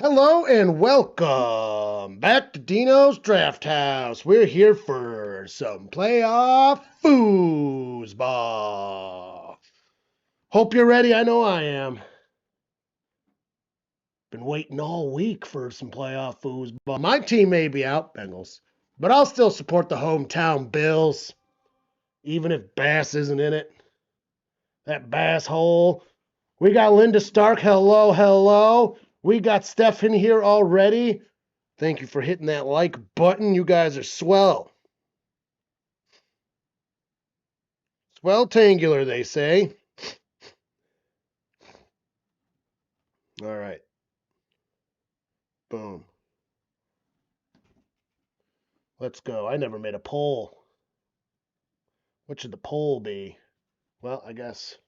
Hello and welcome back to Dino's Drafthouse. We're here for some playoff foosball. Hope you're ready. I know I am. Been waiting all week for some playoff foosball. My team may be out, Bengals, but I'll still support the hometown Bills, even if Bass isn't in it. That Bass hole. We got Linda Stark. Hello, hello. We got Steph in here already. Thank you for hitting that like button. You guys are swell. Swell-tangular, they say. All right. Boom. Let's go. I never made a poll. What should the poll be? Well, I guess.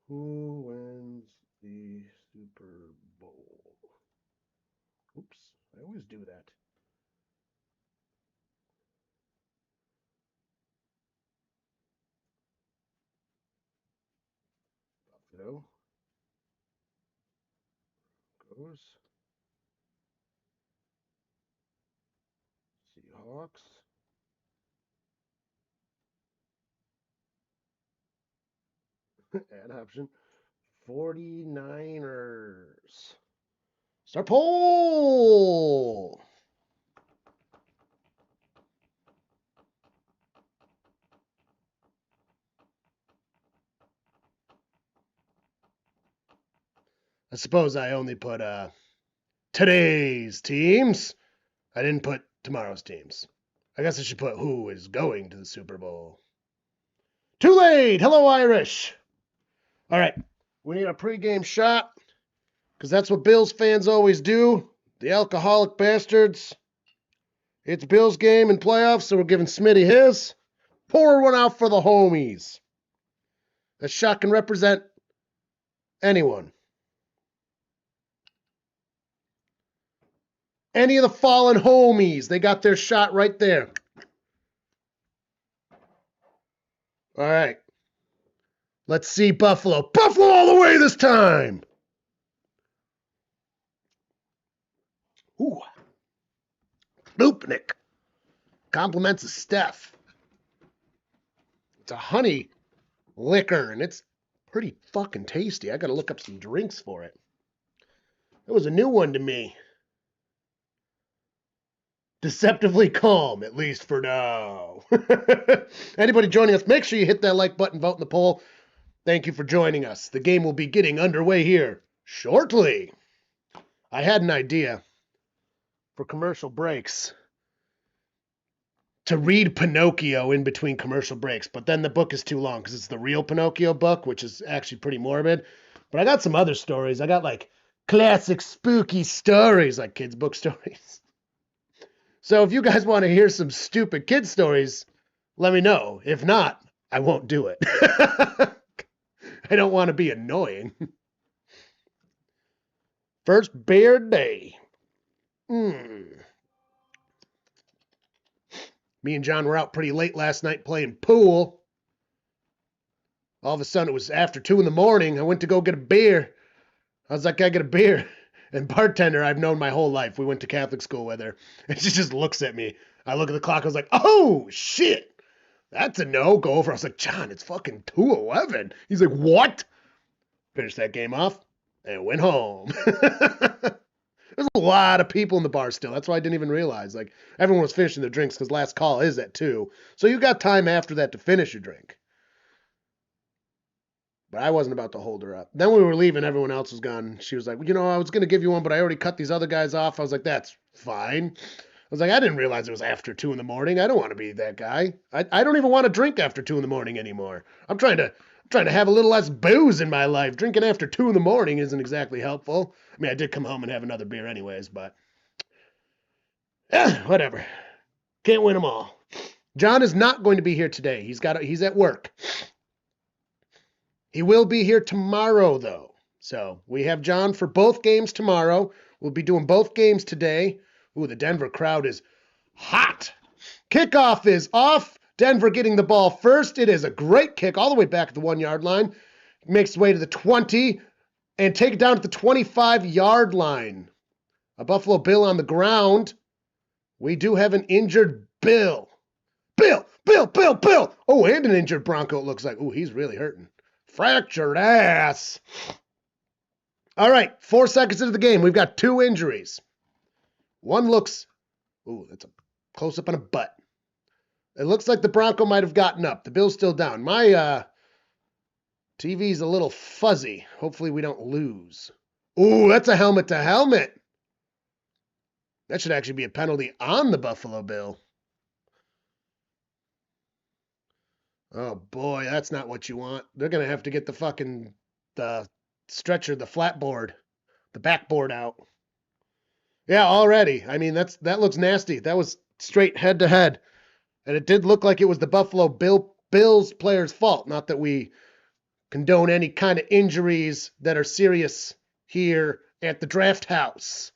Who wins the Super Bowl? Oops. I always do that. Buffalo. Goes. Seahawks. Add option. 49ers. Start poll. I suppose I only put today's teams. I didn't put tomorrow's teams. I guess I should put who is going to the Super Bowl. Too late. Hello, Irish. All right. We need a pregame shot because that's what Bills fans always do. The alcoholic bastards. It's Bills game and playoffs, so we're giving Smitty his. Pour one out for the homies. That shot can represent anyone. Any of the fallen homies. They got their shot right there. All right. Let's see Buffalo. Buffalo all the way this time. Ooh. Noopnik. Compliments of Steph. It's a honey liquor, and it's pretty fucking tasty. I got to look up some drinks for it. It was a new one to me. Deceptively calm, at least for now. Anybody joining us, make sure you hit that like button, vote in the poll. Thank you for joining us. The game will be getting underway here shortly. I had an idea for commercial breaks to read Pinocchio in between commercial breaks, but then the book is too long because it's the real Pinocchio book, which is actually pretty morbid. But I got some other stories. I got like classic spooky stories, like kids' book stories. So if you guys want to hear some stupid kid stories, let me know. If not, I won't do it. I don't want to be annoying. First bear day. Me and John were out pretty late last night playing pool. All of a sudden, it was after 2 in the morning. I went to go get a beer. I was like, I get a beer. And bartender, I've known my whole life. We went to Catholic school with her. And she just looks at me. I look at the clock. I was like, oh, shit. That's a no. Go over. I was like, John, it's fucking 2:11. He's like, what? Finished that game off and went home. There's a lot of people in the bar still. That's why I didn't even realize. Like, everyone was finishing their drinks because last call is at 2. So you got time after that to finish your drink. But I wasn't about to hold her up. Then we were leaving. Everyone else was gone. She was like, I was going to give you one, but I already cut these other guys off. I was like, that's fine. I was like, I didn't realize it was after 2 in the morning. I don't want to be that guy. I don't even want to drink after 2 in the morning anymore. I'm trying to have a little less booze in my life. Drinking after 2 in the morning isn't exactly helpful. I mean, I did come home and have another beer anyways, but whatever. Can't win them all. John is not going to be here today. He's at work. He will be here tomorrow, though. So we have John for both games tomorrow. We'll be doing both games today. Ooh, the Denver crowd is hot. Kickoff is off. Denver getting the ball first. It is a great kick all the way back at the 1-yard line. Makes its way to the 20. and take it down at the 25-yard line. A Buffalo Bill on the ground. We do have an injured Bill. Bill! Oh, and an injured Bronco, it looks like. Oh, he's really hurting. Fractured ass. All right, 4 seconds into the game. We've got 2 injuries. One looks, ooh, that's a close-up on a butt. It looks like the Bronco might have gotten up. The Bill's still down. My TV's a little fuzzy. Hopefully we don't lose. Ooh, that's a helmet-to-helmet. That should actually be a penalty on the Buffalo Bill. Oh, boy, that's not what you want. They're going to have to get the stretcher, the flatboard, the backboard out. Yeah, already. I mean, that looks nasty. That was straight head-to-head. And it did look like it was the Buffalo Bills player's fault. Not that we condone any kind of injuries that are serious here at the Drafthouse.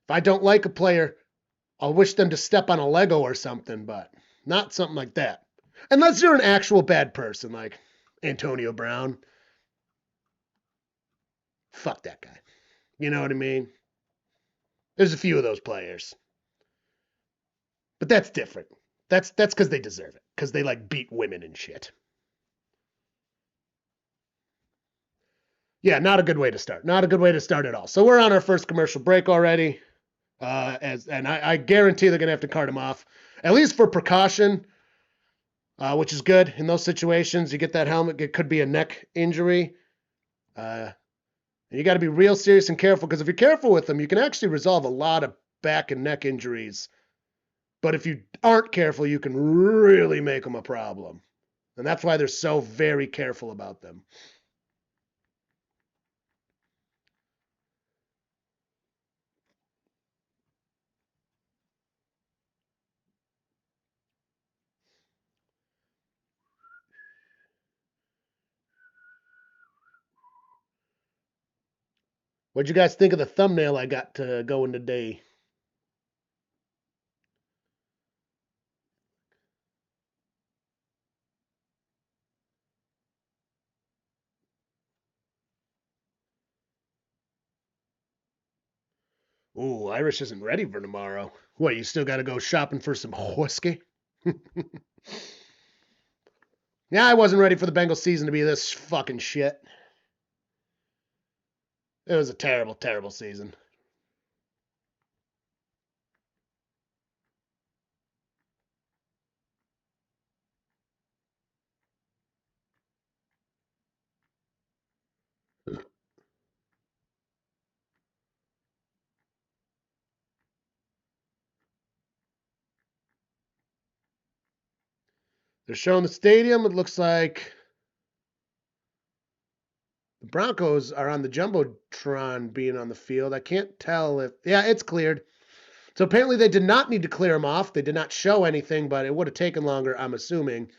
If I don't like a player, I'll wish them to step on a Lego or something, but not something like that. Unless you're an actual bad person, like Antonio Brown. Fuck that guy. You know what I mean? There's a few of those players. But that's different. That's because they deserve it. Because they, like, beat women and shit. Yeah, not a good way to start. Not a good way to start at all. So we're on our first commercial break already. I guarantee they're going to have to cart him off. At least for precaution, which is good. In those situations, you get that helmet, it could be a neck injury. And you got to be real serious and careful, because if you're careful with them, you can actually resolve a lot of back and neck injuries. But if you aren't careful, you can really make them a problem. And that's why they're so very careful about them. What'd you guys think of the thumbnail I got going today? Ooh, Irish isn't ready for tomorrow. What, you still got to go shopping for some whiskey? Yeah, I wasn't ready for the Bengals season to be this fucking shit. It was a terrible, terrible season. They're showing the stadium. It looks like the Broncos are on the Jumbotron being on the field. I can't tell if... Yeah, it's cleared. So apparently they did not need to clear him off. They did not show anything, but it would have taken longer, I'm assuming.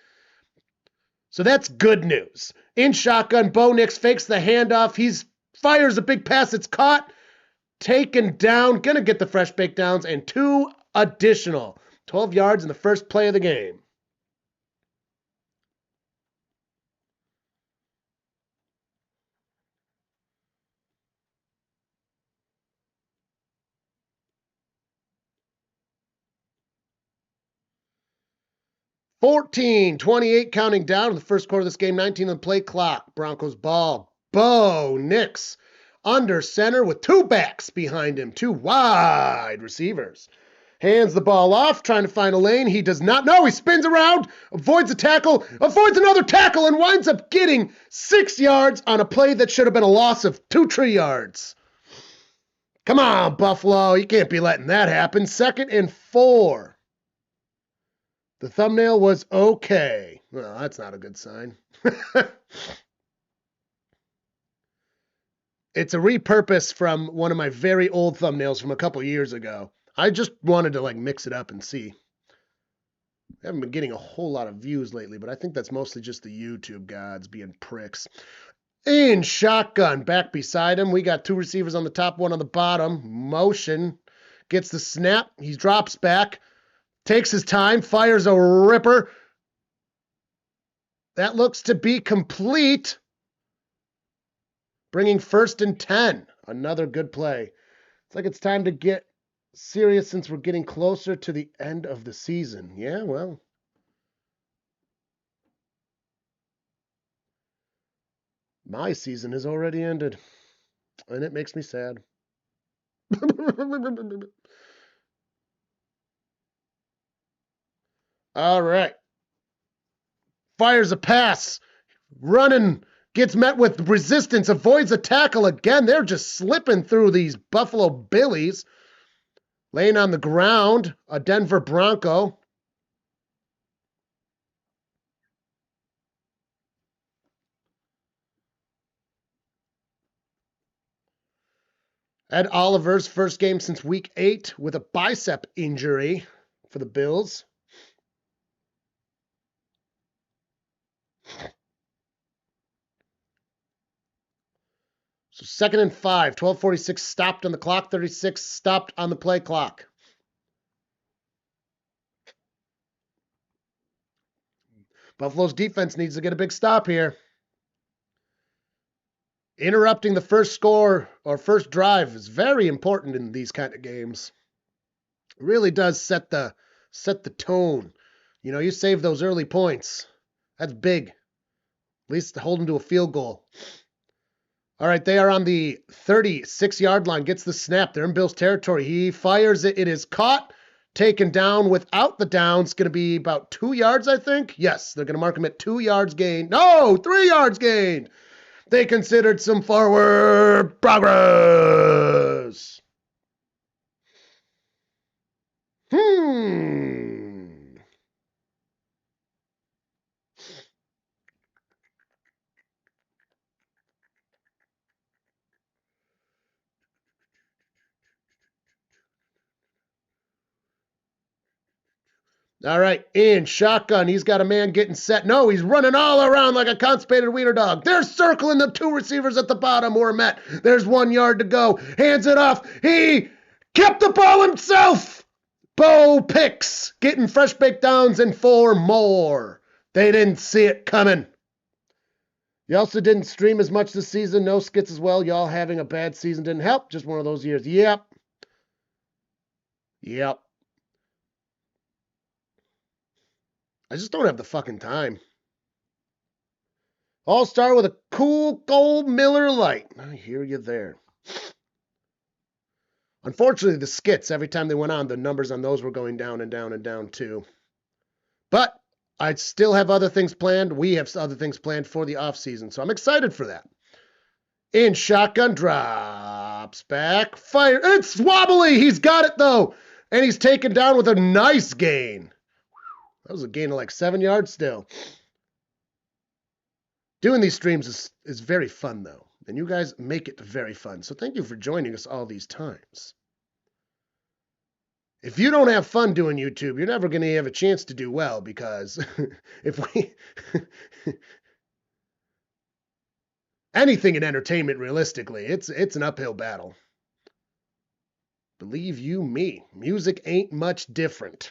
So that's good news. In shotgun, Bo Nix fakes the handoff. He fires a big pass. It's caught, taken down, going to get the fresh baked downs, and 2 additional. 12 yards in the first play of the game. (14:28) counting down in the first quarter of this game. 19 on the play clock. Broncos ball. Bo Nix under center with 2 backs behind him. 2 wide receivers. Hands the ball off, trying to find a lane. He does not know. He spins around, avoids a tackle, avoids another tackle, and winds up getting 6 yards on a play that should have been a loss of 2 tree yards. Come on, Buffalo. You can't be letting that happen. 2nd and 4. The thumbnail was okay. Well, that's not a good sign. It's a repurpose from one of my very old thumbnails from a couple years ago. I just wanted to mix it up and see. I haven't been getting a whole lot of views lately, but I think that's mostly just the YouTube gods being pricks. In shotgun, back beside him. We got 2 receivers on the top, 1 on the bottom. Motion. Gets the snap. He drops back. Takes his time. Fires a ripper. That looks to be complete. bringing 1st and 10. Another good play. It's like it's time to get serious since we're getting closer to the end of the season. Yeah, well. My season has already ended, and it makes me sad. All right. Fires a pass. Running. Gets met with resistance. Avoids a tackle again. They're just slipping through these Buffalo Billies. Laying on the ground. A Denver Bronco. Ed Oliver's first game since week 8 with a bicep injury for the Bills. So 2nd and 5, 12:46 stopped on the clock, 36 stopped on the play clock. Buffalo's defense needs to get a big stop here. Interrupting the first score or first drive is very important in these kind of games. It really does set the tone. You know, you save those early points. That's big. At least hold them to a field goal. All right, they are on the 36-yard line. Gets the snap. They're in Bill's territory. He fires it. It is caught. Taken down without the downs. Going to be about 2 yards, I think. Yes, they're going to mark him at 2 yards gained. No, 3 yards gained. They considered some forward progress. All right, in shotgun. He's got a man getting set. No, he's running all around like a constipated wiener dog. They're circling the 2 receivers at the bottom who are met. There's 1 yard to go. Hands it off. He kept the ball himself. Bo Picks getting fresh baked downs and 4 more. They didn't see it coming. You also didn't stream as much this season. No skits as well. Y'all having a bad season didn't help. Just one of those years. Yep. I just don't have the fucking time. All star with a cool gold Miller Lite. I hear you there. Unfortunately, the skits, every time they went on, the numbers on those were going down and down and down too. But I still have other things planned. We have other things planned for the offseason, so I'm excited for that. In shotgun, drops back, fire. It's wobbly. He's got it though. And he's taken down with a nice gain. That was a gain of like 7 yards still. Doing these streams is very fun, though. And you guys make it very fun. So thank you for joining us all these times. If you don't have fun doing YouTube, you're never going to have a chance to do well because anything in entertainment, realistically, it's an uphill battle. Believe you me, music ain't much different.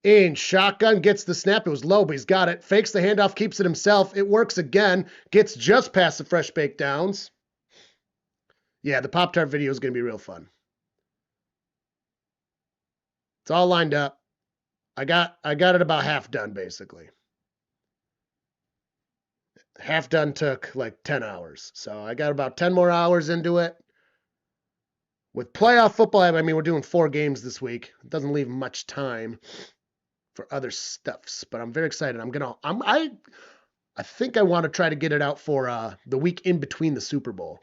In shotgun, gets the snap. It was low, but he's got it. Fakes the handoff, keeps it himself. It works again. Gets just past the fresh baked downs. Yeah, the Pop-Tart video is going to be real fun. It's all lined up. I got it about half done, basically. Half done took like 10 hours. So I got about 10 more hours into it. With playoff football, I mean, we're doing 4 games this week. It doesn't leave much time for other stuffs, but I'm very excited. I think I want to try to get it out for the week in between the Super Bowl.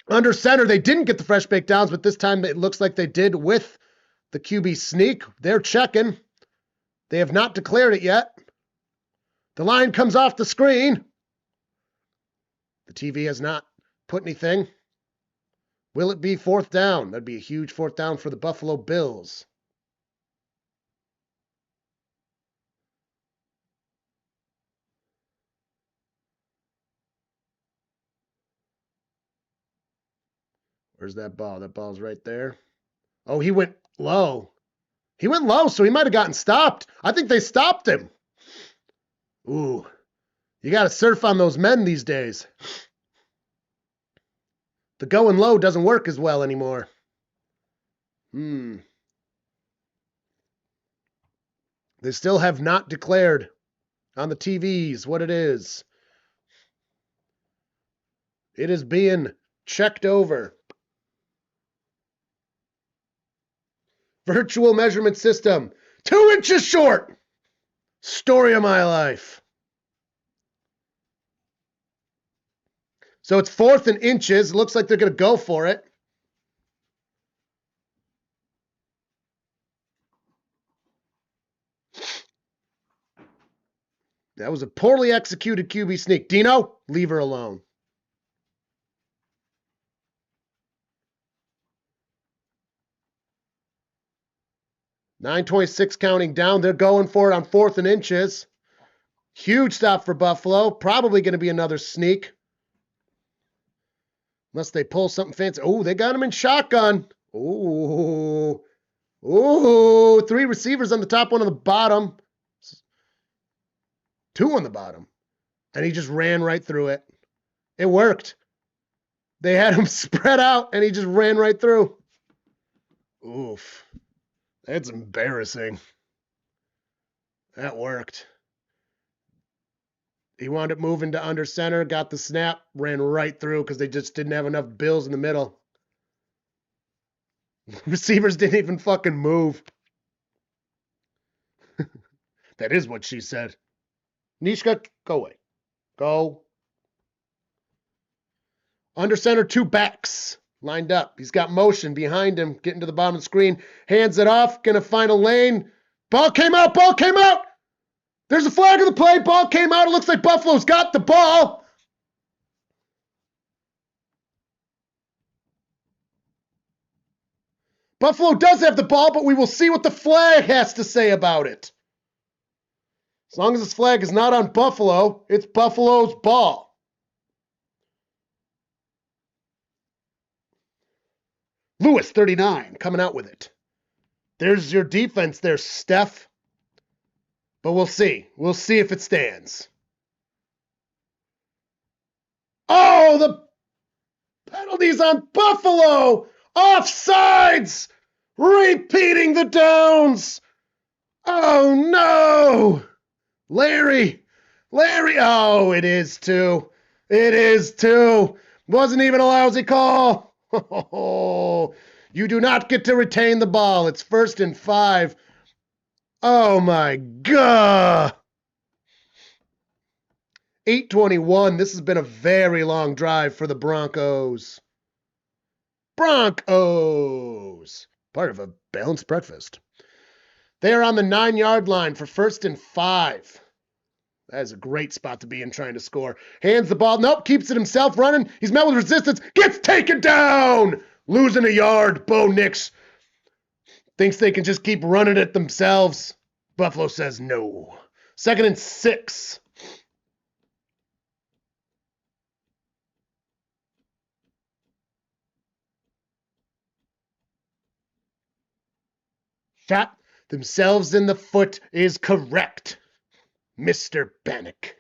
Under center, they didn't get the fresh baked downs, but this time it looks like they did with the QB sneak. They're checking. They have not declared it yet. The line comes off the screen. The TV has not put anything. Will it be 4th down? That'd be a huge 4th down for the Buffalo Bills. Where's that ball? That ball's right there. Oh, he went low. He went low, so he might have gotten stopped. I think they stopped him. Ooh. You got to surf on those men these days. The going low doesn't work as well anymore. They still have not declared on the TVs what it is. It is being checked over. Virtual measurement system. 2 inches short. Story of my life. So it's 4th and inches. It looks like they're going to go for it. That was a poorly executed QB sneak. Dino, leave her alone. .926 counting down. They're going for it on 4th and inches. Huge stop for Buffalo. Probably going to be another sneak. Unless they pull something fancy. Oh, they got him in shotgun. Oh. 3 receivers on the top, 1 on the bottom. 2 on the bottom. And he just ran right through it. It worked. They had him spread out, and he just ran right through. Oof. That's embarrassing. That worked. He wound up moving to under center, got the snap, ran right through because they just didn't have enough bills in the middle. Receivers didn't even fucking move. That is what she said. Nishka, go away. Go. Under center, 2 backs lined up. He's got motion behind him, getting to the bottom of the screen. Hands it off, gonna find a lane. Ball came out, ball came out! There's a flag of the play, ball came out. It looks like Buffalo's got the ball. Buffalo does have the ball, but we will see what the flag has to say about it. As long as this flag is not on Buffalo, it's Buffalo's ball. Lewis, 39, coming out with it. There's your defense there, Steph. But we'll see. We'll see if it stands. Oh, the penalties on Buffalo! Offsides! Repeating the downs! Oh, no! Larry! Oh, it is too. It is too. Wasn't even a lousy call. Oh, you do not get to retain the ball. It's 1st and 5. Oh, my God. 8:21. This has been a very long drive for the Broncos. Broncos. Part of a balanced breakfast. They are on the 9-yard line for 1st and 5. That is a great spot to be in trying to score. Hands the ball. Nope, keeps it himself running. He's met with resistance. Gets taken down. Losing a yard. Bo Nix thinks they can just keep running it themselves. Buffalo says no. 2nd and 6. Shot themselves in the foot is correct, Mr. Bannock.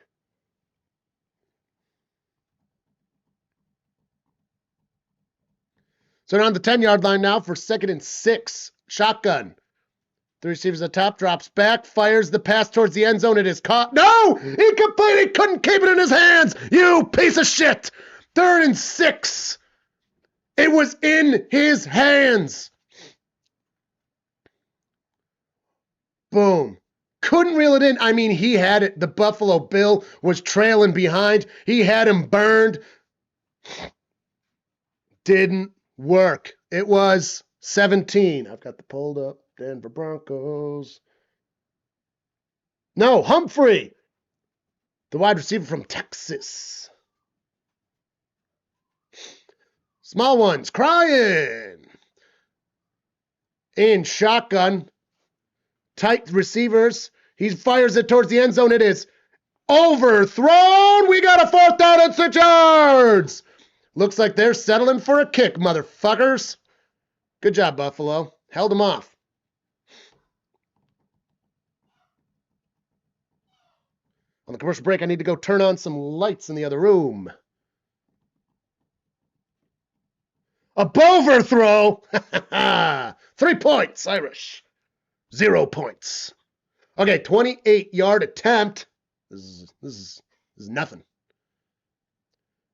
So they're on the 10-yard line now for 2nd and 6. Shotgun. 3 receivers at top, drops back, fires the pass towards the end zone. It is caught. No! Incomplete! He couldn't keep it in his hands! You piece of shit! 3rd and 6. It was in his hands. Boom. Couldn't reel it in. I mean, he had it. The Buffalo Bill was trailing behind. He had him burned. Didn't work. It was 17. I've got the pulled up. Denver Broncos. No, Humphrey. The wide receiver from Texas. Small ones crying. In shotgun. Tight receivers. He fires it towards the end zone. It is overthrown. We got a 4th down and 6 yards. Looks like they're settling for a kick, motherfuckers. Good job, Buffalo. Held them off. On the commercial break, I need to go turn on some lights in the other room. A overthrow! 3 points, Irish. 0 points. Okay, 28-yard attempt. This is nothing.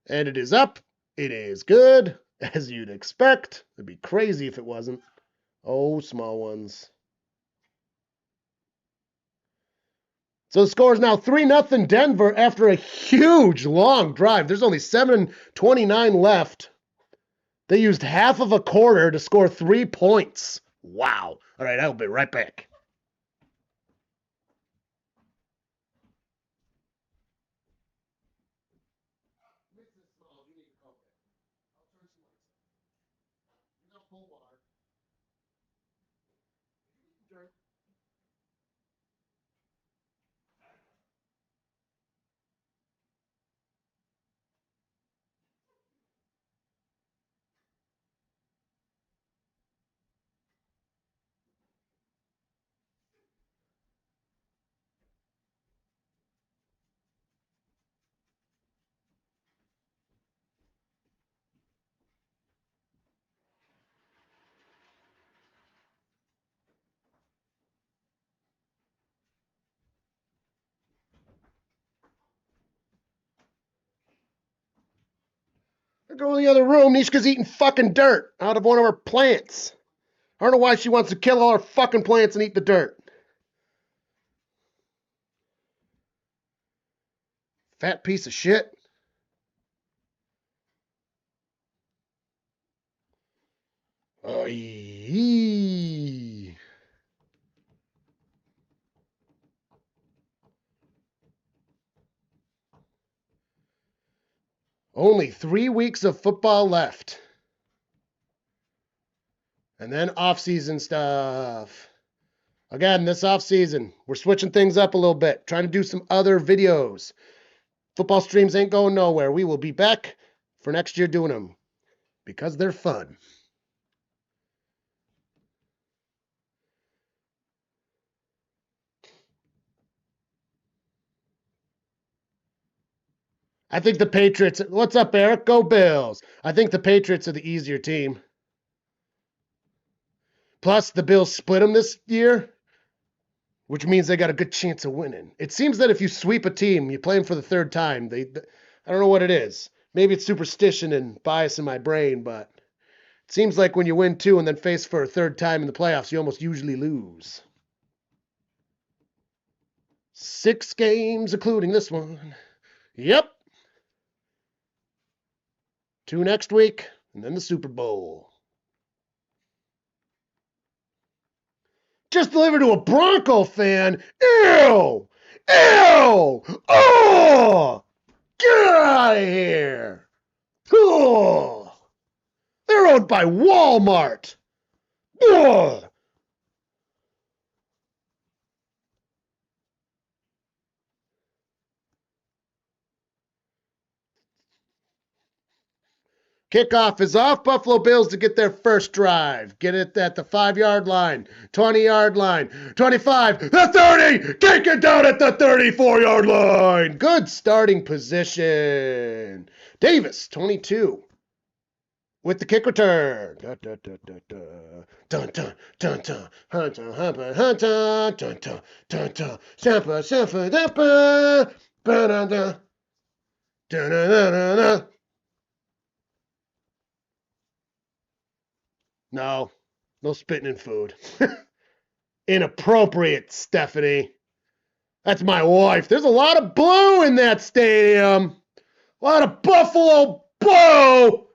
And it is up. It is good, as you'd expect. It'd be crazy if it wasn't. Oh, small ones. So the score is now 3-0 Denver after a huge long drive. There's only 7:29 left. They used half of a quarter to score 3 points. Wow. All right, I'll be right back. I go in the other room. Nishka's eating fucking dirt out of one of her plants. I don't know why she wants to kill all her fucking plants and eat the dirt. Fat piece of shit. Oh, yee. Only 3 weeks of football left. And then off-season stuff. Again, this off-season, we're switching things up a little bit, trying to do some other videos. Football streams ain't going nowhere. We will be back for next year doing them because they're fun. I think the Patriots, what's up, Eric? Go Bills. I think the Patriots are the easier team. Plus, the Bills split them this year, which means they got a good chance of winning. It seems that if you sweep a team, you play them for the third time. I don't know what it is. Maybe it's superstition and bias in my brain, but it seems like when you win 2 and then face for a third time in the playoffs, you almost usually lose. 6 games, including this one. Yep. 2 next week, and then the Super Bowl. Just delivered to a Bronco fan. Ew! Ew! Oh! Get out of here! Oh! They're owned by Walmart. Ugh! Kickoff is off. Buffalo Bills to get their first drive. Get it at the 5-yard line, 20-yard line, 25, the 30. Kick it down at the 34-yard line. Good starting position. Davis, 22, with the kick return. Dun, dun, dun, dun, dun. Dun, dun, dun, dun. Hunter, humper, hunter. Dun, dun, dun, dun. Sampa, sampa, dampa. Ba-da-da. Da-da-da-da-da. No spitting in food. Inappropriate, Stephanie. That's my wife. There's a lot of blue in that stadium. A lot of Buffalo blue.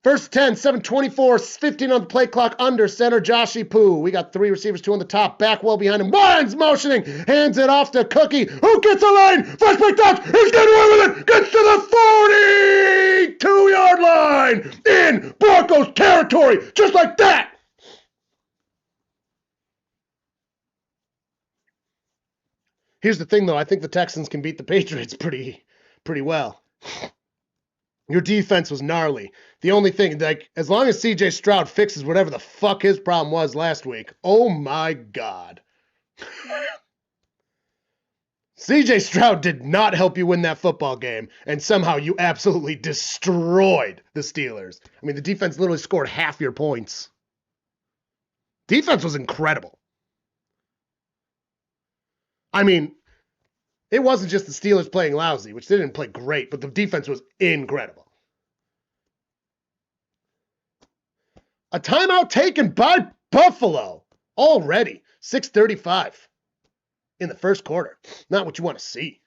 First 10, 7:24, 15 on the play clock, under center, Joshie Poo. We got 3 receivers, 2 on the top, back well behind him. One's motioning, hands it off to Cookie, who gets a lane, first pick touch, he's getting away with it, gets to the 42-yard line, in Broncos territory, just like that. Here's the thing, though. I think the Texans can beat the Patriots pretty well. Your defense was gnarly. The only thing, like, as long as C.J. Stroud fixes whatever the fuck his problem was last week, oh my God. CJ Stroud did not help you win that football game, and somehow you absolutely destroyed the Steelers. I mean, the defense literally scored half your points. Defense was incredible. I mean, it wasn't just the Steelers playing lousy, which they didn't play great, but the defense was incredible. A timeout taken by Buffalo already. 6:35 in the first quarter. Not what you want to see.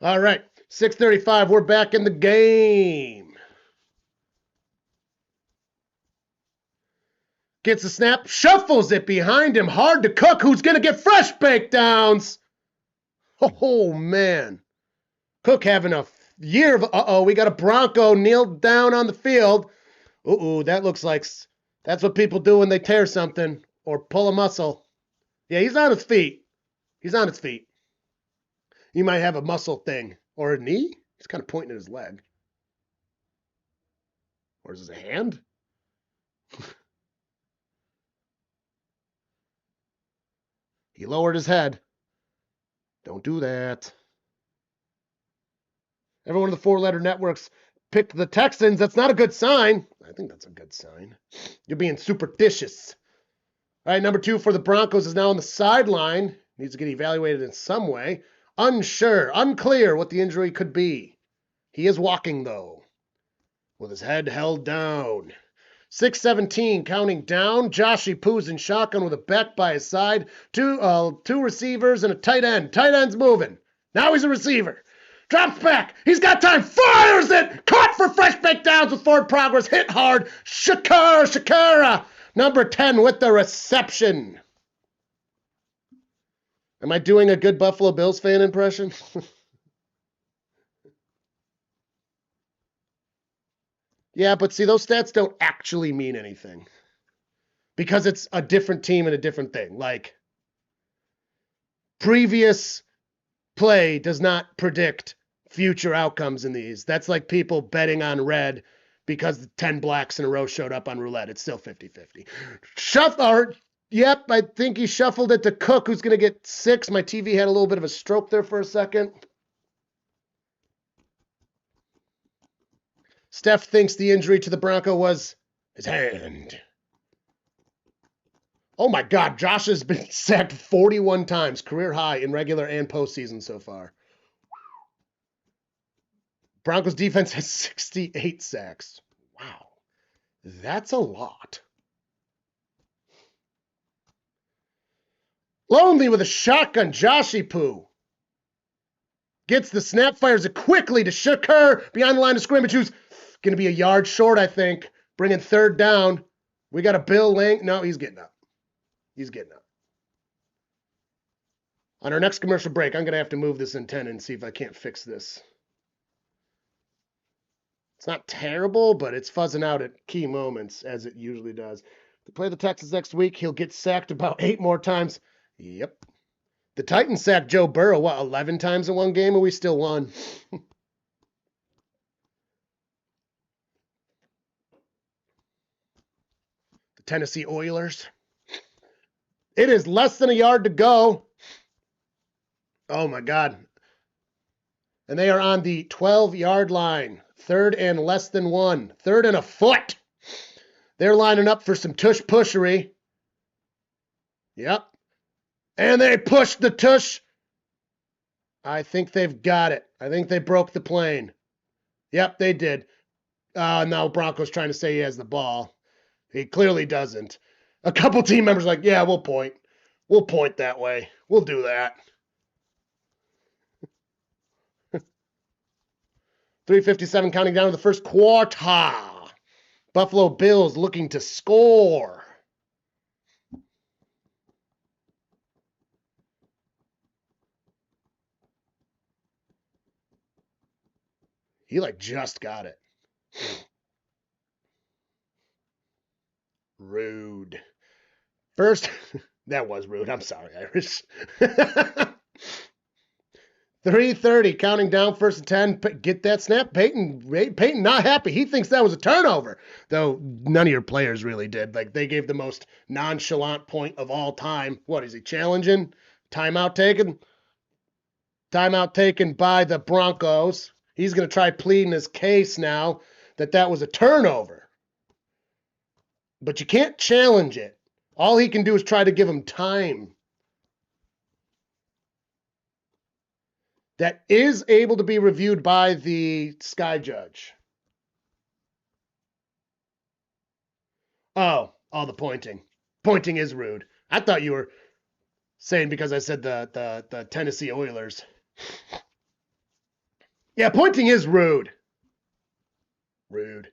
All right, 6:35, we're back in the game. Gets the snap, shuffles it behind him, hard to cook. Who's going to get fresh baked downs? Oh, man. Cook having a year of, we got a Bronco kneeled down on the field. That looks like, that's what people do when they tear something or pull a muscle. Yeah, he's on his feet. He's on his feet. He might have a muscle thing. Or a knee? He's kind of pointing at his leg. Or is it a hand? He lowered his head. Don't do that. Every one of the four-letter networks picked the Texans. That's not a good sign. I think that's a good sign. You're being superstitious. All right, number 2 for the Broncos is now on the sideline. Needs to get evaluated in some way. Unsure, unclear what the injury could be. He is walking, though, with his head held down. 6:17, counting down. Joshy Poo's in shotgun with a back by his side. Two receivers and a tight end. Tight end's moving. Now he's a receiver. Drops back. He's got time. Fires it. Caught for fresh baked downs with forward progress. Hit hard. Shakira. Number 10 with the reception. Am I doing a good Buffalo Bills fan impression? Yeah, but see, those stats don't actually mean anything. Because it's a different team and a different thing. Like, previous play does not predict future outcomes in these. That's like people betting on red because the 10 blacks in a row showed up on roulette. It's still 50-50. Yep, I think he shuffled it to Cook, who's going to get 6. My TV had a little bit of a stroke there for a second. Steph thinks the injury to the Bronco was his hand. Oh my God, Josh has been sacked 41 times, career high in regular and postseason so far. Broncos defense has 68 sacks. Wow, that's a lot. Lonely with a shotgun, Joshy Poo gets the snap, fires it quickly to Shakur behind the line of scrimmage, who's going to be a yard short, I think. Bringing 3rd down. We got a Bill Lang. No, he's getting up. He's getting up. On our next commercial break, I'm going to have to move this antenna and see if I can't fix this. It's not terrible, but it's fuzzing out at key moments, as it usually does. To play the Texans next week, he'll get sacked about 8 more times. Yep. The Titans sacked Joe Burrow, 11 times in one game, and we still won. The Tennessee Oilers. It is less than a yard to go. Oh, my God. And they are on the 12-yard line. 3rd and less than 1. 3rd and a foot. They're lining up for some tush-pushery. Yep. And they push the tush. I think they've got it. I think they broke the plane. Yep, they did. Now Broncos trying to say he has the ball. He clearly doesn't. A couple team members are like, yeah, we'll point. We'll point that way. We'll do that. 3:57 counting down to the first quarter. Buffalo Bills looking to score. He like just got it. Rude. First, that was rude. I'm sorry, Irish. 3:30, counting down, 1st and 10. Get that snap. Peyton not happy. He thinks that was a turnover, though none of your players really did. Like, they gave the most nonchalant point of all time. What is he challenging? Timeout taken? Timeout taken by the Broncos. He's going to try pleading his case now that was a turnover. But you can't challenge it. All he can do is try to give him time. That is able to be reviewed by the sky judge. Oh, all the pointing. Pointing is rude. I thought you were saying because I said the Tennessee Oilers. Yeah, pointing is rude. Rude.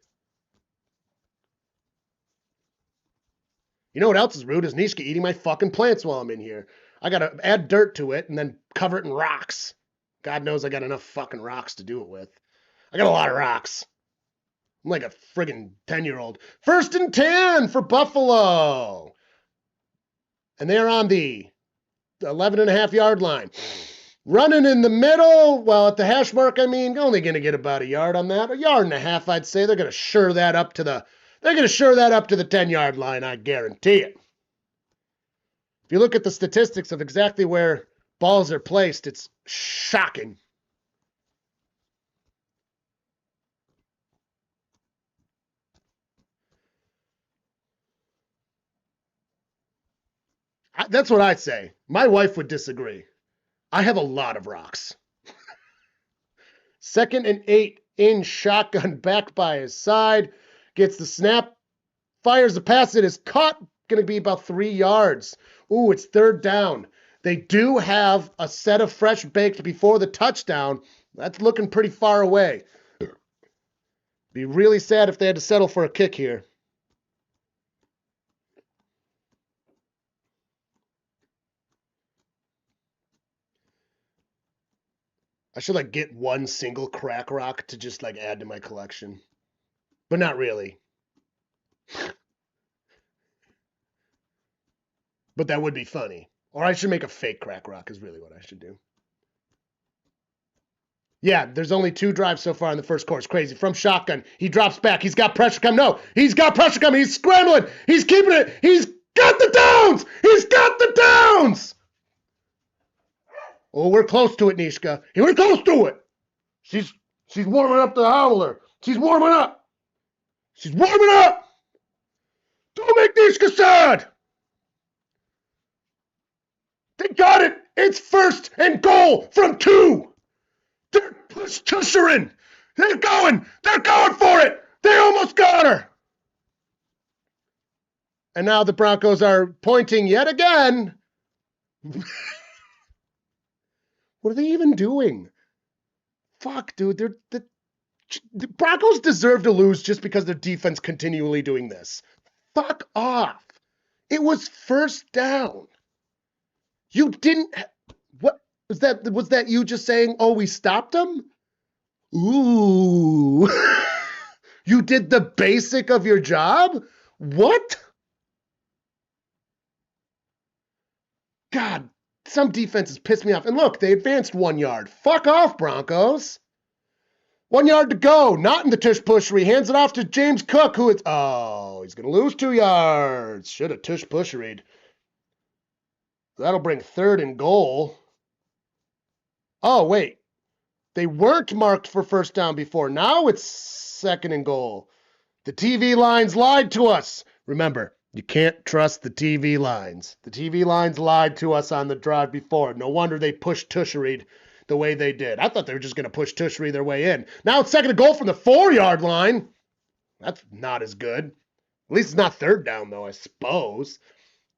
You know what else is rude? Is Nishka eating my fucking plants while I'm in here. I gotta add dirt to it and then cover it in rocks. God knows I got enough fucking rocks to do it with. I got a lot of rocks. I'm like a friggin' 10-year-old. 1st and 10 for Buffalo. And they're on the 11.5-yard line. Running in the middle, well, at the hash mark, I mean, only going to get about a yard on that. 1.5 yards, I'd say. They're going to sure that up to the 10-yard line, I guarantee it. If you look at the statistics of exactly where balls are placed, it's shocking. That's what I'd say. My wife would disagree. I have a lot of rocks. 2nd and 8 in shotgun, back by his side. Gets the snap, fires the pass. It is caught. Going to be about 3 yards. Ooh, it's 3rd down. They do have a set of fresh baked before the touchdown. That's looking pretty far away. Be really sad if they had to settle for a kick here. I should like get one single crack rock to just like add to my collection. But not really. But that would be funny. Or I should make a fake crack rock is really what I should do. Yeah, there's only 2 drives so far in the first quarter. It's crazy. From shotgun, he drops back. He's got pressure coming. No, he's got pressure coming. He's scrambling. He's keeping it. He's got the downs. He's got the downs. Oh, we're close to it, Nishka. We're close to it. She's warming up the howler. She's warming up. She's warming up. Don't make Nishka sad. They got it. It's 1st and goal from 2. They're push-tushering. They're going for it. They almost got her. And now the Broncos are pointing yet again. What are they even doing? Fuck, dude. The Broncos deserve to lose just because their defense continually doing this. Fuck off. It was 1st down. You didn't... What? Was that you just saying, oh, we stopped them? Ooh. You did the basic of your job? What? God, some defenses piss me off. And look, they advanced 1 yard. Fuck off, Broncos. 1 yard to go. Not in the tush-pushery. Hands it off to James Cook, who is... Oh, he's going to lose 2 yards. Should have tush-pusheried. That'll bring 3rd and goal. Oh, wait. They weren't marked for 1st down before. Now it's 2nd and goal. The TV lines lied to us. Remember, you can't trust the TV lines. The TV lines lied to us on the drive before. No wonder they pushed tusheried the way they did. I thought they were just going to push tushery their way in. Now it's 2nd and goal from the 4-yard line. That's not as good. At least it's not 3rd down, though, I suppose.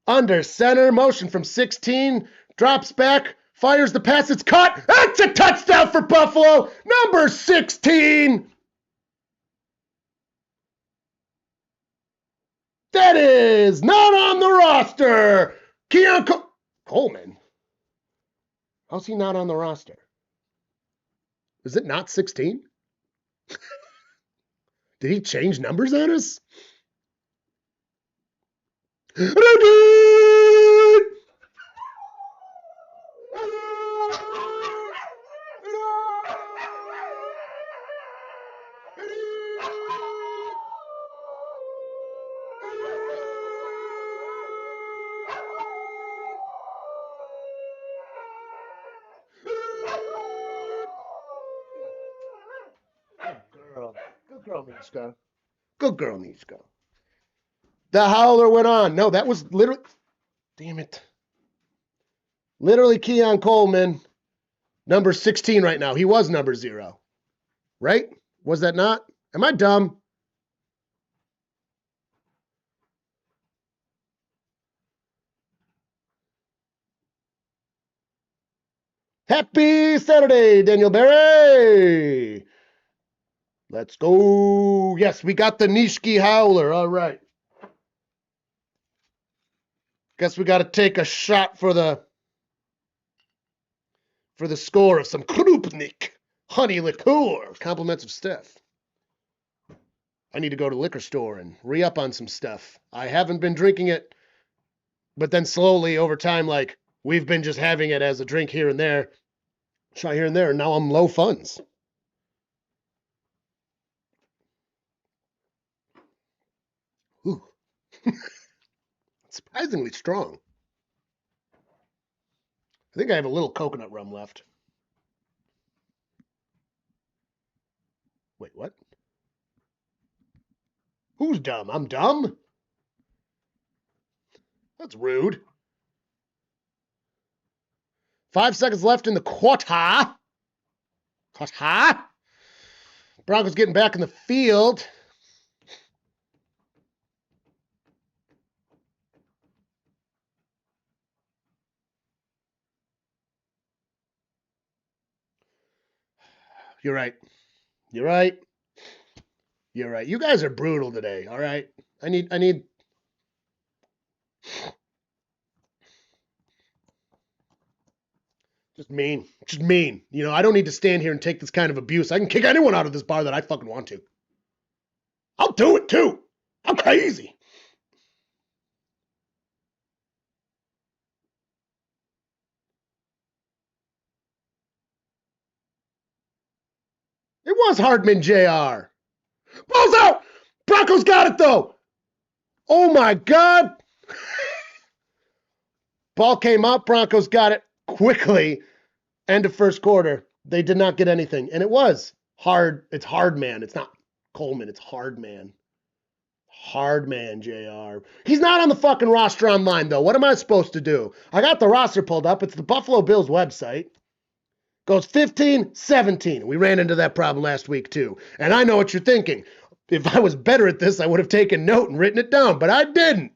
Under center, motion from 16, drops back, fires the pass, it's caught. That's a touchdown for Buffalo, number 16. That is not on the roster. Keon Coleman. How's he not on the roster? Is it not 16? Did he change numbers on us? Good girl, Niska. Good girl, Niska. The howler went on. No, that was literally. Damn it. Literally Keon Coleman, number 16 right now. He was number 0. Right? Was that not? Am I dumb? Happy Saturday, Daniel Berry. Let's go. Yes, we got the Nishki Howler. All right. Guess we got to take a shot for the score of some Krupnik honey liqueur. Compliments of Steph. I need to go to the liquor store and re-up on some stuff. I haven't been drinking it, but then slowly over time, like, we've been just having it as a drink here and there, shot here and there, and now I'm low funds. Ooh. Surprisingly strong. I think I have a little coconut rum left. Wait, what? Who's dumb? I'm dumb? That's rude. 5 seconds left in the quarter. Broncos getting back in the field. You're right. You're right. You're right. You guys are brutal today, all right? I need just mean. Just mean. You know, I don't need to stand here and take this kind of abuse. I can kick anyone out of this bar that I fucking want to. I'll do it too. I'm crazy. It was Hardman Jr. Ball's out. Broncos got it though. Oh my God. Ball came out. Broncos got it quickly. End of first quarter. They did not get anything. And it was hard. It's Hardman. It's not Coleman. It's Hardman. Hardman Jr. He's not on the fucking roster online though. What am I supposed to do? I got the roster pulled up. It's the Buffalo Bills website. Goes 15-17. We ran into that problem last week too. And I know what you're thinking. If I was better at this, I would have taken note and written it down, but I didn't.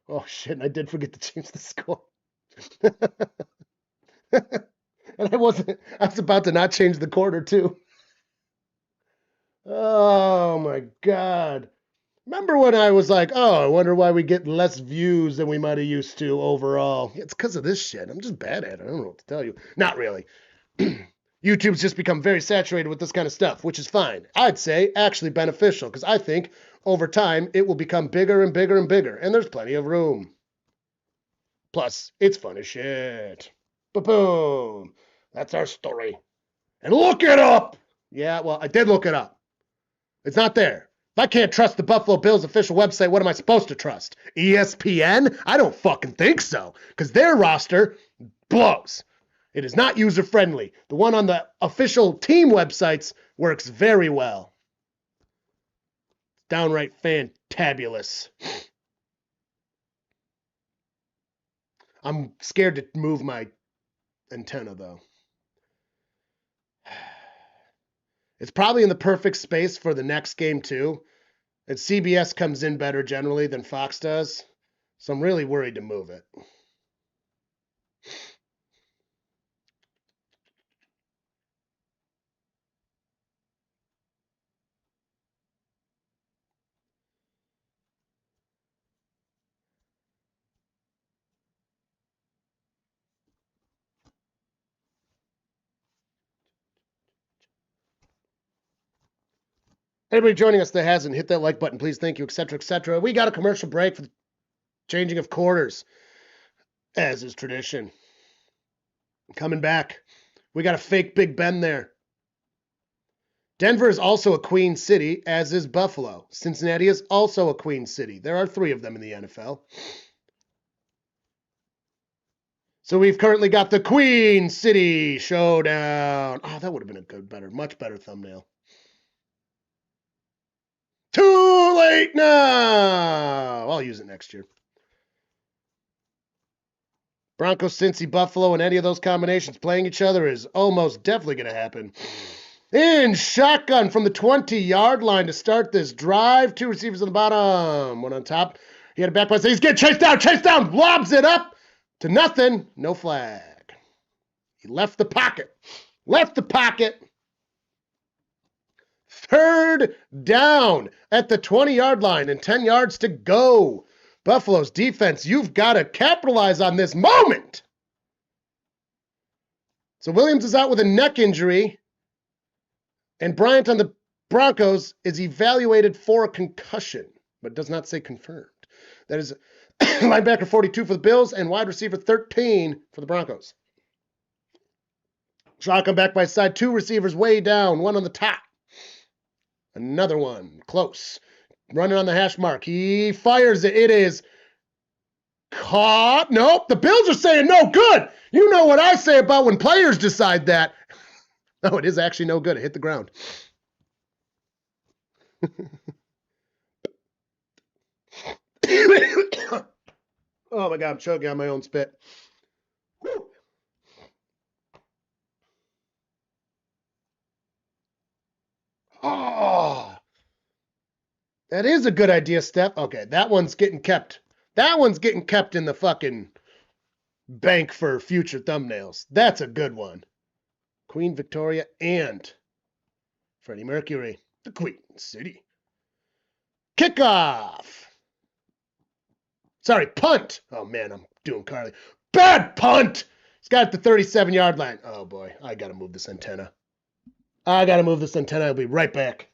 Oh shit, and I did forget to change the score. And I was about to not change the quarter too. Oh my God. Remember when I was like, oh, I wonder why we get less views than we might have used to overall? It's because of this shit. I'm just bad at it. I don't know what to tell you. Not really. YouTube's just become very saturated with this kind of stuff, which is fine. I'd say actually beneficial because I think over time it will become bigger and bigger and bigger, and there's plenty of room. Plus, it's fun as shit. Ba-boom. That's our story. And look it up! Yeah, well, I did look it up. It's not there. If I can't trust the Buffalo Bills official website, what am I supposed to trust? ESPN? I don't fucking think so, because their roster blows. It is not user-friendly. The one on the official team websites works very well. Downright fantabulous. I'm scared to move my antenna, though. It's probably in the perfect space for the next game, too. And CBS comes in better generally than Fox does. So I'm really worried to move it. Anybody joining us that hasn't, hit that like button, please. Thank you, etc., etc. We got a commercial break for the changing of quarters, as is tradition. Coming back, we got a fake Big Ben there. Denver is also a queen city, as is Buffalo. Cincinnati is also a queen city. There are 3 of them in the NFL. So we've currently got the Queen City Showdown. Oh, that would have been a good, much better thumbnail. Too late now. I'll use it next year. Broncos, Cincy, Buffalo, and any of those combinations playing each other is almost definitely going to happen. In shotgun from the 20-yard line to start this drive. 2 receivers on the bottom. 1 on top. He had a back pass. He's getting chased down. Lobs it up to nothing. No flag. He left the pocket. 3rd down at the 20-yard line and 10 yards to go. Buffalo's defense, you've got to capitalize on this moment. So Williams is out with a neck injury, and Bryant on the Broncos is evaluated for a concussion, but does not say confirmed. That is linebacker 42 for the Bills and wide receiver 13 for the Broncos. Shotgun back by side, 2 receivers way down, 1 on the top. Another one, close. Running on the hash mark. He fires it. It is caught. Nope, the Bills are saying no good. You know what I say about when players decide that. No, it is actually no good. It hit the ground. Oh my God, I'm choking on my own spit. Whew. Oh, that is a good idea, Steph. Okay, that one's getting kept. That one's getting kept in the fucking bank for future thumbnails. That's a good one. Queen Victoria and Freddie Mercury, the Queen City. Kickoff. Sorry, punt. Oh man, I'm doing Carly. Bad punt. He's got the 37-yard line. Oh boy, I gotta move this antenna. I'll be right back.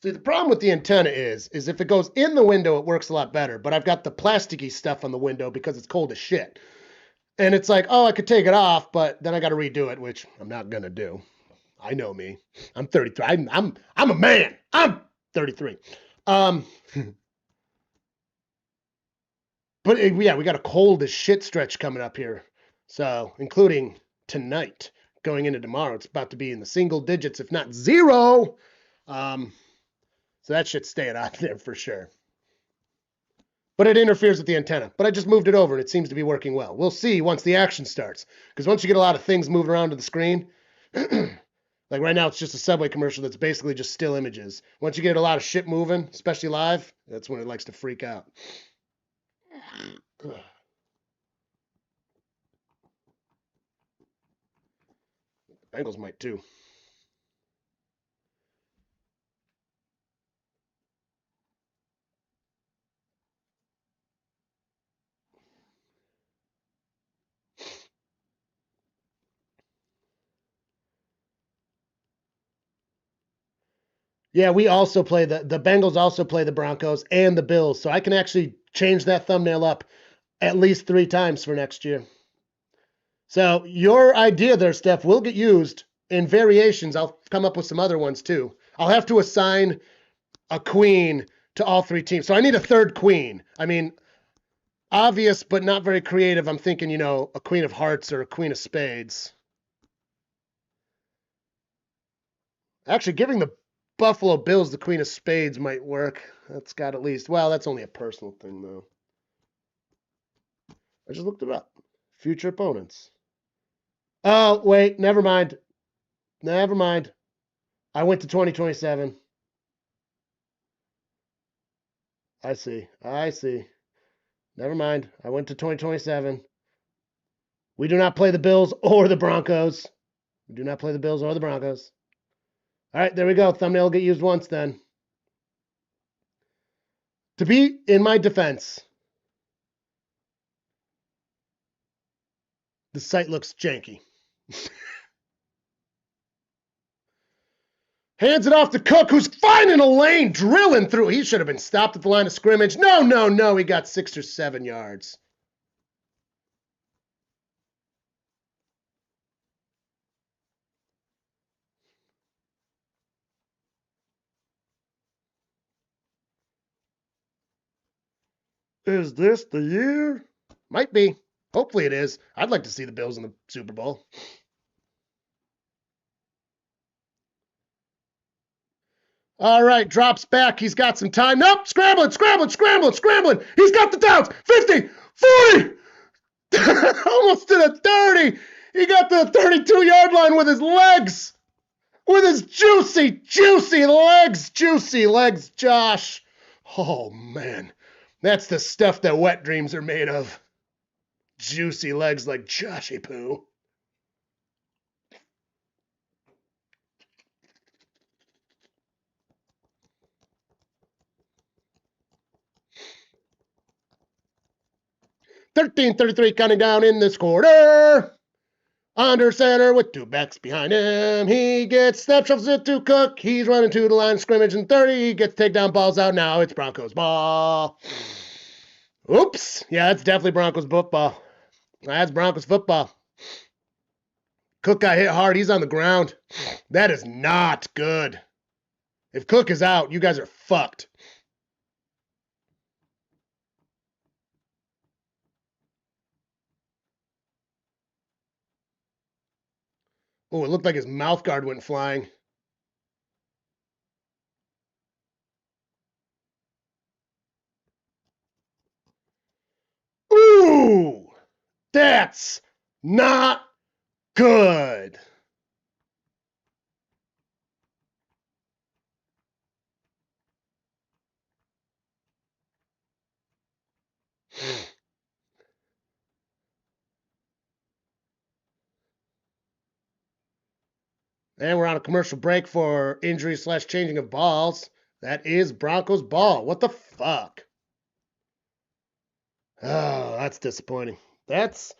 See, the problem with the antenna is if it goes in the window, it works a lot better. But I've got the plasticky stuff on the window because it's cold as shit. And it's like, oh, I could take it off, but then I got to redo it, which I'm not gonna do. I know me. I'm 33. I'm a man. I'm 33. But yeah, we got a cold as shit stretch coming up here. So, including tonight, going into tomorrow, it's about to be in the single digits, if not 0. So that shit's staying out there for sure. But it interferes with the antenna. But I just moved it over and it seems to be working well. We'll see once the action starts. Because once you get a lot of things moving around to the screen, like right now it's just a Subway commercial that's basically just still images. Once you get a lot of shit moving, especially live, that's when it likes to freak out. Bengals might too. Yeah, we also play the Bengals also play the Broncos and the Bills, so I can actually change that thumbnail up at least 3 times for next year. So your idea there, Steph, will get used in variations. I'll come up with some other ones too. I'll have to assign a queen to all 3 teams. So I need a 3rd queen. I mean, obvious but not very creative. I'm thinking, a queen of hearts or a queen of spades. Actually, giving the Buffalo Bills the queen of spades might work. That's got at least, well, that's only a personal thing, though. I just looked it up. Future opponents. Oh, wait, never mind. I went to 2027. I see. Never mind. I went to 2027. We do not play the Bills or the Broncos. We do not play the Bills or the Broncos. All right, there we go. Thumbnail will get used once then. To be in my defense, the site looks janky. Hands it off to Cook, who's finding a lane, drilling through. He should have been stopped at the line of scrimmage. No. He got 6 or 7 yards. Is this the year? Might be. Hopefully it is. I'd like to see the Bills in the Super Bowl. All right, drops back. He's got some time. Nope, scrambling. He's got the downs. 50, 40. Almost to the 30. He got to the 32-yard line with his legs. With his juicy legs. Juicy legs, Josh. Oh, man. That's the stuff that wet dreams are made of. Juicy legs like Joshy Poo. $13.33 counting down in this quarter. Under center with 2 backs behind him. He gets snap, shuffles it to Cook. He's running to the line of scrimmage in 30. He gets takedown balls out. Now it's Broncos ball. Oops. Yeah, that's definitely Broncos football. That's Broncos football. Cook got hit hard. He's on the ground. That is not good. If Cook is out, you guys are fucked. Oh, it looked like his mouth guard went flying. Ooh, that's not good. And we're on a commercial break for injury / changing of balls. That is Broncos ball. What the fuck? Oh, that's disappointing. That's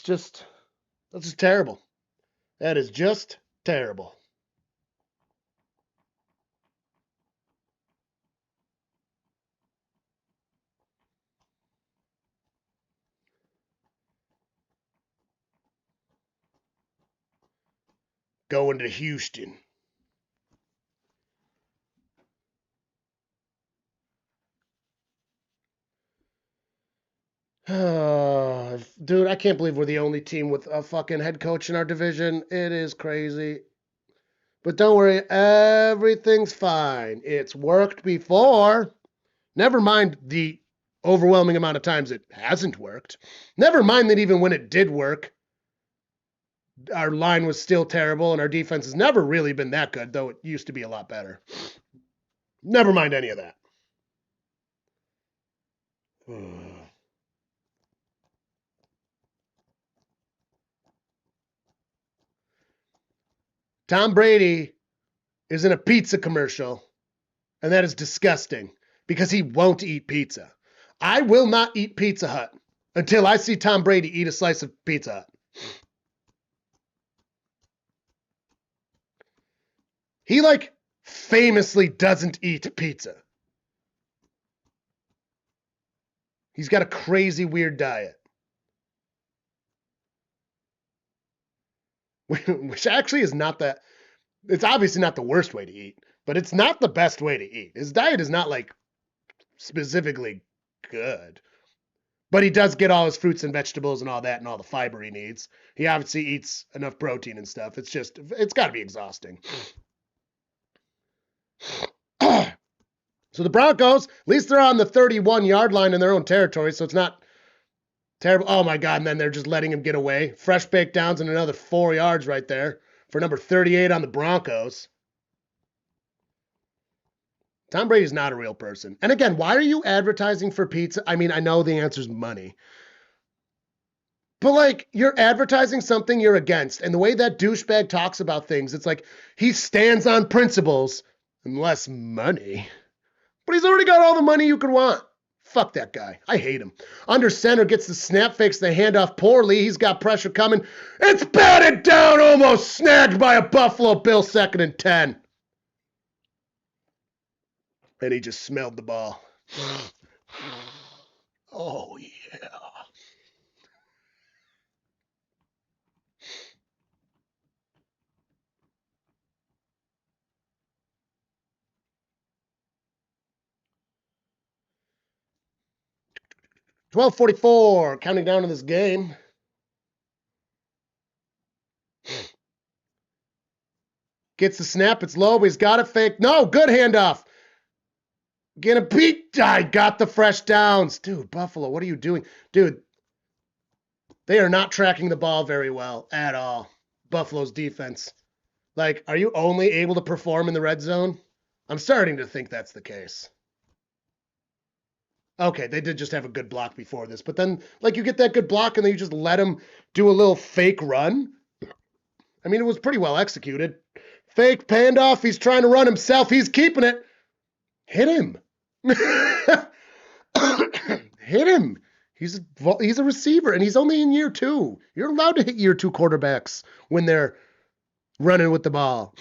just terrible. That is just terrible. Going to Houston. Dude, I can't believe we're the only team with a fucking head coach in our division. It is crazy. But don't worry, everything's fine. It's worked before. Never mind the overwhelming amount of times it hasn't worked. Never mind that even when it did work, our line was still terrible and our defense has never really been that good, though it used to be a lot better. Never mind any of that. Tom Brady is in a pizza commercial, and that is disgusting because he won't eat pizza. I will not eat Pizza Hut until I see Tom Brady eat a slice of Pizza Hut. He, famously doesn't eat pizza. He's got a crazy, weird diet. Which actually is not that... It's obviously not the worst way to eat, but it's not the best way to eat. His diet is not, specifically good. But he does get all his fruits and vegetables and all that and all the fiber he needs. He obviously eats enough protein and stuff. It's got to be exhausting. So the Broncos, at least they're on the 31-yard line in their own territory, so it's not terrible. Oh, my God, and then they're just letting him get away. Fresh baked downs and another 4 yards right there for number 38 on the Broncos. Tom Brady's not a real person. And again, why are you advertising for pizza? I mean, I know the answer is money. But, like, you're advertising something you're against. And the way that douchebag talks about things, it's like he stands on principles and less money. But he's already got all the money you could want. Fuck that guy. I hate him. Under center, gets the snap, fakes the handoff poorly. He's got pressure coming. It's batted down, almost snagged by a Buffalo Bill, 2nd and 10. And he just smelled the ball. Oh, yeah. 12:44, counting down to this game. Gets the snap, it's low, but he's got it fake. No, good handoff. Get a beat. I got the fresh downs. Dude, Buffalo, what are you doing? Dude, they are not tracking the ball very well at all. Buffalo's defense. Like, are you only able to perform in the red zone? I'm starting to think that's the case. Okay, they did just have a good block before this, but then, like, you get that good block and then you just let him do a little fake run. I mean, it was pretty well executed. Fake handoff. He's trying to run himself. He's keeping it. Hit him. Hit him. He's a receiver, and he's only in year 2. You're allowed to hit year 2 quarterbacks when they're running with the ball.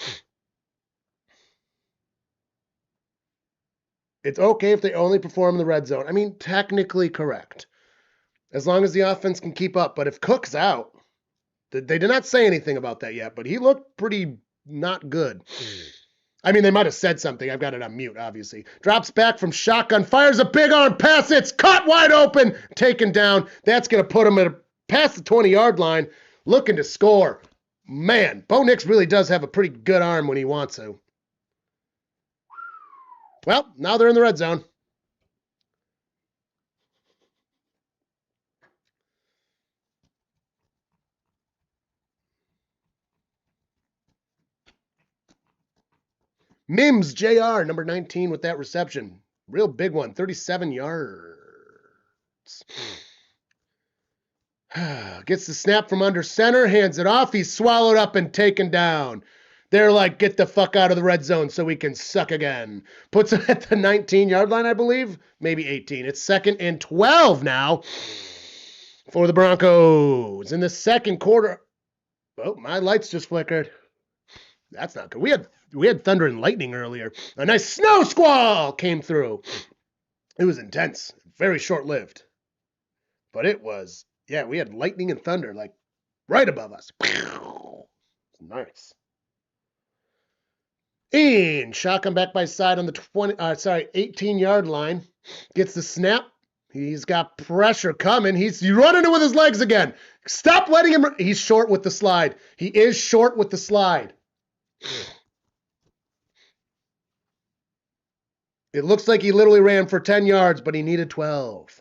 It's okay if they only perform in the red zone. I mean, technically correct. As long as the offense can keep up. But if Cook's out, they did not say anything about that yet, but he looked pretty not good. I mean, they might have said something. I've got it on mute, obviously. Drops back from shotgun, fires a big arm pass. It's caught wide open, taken down. That's going to put him past the 20-yard line, looking to score. Man, Bo Nix really does have a pretty good arm when he wants to. Well, now they're in the red zone. Mims, JR, number 19 with that reception. Real big one, 37 yards. Gets the snap from under center, hands it off. He's swallowed up and taken down. They're like, get the fuck out of the red zone so we can suck again. Puts it at the 19-yard line, I believe. Maybe 18. It's 2nd and 12 now for the Broncos. In the second quarter. Oh, my lights just flickered. That's not good. We had thunder and lightning earlier. A nice snow squall came through. It was intense. Very short-lived. But it was, yeah, we had lightning and thunder like right above us. Nice. And shotgun back by side on the 18-yard line. Gets the snap. He's got pressure coming. He's running it with his legs again. Stop letting him. He's short with the slide. He is short with the slide. It looks like he literally ran for 10 yards, but he needed 12.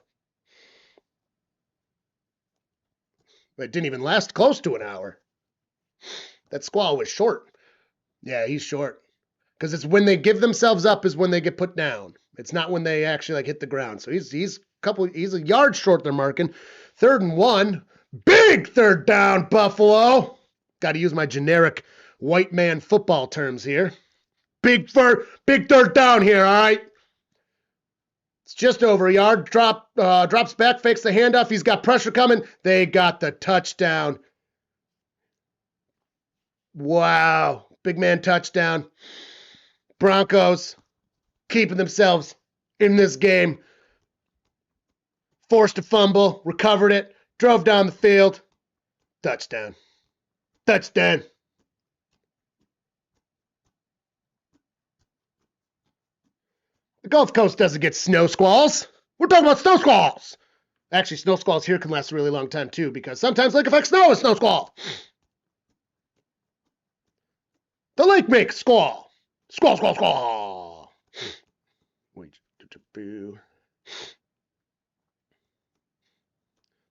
It didn't even last close to an hour. That squall was short. Yeah, he's short. Because it's when they give themselves up is when they get put down. It's not when they actually like hit the ground. So he's a yard short they're marking. 3rd and 1. Big third down, Buffalo. Got to use my generic white man football terms here. Big third down here, all right? It's just over a yard. Drops back, fakes the handoff. He's got pressure coming. They got the touchdown. Wow. Big man touchdown. Broncos keeping themselves in this game. Forced a fumble, recovered it, drove down the field. Touchdown. Touchdown. The Gulf Coast doesn't get snow squalls. We're talking about snow squalls. Actually, snow squalls here can last a really long time, too, because sometimes lake effect snow is snow squall. The lake makes squall. Squall, squall, squall. Wait.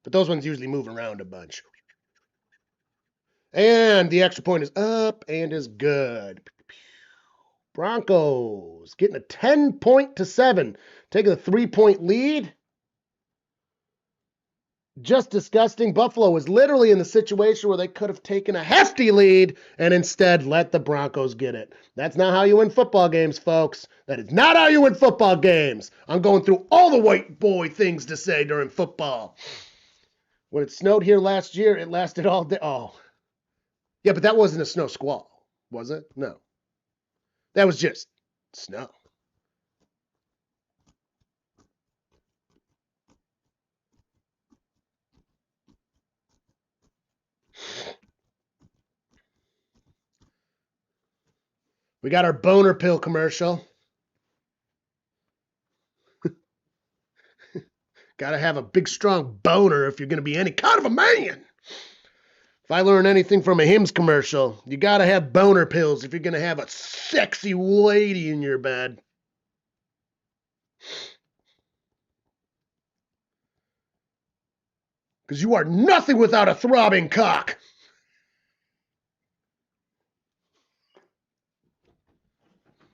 But those ones usually move around a bunch. And the extra point is up and is good. Broncos getting a 10-7, taking a 3-point lead. Just disgusting. Buffalo was literally in the situation where they could have taken a hefty lead and instead let the Broncos get it. That's not how you win football games, folks. That is not how you win football games. I'm going through all the white boy things to say during football. When it snowed here last year, it lasted all day. Oh. Yeah, but that wasn't a snow squall, was it? No. That was just snow. We got our boner pill commercial. Got to have a big, strong boner if you're going to be any kind of a man. If I learn anything from a Hims commercial, you got to have boner pills if you're going to have a sexy lady in your bed. Because you are nothing without a throbbing cock.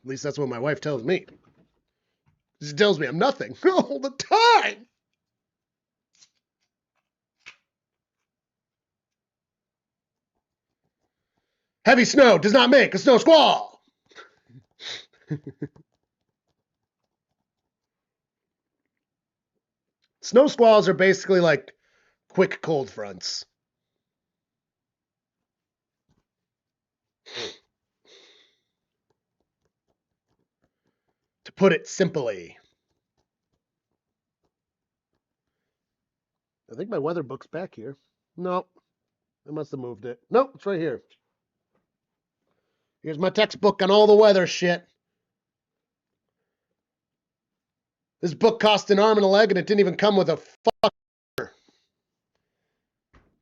At least that's what my wife tells me. She tells me I'm nothing all the time. Heavy snow does not make a snow squall. Snow squalls are basically like quick cold fronts. To put it simply. I think my weather book's back here. Nope. I must have moved it. Nope, it's right here. Here's my textbook on all the weather shit. This book cost an arm and a leg, and it didn't even come with a fucker.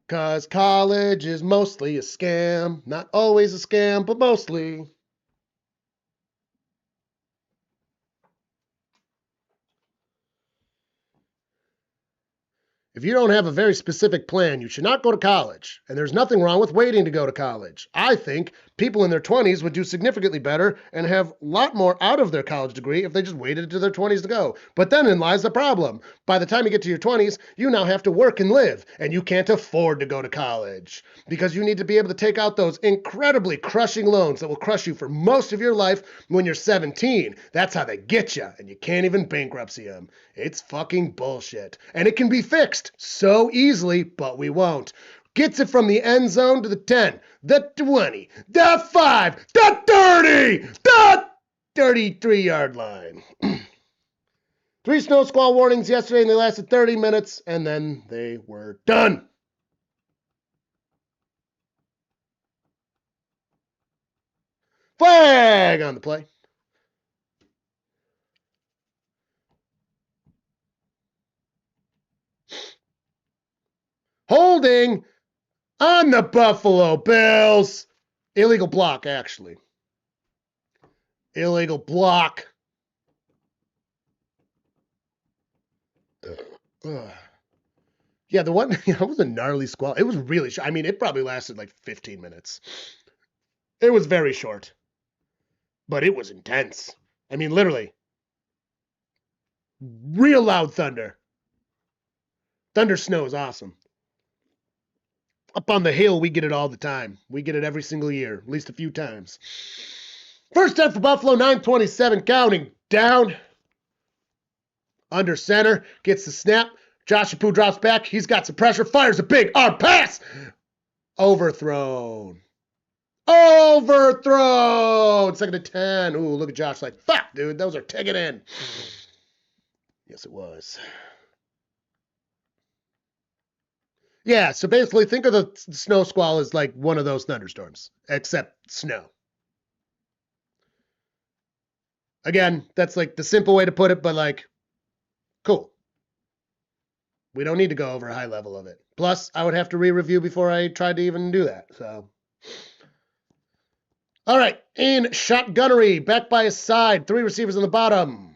Because college is mostly a scam. Not always a scam, but mostly. If you don't have a very specific plan, you should not go to college. And there's nothing wrong with waiting to go to college. I think people in their 20s would do significantly better and have a lot more out of their college degree if they just waited to their 20s to go. But then in lies the problem. By the time you get to your 20s, you now have to work and live, and you can't afford to go to college because you need to be able to take out those incredibly crushing loans that will crush you for most of your life when you're 17. That's how they get you, and you can't even bankruptcy them. It's fucking bullshit. And it can be fixed so easily, but we won't. Gets it from the end zone to the 10, the 20, the 5, the 30, the 33-yard line. 3 snow squall warnings yesterday, and they lasted 30 minutes, and then they were done. Flag on the play. Holding on the Buffalo Bills. Illegal block, actually. Illegal block. Yeah, the one, it was a gnarly squall. It was really short. I mean, it probably lasted like 15 minutes. It was very short. But it was intense. I mean, literally. Real loud thunder. Thunder snow is awesome. Up on the hill, we get it all the time. We get it every single year, at least a few times. First down for Buffalo, 9:27 counting down. Under center, gets the snap. Josh Apu drops back. He's got some pressure. Fires a big arm pass. Overthrown. Overthrown. 2nd and 10. Ooh, look at Josh like, fuck, dude. Those are taken in. Yes, it was. Yeah, so basically think of the snow squall as like one of those thunderstorms, except snow. Again, that's like the simple way to put it, but like, cool. We don't need to go over a high level of it. Plus, I would have to re-review before I tried to even do that, so. All right, in shotgunnery, back by his side, 3 receivers on the bottom.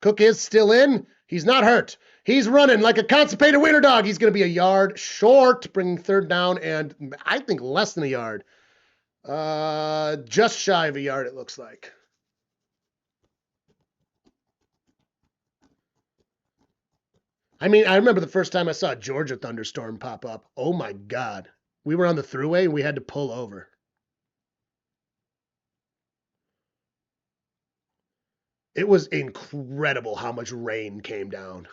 Cook is still in. He's not hurt. He's running like a constipated wiener dog. He's going to be a yard short, bringing 3rd down and I think less than a yard. Just shy of a yard, it looks like. I mean, I remember the first time I saw a Georgia thunderstorm pop up. Oh my God. We were on the thruway and we had to pull over. It was incredible how much rain came down.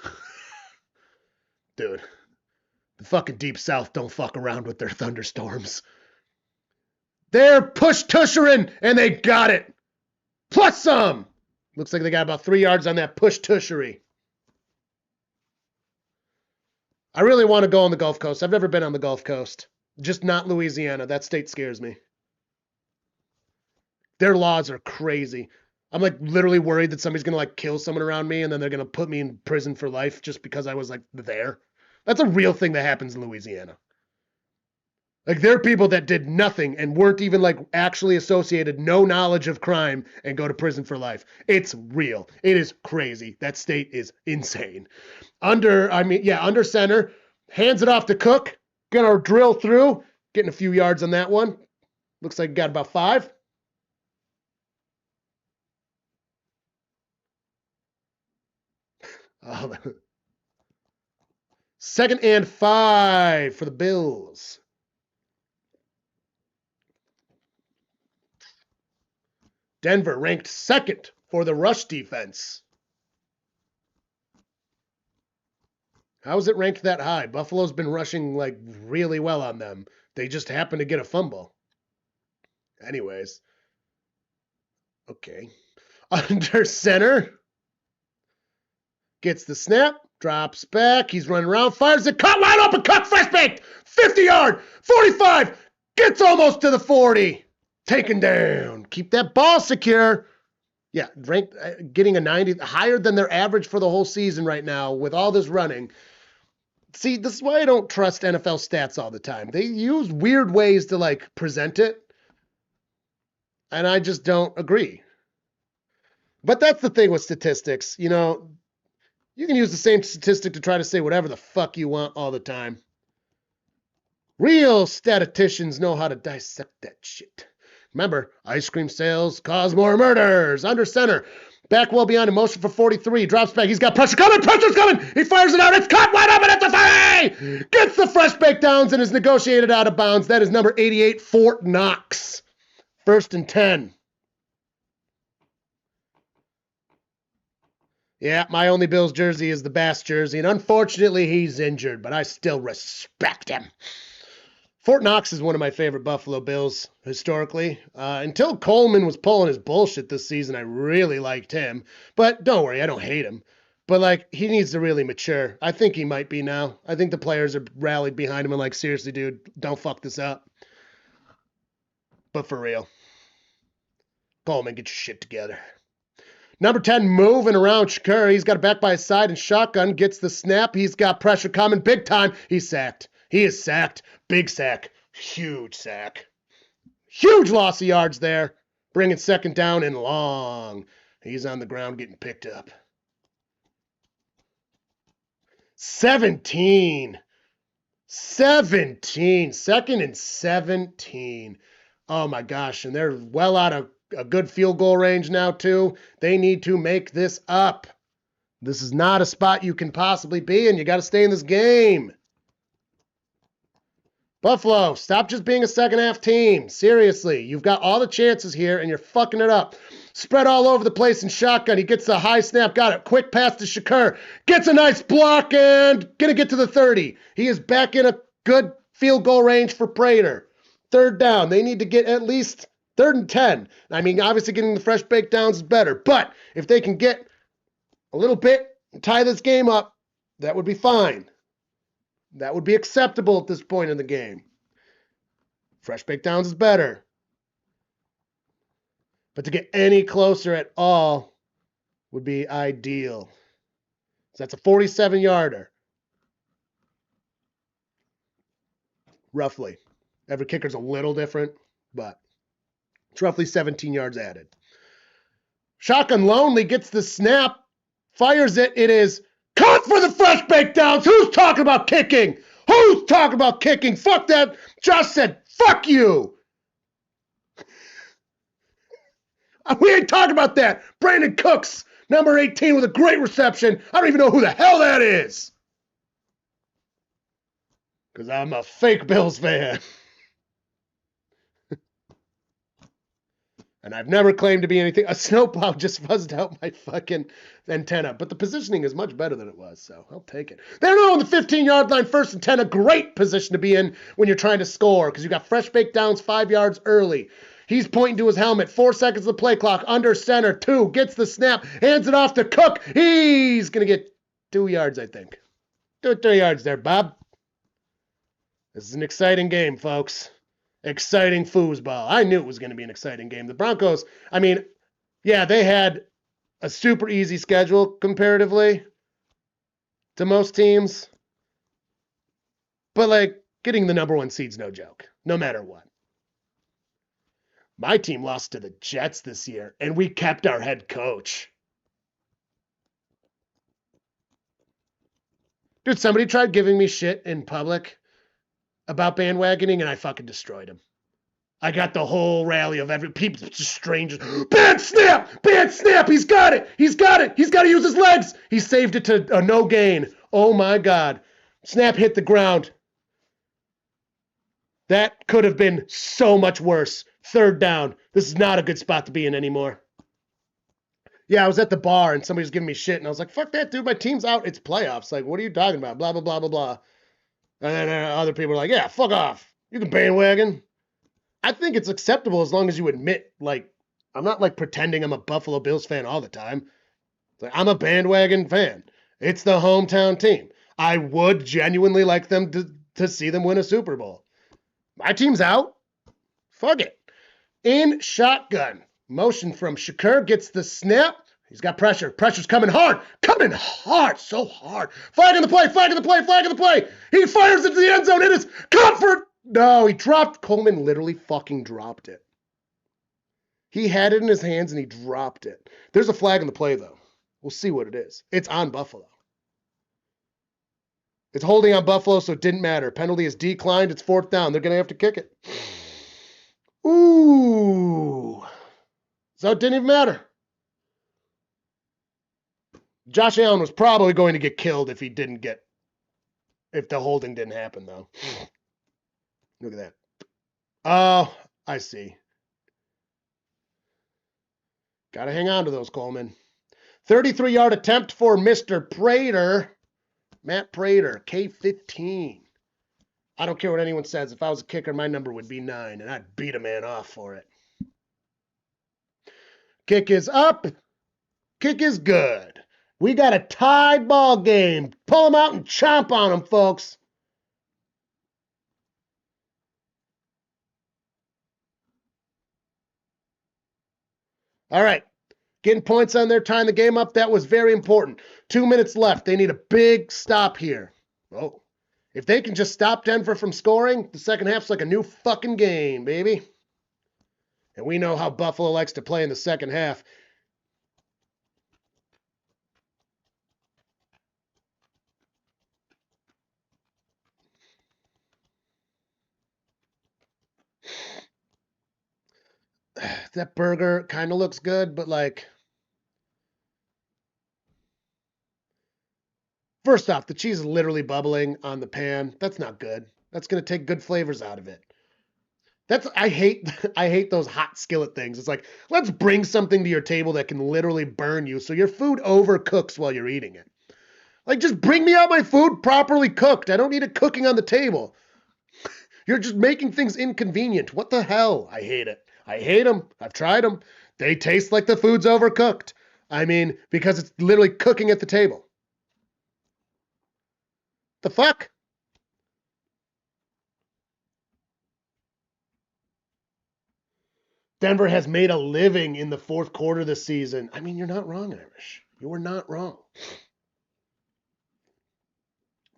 Dude, the fucking Deep South don't fuck around with their thunderstorms. They're push-tushering, and they got it. Plus some. Looks like they got about 3 yards on that push-tushery. I really want to go on the Gulf Coast. I've never been on the Gulf Coast. Just not Louisiana. That state scares me. Their laws are crazy. I'm like literally worried that somebody's going to like kill someone around me and then they're going to put me in prison for life just because I was like there. That's a real thing that happens in Louisiana. Like there are people that did nothing and weren't even like actually associated, no knowledge of crime, and go to prison for life. It's real. It is crazy. That state is insane. Under center, hands it off to Cook. Gonna drill through, getting a few yards on that one. Looks like got about 5. Oh, 2nd and 5 for the Bills. Denver ranked 2nd for the rush defense. How is it ranked that high? Buffalo's been rushing like really well on them. They just happen to get a fumble. Anyways. Okay. Under center. Gets the snap. Drops back. He's running around. Fires it. Caught wide open. Cut fresh baked. 50-yard. 45. Gets almost to the 40. Taken down. Keep that ball secure. Yeah, ranked, getting a 90, higher than their average for the whole season right now with all this running. See, this is why I don't trust NFL stats all the time. They use weird ways to like present it, and I just don't agree. But that's the thing with statistics. You know, you can use the same statistic to try to say whatever the fuck you want all the time. Real statisticians know how to dissect that shit. Remember, ice cream sales cause more murders. Under center. Back well beyond in motion for 43. Drops back. He's got pressure coming. Pressure's coming. He fires it out. It's caught wide open at the 30. Gets the fresh bake downs and is negotiated out of bounds. That is number 88, Fort Knox. 1st and 10. Yeah, my only Bills jersey is the Bass jersey, and unfortunately he's injured, but I still respect him. Fort Knox is one of my favorite Buffalo Bills historically. Until Coleman was pulling his bullshit this season, I really liked him. But don't worry, I don't hate him. But, like, he needs to really mature. I think he might be now. I think the players are rallied behind him and like, seriously, dude, don't fuck this up. But for real. Coleman, get your shit together. Number 10, moving around Shakur. He's got it back by his side and shotgun. Gets the snap. He's got pressure coming big time. He's sacked. He is sacked. Big sack. Huge sack. Huge loss of yards there. Bringing 2nd down and long. He's on the ground getting picked up. 17. 17. 2nd and 17. Oh my gosh. And they're well out of a good field goal range now too. They need to make this up. This is not a spot you can possibly be in. You got to stay in this game. Buffalo, stop just being a second half team. Seriously, you've got all the chances here and you're fucking it up. Spread all over the place in shotgun. He gets the high snap. Got it. Quick pass to Shakur. Gets a nice block and gonna get to the 30. He is back in a good field goal range for Prater. 3rd down. They need to get at least 3rd and 10. I mean, obviously getting the fresh baked downs is better. But if they can get a little bit and tie this game up, that would be fine. That would be acceptable at this point in the game. Fresh baked downs is better. But to get any closer at all would be ideal. So that's a 47-yarder. Roughly. Every kicker's a little different, but it's roughly 17 yards added. Shotgun Lonely gets the snap, fires it. It is caught for the fresh baked downs. Who's talking about kicking? Who's talking about kicking? Fuck that. Josh said, fuck you. We ain't talking about that. Brandon Cooks, number 18 with a great reception. I don't even know who the hell that is. Because I'm a fake Bills fan. And I've never claimed to be anything. A snowplow just fuzzed out my fucking antenna. But the positioning is much better than it was, so I'll take it. They're now on the 15-yard line, 1st and 10. A great position to be in when you're trying to score because you got fresh baked downs 5 yards early. He's pointing to his helmet. 4 seconds of the play clock. Under center. 2. Gets the snap. Hands it off to Cook. He's going to get 2 yards, I think. 2 or 3 yards there, Bob. This is an exciting game, folks. Exciting foosball. I knew it was going to be an exciting game. The Broncos, I mean, yeah, they had a super easy schedule comparatively to most teams. But, like, getting the number 1 seed's no joke, no matter what. My team lost to the Jets this year, and we kept our head coach. Dude, somebody tried giving me shit in public about bandwagoning, and I fucking destroyed him. I got the whole rally of people, just strangers. Bad snap! Bad snap! He's got it! He's got it! He's got to use his legs! He saved it to a no gain. Oh my God. Snap hit the ground. That could have been so much worse. 3rd down. This is not a good spot to be in anymore. Yeah, I was at the bar and somebody was giving me shit, and I was like, fuck that, dude. My team's out. It's playoffs. Like, what are you talking about? Blah, blah, blah, blah, blah. And then other people were like, yeah, fuck off. You can bandwagon. I think it's acceptable as long as you admit, like, I'm not, like, pretending I'm a Buffalo Bills fan all the time. Like, I'm a bandwagon fan. It's the hometown team. I would genuinely like them to see them win a Super Bowl. My team's out. Fuck it. In shotgun. Motion from Shakur. Gets the snap. He's got pressure. Pressure's coming hard. Coming hard. So hard. Flag on the play. Flag on the play. Flag on the play. He fires into the end zone. It is comfort. No, he dropped. Coleman literally fucking dropped it. He had it in his hands and he dropped it. There's a flag on the play, though. We'll see what it is. It's on Buffalo. It's holding on Buffalo, so it didn't matter. Penalty is declined. It's 4th down. They're going to have to kick it. Ooh. So it didn't even matter. Josh Allen was probably going to get killed if the holding didn't happen, though. Look at that. Oh, I see. Got to hang on to those, Coleman. 33-yard attempt for Mr. Prater. Matt Prater, K15. I don't care what anyone says. If I was a kicker, my number would be 9, and I'd beat a man off for it. Kick is up. Kick is good. We got a tied ball game. Pull them out and chomp on them, folks. All right. Getting points on there, tying the game up. That was very important. 2 minutes left. They need a big stop here. Oh. If they can just stop Denver from scoring, the second half's like a new fucking game, baby. And we know how Buffalo likes to play in the second half. That burger kind of looks good, but like, first off, the cheese is literally bubbling on the pan. That's not good. That's going to take good flavors out of it. I hate those hot skillet things. It's like, let's bring something to your table that can literally burn you so your food overcooks while you're eating it. Like, just bring me out my food properly cooked. I don't need it cooking on the table. You're just making things inconvenient. What the hell? I hate it. I hate them. I've tried them. They taste like the food's overcooked. I mean, because it's literally cooking at the table. The fuck? Denver has made a living in the fourth quarter this season. I mean, you're not wrong, Irish. You are not wrong.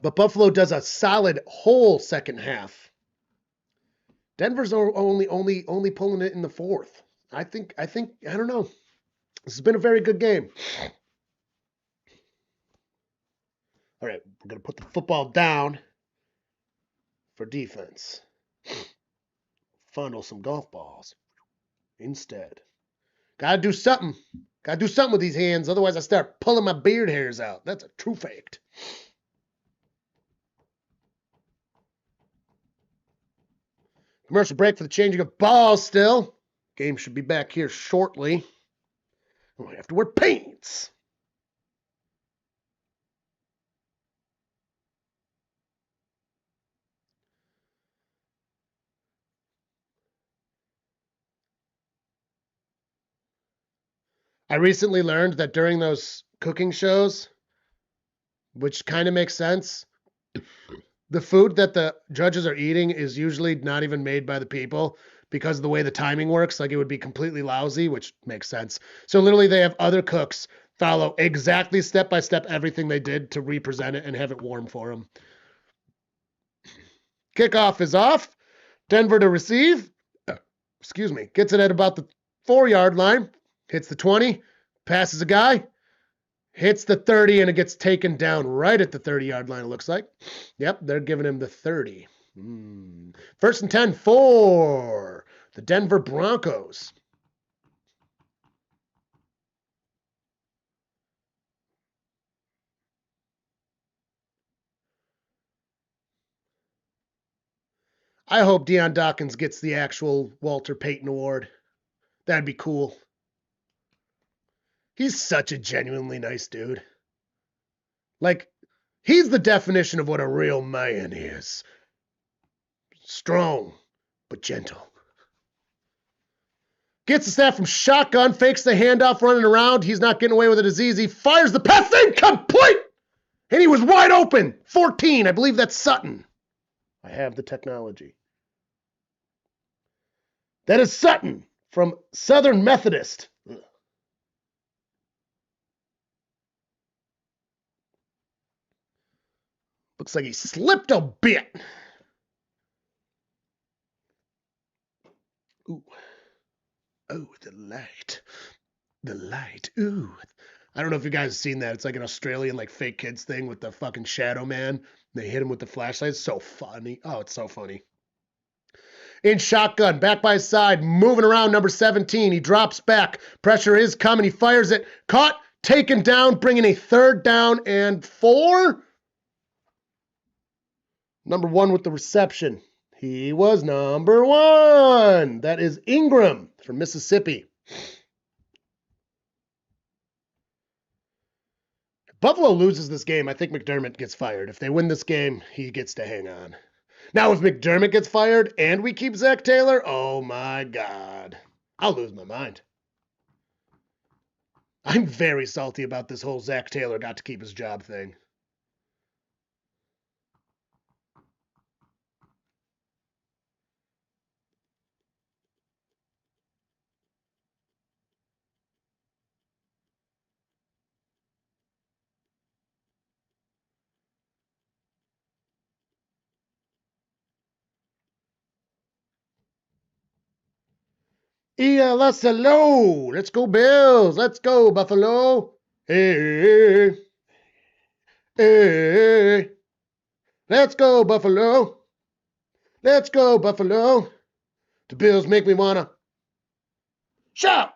But Buffalo does a solid whole second half. Denver's only pulling it in the fourth. I don't know. This has been a very good game. All right, we're going to put the football down for defense. Funnel some golf balls instead. Got to do something. Got to do something with these hands. Otherwise, I start pulling my beard hairs out. That's a true fact. Commercial break for the changing of balls still. Game should be back here shortly. We have to wear pants. I recently learned that during those cooking shows, which kind of makes sense, the food that the judges are eating is usually not even made by the people because of the way the timing works. Like it would be completely lousy, which makes sense. So literally they have other cooks follow exactly step by step everything they did to represent it and have it warm for them. Kickoff is off. Denver to receive. Excuse me. Gets it at about the 4-yard line. Hits the 20. Passes a guy. Hits the 30, and it gets taken down right at the 30-yard line, it looks like. Yep, they're giving him the 30. First and 10 for the Denver Broncos. I hope Deion Dawkins gets the actual Walter Payton Award. That'd be cool. He's such a genuinely nice dude. Like, he's the definition of what a real man is. Strong, but gentle. Gets the snap from shotgun, fakes the handoff, running around. He's not getting away with it as easy. Fires the pass, incomplete! And he was wide open. 14, I believe that's Sutton. I have the technology. That is Sutton from Southern Methodist. Looks like he slipped a bit. Ooh. Oh, the light. The light. Ooh. I don't know if you guys have seen that. It's like an Australian like fake kids thing with the fucking shadow man. They hit him with the flashlight. It's so funny. Oh, it's so funny. In shotgun, back by his side, moving around number 17. He drops back. Pressure is coming. He fires it. Caught, taken down, bringing a 3rd down and 4. Number 1 with the reception. He was number 1. That is Ingram from Mississippi. If Buffalo loses this game, I think McDermott gets fired. If they win this game, he gets to hang on. Now, if McDermott gets fired and we keep Zach Taylor, oh my God. I'll lose my mind. I'm very salty about this whole Zach Taylor got to keep his job thing. ELSLO. Let's go Bills. Let's go Buffalo. Hey. Hey. Let's go Buffalo. Let's go Buffalo. The Bills make me wanna shout.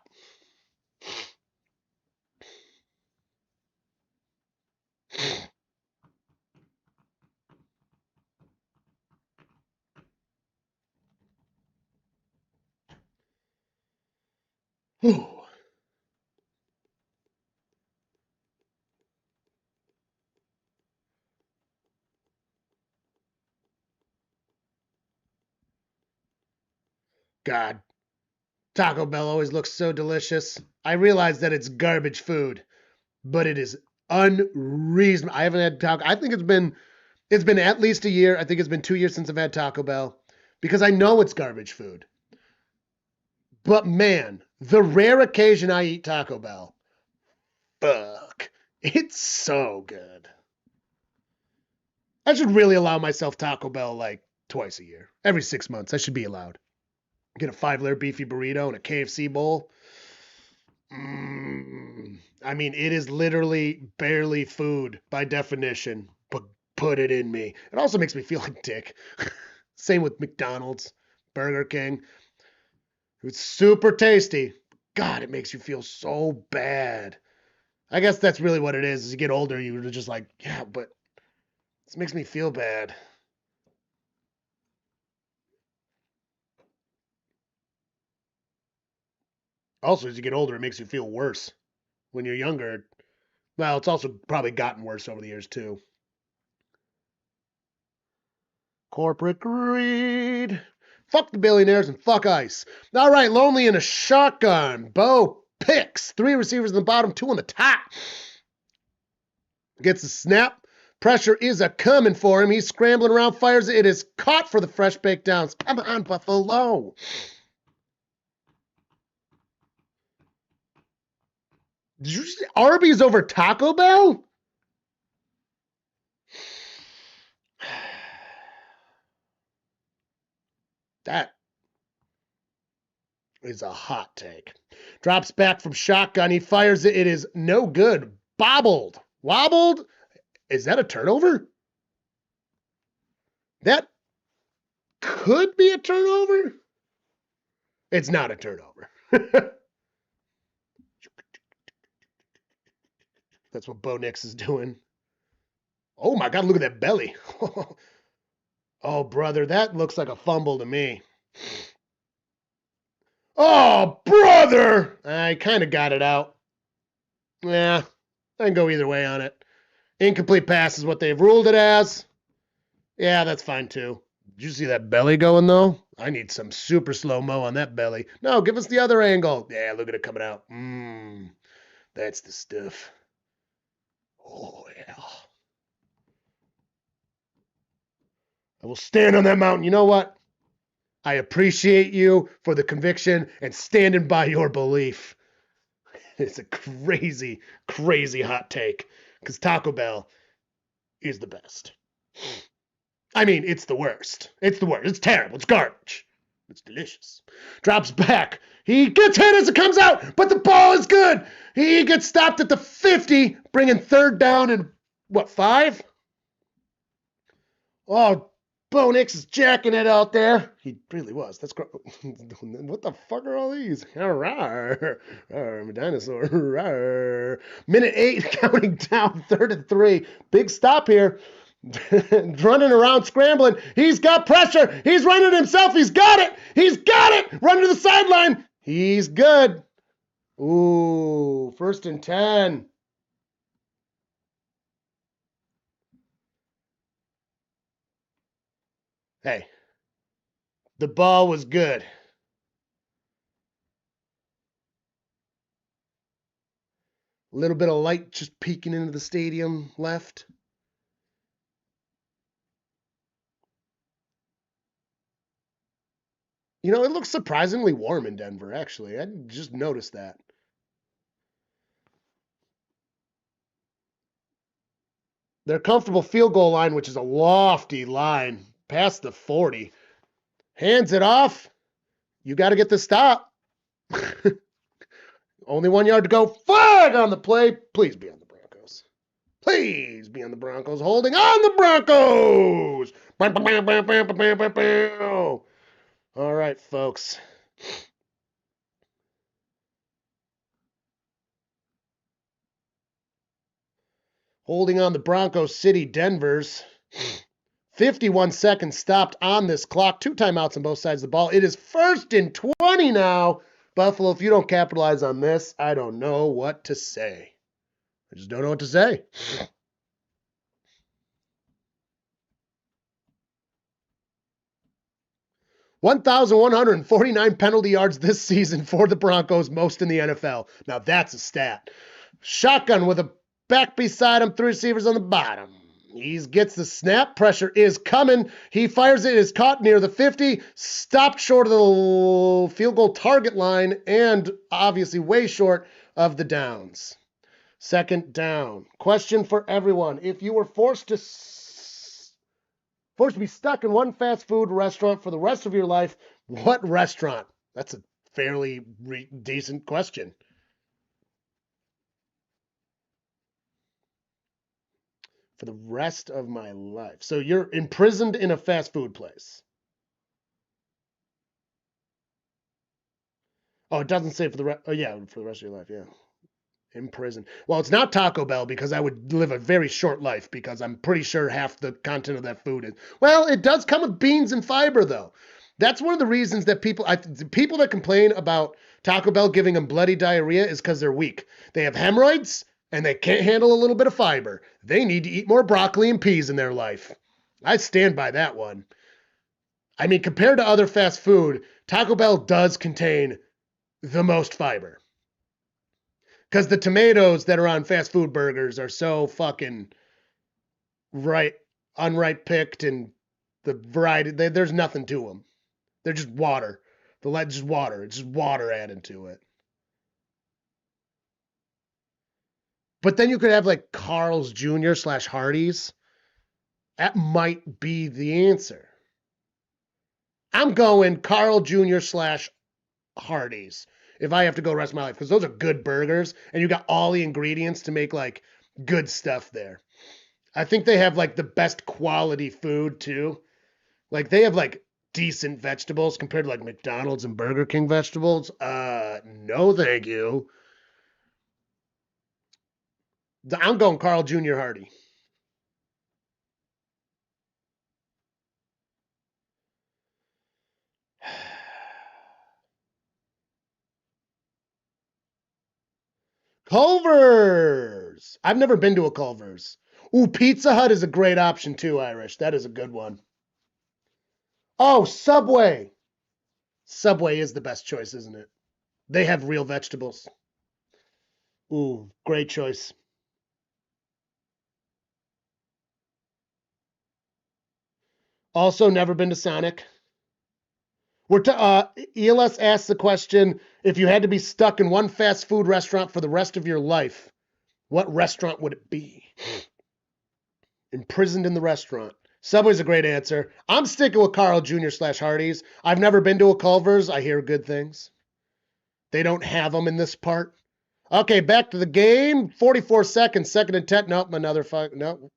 God, Taco Bell always looks so delicious. I realize that it's garbage food, but it is unreasonable. I haven't had taco. I think it's been at least a year. I think it's been 2 years since I've had Taco Bell because I know it's garbage food. But man, the rare occasion I eat Taco Bell, fuck, it's so good. I should really allow myself Taco Bell like twice a year. Every 6 months, I should be allowed. Get a 5-layer beefy burrito and a KFC bowl. I mean, it is literally barely food by definition, but put it in me. It also makes me feel like dick. Same with McDonald's, Burger King. It's super tasty. God, it makes you feel so bad. I guess that's really what it is. As you get older, you're just like, yeah, but this makes me feel bad. Also, as you get older, it makes you feel worse. When you're younger, well, it's also probably gotten worse over the years, too. Corporate greed. Fuck the billionaires and fuck ice. All right, Lonely in a shotgun. Bo picks. 3 receivers in the bottom, 2 on the top. Gets a snap. Pressure is a coming for him. He's scrambling around, fires it. It is caught for the fresh baked downs. Come on, Buffalo. Did you see Arby's over Taco Bell? That is a hot take. Drops back from shotgun. He fires it. It is no good. Bobbled. Wobbled? Is that a turnover? That could be a turnover. It's not a turnover. That's what Bo Nix is doing. Oh my God, look at that belly. Oh, brother, that looks like a fumble to me. Oh, brother! I kind of got it out. Yeah, I can go either way on it. Incomplete pass is what they've ruled it as. Yeah, that's fine too. Did you see that belly going, though? I need some super slow-mo on that belly. No, give us the other angle. Yeah, look at it coming out. That's the stuff. Oh, yeah. I will stand on that mountain. You know what? I appreciate you for the conviction and standing by your belief. It's a crazy, crazy hot take because Taco Bell is the best. I mean, it's the worst. It's the worst. It's terrible. It's garbage. It's delicious. Drops back. He gets hit as it comes out, but the ball is good. He gets stopped at the 50, bringing 3rd down and, 5? Oh, Bo Nix is jacking it out there. He really was. That's what the fuck are all these? Rawr, I'm a dinosaur. Rawr. Minute 8, counting down, 3rd and 3. Big stop here. Running around, scrambling. He's got pressure. He's running himself. He's got it. He's got it. Run to the sideline. He's good. Ooh, 1st and 10. Hey, the ball was good. A little bit of light just peeking into the stadium left. You know, it looks surprisingly warm in Denver, actually. I just noticed that. Their comfortable field goal line, which is a lofty line, past the 40. Hands it off. You got to get the stop. Only 1 yard to go. Flag on the play. Please be on the Broncos. Please be on the Broncos. Holding on the Broncos. All right, folks. Holding on the Broncos City Denvers. 51 seconds stopped on this clock. 2 timeouts on both sides of the ball. It is 1st and 20 now. Buffalo, if you don't capitalize on this, I don't know what to say. I just don't know what to say. (1,149) penalty yards this season for the Broncos, most in the NFL. Now that's a stat. Shotgun with a back beside him, 3 receivers on the bottom. He gets the snap. Pressure is coming. He fires it. Is caught near the 50. Stopped short of the field goal target line and obviously way short of the downs. 2nd down. Question for everyone. If you were forced to be stuck in one fast food restaurant for the rest of your life, what restaurant? That's a fairly decent question. For the rest of my life. So you're imprisoned in a fast food place. Oh, it doesn't say for the rest of your life, yeah. Imprisoned. Well, it's not Taco Bell because I would live a very short life because I'm pretty sure half the content of that food is. Well, it does come with beans and fiber though. That's one of the reasons that people that complain about Taco Bell giving them bloody diarrhea is because they're weak. They have hemorrhoids and they can't handle a little bit of fiber. They need to eat more broccoli and peas in their life. I stand by that one. I mean, compared to other fast food, Taco Bell does contain the most fiber. Because the tomatoes that are on fast food burgers are so fucking unripe picked, and the variety, there's nothing to them. They're just water. Just water. It's just water added to it. But then you could have like Carl's Jr. / Hardee's. That might be the answer. I'm going Carl Jr. / Hardee's if I have to go the rest of my life, because those are good burgers and you got all the ingredients to make like good stuff there. I think they have like the best quality food too. Like they have like decent vegetables compared to like McDonald's and Burger King vegetables. No, thank you. I'm going Carl Jr. Hardy. Culver's. I've never been to a Culver's. Ooh, Pizza Hut is a great option too, Irish. That is a good one. Oh, Subway. Subway is the best choice, isn't it? They have real vegetables. Ooh, great choice. Also, never been to Sonic. ELS asks the question, if you had to be stuck in one fast food restaurant for the rest of your life, what restaurant would it be? Imprisoned in the restaurant. Subway's a great answer. I'm sticking with Carl Jr. / Hardee's. I've never been to a Culver's. I hear good things. They don't have them in this part. Okay, back to the game. 44 seconds, 2nd and 10. Nope,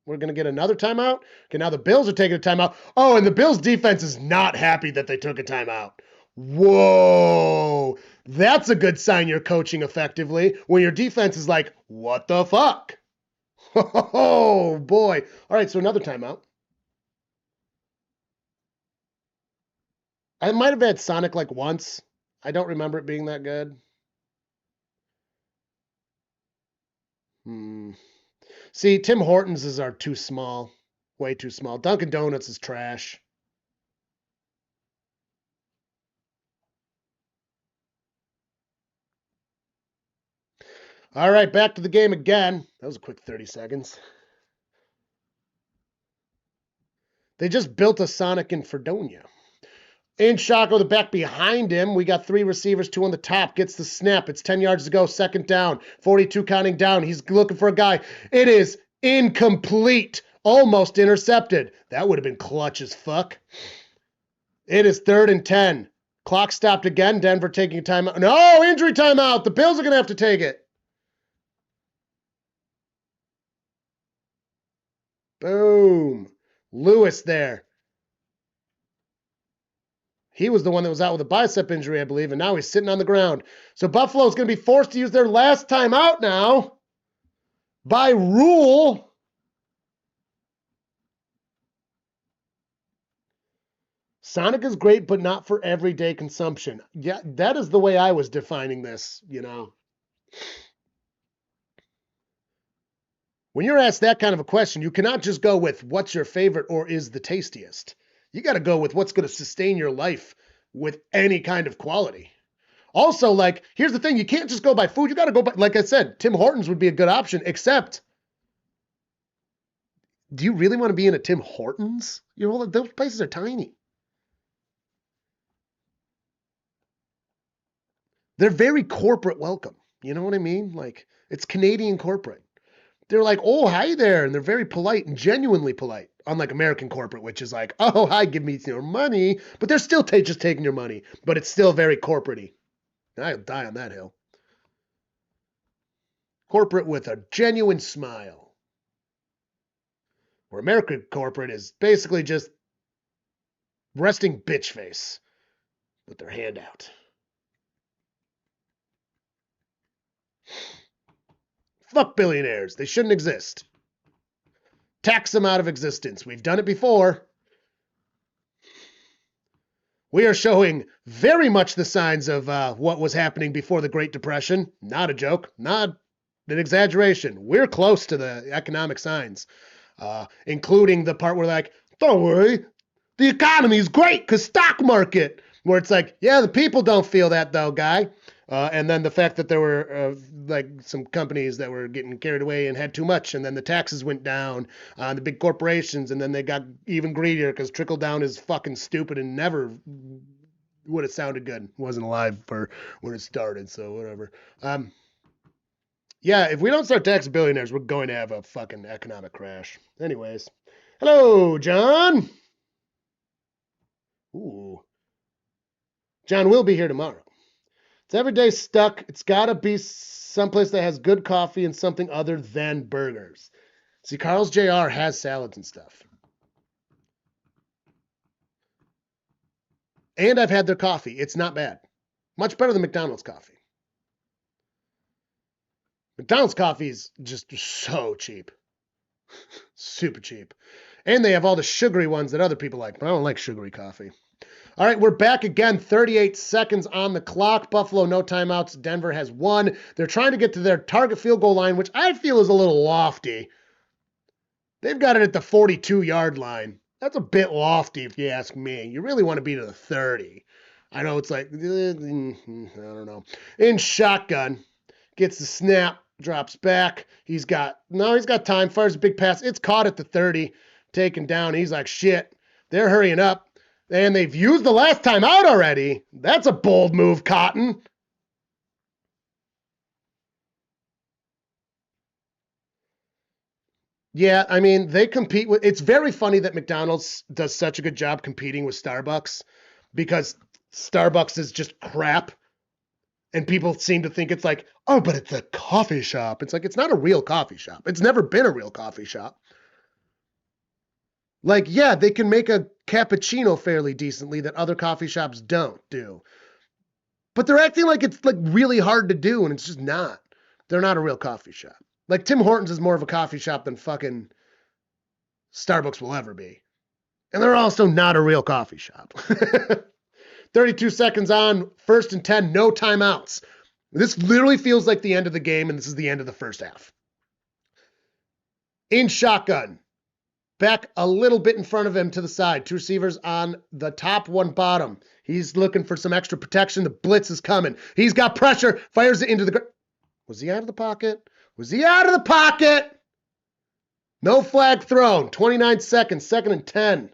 we're going to get another timeout. Okay, now the Bills are taking a timeout. Oh, and the Bills defense is not happy that they took a timeout. Whoa. That's a good sign you're coaching effectively when your defense is like, what the fuck? Oh, boy. All right, so another timeout. I might have had Sonic like once. I don't remember it being that good. See, Tim Hortons are too small. Way too small. Dunkin' Donuts is trash. All right, back to the game again. That was a quick 30 seconds. They just built a Sonic in Fredonia. In Shaco, the back behind him, we got 3 receivers, 2 on the top. Gets the snap. It's 10 yards to go. 2nd down. 42 counting down. He's looking for a guy. It is incomplete. Almost intercepted. That would have been clutch as fuck. It is 3rd and 10. Clock stopped again. Denver taking a timeout. No, injury timeout. The Bills are going to have to take it. Boom. Lewis there. He was the one that was out with a bicep injury, I believe, and now he's sitting on the ground. So Buffalo's going to be forced to use their last timeout now. By rule. Sonic is great, but not for everyday consumption. Yeah, that is the way I was defining this, you know. When you're asked that kind of a question, you cannot just go with what's your favorite or is the tastiest. You got to go with what's going to sustain your life with any kind of quality. Also, like, here's the thing. You can't just go by food. You got to go by, like I said, Tim Hortons would be a good option, except, do you really want to be in a Tim Hortons? Those places are tiny. They're very corporate welcome. You know what I mean? Like, it's Canadian corporate. They're like, oh, hi there. And they're very polite and genuinely polite. Unlike American corporate, which is like, oh, hi, give me your money. But they're still just taking your money. But it's still very corporate-y. I'll die on that hill. Corporate with a genuine smile. Where American corporate is basically just resting bitch face with their hand out. Fuck billionaires. They shouldn't exist. Tax them out of existence. We've done it before. We are showing very much the signs of what was happening before the Great Depression. Not a joke, not an exaggeration. We're close to the economic signs, including the part where like, don't worry, the economy is great because stock market. Where it's like, yeah, the people don't feel that though, guy. And then the fact that there were like some companies that were getting carried away and had too much, and then the taxes went down on the big corporations, and then they got even greedier because trickle down is fucking stupid and never would have sounded good. Wasn't alive for when it started, so whatever. Yeah, if we don't start taxing billionaires, we're going to have a fucking economic crash. Anyways, hello, John. Ooh. John will be here tomorrow. It's every day stuck. It's got to be someplace that has good coffee and something other than burgers. See, Carl's Jr. has salads and stuff. And I've had their coffee. It's not bad. Much better than McDonald's coffee. McDonald's coffee is just so cheap. Super cheap. And they have all the sugary ones that other people like. But I don't like sugary coffee. All right, we're back again. 38 seconds on the clock. Buffalo, no timeouts. Denver has one. They're trying to get to their target field goal line, which I feel is a little lofty. They've got it at the 42-yard line. That's a bit lofty if you ask me. You really want to be to the 30. I know it's like, I don't know. In shotgun, gets the snap, drops back. He's got time, fires a big pass. It's caught at the 30, taken down. He's like, shit. They're hurrying up. And they've used the last time out already. That's a bold move, Cotton. Yeah, I mean, they compete with... It's very funny that McDonald's does such a good job competing with Starbucks because Starbucks is just crap. And people seem to think it's like, oh, but it's a coffee shop. It's like, it's not a real coffee shop. It's never been a real coffee shop. Like, yeah, they can make a cappuccino fairly decently that other coffee shops don't do. But they're acting like it's like really hard to do, and it's just not. They're not a real coffee shop. Like, Tim Hortons is more of a coffee shop than fucking Starbucks will ever be. And they're also not a real coffee shop. 32 seconds on, 1st and 10, no timeouts. This literally feels like the end of the game, and this is the end of the first half. In shotgun. Back a little bit in front of him to the side. Two receivers on the top, one bottom. He's looking for some extra protection. The blitz is coming. He's got pressure. Fires it into the... Was he out of the pocket? Was he out of the pocket? No flag thrown. 29 seconds. 2nd and 10.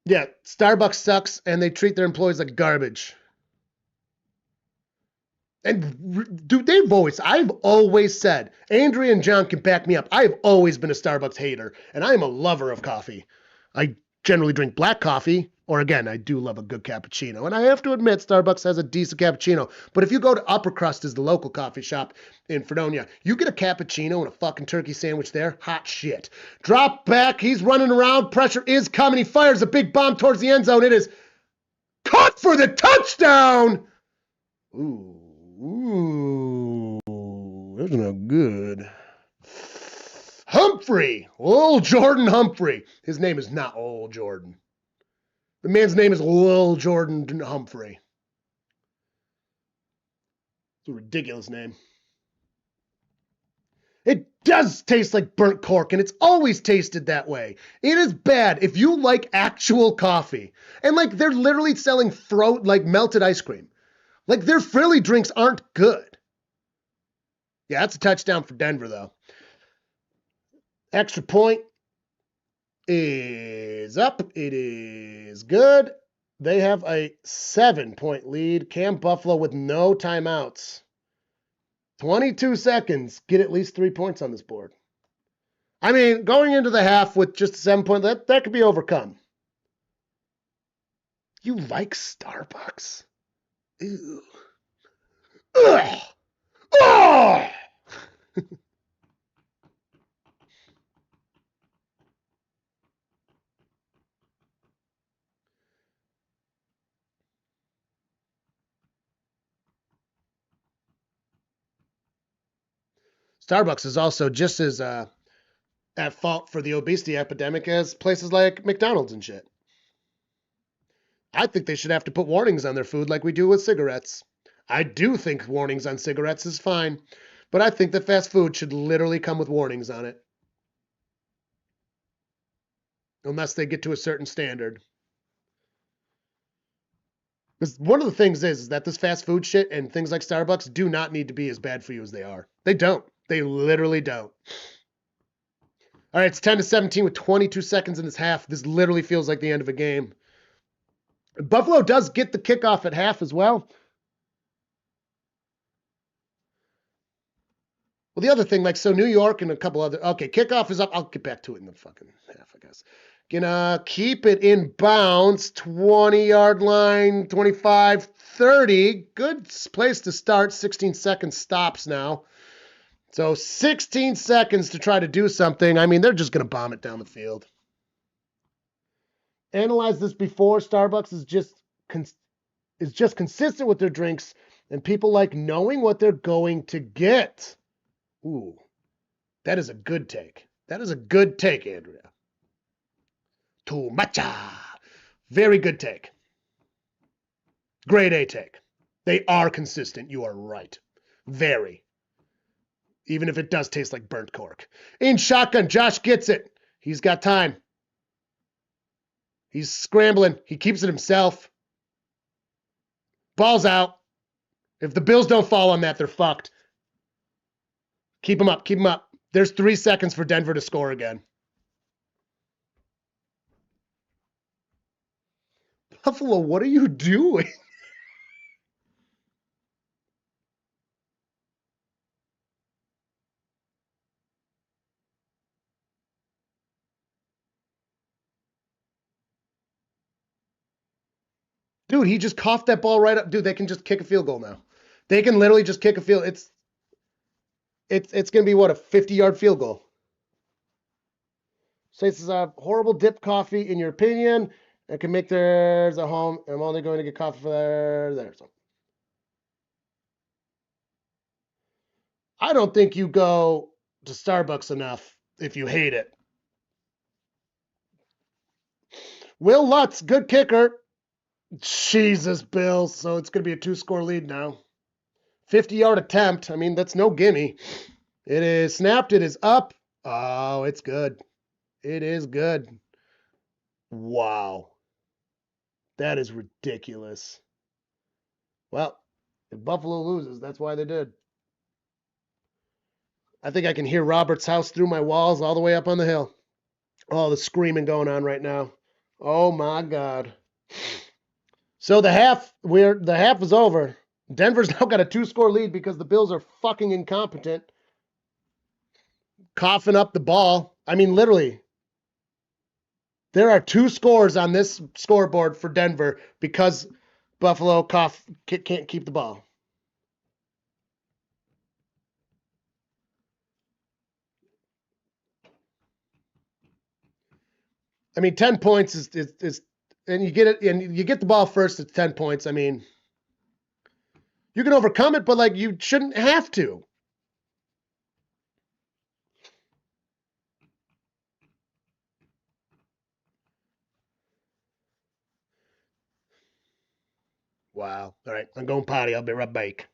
Yeah, Starbucks sucks, and they treat their employees like garbage. And dude, I've always said, Andrea and John can back me up. I've always been a Starbucks hater, and I am a lover of coffee. I generally drink black coffee, or again, I do love a good cappuccino. And I have to admit, Starbucks has a decent cappuccino. But if you go to Upper Crust, is the local coffee shop in Fredonia, you get a cappuccino and a fucking turkey sandwich there. Hot shit. Drop back. He's running around. Pressure is coming. He fires a big bomb towards the end zone. It is caught for the touchdown. Ooh, that's not good. Humphrey, Lil Jordan Humphrey. His name is not Lil Jordan. The man's name is Lil Jordan Humphrey. It's a ridiculous name. It does taste like burnt cork, and it's always tasted that way. It is bad if you like actual coffee. And like they're literally selling melted ice cream. Like, their frilly drinks aren't good. Yeah, that's a touchdown for Denver, though. Extra point is up. It is good. They have a 7-point lead. Cam Buffalo with no timeouts. 22 seconds. Get at least 3 points on this board. I mean, going into the half with just a 7-point, that could be overcome. You like Starbucks? Ew. Ugh. Oh! Starbucks is also just as at fault for the obesity epidemic as places like McDonald's and shit. I think they should have to put warnings on their food like we do with cigarettes. I do think warnings on cigarettes is fine, but I think that fast food should literally come with warnings on it. Unless they get to a certain standard. Because one of the things is that this fast food shit and things like Starbucks do not need to be as bad for you as they are. They don't. They literally don't. All right, it's 10-17 with 22 seconds in this half. This literally feels like the end of a game. Buffalo does get the kickoff at half as well. Well, the other thing, like, so New York and a couple other... Okay, kickoff is up. I'll get back to it in the fucking half, I guess. Gonna keep it in bounds. 20-yard line, 25, 30. Good place to start. 16 seconds stops now. So 16 seconds to try to do something. I mean, they're just going to bomb it down the field. Analyze this before. Starbucks is just consistent with their drinks, and people like knowing what they're going to get. Ooh, that is a good take. That is a good take, Andrea. Too much. Very good take. Grade A take. They are consistent. You are right. Very. Even if it does taste like burnt cork. In shotgun, Josh gets it. He's got time. He's scrambling. He keeps it himself. Ball's out. If the Bills don't fall on that, they're fucked. Keep him up. Keep him up. There's 3 seconds for Denver to score again. Buffalo, what are you doing? Dude, he just coughed that ball right up. Dude, they can just kick a field goal now. They can literally just kick a field. It's going to be, what, a 50-yard field goal. So this is a horrible dip coffee, in your opinion. It can make theirs at home. I'm only going to get coffee for there. So I don't think you go to Starbucks enough if you hate it. Will Lutz, good kicker. Jesus, Bills. So it's going to be a 2-score lead now. 50-yard attempt. I mean, that's no gimme. It is snapped. It is up. Oh, it's good. It is good. Wow. That is ridiculous. Well, if Buffalo loses, that's why they did. I think I can hear Robert's house through my walls all the way up on the hill. Oh, the screaming going on right now. Oh my God. So the half is over. Denver's now got a 2-score lead because the Bills are fucking incompetent. Coughing up the ball. I mean, literally. There are 2 scores on this scoreboard for Denver because Buffalo can't keep the ball. I mean, 10 points is and you get it, and you get the ball first, it's 10 points. I mean, you can overcome it, but like you shouldn't have to. Wow. All right, I'm going potty. I'll be right back.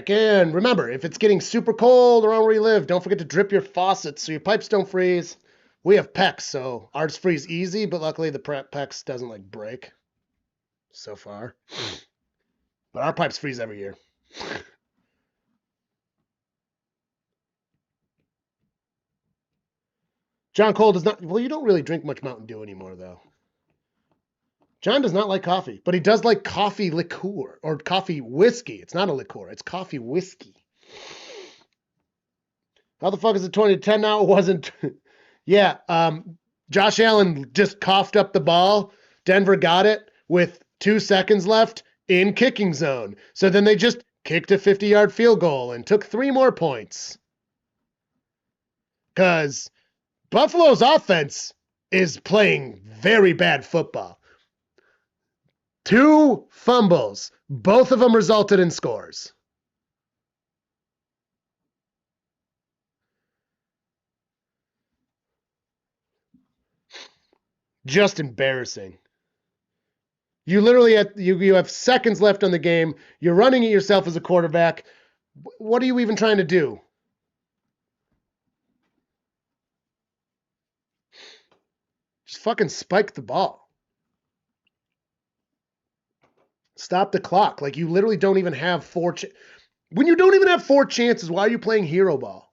back in. Remember, if it's getting super cold around where you live, don't forget to drip your faucets so your pipes don't freeze. We have PEX, so ours freeze easy, but luckily the PEX doesn't like break so far. But our pipes freeze every year. John Cole does not. Well, you don't really drink much Mountain Dew anymore, though. John does not like coffee, but he does like coffee liqueur or coffee whiskey. It's not a liqueur, it's coffee whiskey. How the fuck is it 20-10 now? It wasn't. Yeah, Josh Allen just coughed up the ball. Denver got it with 2 seconds left in kicking zone. So then they just kicked a 50-yard field goal and took 3 more points. Because Buffalo's offense is playing very bad football. 2 fumbles. Both of them resulted in scores. Just embarrassing. You literally you have seconds left on the game. You're running it yourself as a quarterback. What are you even trying to do? Just fucking spike the ball. Stop the clock. Like, you literally don't even have 4 when you don't even have 4 chances, why are you playing hero ball?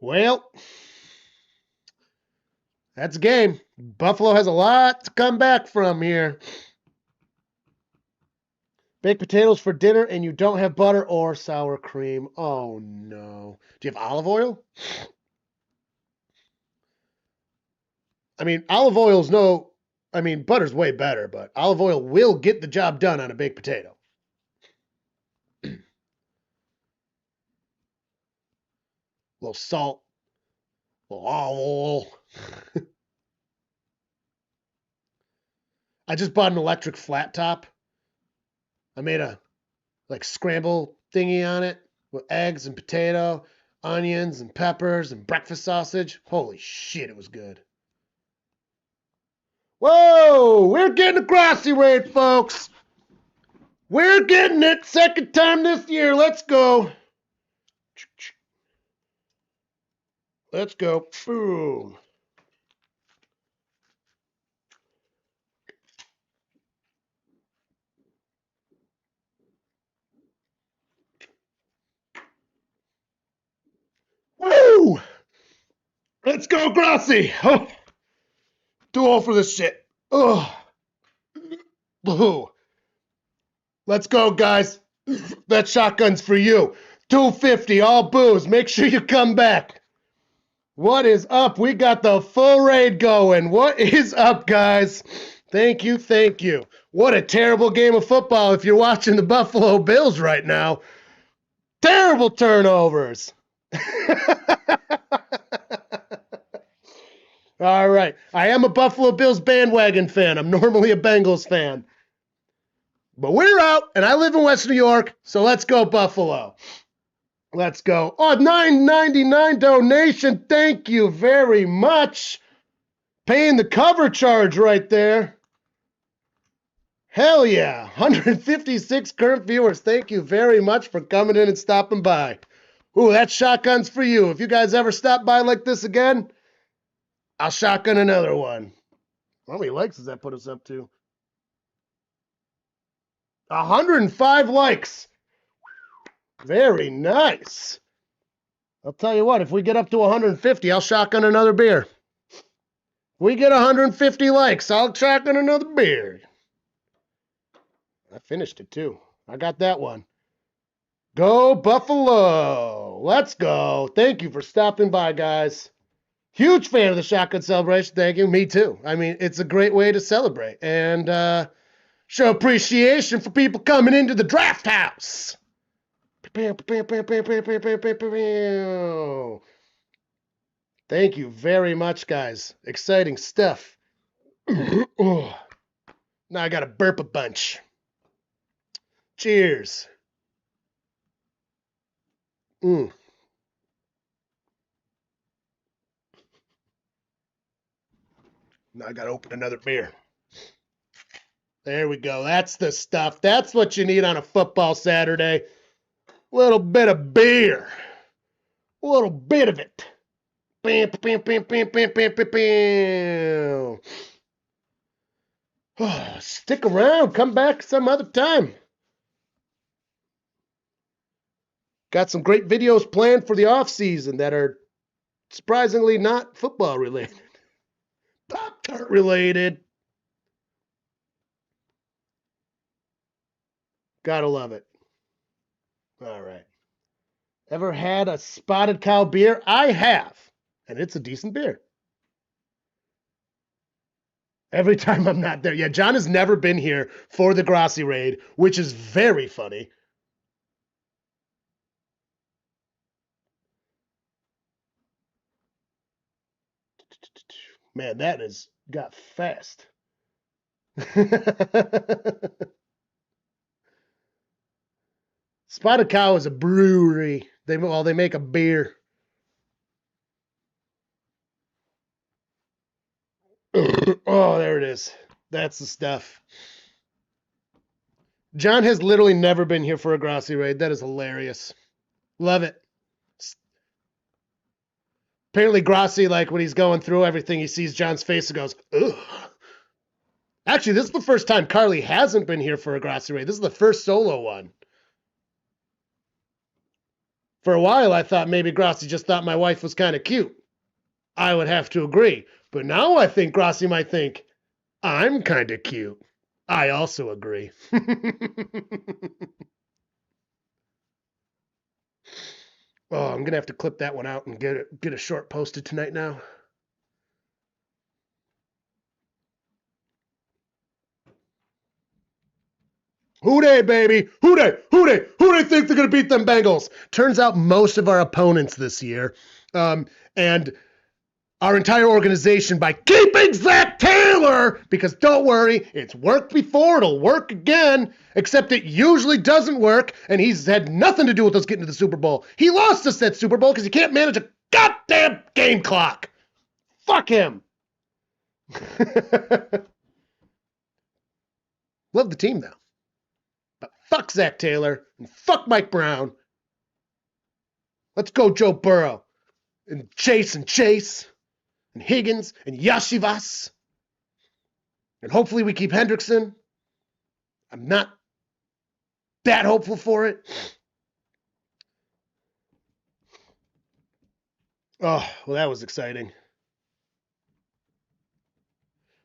Well, that's a game. Buffalo has a lot to come back from here. Baked potatoes for dinner and you don't have butter or sour cream. Oh, no. Do you have olive oil? I mean, olive oil's no... I mean, butter's way better, but olive oil will get the job done on a baked potato. A little salt. A little olive oil. I just bought an electric flat top. I made a scramble thingy on it with eggs and potato, onions and peppers and breakfast sausage. Holy shit, it was good. Whoa, we're getting a grassy rate, folks. We're getting it. Second time this year. Let's go. Let's go. Boom. Woo! Let's go, Grassy. Oh. Too old for this shit. Oh. Boo. Let's go, guys. That shotgun's for you. 250, all booze. Make sure you come back. What is up? We got the full raid going. What is up, guys? Thank you, thank you. What a terrible game of football if you're watching the Buffalo Bills right now. Terrible turnovers. All right. I am a Buffalo Bills bandwagon fan. I'm normally a Bengals fan. But we're out, and I live in West New York, so let's go, Buffalo. Let's go. Oh, $9.99 donation. Thank you very much. Paying the cover charge right there. Hell yeah. 156 current viewers. Thank you very much for coming in and stopping by. Ooh, that shotgun's for you. If you guys ever stop by like this again, I'll shotgun another one. How many likes does that put us up to? 105 likes. Very nice. I'll tell you what, if we get up to 150, I'll shotgun another beer. If we get 150 likes, I'll shotgun another beer. I finished it too. I got that one. Go Buffalo. Let's go. Thank you for stopping by, guys. Huge fan of the shotgun celebration. Thank you. Me too. I mean, it's a great way to celebrate and show appreciation for people coming into the Drafthouse. Thank you very much, guys. Exciting stuff. Oh, now I got to burp a bunch. Cheers. Now I got to open another beer. There we go. That's the stuff. That's what you need on a football Saturday. A little bit of beer. A little bit of it. Bam, bam, bam, bam, bam, bam, bam, bam. Oh, stick around. Come back some other time. Got some great videos planned for the off season that are surprisingly not football related. Pop-Tart related. Gotta love it. All right. Ever had a Spotted Cow beer? I have. And it's a decent beer. Every time I'm not there. Yeah, John has never been here for the Grossi raid, which is very funny. Man, that has got fast. Spotted Cow is a brewery. They make a beer. Oh, there it is. That's the stuff. John has literally never been here for a Grossi raid. That is hilarious. Love it. Apparently Grossi, like when he's going through everything, he sees John's face and goes, ugh. Actually, this is the first time Carly hasn't been here for a Grossi raid. This is the first solo one. For a while, I thought maybe Grossi just thought my wife was kind of cute. I would have to agree. But now I think Grossi might think, I'm kind of cute. I also agree. Oh, I'm going to have to clip that one out and get a short posted tonight now. Who dey, baby? Who dey? Who dey? Who dey think they're going to beat them Bengals? Turns out most of our opponents this year, and our entire organization, by keeping Zach Taylor, because don't worry, it's worked before, it'll work again, except it usually doesn't work, and he's had nothing to do with us getting to the Super Bowl. He lost us that Super Bowl because he can't manage a goddamn game clock. Fuck him. Love the team, though. But fuck Zach Taylor and fuck Mike Brown. Let's go Joe Burrow and Chase and Higgins and Yashivas. And hopefully we keep Hendrickson. I'm not that hopeful for it. Oh, well, that was exciting.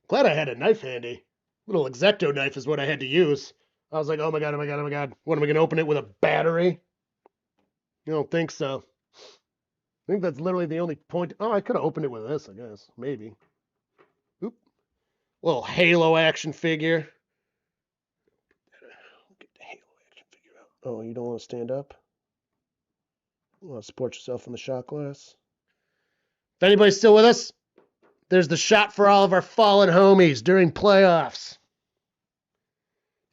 Glad I had a knife handy. Little X-Acto knife is what I had to use. I was like, oh my God. What, am I going to open it with a battery? You don't think so. I think that's literally the only point. Oh, I could have opened it with this, I guess. Maybe. Oop. Little Halo action figure. Get the Halo action figure out. Oh, you don't want to stand up? You want to support yourself in the shot glass? If anybody's still with us, there's the shot for all of our fallen homies during playoffs.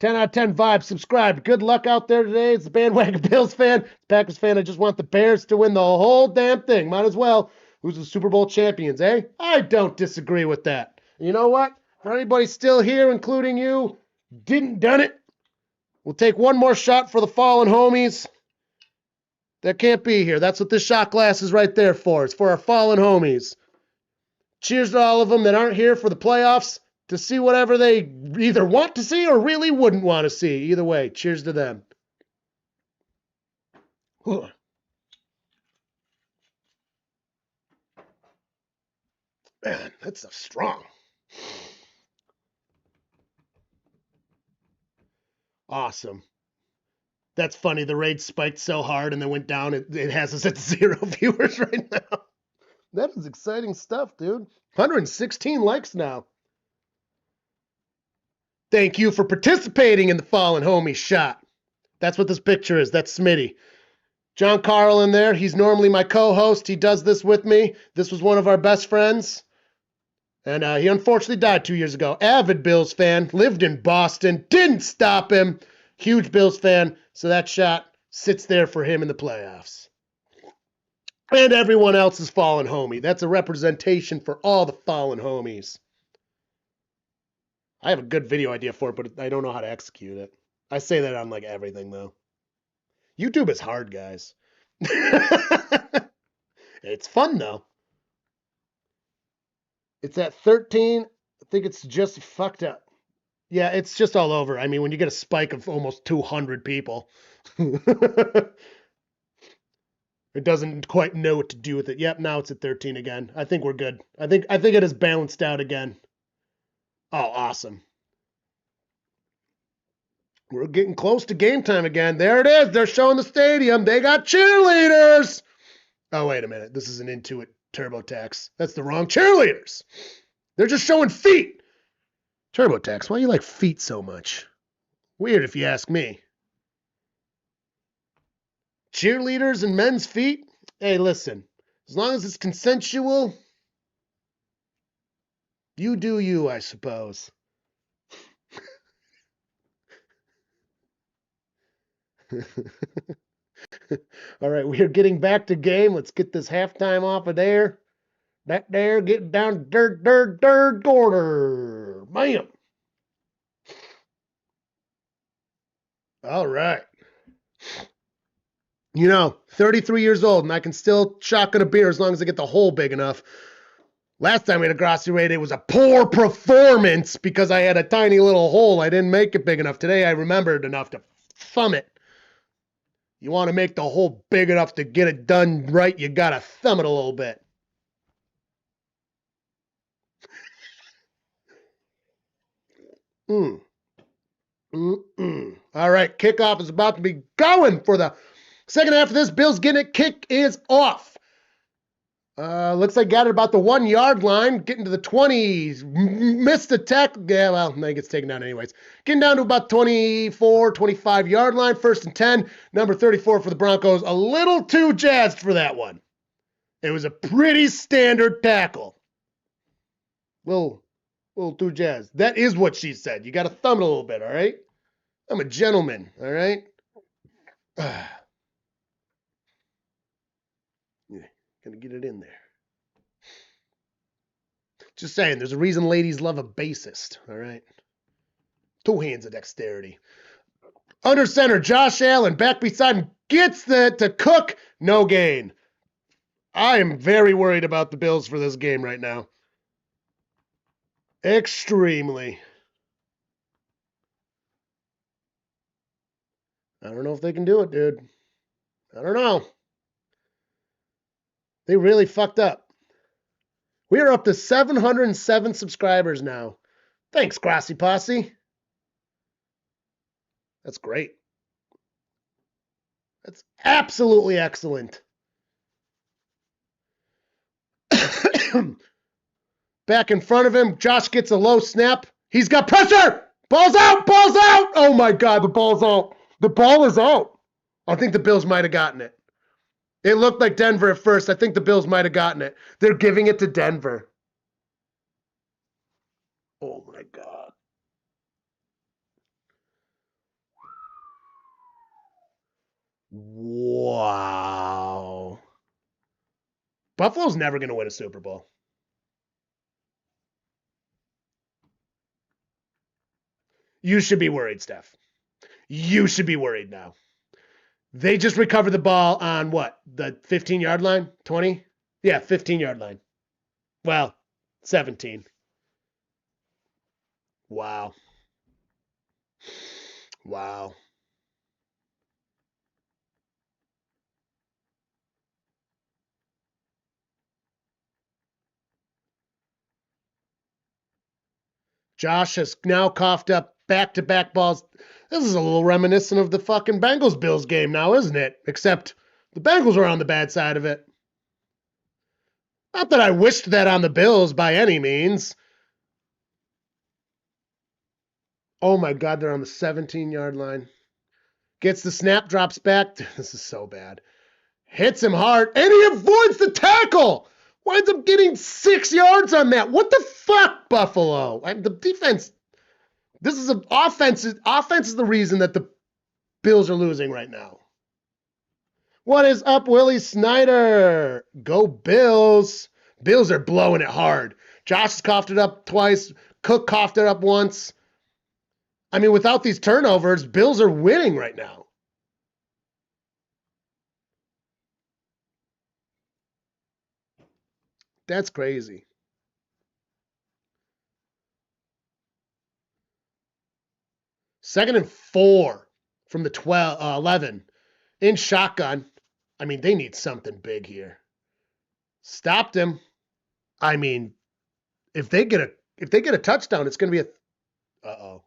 10 out of 10 vibes. Subscribe. Good luck out there today. It's the Bandwagon Bills fan. Packers fan. I just want the Bears to win the whole damn thing. Might as well. Who's the Super Bowl champions, eh? I don't disagree with that. You know what? For anybody still here, including you, didn't done it, we'll take one more shot for the fallen homies that can't be here. That's what this shot glass is right there for. It's for our fallen homies. Cheers to all of them that aren't here for the playoffs to see whatever they either want to see or really wouldn't want to see. Either way, cheers to them. Man, that stuff's strong. Awesome. That's funny. The raid spiked so hard and then went down. It has us at 0 viewers right now. That is exciting stuff, dude. 116 likes now. Thank you for participating in the Fallen Homie shot. That's what this picture is. That's Smitty. John Carl in there. He's normally my co-host. He does this with me. This was one of our best friends. And he unfortunately died 2 years ago. Avid Bills fan. Lived in Boston. Didn't stop him. Huge Bills fan. So that shot sits there for him in the playoffs. And everyone else's fallen homie. That's a representation for all the fallen homies. I have a good video idea for it, but I don't know how to execute it. I say that on like everything, though. YouTube is hard, guys. It's fun, though. It's at 13. I think it's just fucked up. Yeah, it's just all over. I mean, when you get a spike of almost 200 people, it doesn't quite know what to do with it. Yep, now it's at 13 again. I think we're good. I think it is balanced out again. Oh, awesome. We're getting close to game time again. There it is. They're showing the stadium. They got cheerleaders. Oh, wait a minute. This is an Intuit TurboTax. That's the wrong cheerleaders. They're just showing feet. TurboTax, why do you like feet so much? Weird if you ask me. Cheerleaders and men's feet? Hey, listen. As long as it's consensual, you do you, I suppose. All right, we are getting back to game. Let's get this halftime off of there. Back there, getting down to third quarter. Bam. All right. 33 years old, and I can still shotgun a beer as long as I get the hole big enough. Last time we had a Grassi raid, it was a poor performance because I had a tiny little hole. I didn't make it big enough. Today I remembered enough to thumb it. You want to make the hole big enough to get it done right, you got to thumb it a little bit. All right, kickoff is about to be going for the second half of this. Bills getting it. Kick is off. Looks like got it about the 1 yard line, getting to the 20s. Missed the tackle. Yeah, well, then he gets taken down anyways. Getting down to about 24, 25 yard line. 1st and 10. Number 34 for the Broncos. A little too jazzed for that one. It was a pretty standard tackle. Little too jazzed. That is what she said. You got to thumb it a little bit, all right? I'm a gentleman, all right? Yeah, gonna get it in there. Just saying, there's a reason ladies love a bassist, all right? 2 hands of dexterity. Under center, Josh Allen back beside him, gets to Cook, no gain. I am very worried about the Bills for this game right now. Extremely. I don't know if they can do it, dude. I don't know. They really fucked up. We are up to 707 subscribers now. Thanks, Grassi Posse. That's great. That's absolutely excellent. Back in front of him, Josh gets a low snap. He's got pressure. Ball's out. Ball's out. Oh, my God. The ball's out. The ball is out. I think the Bills might have gotten it. It looked like Denver at first. I think the Bills might have gotten it. They're giving it to Denver. Oh, my God. Wow. Buffalo's never going to win a Super Bowl. You should be worried, Steph. You should be worried now. They just recovered the ball on what? The 15-yard line? 20? Yeah, 15-yard line. Well, 17. Wow. Wow. Josh has now coughed up back-to-back balls. This is a little reminiscent of the fucking Bengals-Bills game now, isn't it? Except the Bengals were on the bad side of it. Not that I wished that on the Bills by any means. Oh my God, they're on the 17-yard line. Gets the snap, drops back. This is so bad. Hits him hard, and he avoids the tackle. Winds up getting 6 yards on that. What the fuck, Buffalo? The defense, this is an offense. Offense is the reason that the Bills are losing right now. What is up, Willie Snyder? Go Bills. Bills are blowing it hard. Josh has coughed it up twice. Cook coughed it up once. I mean, without these turnovers, Bills are winning right now. That's crazy. Second and 4 from the 11 in shotgun. I mean, they need something big here. Stopped him. I mean, if they get a touchdown, it's going to be a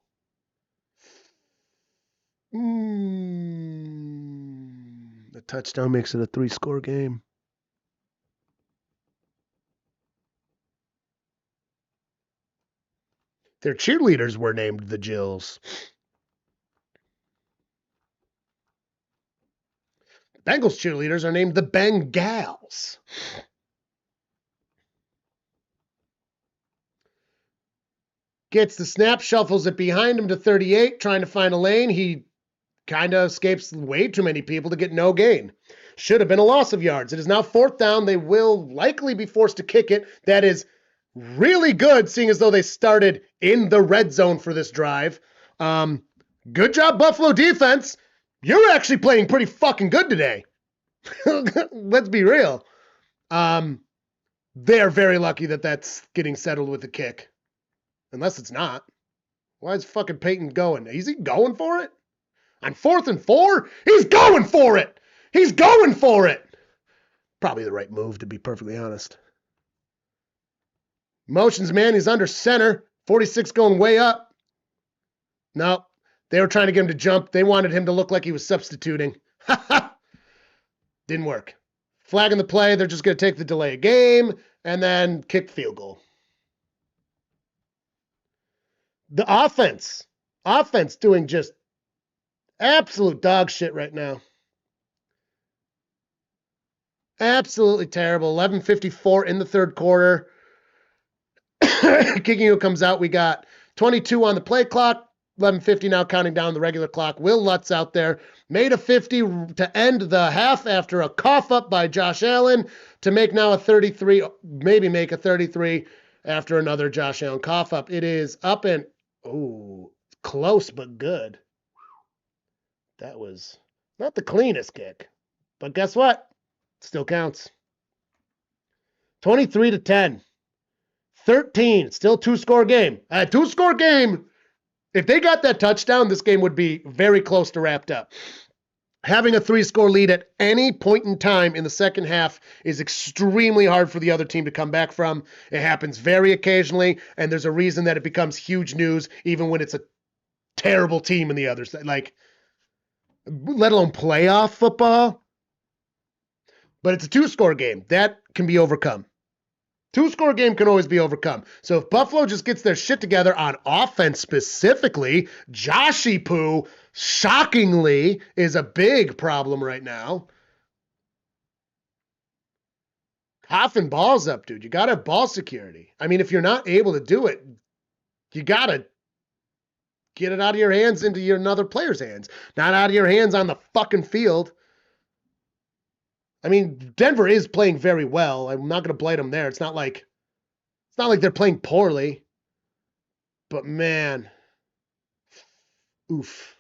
the touchdown makes it a 3-score game. Their cheerleaders were named the Jills. Bengals cheerleaders are named the Bengals. Gets the snap, shuffles it behind him to 38, trying to find a lane. He kind of escapes way too many people to get no gain. Should have been a loss of yards. It is now 4th down. They will likely be forced to kick it. That is really good, seeing as though they started in the red zone for this drive. Good job, Buffalo defense. You're actually playing pretty fucking good today. Let's be real. They're very lucky that that's getting settled with the kick. Unless it's not. Why is fucking Peyton going? Is he going for it? On 4th and 4? He's going for it! He's going for it! Probably the right move, to be perfectly honest. Motions man, he's under center. 46 going way up. No, they were trying to get him to jump. They wanted him to look like he was substituting. Didn't work. Flagging the play. They're just going to take the delay of game and then kick field goal. The offense doing just absolute dog shit right now. Absolutely terrible. 11:54 in the third quarter. Kicking comes out. We got 22 on the play clock. 11:50 now, counting down the regular clock. Will Lutz out there. Made a 50 to end the half after a cough up by Josh Allen to make now a 33, maybe make a 33 after another Josh Allen cough up. It is up and, close but good. That was not the cleanest kick, but guess what? Still counts. 23-10. 13, still 2-score game. A 2-score game. If they got that touchdown, this game would be very close to wrapped up. Having a 3-score lead at any point in time in the second half is extremely hard for the other team to come back from. It happens very occasionally, and there's a reason that it becomes huge news, even when it's a terrible team in the other side. Like, let alone playoff football. But it's a 2-score game. That can be overcome. 2-score game can always be overcome. So if Buffalo just gets their shit together on offense specifically, Joshy Poo, shockingly, is a big problem right now. Coughing balls up, dude. You got to have ball security. I mean, if you're not able to do it, you got to get it out of your hands into another player's hands. Not out of your hands on the fucking field. I mean, Denver is playing very well. I'm not going to blame them there. It's not like they're playing poorly. But man, oof.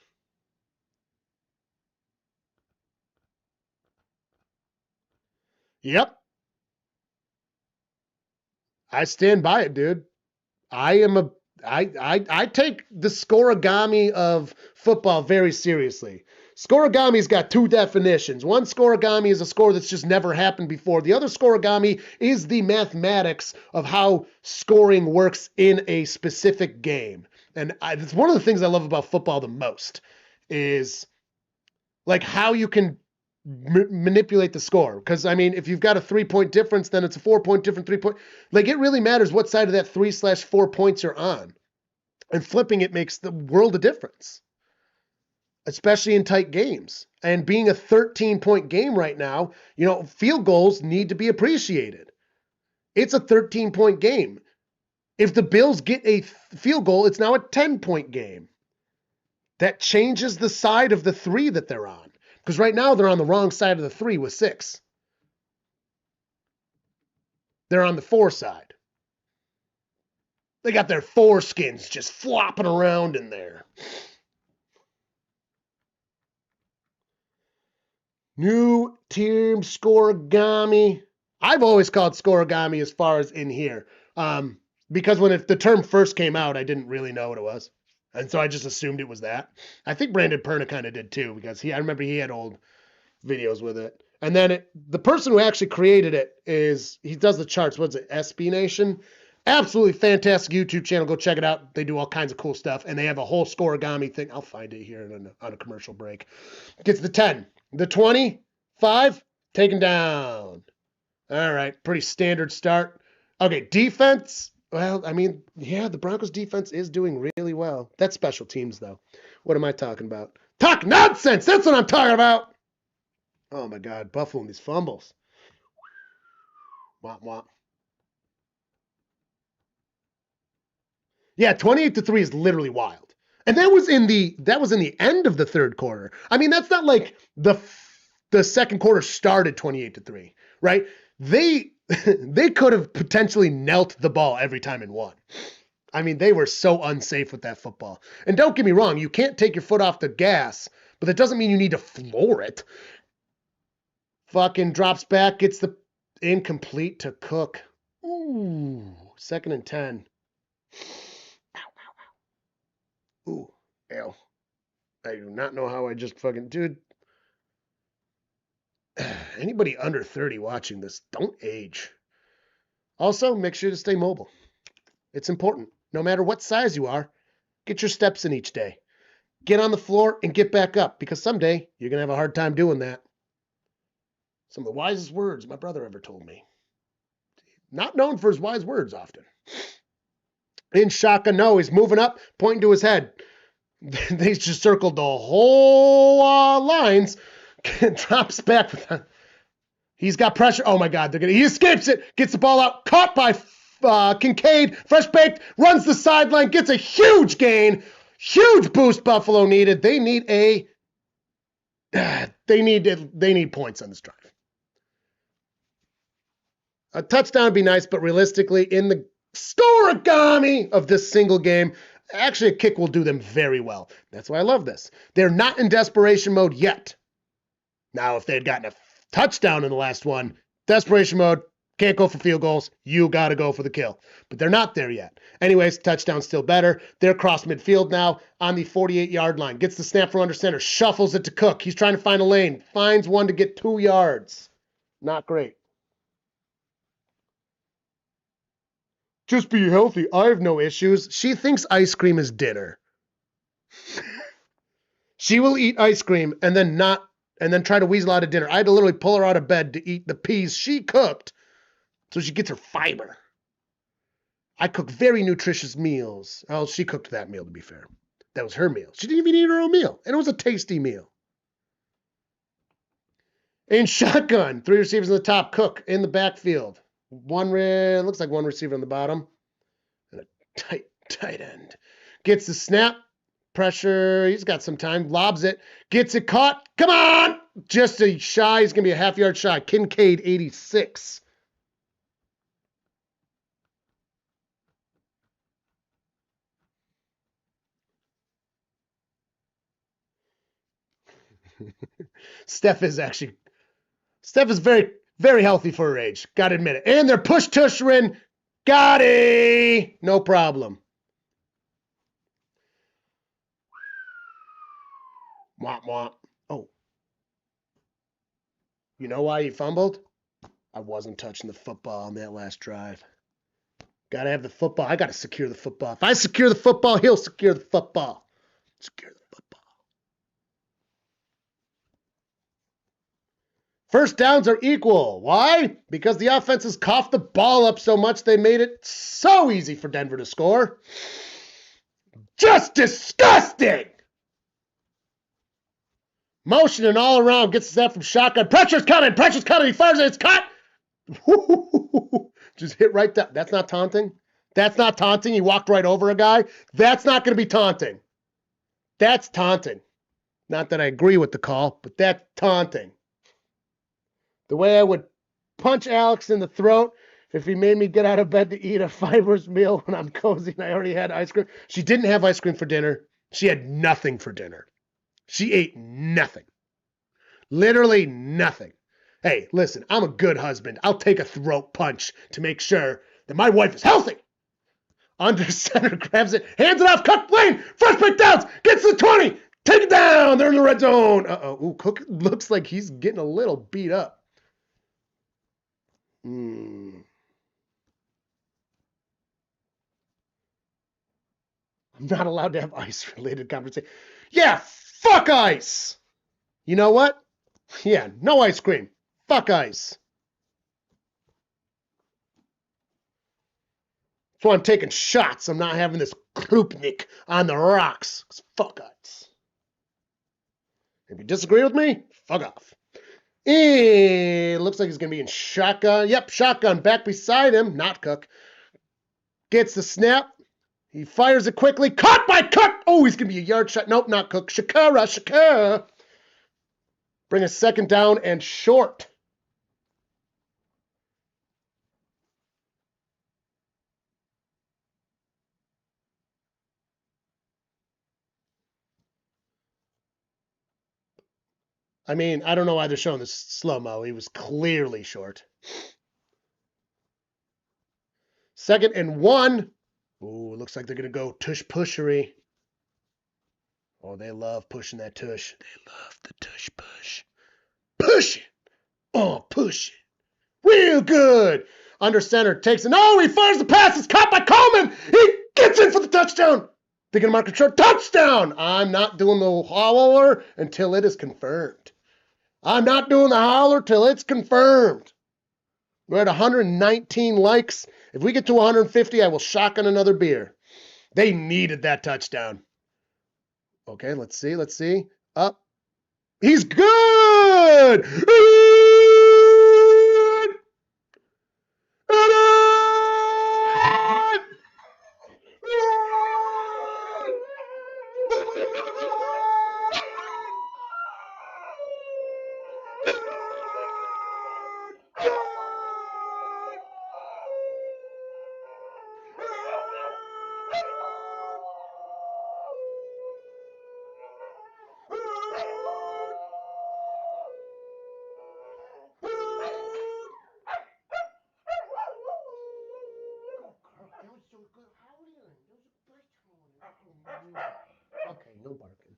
Yep. I stand by it, dude. I take the scoregami of football very seriously. Scoregami's got 2 definitions. One scoregami is a score that's just never happened before. The other scoregami is the mathematics of how scoring works in a specific game. And it's one of the things I love about football the most is like how you can manipulate the score. Because, I mean, if you've got a 3-point difference, then it's a 4-point difference, 3-point. Like, it really matters what side of that 3/4 points you're on. And flipping it makes the world of difference, especially in tight games. And being a 13-point game right now, field goals need to be appreciated. It's a 13-point game. If the Bills get a field goal, it's now a 10-point game. That changes the side of the 3 that they're on. Because right now they're on the wrong side of the 3 with 6. They're on the 4 side. They got their foreskins just flopping around in there. New team scoregami. I've always called scoregami as far as in here. Because when the term first came out, I didn't really know what it was. And so I just assumed it was that. I think Brandon Perna kind of did too, because I remember he had old videos with it. And then the person who actually created it he does the charts. What's it? SB Nation. Absolutely fantastic YouTube channel. Go check it out. They do all kinds of cool stuff. And they have a whole scoregami thing. I'll find it here on a commercial break. Gets the 10. The 20. 5. Taken down. All right. Pretty standard start. Okay. Defense. Well, I mean, yeah, the Broncos defense is doing really well. That's special teams, though. What am I talking about? Talk nonsense! That's what I'm talking about! Oh, my God. Buffalo and these fumbles. Womp, womp. Yeah, 28-3 is literally wild. And that was in the end of the third quarter. I mean, that's not like the second quarter started 28-3, right? They could have potentially knelt the ball every time and won. I mean, they were so unsafe with that football. And don't get me wrong, you can't take your foot off the gas, but that doesn't mean you need to floor it. Fucking drops back, gets the incomplete to Cook. Ooh, 2nd and 10. Ow, ow, ow. Ooh, ew. I do not know how I just fucking... Dude. Anybody under 30 watching this, don't age. Also, make sure to stay mobile. It's important. No matter what size you are, get your steps in each day. Get on the floor and get back up, because someday you're going to have a hard time doing that. Some of the wisest words my brother ever told me. Not known for his wise words often. In Shaka, no, he's moving up, pointing to his head. They just circled the whole lines. Drops back. He's got pressure. Oh, my God. He escapes it. Gets the ball out. Caught by Kincaid. Fresh baked. Runs the sideline. Gets a huge gain. Huge boost Buffalo needed. They need points on this drive. A touchdown would be nice, but realistically, in the scoregami of this single game, actually a kick will do them very well. That's why I love this. They're not in desperation mode yet. Now, if they had gotten a touchdown in the last one, desperation mode, can't go for field goals, you got to go for the kill. But they're not there yet. Anyways, touchdown still better. They're across midfield now on the 48-yard line. Gets the snap from under center, shuffles it to Cook. He's trying to find a lane, finds one to get 2 yards. Not great. Just be healthy. I have no issues. She thinks ice cream is dinner. She will eat ice cream and then try to weasel out of dinner. I had to literally pull her out of bed to eat the peas she cooked so she gets her fiber. I cook very nutritious meals. Oh, she cooked that meal, to be fair. That was her meal. She didn't even eat her own meal, and it was a tasty meal. In shotgun, 3 receivers in the top, Cook in the backfield. Looks like 1 receiver on the bottom. And a tight end. Gets the snap. Pressure. He's got some time. Lobs it. Gets it caught. Come on! Just a shy. He's going to be a half-yard shy. Kincaid, 86. Steph is very, very healthy for her age. Got to admit it. And they're push-tushering. Got it. No problem. Womp womp. Oh. You know why he fumbled? I wasn't touching the football on that last drive. Got to have the football. I got to secure the football. If I secure the football, he'll secure the football. Secure the football. First downs are equal. Why? Because the offense has coughed the ball up so much they made it so easy for Denver to score. Just disgusting! Motioning all around, gets that from shotgun. Pressure's coming. He fires it. It's caught. Just hit right down. That's not taunting. That's not taunting. He walked right over a guy. That's not going to be taunting. That's taunting. Not that I agree with the call, but that's taunting. The way I would punch Alex in the throat if he made me get out of bed to eat a fibrous meal when I'm cozy and I already had ice cream. She didn't have ice cream for dinner. She had nothing for dinner. She ate nothing. Literally nothing. Hey, listen, I'm a good husband. I'll take a throat punch to make sure that my wife is healthy. Under center, grabs it, hands it off. Cook lane, first pick downs, gets to the 20. Take it down. They're in the red zone. Ooh, Cook looks like he's getting a little beat up. I'm not allowed to have ice-related conversation. Yeah, fuck ice. You know what? Yeah, no ice cream. Fuck ice. That's why I'm taking shots. I'm not having this Krupnik on the rocks. Fuck ice. If you disagree with me, fuck off. Looks like he's going to be in shotgun. Yep, shotgun back beside him. Not Cook. Gets the snap. He fires it quickly. Caught by Cook. Oh, he's going to be a yard shot. Nope, not Cook. Shakira. Bring a second down and short. I mean, I don't know why they're showing this slow-mo. He was clearly short. 2nd and 1. Ooh, looks like they're going to go tush-pushery. Oh, they love pushing that tush. They love the tush-push. Push it. Oh, push it. Real good. Under center takes it. No, he fires the pass. It's caught by Coleman. He gets in for the touchdown. They're going to mark a short touchdown. I'm not doing the howler until it is confirmed. I'm not doing the howler till it's confirmed. We're at 119 likes. If we get to 150, I will shotgun another beer. They needed that touchdown. Okay, let's see. Up. He's good! Okay, no barking.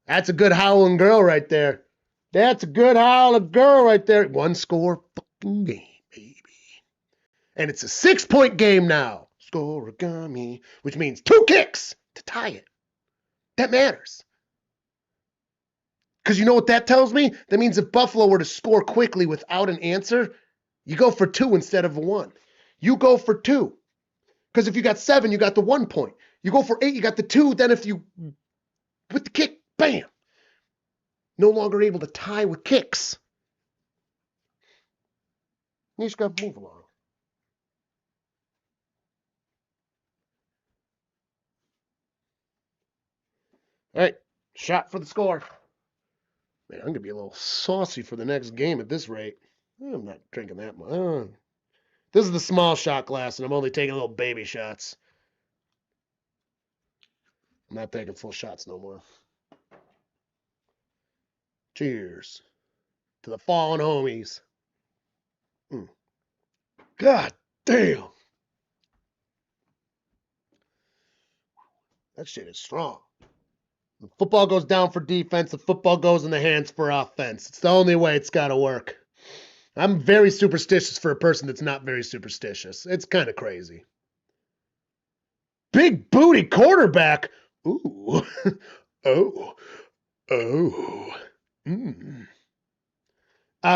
That's a good howling girl right there. That's a good howling girl right there. 1 score fucking game, baby. And it's a 6-point game now. Scoregami, which means 2 kicks to tie it. That matters. Because you know what that tells me? That means if Buffalo were to score quickly without an answer, you go for 2 instead of 1. You go for 2. Because if you got 7, you got the 1 point. You go for 8, you got the 2. Then if you, with the kick, bam. No longer able to tie with kicks. You just got to move along. All right, shot for the score. Man, I'm going to be a little saucy for the next game at this rate. I'm not drinking that much. This is the small shot glass, and I'm only taking little baby shots. I'm not taking full shots no more. Cheers to the fallen homies. God damn. That shit is strong. The football goes down for defense. The football goes in the hands for offense. It's the only way it's got to work. I'm very superstitious for a person that's not very superstitious. It's kind of crazy. Big booty quarterback. Ooh. Oh.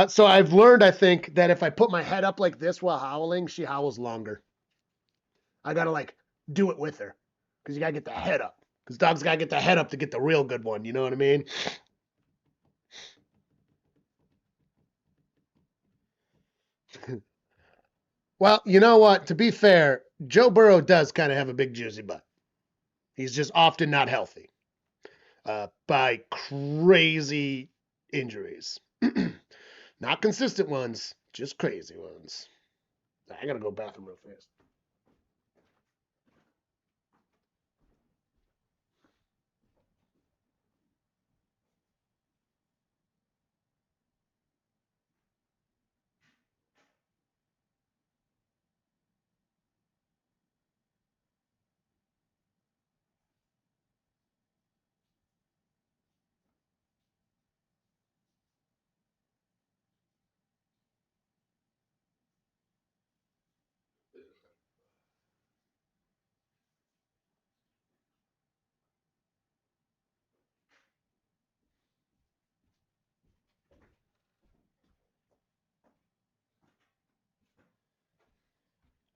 So I've learned, I think, that if I put my head up like this while howling, she howls longer. I got to, do it with her. Because you got to get the head up. Because dogs got to get the head up to get the real good one. You know what I mean? Well, you know what? To be fair, Joe Burrow does kind of have a big juicy butt. He's just often not healthy by crazy injuries. Not consistent ones, just crazy ones. I gotta go bathroom real fast.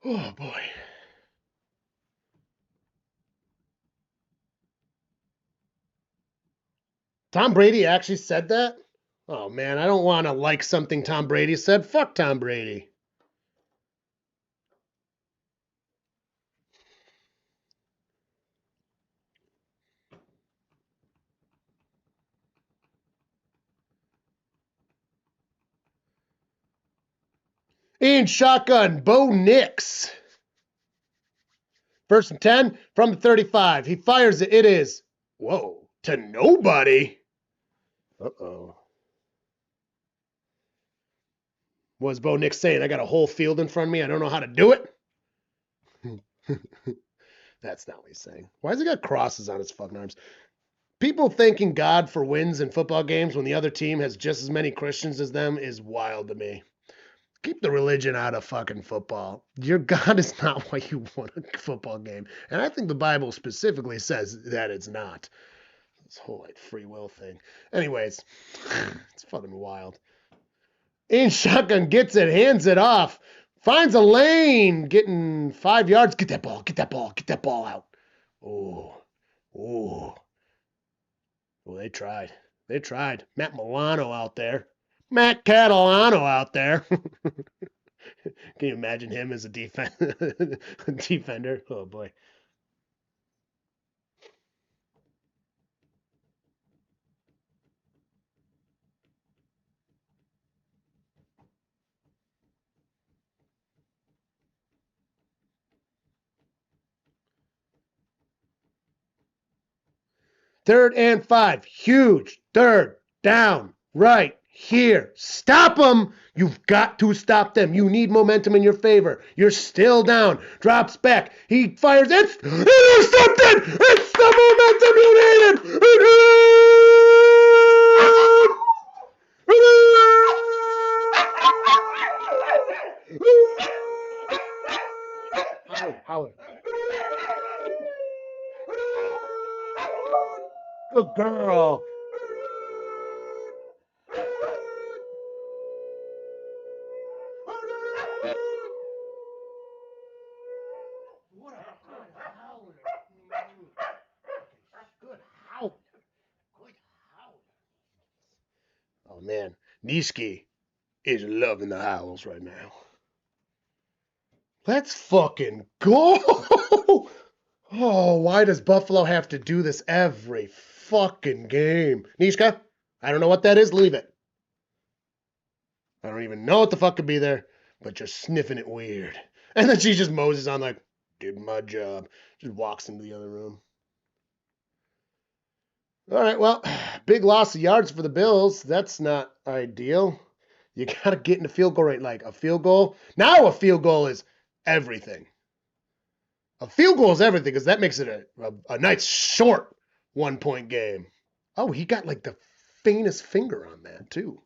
Oh boy. Tom Brady actually said that? Oh man, I don't want to like something Tom Brady said. Fuck Tom Brady. In shotgun, Bo Nix. First and 10 from the 35. He fires it. It is, whoa, to nobody. Uh-oh. Was Bo Nix saying, I got a whole field in front of me. I don't know how to do it? That's not what he's saying. Why has he got crosses on his fucking arms? People thanking God for wins in football games when the other team has just as many Christians as them is wild to me. Keep the religion out of fucking football. Your God is not why you won a football game. And I think the Bible specifically says that it's not. This whole like free will thing. Anyways, it's fucking wild. In shotgun gets it, hands it off, finds a lane, getting 5 yards. Get that ball, get that ball, get that ball out. Oh, oh. Well, they tried. They tried. Matt Milano out there. Matt Catalano out there. Can you imagine him as a defender? Oh, boy. Third and 5. Huge. Third down. Right here. Stop them. You've got to stop them. You need momentum in your favor. You're still down. Drops back. He fires. It's intercepted. It's the momentum you needed. Howard. Good girl. What a good howler. Good howler. Good howler. Oh, man. Niski is loving the howls right now. Let's fucking go. Oh, why does Buffalo have to do this every fucking game? Nishka, I don't know what that is. Leave it. I don't even know what the fuck could be there, but you're sniffing it weird. And then she just moses on like, did my job. Just walks into the other room. All right, well, big loss of yards for the Bills. That's not ideal. You got to get in the field goal rate. Like a field goal. Now a field goal is everything. A field goal is everything because that makes it a nice short 1-point game. Oh, he got like the faintest finger on that too.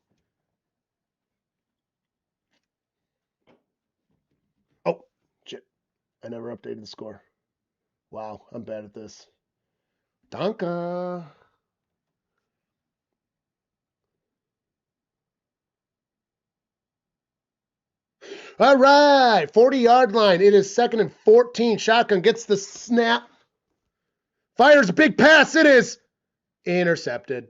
Oh, shit. I never updated the score. Wow, I'm bad at this. Donka. All right, 40-yard line. It is 2nd and 14. Shotgun gets the snap. Fires a big pass. It is intercepted.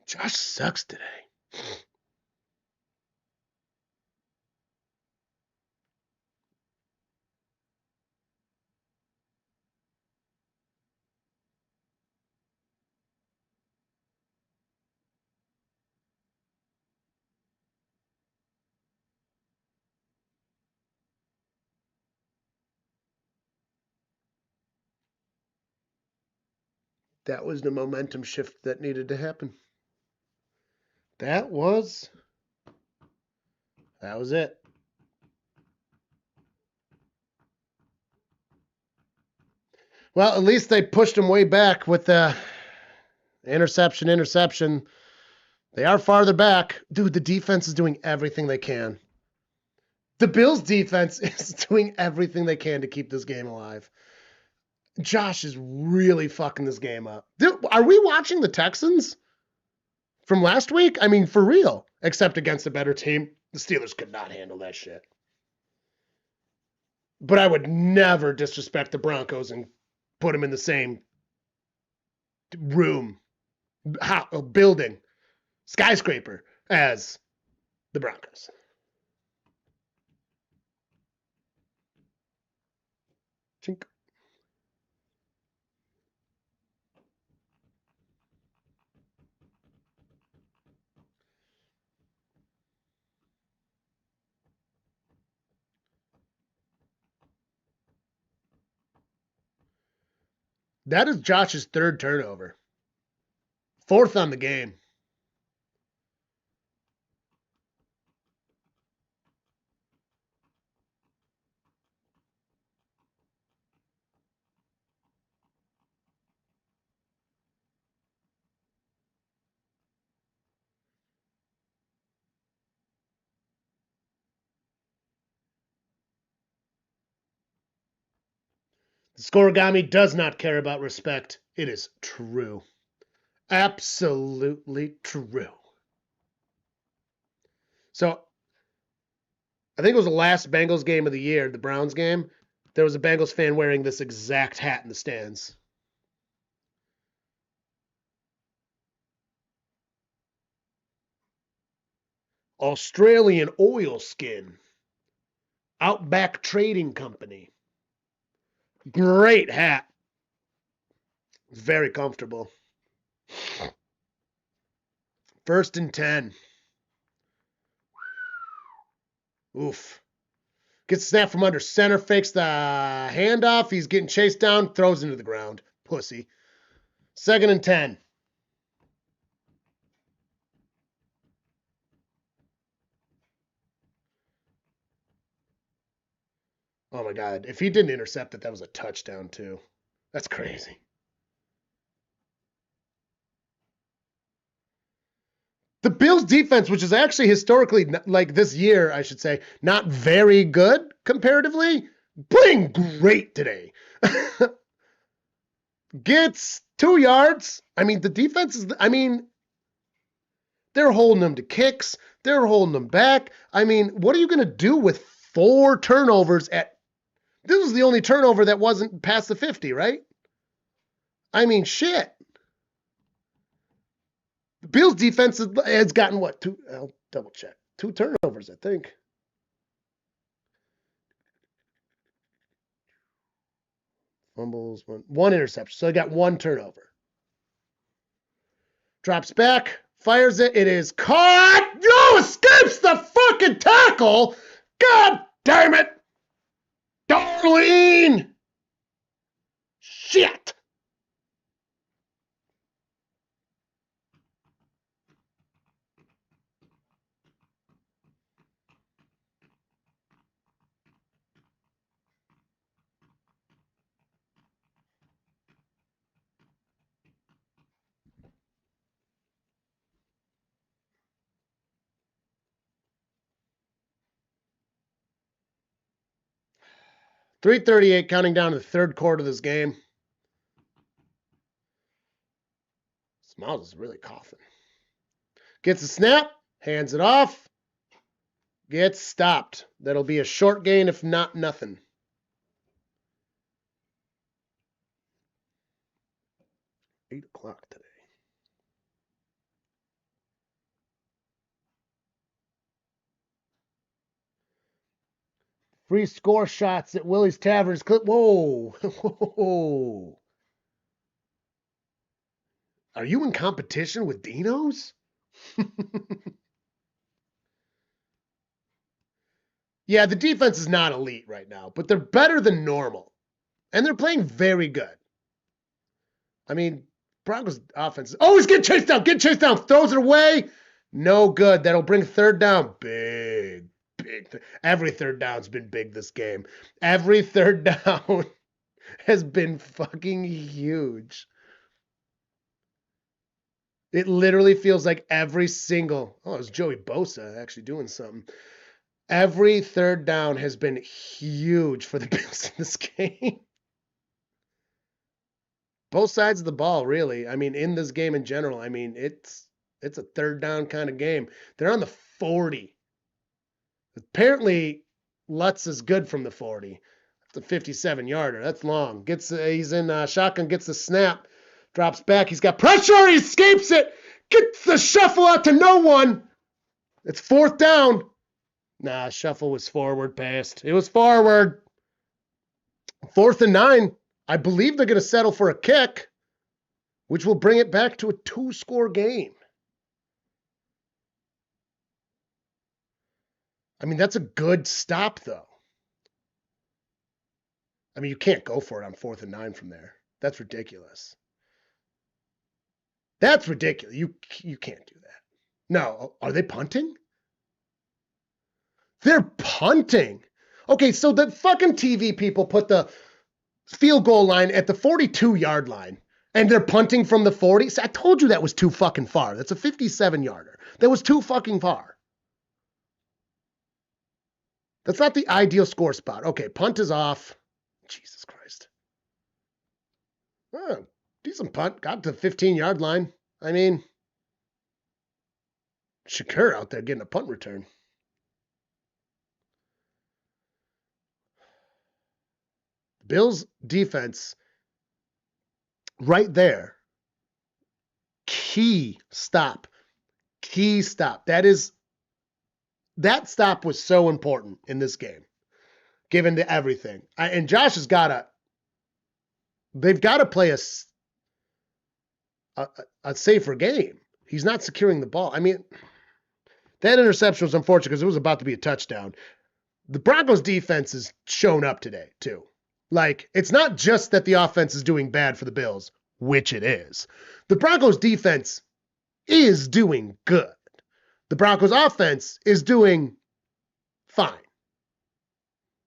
Josh sucks today. That was the momentum shift that needed to happen. That was it. Well, at least they pushed him way back with the interception. They are farther back. Dude, the defense is doing everything they can. The Bills' defense is doing everything they can to keep this game alive. Josh is really fucking this game up. Dude, are we watching the Texans from last week? I mean, for real. Except against a better team. The Steelers could not handle that shit. But I would never disrespect the Broncos and put them in the same room, building, skyscraper as the Broncos. Chink. That is Josh's third turnover. Fourth on the game. The scoregami does not care about respect. It is true. Absolutely true. So, I think it was the last Bengals game of the year, the Browns game. There was a Bengals fan wearing this exact hat in the stands. Australian oilskin. Outback Trading Company. Great hat. Very comfortable. 1st and 10. Oof. Gets the snap from under center, fakes the handoff. He's getting chased down, throws into the ground. Pussy. 2nd and 10. Oh my God. If he didn't intercept it, that was a touchdown too. That's crazy. The Bills defense, which is actually historically, like this year, I should say, not very good comparatively, playing great today. Gets 2 yards. I mean, the defense is, they're holding them to kicks. They're holding them back. I mean, what are you going to do with 4 turnovers this was the only turnover that wasn't past the 50, right? I mean, shit. The Bills defense has gotten what? 2, I'll double check. 2 turnovers, I think. Fumbles, one interception. So they got 1 turnover. Drops back, fires it. It is caught. No, escapes the fucking tackle. God damn it. Darlene. Shit. .338 counting down to the 3rd quarter of this game. Smiles is really coughing. Gets a snap, hands it off, gets stopped. That'll be a short gain, if not nothing. $8 today. Free score shots at Willie's Taverns. Whoa. Whoa. Are you in competition with Dino's? Yeah, the defense is not elite right now, but they're better than normal. And they're playing very good. I mean, Broncos offense. Oh, he's getting chased down. Getting chased down. Throws it away. No good. That'll bring third down. Big. Every third down's been big this game. Every third down has been fucking huge. It literally feels like every single. Oh, it was Joey Bosa actually doing something. Every third down has been huge for the Bills in this game. Both sides of the ball, really. I mean, in this game in general, I mean, it's a third down kind of game. They're on the 40. Apparently, Lutz is good from the 40. That's a 57-yarder. That's long. He's in shotgun, gets the snap, drops back. He's got pressure. He escapes it. Gets the shuffle out to no one. It's fourth down. Nah, shuffle was forward passed. It was forward. 4th and 9. I believe they're going to settle for a kick, which will bring it back to a 2-score game. I mean, that's a good stop, though. I mean, you can't go for it on 4th and 9 from there. That's ridiculous. That's ridiculous. You can't do that. No, are they punting? They're punting. Okay, so the fucking TV people put the field goal line at the 42-yard line, and they're punting from the 40. So I told you that was too fucking far. That's a 57-yarder. That was too fucking far. That's not the ideal score spot. Okay, punt is off. Jesus Christ. Oh, decent punt. Got to the 15-yard line. I mean, Shakur out there getting a punt return. Bills defense right there. Key stop. That stop was so important in this game, given to everything. And Josh has they've got to play a safer game. He's not securing the ball. I mean, that interception was unfortunate because it was about to be a touchdown. The Broncos defense has shown up today, too. Like, it's not just that the offense is doing bad for the Bills, which it is. The Broncos defense is doing good. The Broncos offense is doing fine.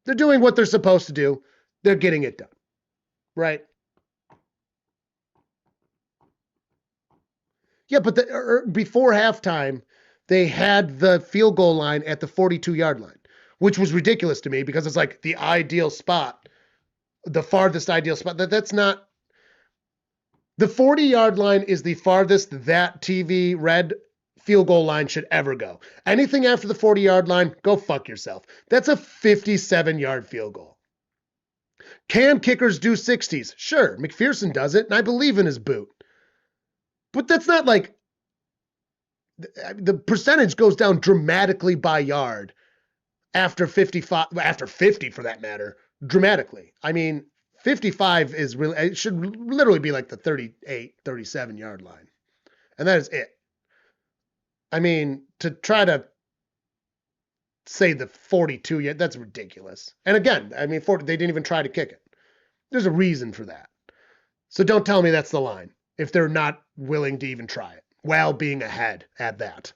They're doing what they're supposed to do. They're getting it done. Right? Yeah, but before halftime, they had the field goal line at the 42-yard line, which was ridiculous to me because it's like the ideal spot, the farthest ideal spot. That's not. The 40-yard line is the farthest that TV red field goal line should ever go. Anything after the 40-yard line, go fuck yourself. That's a 57-yard field goal. Can kickers do 60s? Sure, McPherson does it, and I believe in his boot. But that's not like the percentage goes down dramatically by yard after 55, after 50 for that matter, dramatically. I mean, 55 is really, it should literally be like the 38, 37-yard line. And that is it. I mean, to try to say the 42, yet that's ridiculous. And again, I mean, they didn't even try to kick it. There's a reason for that. So don't tell me that's the line if they're not willing to even try it while being ahead at that.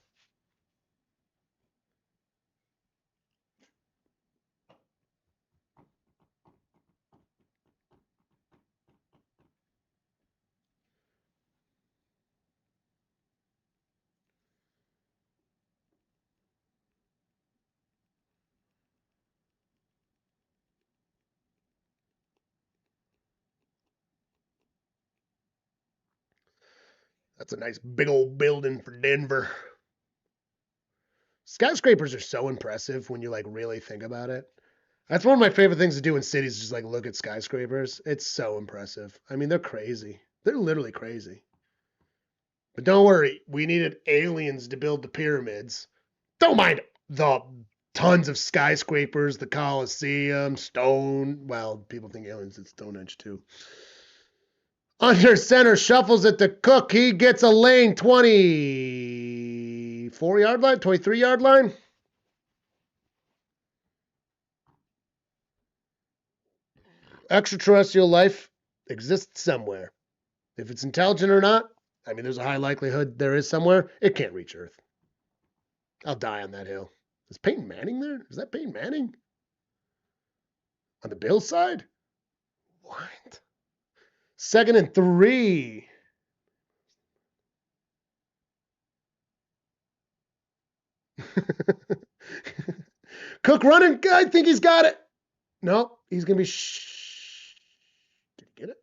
That's a nice big old building for Denver. Skyscrapers are so impressive when you like really think about it. That's one of my favorite things to do in cities, just like look at skyscrapers. It's so impressive. I mean, they're crazy. They're literally crazy. But don't worry, we needed aliens to build the pyramids. Don't mind the tons of skyscrapers, the Coliseum, Stone. Well, people think aliens at Stonehenge too. Under center, shuffles it to Cook. He gets a lane, 24-yard line, 23-yard line. Extraterrestrial life exists somewhere. If it's intelligent or not, I mean, there's a high likelihood there is somewhere. It can't reach Earth. I'll die on that hill. Is Peyton Manning there? Is that Peyton Manning? On the Bills side? What? 2nd and 3. Cook running. I think he's got it. No, he's going to be... Did he get it?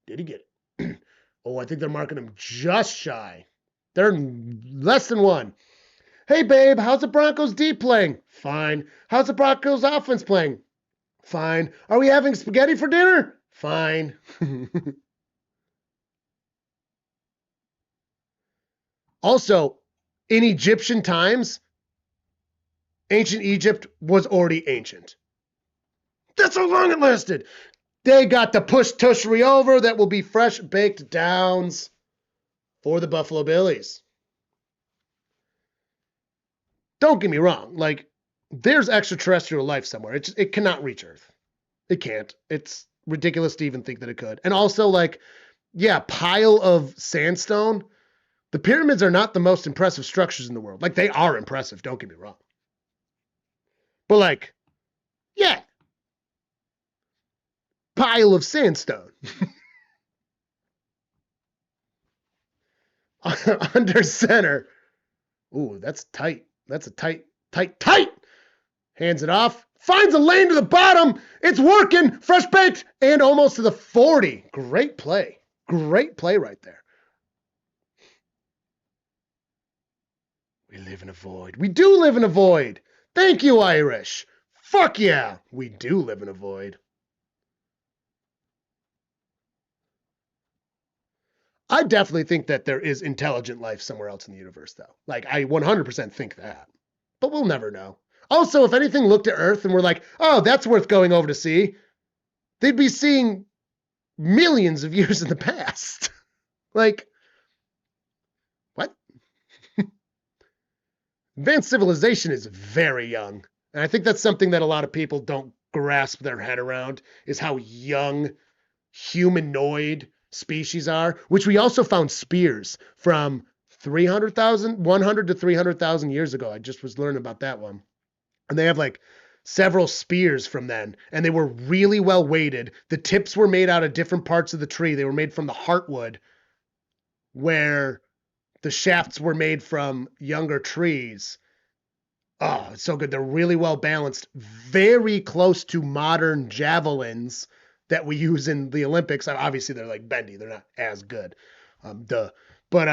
Did he get it? Oh, I think they're marking him just shy. They're less than 1. Hey, babe, how's the Broncos D playing? Fine. How's the Broncos offense playing? Fine. Are we having spaghetti for dinner? Fine. Also, in Egyptian times, ancient Egypt was already ancient. That's how long it lasted. They got the push-tushery over that will be fresh baked downs for the Buffalo Billies. Don't get me wrong. Like, there's extraterrestrial life somewhere. It cannot reach Earth. It can't. It's ridiculous to even think that it could. And also, like, yeah, pile of sandstone. The pyramids are not the most impressive structures in the world. Like, they are impressive. Don't get me wrong. But, like, yeah. Pile of sandstone. Under center. Ooh, that's tight. That's a tight. Hands it off. Finds a lane to the bottom. It's working. Fresh baked. And almost to the 40. Great play. Great play right there. We live in a void. We do live in a void. Thank you, Irish. Fuck yeah. We do live in a void. I definitely think that there is intelligent life somewhere else in the universe, though. Like, I 100% think that. But we'll never know. Also, if anything looked at Earth and we're like, oh, that's worth going over to see, they'd be seeing millions of years in the past. Like, what? Advanced civilization is very young. And I think that's something that a lot of people don't grasp their head around, is how young humanoid species are, which we also found spears from 100 to 300,000 years ago. I just was learning about that one. And they have like several spears from then, and they were really well weighted. The tips were made out of different parts of the tree. They were made from the heartwood, where the shafts were made from younger trees. Oh, it's so good. They're really well balanced, very close to modern javelins that we use in the Olympics. Obviously, they're like bendy. They're not as good. But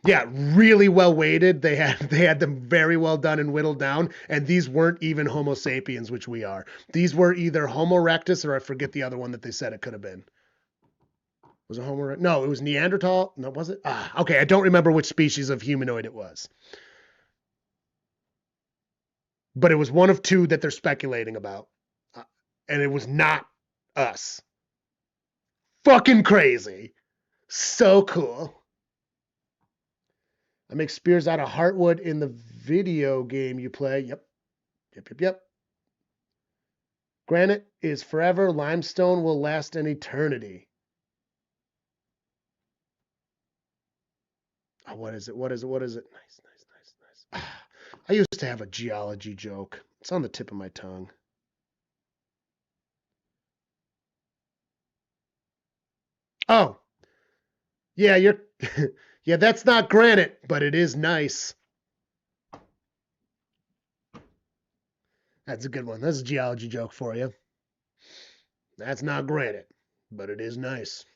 yeah, really well weighted. They had them very well done and whittled down. And these weren't even Homo sapiens, which we are. These were either Homo erectus, or I forget the other one that they said it could have been. Was it Homo erectus? No, it was Neanderthal. No, was it? Okay. I don't remember which species of humanoid it was. But it was one of two that they're speculating about. And it was not us. Fucking crazy. So cool. I make spears out of heartwood in the video game you play. Yep. Granite is forever. Limestone will last an eternity. Oh, what is it? Nice. I used to have a geology joke. It's on the tip of my tongue. Oh, yeah, yeah, that's not granite, but it is nice. That's a good one. That's a geology joke for you. That's not granite, but it is nice.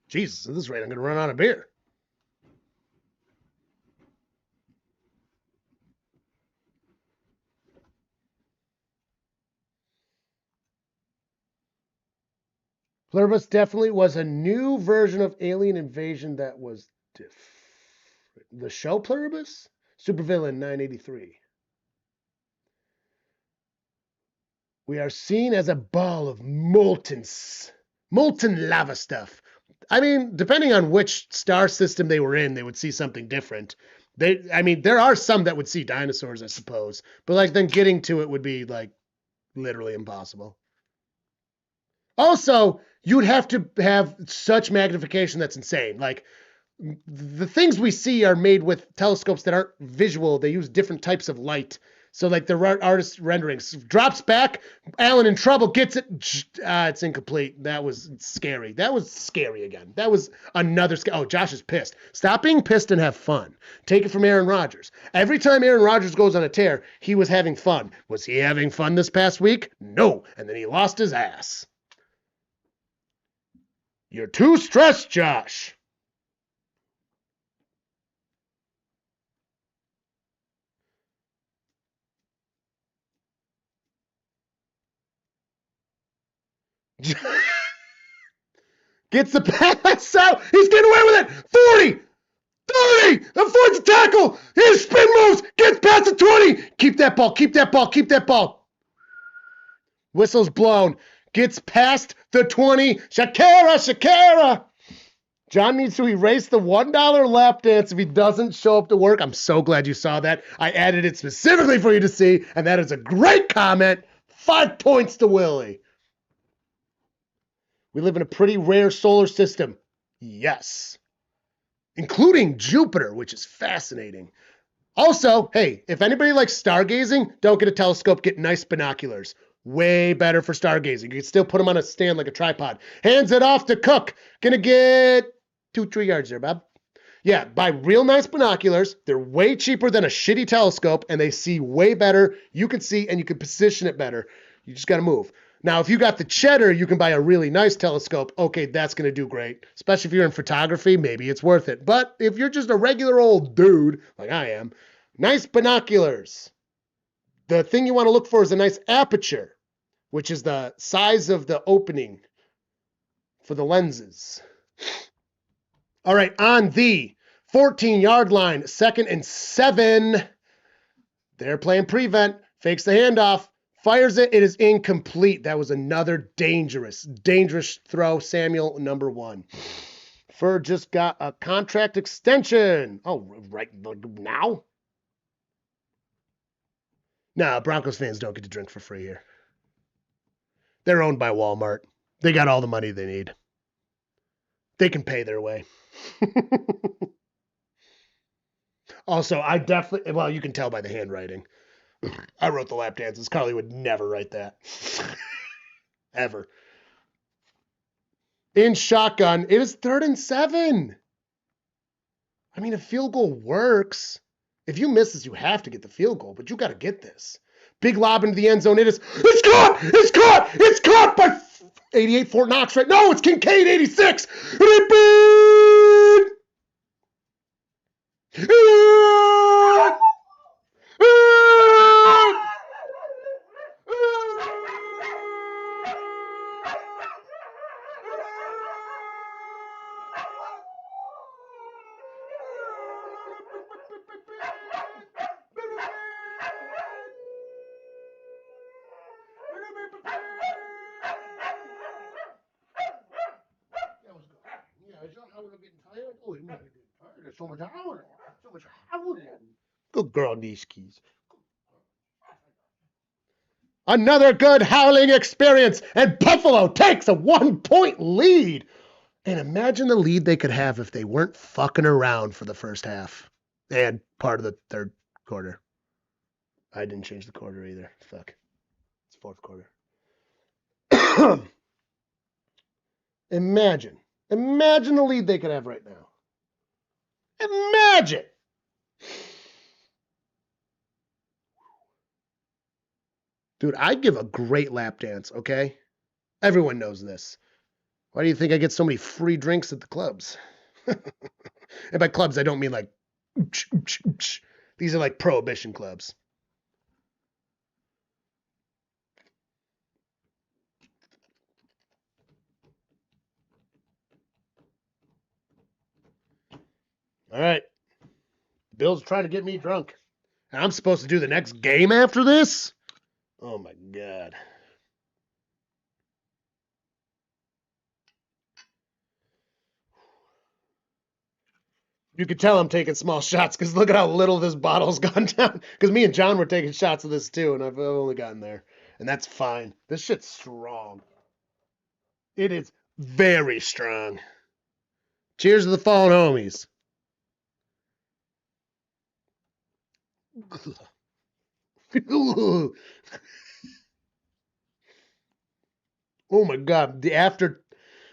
Jesus, at this rate, I'm going to run out of beer. Pluribus definitely was a new version of Alien Invasion that was different. The show Pluribus? Supervillain 983. We are seen as a ball of molten lava stuff. I mean, depending on which star system they were in, they would see something different. There are some that would see dinosaurs, I suppose. But like then getting to it would be like literally impossible. Also, you'd have to have such magnification that's insane. Like the things we see are made with telescopes that aren't visual. They use different types of light. So like the artist renderings drops back. Alan in trouble gets it. It's incomplete. That was scary. That was scary again. That was another. Oh, Josh is pissed. Stop being pissed and have fun. Take it from Aaron Rodgers. Every time Aaron Rodgers goes on a tear, he was having fun. Was he having fun this past week? No. And then he lost his ass. You're too stressed, Josh. Gets the pass out. He's getting away with it. 40, 30, avoids the tackle. His spin moves. Gets past the 20. Keep that ball. Keep that ball. Keep that ball. Whistle's blown. Gets past the 20. Shakira. John needs to erase the $1 lap dance if he doesn't show up to work. I'm so glad you saw that. I added it specifically for you to see, and that is a great comment. 5 points to Willie. We live in a pretty rare solar system. Yes. Including Jupiter, which is fascinating. Also, hey, if anybody likes stargazing, don't get a telescope, get nice binoculars. Way better for stargazing. You can still put them on a stand like a tripod. Hands it off to Cook. Gonna get 2-3 yards there, Bob. Yeah, buy real nice binoculars. They're way cheaper than a shitty telescope, and they see way better. You can see, and you can position it better. You just got to move. Now, if you got the cheddar, you can buy a really nice telescope. Okay, that's going to do great. Especially if you're in photography, maybe it's worth it. But if you're just a regular old dude, like I am, nice binoculars. The thing you want to look for is a nice aperture, which is the size of the opening for the lenses. All right, on the 14-yard line, 2nd and 7. They're playing prevent. Fakes the handoff. Fires it. It is incomplete. That was another dangerous throw. Samuel, number 1. Fur just got a contract extension. Oh, right now? No, Broncos fans don't get to drink for free here. They're owned by Walmart. They got all the money they need. They can pay their way. Also, I definitely, well, you can tell by the handwriting. I wrote the lap dances. Carly would never write that. Ever. In shotgun, it is 3rd and 7. I mean, a field goal works. If you miss this, you have to get the field goal, but you got to get this. Big lob into the end zone. It's caught! It's caught! It's caught by 88 Fort Knox, right? No, it's Kincaid, 86. Good girl, Nishkis. Another good howling experience, and Buffalo takes a 1-point lead. And imagine the lead they could have if they weren't fucking around for the first half and part of the 3rd quarter. I didn't change the quarter either. Fuck. It's 4th quarter. Imagine the lead they could have right now. Imagine. Dude, I'd give a great lap dance, okay? Everyone knows this. Why do you think I get so many free drinks at the clubs? And by clubs, I don't mean like, these are like prohibition clubs. All right. Bill's trying to get me drunk. And I'm supposed to do the next game after this? Oh, my God. You can tell I'm taking small shots because look at how little this bottle's gone down. Because me and John were taking shots of this too, and I've only gotten there. And that's fine. This shit's strong. It is very strong. Cheers to the fallen homies. Oh my God.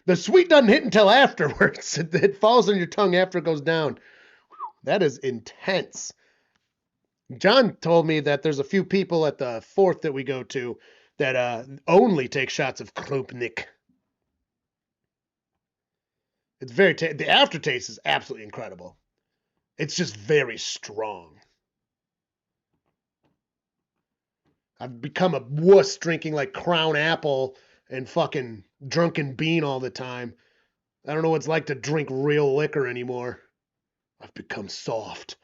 The sweet doesn't hit until afterwards. It falls on your tongue after it goes down. That is intense. John told me that there's a few people at the fourth that we go to that only take shots of Krupnik. It's the aftertaste is absolutely incredible. It's just very strong. I've become a wuss drinking like Crown Apple and fucking Drunken Bean all the time. I don't know what it's like to drink real liquor anymore. I've become soft.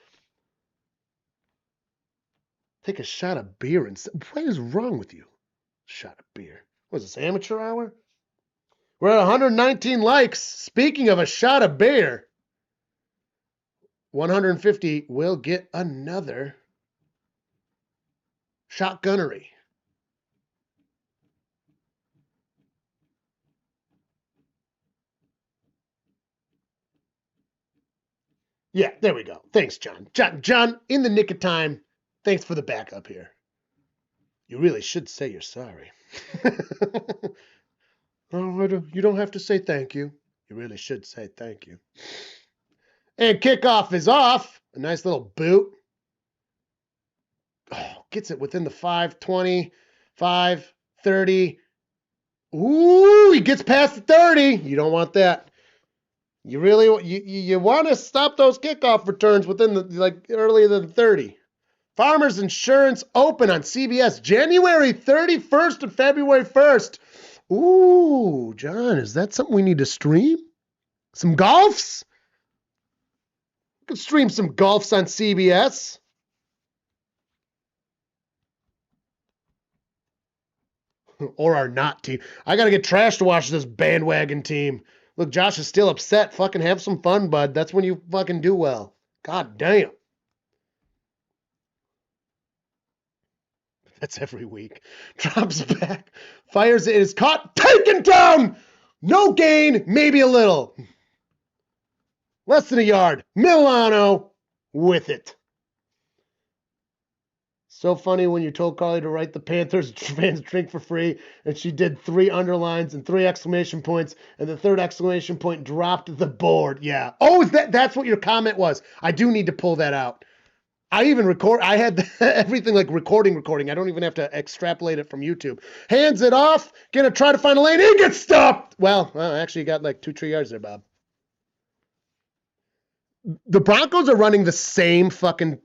Take a shot of beer and what is wrong with you? Shot of beer. Was this amateur hour? We're at 119 likes. Speaking of a shot of beer, 150 will get another shotgunnery. Yeah, there we go. Thanks, John. John, in the nick of time, thanks for the backup here. You really should say you're sorry. Oh, you don't have to say thank you. You really should say thank you. And kickoff is off. A nice little boot. Oh, gets it within the 5:20, 5:30. Ooh, he gets past the 30. You don't want that. You really you want to stop those kickoff returns within the earlier than 30. Farmers Insurance Open on CBS January 31st and February 1st. Ooh, John, is that something we need to stream? Some golfs? We could stream some golfs on CBS. Or our not team. I got to get trash to watch this bandwagon team. Look, Josh is still upset. Fucking have some fun, bud. That's when you fucking do well. God damn. That's every week. Drops back. Fires it. Is caught. Taken down. No gain. Maybe a little. Less than a yard. Milano with it. So funny when you told Carly to write the Panthers fans drink for free, and she did 3 underlines and 3 exclamation points, and the 3rd exclamation point dropped the board. Yeah. Oh, that's what your comment was. I do need to pull that out. I even I had everything like recording. I don't even have to extrapolate it from YouTube. Hands it off. Gonna try to find a lane. He gets stopped. Well, actually got like 2-3 yards there, Bob. The Broncos are running the same fucking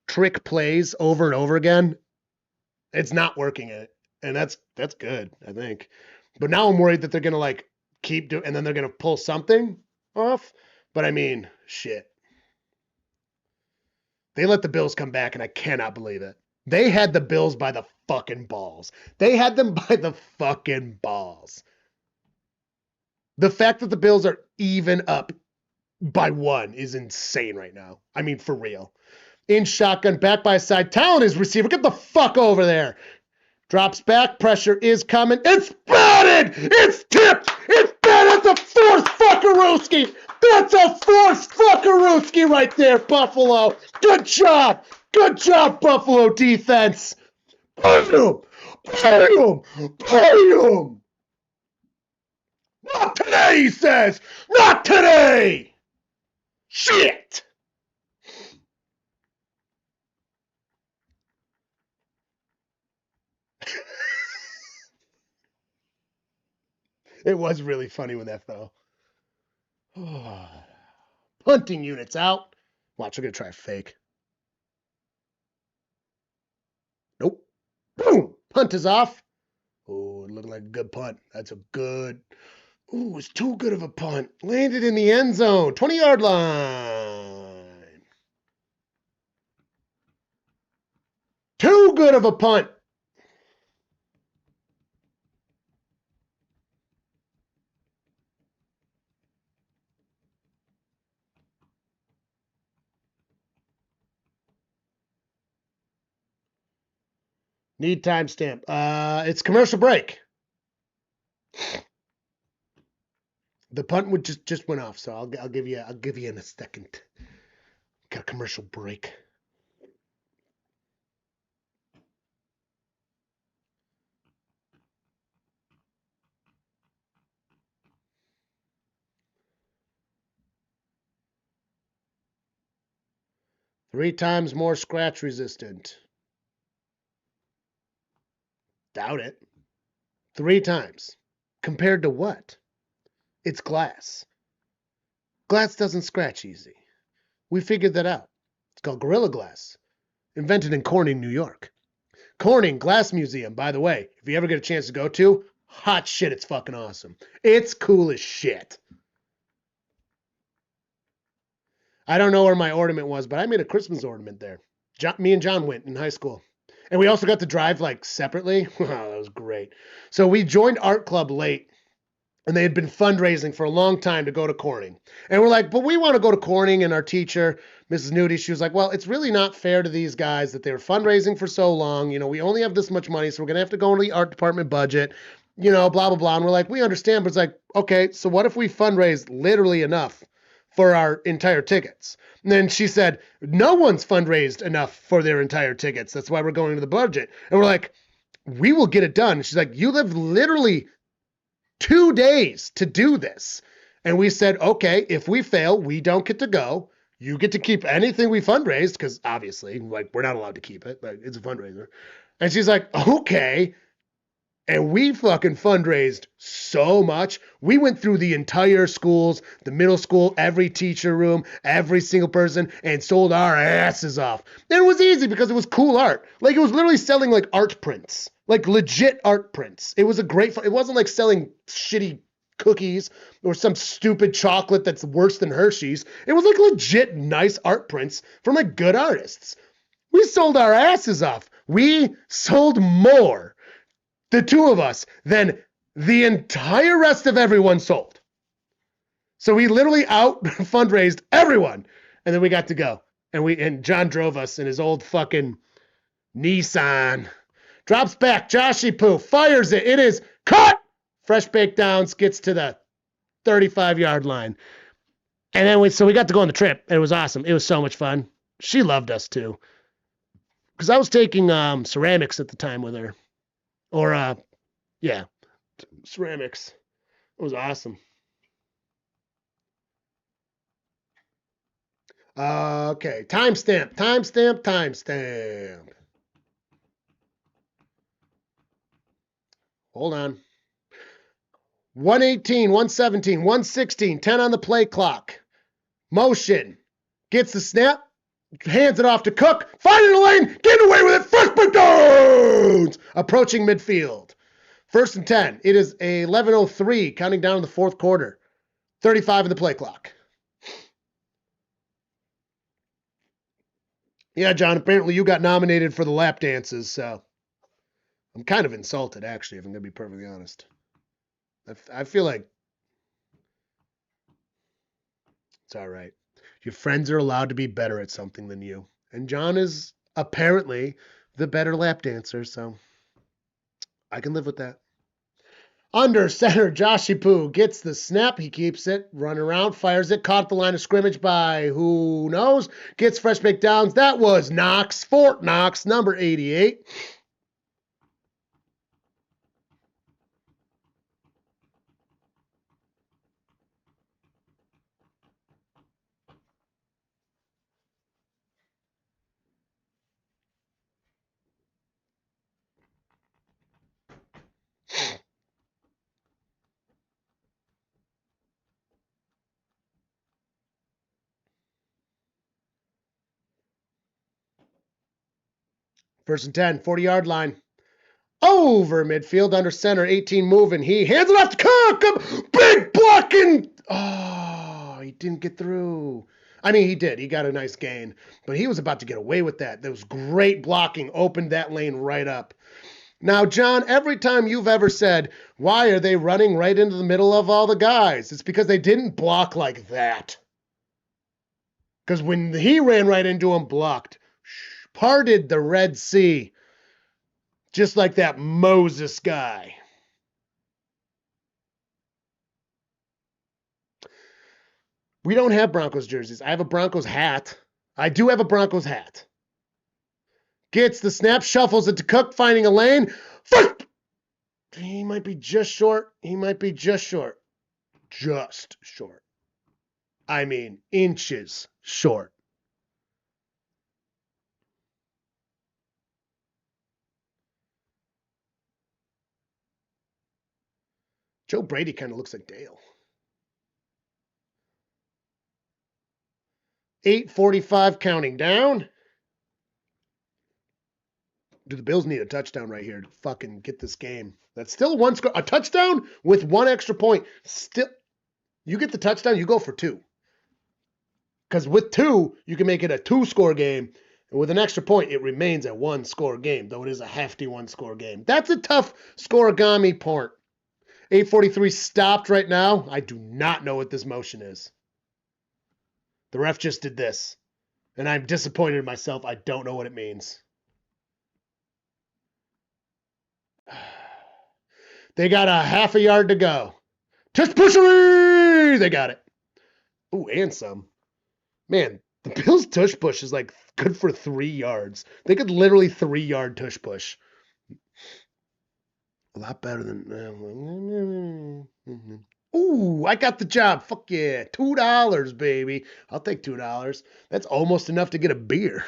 trick plays over and over again. It's not working, and that's good, I think. But now I'm worried that they're gonna like keep doing, and then they're gonna pull something off. But I mean, shit. They let the Bills come back, and I cannot believe it. They had the Bills by the fucking balls. They had them by the fucking balls. The fact that the Bills are even up by 1 is insane right now. I mean, for real. In shotgun, back by his side. Talon is receiver. Get the fuck over there. Drops back. Pressure is coming. It's batted. It's tipped. It's batted. That's a forced fuckerooski. That's a forced fuckerooski right there, Buffalo. Good job. Good job, Buffalo defense. Pay him. Pay him. Pay him. Not today, he says. Not today. Shit. It was really funny when that fell. Punting units out. Watch, we're going to try a fake. Nope. Boom. Punt is off. Oh, it looked like a good punt. That's a good. Ooh, it's too good of a punt. Landed in the end zone. 20-yard line. of a punt. Need timestamp. It's commercial break. The punt would just went off, so I'll give you in a second. Got a commercial break. Three times more scratch resistant. Doubt it. 3 times. Compared to what? It's glass. Glass doesn't scratch easy. We figured that out. It's called Gorilla Glass. Invented in Corning, New York. Corning Glass Museum, by the way, if you ever get a chance to go to, hot shit, it's fucking awesome. It's cool as shit. I don't know where my ornament was, but I made a Christmas ornament there. Me and John went in high school. And we also got to drive like separately. Wow, that was great. So we joined art club late, and they had been fundraising for a long time to go to Corning. And we're like, but we want to go to Corning. And our teacher, Mrs. Nudie, she was like, well, it's really not fair to these guys that they were fundraising for so long. You know, we only have this much money, so we're going to have to go into the art department budget, you know, blah, blah, blah. And we're like, we understand, but it's like, okay, so what if we fundraise literally enough for our entire tickets? And then she said, no one's fundraised enough for their entire tickets. That's why we're going to the budget. And we're like, we will get it done. She's like, you live literally 2 days to do this. And we said, okay, if we fail, we don't get to go. You get to keep anything we fundraised, because obviously, like, we're not allowed to keep it. Like, it's a fundraiser. And she's like, okay. And we fucking fundraised so much. We went through the entire schools, the middle school, every teacher room, every single person, and sold our asses off. And it was easy because it was cool art. Like, it was literally selling like art prints, like legit art prints. It was a great, it wasn't like selling shitty cookies or some stupid chocolate that's worse than Hershey's. It was like legit nice art prints from like good artists. We sold our asses off. We sold more, the two of us, than the entire rest of everyone sold. So we literally out fundraised everyone. And then we got to go. And John drove us in his old fucking Nissan. Drops back, Joshy Poo, fires it. It is cut. Fresh baked downs, gets to the 35-yard line. And then we got to go on the trip. It was awesome. It was so much fun. She loved us too. Because I was taking ceramics at the time with her. Or, yeah, ceramics. It was awesome. Okay, timestamp. Hold on. 118, 117, 116, 10 on the play clock. Motion. Gets the snap. Hands it off to Cook. Finding the lane. Getting away with it. Fresh breakdowns. Approaching midfield. 1st and 10. It is a 11:03, counting down to the fourth quarter. 35 in the play clock. Yeah, John, apparently you got nominated for the lap dances, so I'm kind of insulted, actually, if I'm going to be perfectly honest. I feel like it's all right. Your friends are allowed to be better at something than you. And John is apparently the better lap dancer, so I can live with that. Under center, Joshy Poo gets the snap. He keeps it, run around, fires it, caught at the line of scrimmage by who knows. Gets fresh baked downs. That was Knox, Fort Knox, number 88. First and 10, 40-yard line. Over midfield, under center, 18 moving. He hands it off to Cook. Big blocking. Oh, he didn't get through. I mean, he did. He got a nice gain, but he was about to get away with that. There was great blocking, opened that lane right up. Now, John, every time you've ever said, why are they running right into the middle of all the guys? It's because they didn't block like that. Because when he ran right into him, blocked, parted the Red Sea, just like that Moses guy. We don't have Broncos jerseys. I have a Broncos hat. I do have a Broncos hat. Gets the snap, shuffles it to Cook, finding a lane. Fuck! He might be just short. He might be just short. Just short. I mean, inches short. Joe Brady kind of looks like Dale. 8:45 counting down. Do the Bills need a touchdown right here to fucking get this game? That's still one score. A touchdown with one extra point. Still, you get the touchdown, you go for two. Because with two, you can make it a two-score game. And with an extra point, it remains a one-score game, though it is a hefty one-score game. That's a tough scoregami part. 8:43 stopped right now. I do not know what this motion is. The ref just did this. And I'm disappointed in myself. I don't know what it means. They got a half a yard to go. Tush pushery! They got it. Ooh, and some. Man, the Bills' tush push is like good for 3 yards. They could literally 3-yard tush push. A lot better than... Ooh, I got the job. Fuck yeah. $2, baby. I'll take $2. That's almost enough to get a beer.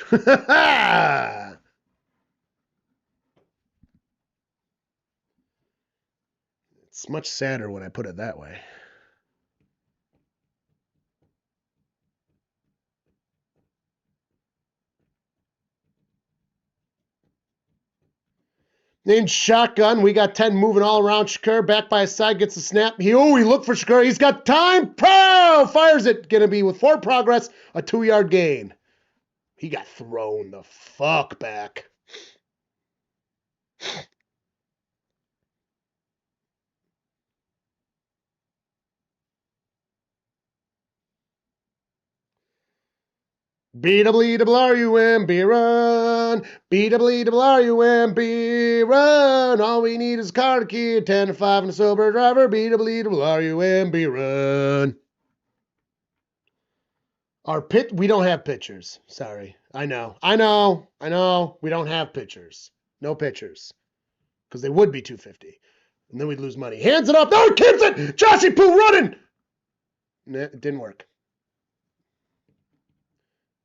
It's much sadder when I put it that way. In shotgun, we got 10 moving all around. Shakur back by his side, gets the snap. He looked for Shakur. He's got time. Pow! Fires it. Going to be with 4 progress, a 2-yard gain. He got thrown the fuck back. B-double-E-double-R-U-M-B run. B-double-E-double-R-U-M-B run. All we need is a car to key, 10 to 5 and a sober driver. B-double-E-double-R-U-M-B run. We don't have pitchers. Sorry. I know. We don't have pitchers. No pitchers. Because they would be 250. And then we'd lose money. Hands it off. No, keeps it. Joshy Poo running. Nah, it didn't work.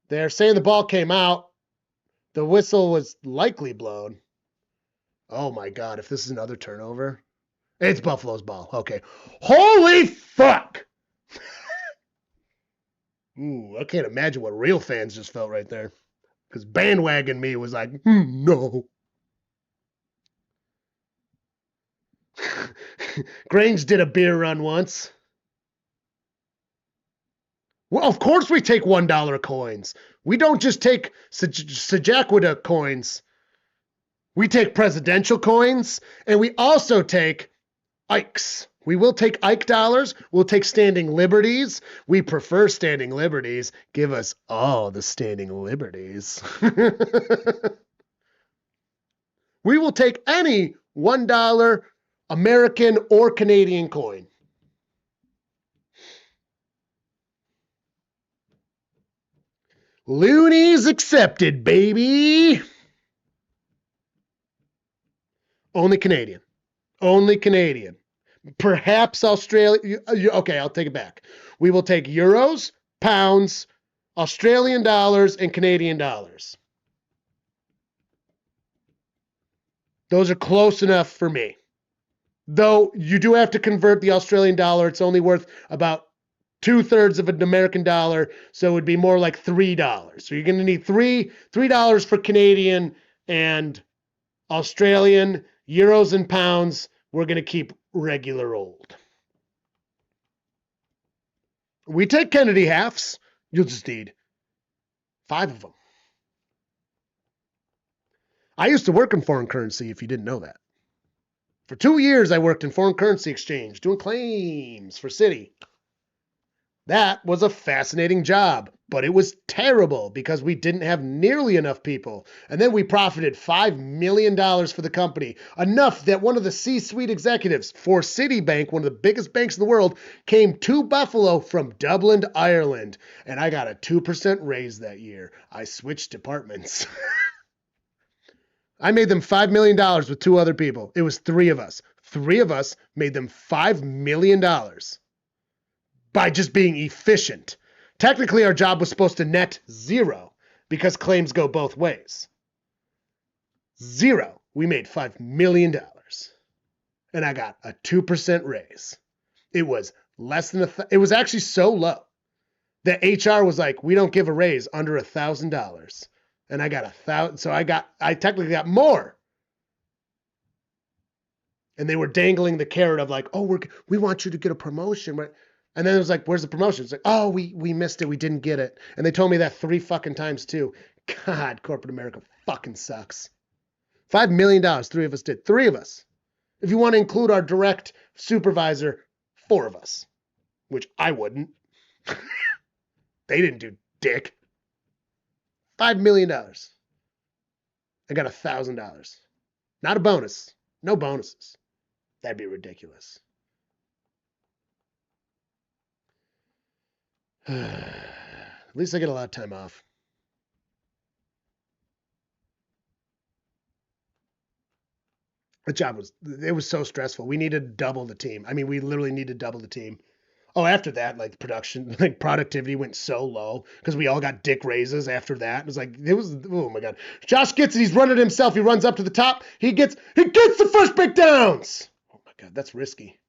They're saying the ball came out. The whistle was likely blown. Oh my God, if this is another turnover. It's Buffalo's ball. Okay. Holy fuck! Ooh, I can't imagine what real fans just felt right there. Because bandwagon me was like, no. Grange did a beer run once. Well, of course we take $1 coins. We don't just take Sejaquita coins. We take presidential coins, and we also take Ikes. We will take Ike dollars. We'll take standing liberties. We prefer standing liberties. Give us all the standing liberties. We will take any $1 American or Canadian coin. Loonies accepted, baby. Only Canadian. Only Canadian. Perhaps Australia. Okay, I'll take it back. We will take euros, pounds, Australian dollars, and Canadian dollars. Those are close enough for me. Though you do have to convert the Australian dollar. It's only worth about 2/3 of an American dollar, so it would be more like $3. So you're going to need $3 for Canadian and Australian. Euros and pounds, we're going to keep regular old. We take Kennedy halves. You'll just need 5 of them. I used to work in foreign currency, if you didn't know that. For 2 years, I worked in foreign currency exchange, doing claims for Citi. That was a fascinating job, but it was terrible because we didn't have nearly enough people. And then we profited $5 million for the company, enough that one of the C-suite executives for Citibank, one of the biggest banks in the world, came to Buffalo from Dublin, Ireland. And I got a 2% raise that year. I switched departments. I made them $5 million with 2 other people. It was 3 of us. 3 of us made them $5 million by just being efficient. Technically, our job was supposed to net 0 because claims go both ways. 0. We made $5 million. And I got a 2% raise. It was less than it was actually so low that HR was like, we don't give a raise under $1,000. And I got 1,000. So I technically got more. And they were dangling the carrot of like, oh, we want you to get a promotion, right? And then it was like, where's the promotion? It's like, oh, we missed it. We didn't get it. And they told me that 3 fucking times too. God, corporate America fucking sucks. $5 million, 3 of us did. 3 of us. If you want to include our direct supervisor, 4 of us. Which I wouldn't. They didn't do dick. $5 million. I got $1,000. Not a bonus. No bonuses. That'd be ridiculous. At least I get a lot of time off. The job was so stressful. We needed to double the team. I mean, we literally needed to double the team. Oh, after that, like production, like productivity went so low because we all got dick raises after that. Oh my God. Josh gets it. He's running himself. He runs up to the top. He gets the first breakdowns. Oh my God, that's risky.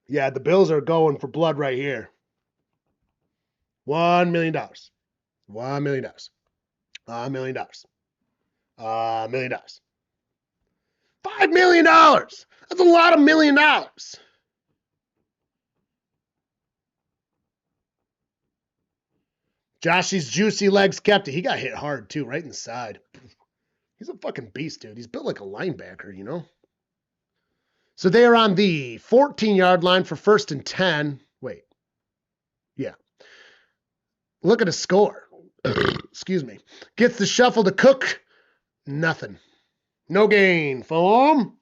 Yeah, the Bills are going for blood right here. $1 million. $1 million. $1 million. $1 million. $5 million. That's a lot of $1 million. Joshy's juicy legs kept it. He got hit hard too, right in the side. He's a fucking beast, dude. He's built like a linebacker, you know? So they are on the 14-yard line for 1st and 10. Wait. Yeah. Look at the score. Excuse me. Gets the shuffle to Cook. Nothing. No gain. Fulham.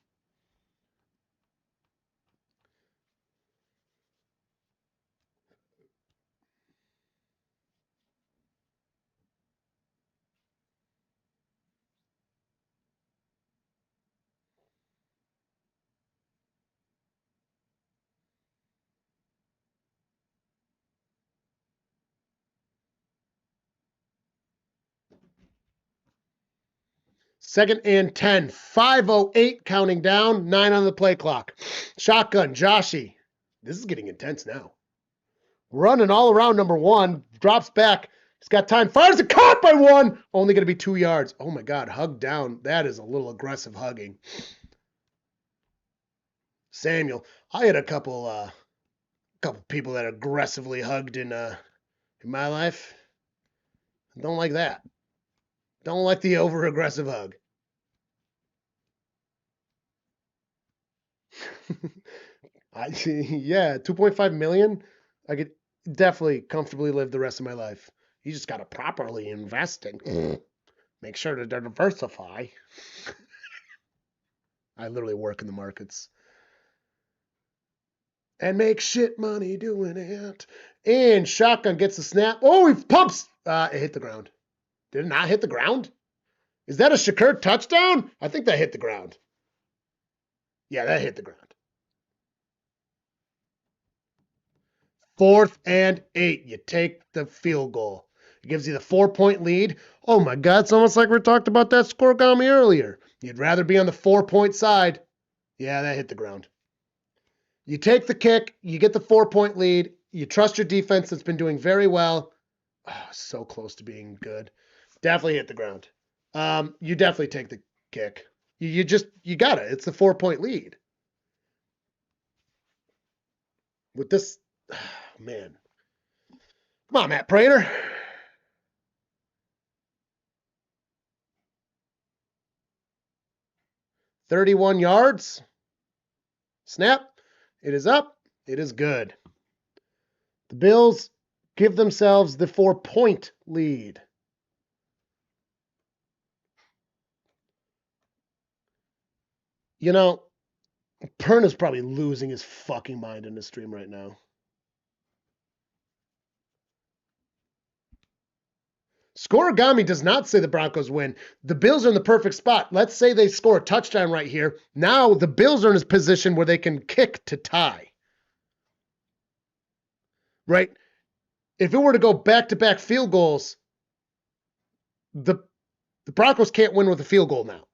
Second and 10. 5:08 counting down. 9 on the play clock. Shotgun. Joshy. This is getting intense now. Running all around number 1. Drops back. He's got time. Fires a caught by 1. Only going to be 2 yards. Oh my God. Hug down. That is a little aggressive hugging. Samuel. I had a couple people that aggressively hugged in my life. I don't like that. Don't like the over-aggressive hug. Yeah, 2.5 million. I could definitely comfortably live the rest of my life. You just got to properly invest in. Make sure to diversify. I literally work in the markets. And make shit money doing it. And shotgun gets the snap. Oh, he pumps. It hit the ground. Did it not hit the ground? Is that a Shakur touchdown? I think that hit the ground. Yeah, that hit the ground. 4th and 8. You take the field goal. It gives you the 4-point lead. Oh my God, it's almost like we talked about that scoregami earlier. You'd rather be on the 4-point side. Yeah, that hit the ground. You take the kick. You get the 4-point lead. You trust your defense that's been doing very well. Oh, so close to being good. Definitely hit the ground. You definitely take the kick. You got it. It's the 4-point lead. With this, man. Come on, Matt Prater. "31 yards. Snap. It is up. It is good. The Bills give themselves the 4-point lead. You know, Pern is probably losing his fucking mind in the stream right now. Scorigami does not say the Broncos win. The Bills are in the perfect spot. Let's say they score a touchdown right here. Now the Bills are in a position where they can kick to tie. Right? If it were to go back-to-back field goals, the Broncos can't win with a field goal now.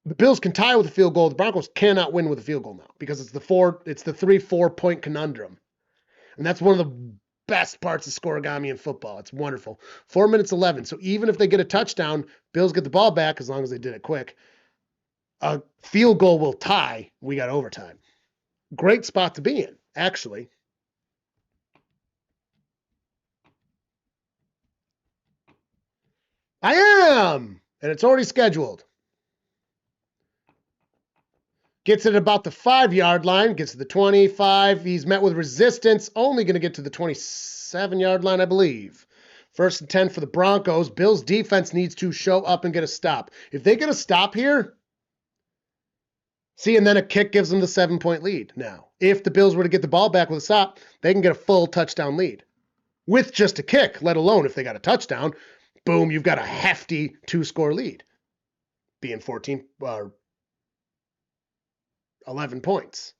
The Bills can tie with a field goal. The Broncos cannot win with a field goal now because it's the 3-4 point conundrum. And that's one of the best parts of scorigami in football. It's wonderful. 4 minutes 11. So even if they get a touchdown, Bills get the ball back as long as they did it quick. A field goal will tie. We got overtime. Great spot to be in, actually. I am! And it's already scheduled. Gets it about the 5-yard line, gets to the 25. He's met with resistance, only going to get to the 27-yard line, I believe. 1st and 10 for the Broncos. Bills defense needs to show up and get a stop. If they get a stop here, see, and then a kick gives them the 7-point lead now. If the Bills were to get the ball back with a stop, they can get a full touchdown lead. With just a kick, let alone if they got a touchdown, boom, you've got a hefty 2-score lead. Being 14 or 11 points.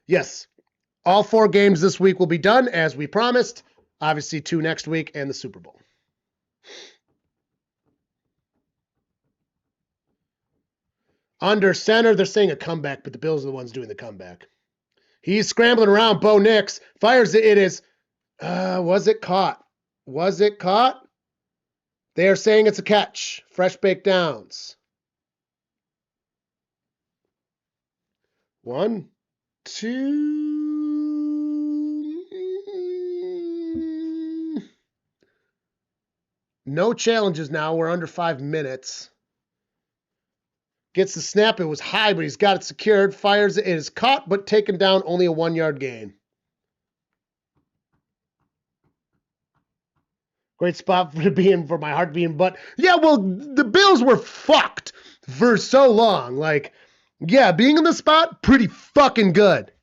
Yes, all 4 games this week will be done as we promised. Obviously 2 next week and the Super Bowl. Under center, they're saying a comeback, but the Bills are the ones doing the comeback. He's scrambling around. Bo Nix fires it. It is, was it caught? Was it caught? They are saying it's a catch. Fresh baked downs. 1, 2. No challenges now. We're under 5 minutes. Gets the snap. It was high, but he's got it secured. Fires it. It is caught, but taken down. Only a 1-yard gain. Great spot for my heart being, but yeah, well, the Bills were fucked for so long. Like, yeah, being in the spot, pretty fucking good.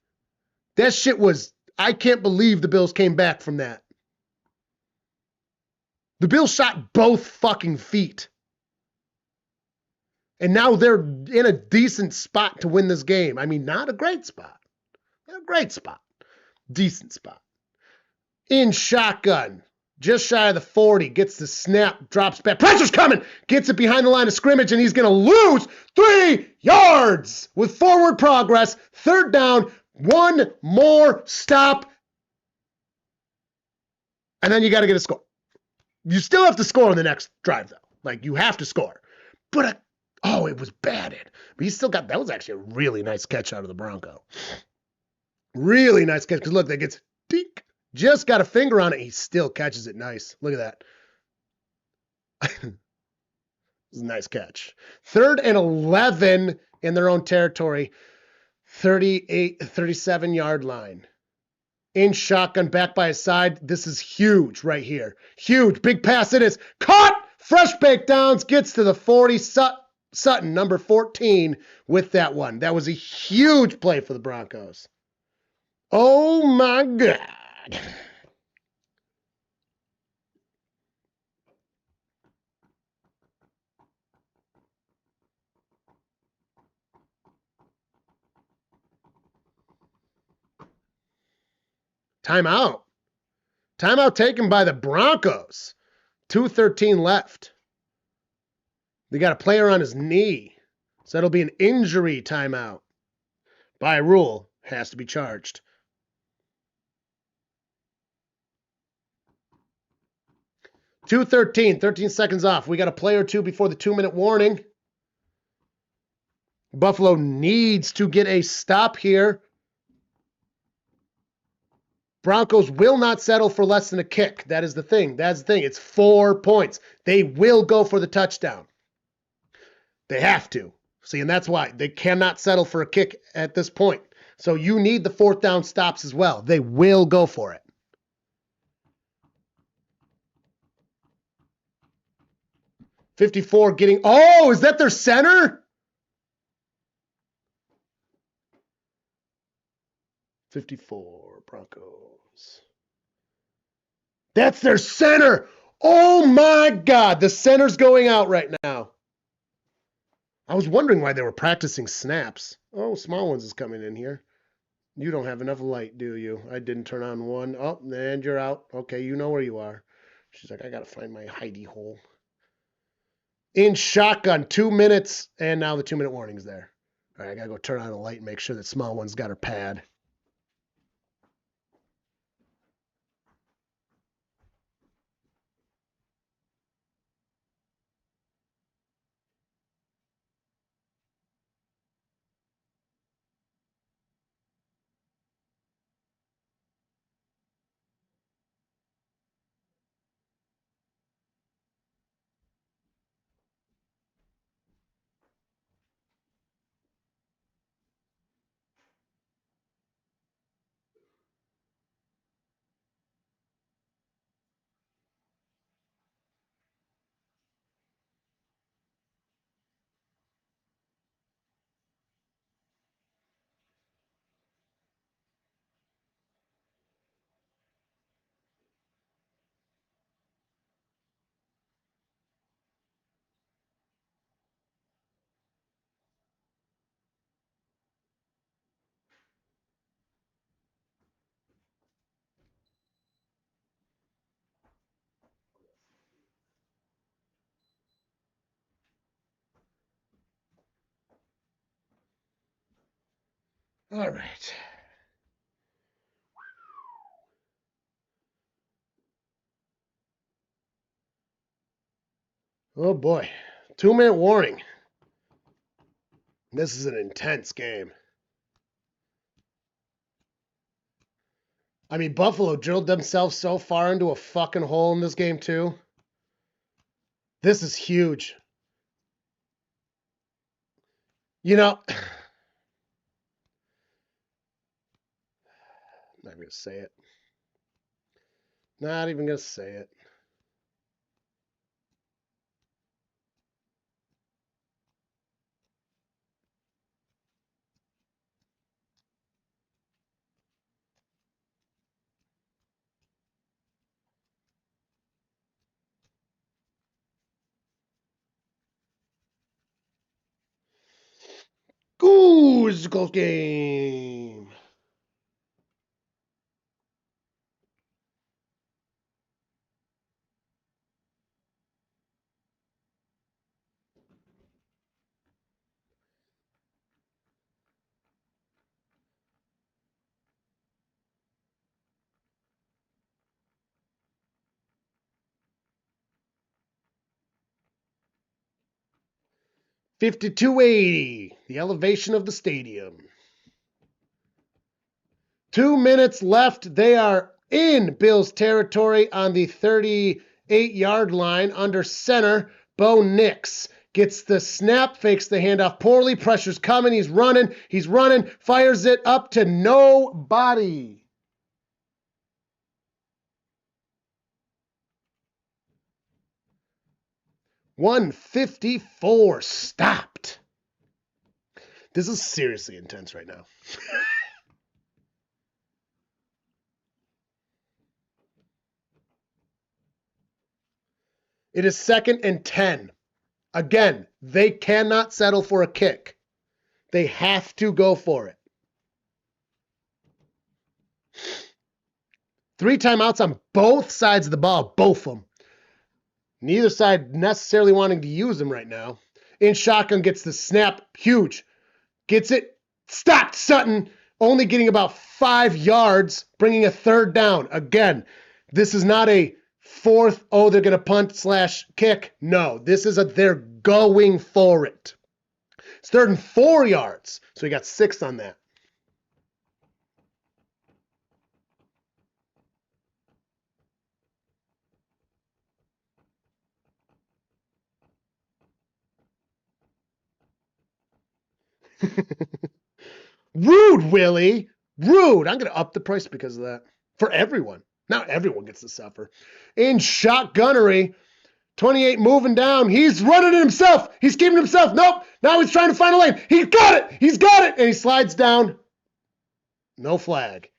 That shit was, I can't believe the Bills came back from that. The Bills shot both fucking feet. And now they're in a decent spot to win this game. I mean, not a great spot. Not a great spot. Decent spot. In shotgun. Just shy of the 40. Gets the snap. Drops back. Pressure's coming. Gets it behind the line of scrimmage, and he's going to lose 3 yards with forward progress. 3rd down. 1 more stop. And then you got to get a score. You still have to score on the next drive, though. Like, you have to score. But it was batted. But he still got, that was actually a really nice catch out of the Bronco. Really nice catch. Because look, that gets dink. Just got a finger on it. He still catches it nice. Look at that. It was a nice catch. 3rd and 11 in their own territory. 37-yard line. In shotgun, back by his side. This is huge right here. Huge. Big pass. It is caught. Fresh baked downs. Gets to the 40. Sutton, number 14, with that one. That was a huge play for the Broncos. Oh, my God. Timeout. Timeout taken by the Broncos. 2:13 left. They got a player on his knee. So that'll be an injury timeout. By rule, has to be charged. $2:13, 13 seconds off. We got a play or two before the 2-minute warning. Buffalo needs to get a stop here. Broncos will not settle for less than a kick. That is the thing. That's the thing. It's 4 points. They will go for the touchdown. They have to. See, and that's why they cannot settle for a kick at this point. So you need the 4th down stops as well. They will go for it. $54 getting, oh, is that their center? 54 Broncos. That's their center. Oh my God, the center's going out right now. I was wondering why they were practicing snaps. Oh, small ones is coming in here. You don't have enough light, do you? I didn't turn on one. Oh, and you're out. Okay, you know where you are. She's like, I got to find my hidey hole. In shotgun, 2 minutes, and now the 2-minute warning's there. All right, I got to go turn on the light and make sure that small one's got her pad. All right. Oh boy. 2-minute warning. This is an intense game. I mean, Buffalo drilled themselves so far into a fucking hole in this game, too. This is huge. You know, I'm not going to say it. Not even going to say it. Ooh, this is a close game. $52.80, the elevation of the stadium. 2 minutes left. They are in Bills territory on the 38-yard line under center. Bo Nix gets the snap, fakes the handoff poorly, pressure's coming, he's running, fires it up to nobody. 154 stopped. This is seriously intense right now. It is 2nd and 10. Again, they cannot settle for a kick. They have to go for it. 3 timeouts on both sides of the ball, both of them. Neither side necessarily wanting to use them right now. In shotgun, gets the snap, huge. Gets it, stopped Sutton, only getting about 5 yards, bringing a 3rd down. Again, this is not a 4th, oh, they're going to punt / kick. No, this is they're going for it. It's 3rd and 4 yards. So he got 6 on that. Rude, Willie. Rude. I'm going to up the price because of that. For everyone. Not everyone gets to suffer. In shotgunnery, 28 moving down. He's running it himself. He's keeping himself. Nope. Now he's trying to find a lane. He's got it. He's got it. And he slides down. No flag.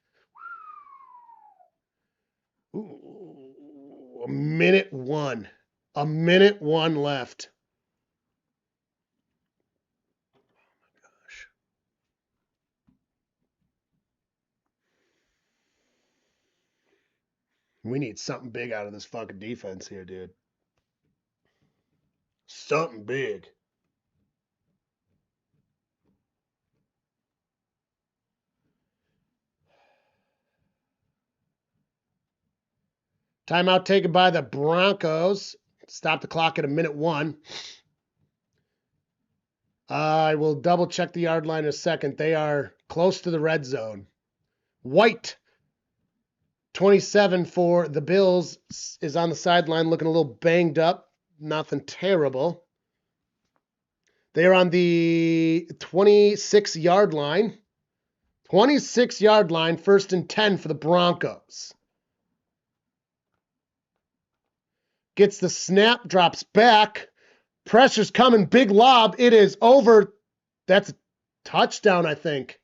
Ooh, a minute 1. A minute 1 left. We need something big out of this fucking defense here, dude. Something big. Timeout taken by the Broncos. Stop the clock at a minute 1. I will double check the yard line in a second. They are close to the red zone. White, 27 for the Bills, is on the sideline looking a little banged up. Nothing terrible. They are on the 26-yard line. 26-yard line, 1st and 10 for the Broncos. Gets the snap, drops back. Pressure's coming, big lob. It is over. That's a touchdown, I think.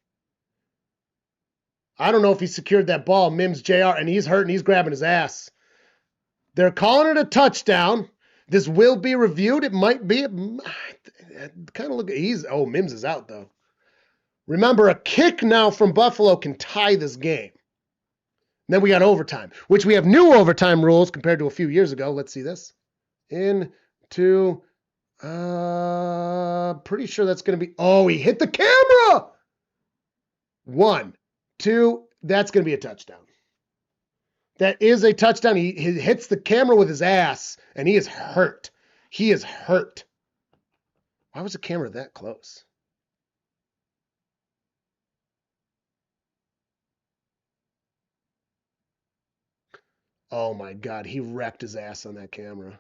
I don't know if he secured that ball, Mims Jr., and he's hurting. He's grabbing his ass. They're calling it a touchdown. This will be reviewed. It might be. Kind of look. Mims is out, though. Remember, a kick now from Buffalo can tie this game. And then we got overtime, which we have new overtime rules compared to a few years ago. Let's see this. Into, pretty sure that's going to be, he hit the camera. 1, 2, that's going to be a touchdown. That is a touchdown. He hits the camera with his ass, and he is hurt. He is hurt. Why was the camera that close? Oh my God, he wrecked his ass on that camera.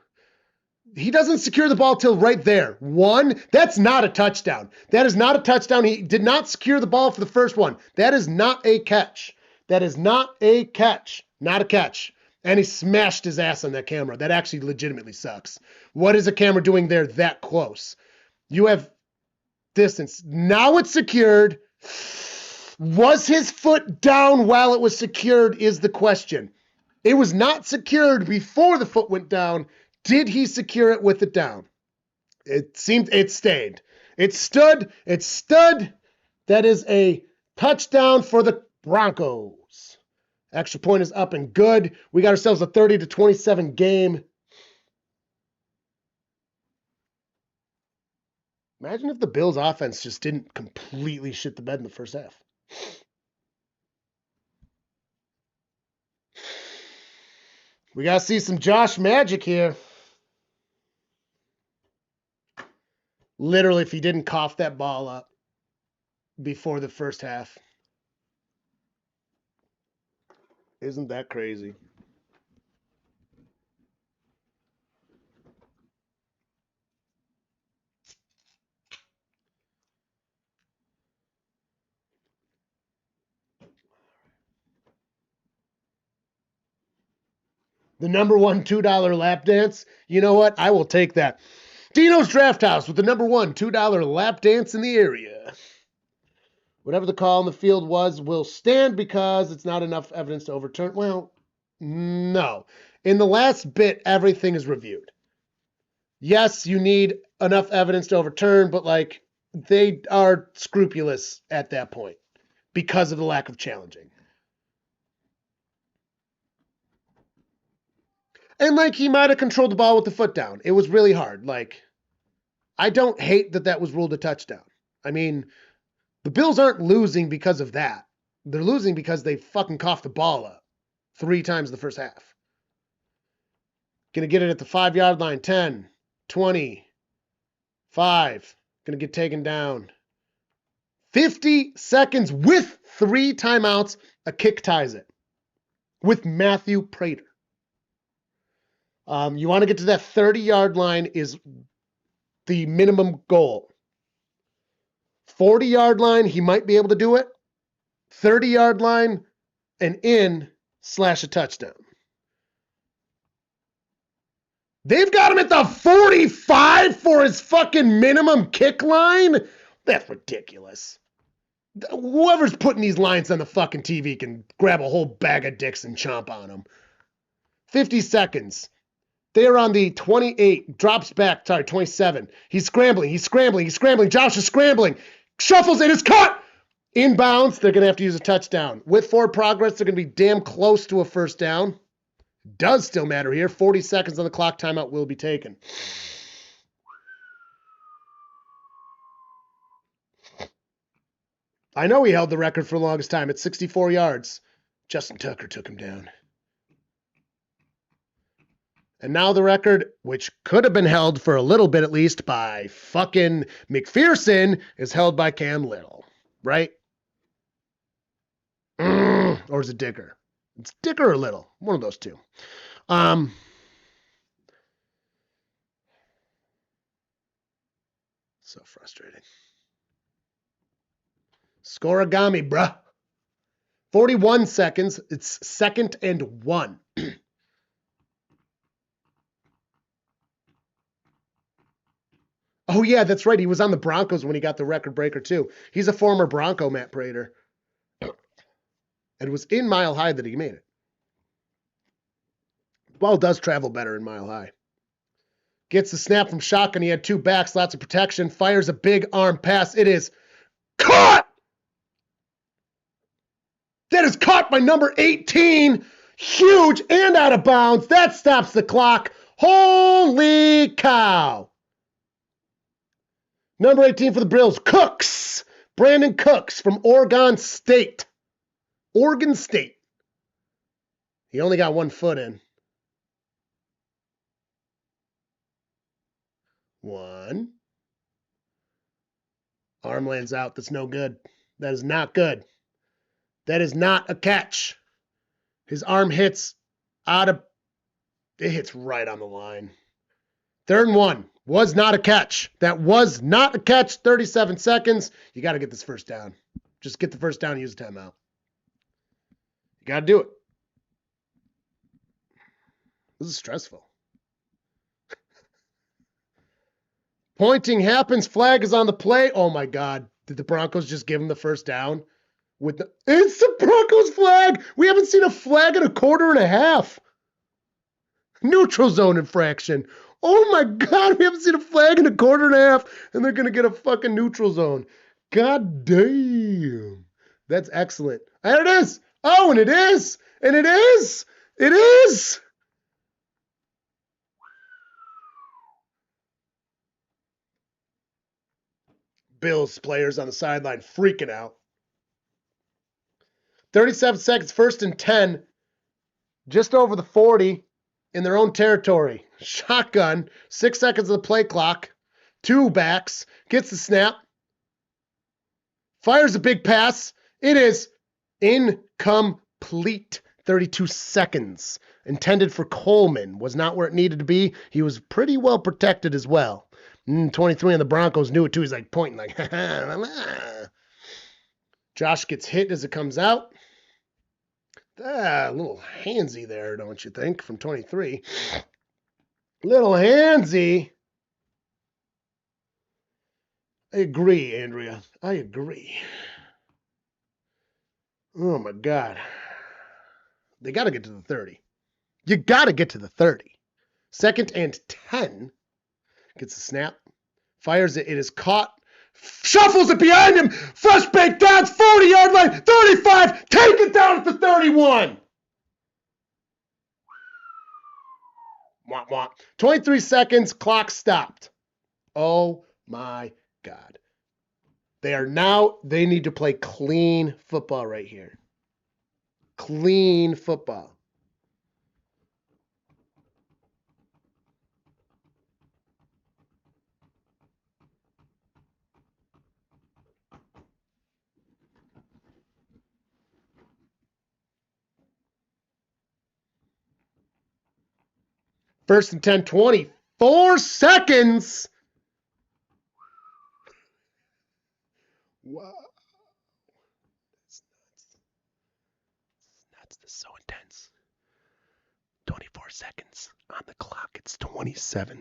He doesn't secure the ball till right there. 1, that's not a touchdown. That is not a touchdown. He did not secure the ball for the first one. That is not a catch. That is not a catch. Not a catch. And he smashed his ass on that camera. That actually legitimately sucks. What is a camera doing there that close? You have distance. Now it's secured. Was his foot down while it was secured is the question. It was not secured before the foot went down. Did he secure it with it down? It stayed. It stood. It stood. That is a touchdown for the Broncos. Extra point is up and good. We got ourselves a 30-27 game. Imagine if the Bills offense just didn't completely shit the bed in the first half. We got to see some Josh magic here. Literally, if he didn't cough that ball up before the first half. Isn't that crazy? The number one $2 lap dance. You know what? I will take that. Dino's Drafthouse with the number one $2 lap dance in the area. Whatever the call on the field was will stand because it's not enough evidence to overturn. Well, no. In the last bit, everything is reviewed. Yes, you need enough evidence to overturn, but they are scrupulous at that point because of the lack of challenging. And he might have controlled the ball with the foot down. It was really hard. I don't hate that was ruled a touchdown. I mean, the Bills aren't losing because of that. They're losing because they fucking coughed the ball up 3 times the first half. Gonna get it at the 5-yard line. 10, 20, 5. going to get taken down. 50 seconds with 3 timeouts. A kick ties it with Matthew Prater. You want to get to that 30-yard line is the minimum goal. 40-yard line, he might be able to do it. 30-yard line, an in/a touchdown. They've got him at the 45 for his fucking minimum kick line? That's ridiculous. Whoever's putting these lines on the fucking TV can grab a whole bag of dicks and chomp on them. 50 seconds. They're on the 28, drops back, 27. He's scrambling. Josh is scrambling. Shuffles and is caught. Inbounds, they're going to have to use a touchdown. With forward progress, they're going to be damn close to a first down. Does still matter here. 40 seconds on the clock. Timeout will be taken. I know he held the record for the longest time at 64 yards. Justin Tucker took him down. And now the record, which could have been held for a little bit at least by fucking McPherson, is held by Cam Little. Right? Or is it Dicker? It's Dicker or Little. One of those two. So frustrating. Scoregami, bruh. 41 seconds. It's 2nd and 1. Oh, yeah, that's right. He was on the Broncos when he got the record breaker, too. He's a former Bronco, Matt Prater. And it was in Mile High that he made it. Ball does travel better in Mile High. Gets the snap from shotgun. He had 2 backs, lots of protection. Fires a big arm pass. It is caught! That is caught by number 18. Huge and out of bounds. That stops the clock. Holy cow. Number 18 for the Bills, Cooks. Brandon Cooks from Oregon State. Oregon State. He only got 1 foot in. 1. Arm lands out. That's no good. That is not good. That is not a catch. His arm hits it hits right on the line. 3rd and 1. Was not a catch. That was not a catch. 37 seconds. You got to get this first down. Just get the first down and use the timeout. You got to do it. This is stressful. Pointing happens. Flag is on the play. Oh, my God. Did the Broncos just give him the first down? It's the Broncos flag. We haven't seen a flag in a quarter and a half. Neutral zone infraction. Oh my God, we haven't seen a flag in a quarter and a half, and they're going to get a fucking neutral zone. God damn. That's excellent. There it is. Oh, and it is. And it is. It is. Bills players on the sideline freaking out. 37 seconds, 1st and 10. Just over the 40 in their own territory. Shotgun, 6 seconds of the play clock. 2 backs, gets the snap. Fires a big pass. It is incomplete. 32 seconds. Intended for Coleman. Was not where it needed to be. He was pretty well protected as well. 23 on the Broncos knew it too. He's like pointing like, Josh gets hit as it comes out. A little handsy there, don't you think, from 23. Little handsy. I agree, Andrea. I agree. Oh, my God. They got to get to the 30. You got to get to the 30. 2nd and 10. Gets the snap. Fires it. It is caught. Shuffles it behind him. Fresh baked downs. 40-yard line. 35. Take it down at the 31. Wah, wah. 23 seconds. Clock stopped. Oh, my God. They need to play clean football right here. Clean football. First and 10, 24 seconds. Wow. That's nuts. This is so intense. 24 seconds on the clock. It's 27-30.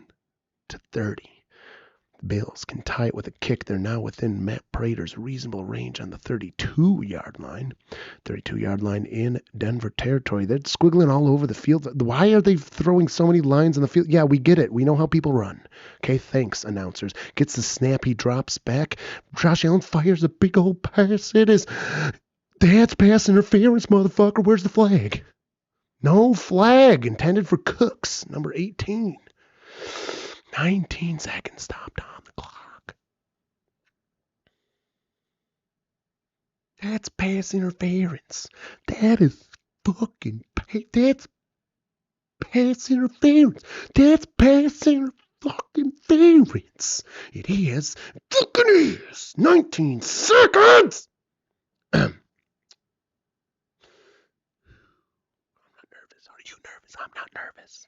The Bills can tie it with a kick. They're now within Matt Prater's reasonable range on the 32-yard line. 32-yard line in Denver territory. They're squiggling all over the field. Why are they throwing so many lines on the field? Yeah, we get it. We know how people run. Okay, thanks, announcers. Gets the snap. He drops back. Josh Allen fires a big old pass. That's pass interference, motherfucker. Where's the flag? No flag intended for Cooks, number 18. 19 seconds stopped on the clock. That's pass interference. That's pass interference. That's pass interference. It is. Fucking is. 19 seconds. I'm not nervous. Are you nervous? I'm not nervous.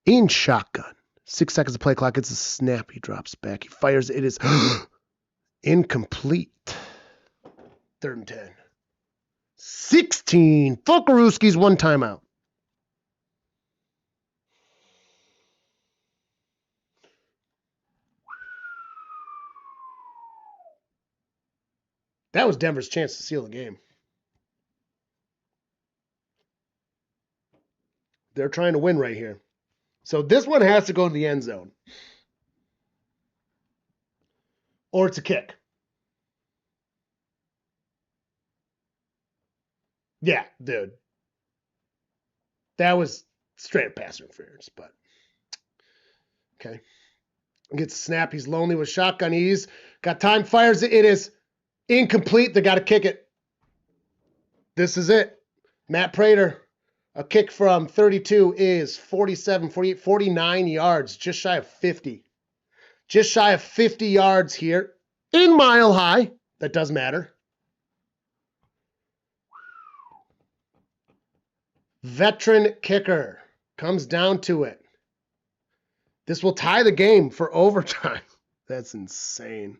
In shotgun. 6 seconds of play clock. It's a snap. He drops back. He fires. It is incomplete. 3rd and 10. 16. Fuckarooski's 1 timeout. That was Denver's chance to seal the game. They're trying to win right here. So this one has to go to the end zone. Or it's a kick. Yeah, dude. That was straight up pass interference, but okay. Gets a snap. He's lonely with shotgun. He's got time, fires it. It is incomplete. They got to kick it. This is it. Matt Prater. A kick from 32 is 47, 48, 49 yards, just shy of 50. Just shy of 50 yards here in Mile High. That does matter. Veteran kicker comes down to it. This will tie the game for overtime. That's insane.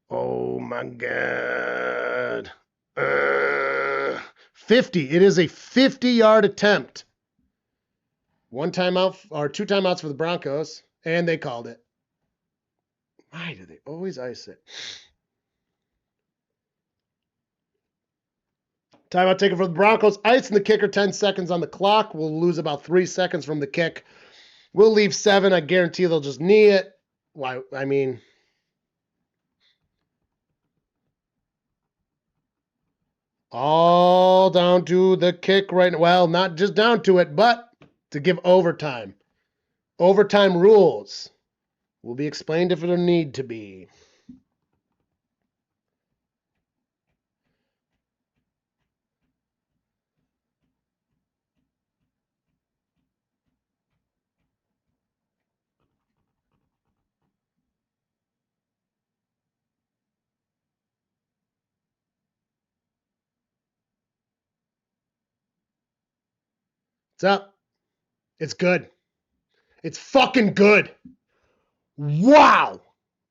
Oh my God. 50. It is a 50-yard attempt. 1 timeout or 2 timeouts for the Broncos, and they called it. Why do they always ice it? Timeout taken for the Broncos. Icing the kicker, 10 seconds on the clock. We'll lose about 3 seconds from the kick. We'll leave 7. I guarantee they'll just knee it. Why? I mean, all down to the kick right now. Well, not just down to it, but to give overtime. Overtime rules will be explained if there need to be. What's up? It's good. It's fucking good. Wow.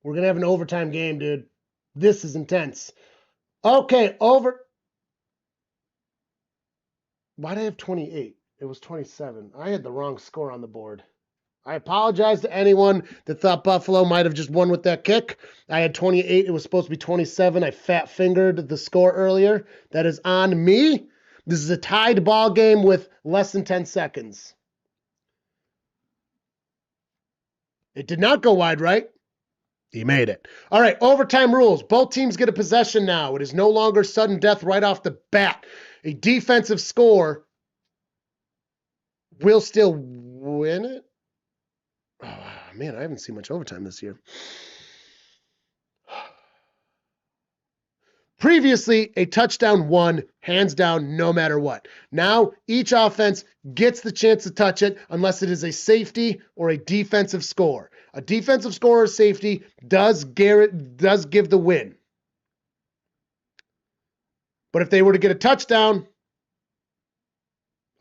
We're going to have an overtime game, dude. This is intense. Okay, over. Why did I have 28? It was 27. I had the wrong score on the board. I apologize to anyone that thought Buffalo might have just won with that kick. I had 28. It was supposed to be 27. I fat-fingered the score earlier. That is on me. This is a tied ball game with less than 10 seconds. It did not go wide, right? He made it. All right, overtime rules. Both teams get a possession now. It is no longer sudden death right off the bat. A defensive score will still win it. Oh, man, I haven't seen much overtime this year. Previously, a touchdown won, hands down, no matter what. Now, each offense gets the chance to touch it unless it is a safety or a defensive score. A defensive score or safety does give the win. But if they were to get a touchdown,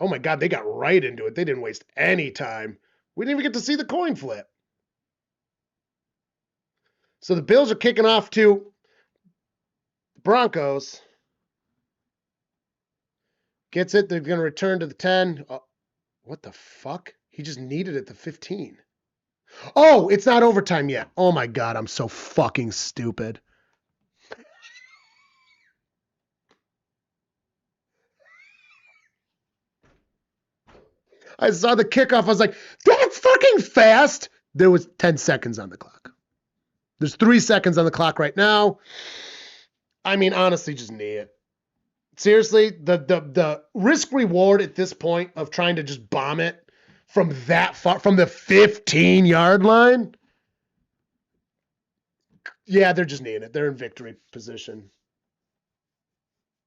Oh my God, they got right into it. They didn't waste any time. We didn't even get to see the coin flip. So the Bills are kicking off to Broncos. Gets it. They're going to return to the 10. Oh, what the fuck? He just needed it to 15. Oh, it's not overtime yet. Oh my God, I'm so fucking stupid. I saw the kickoff. I was like, that's fucking fast. There was 10 seconds on the clock. There's 3 seconds on the clock right now. I mean, honestly, just knee it. Seriously, the risk reward at this point of trying to just bomb it from that far, from the 15-yard line. Yeah, they're just kneeing it. They're in victory position.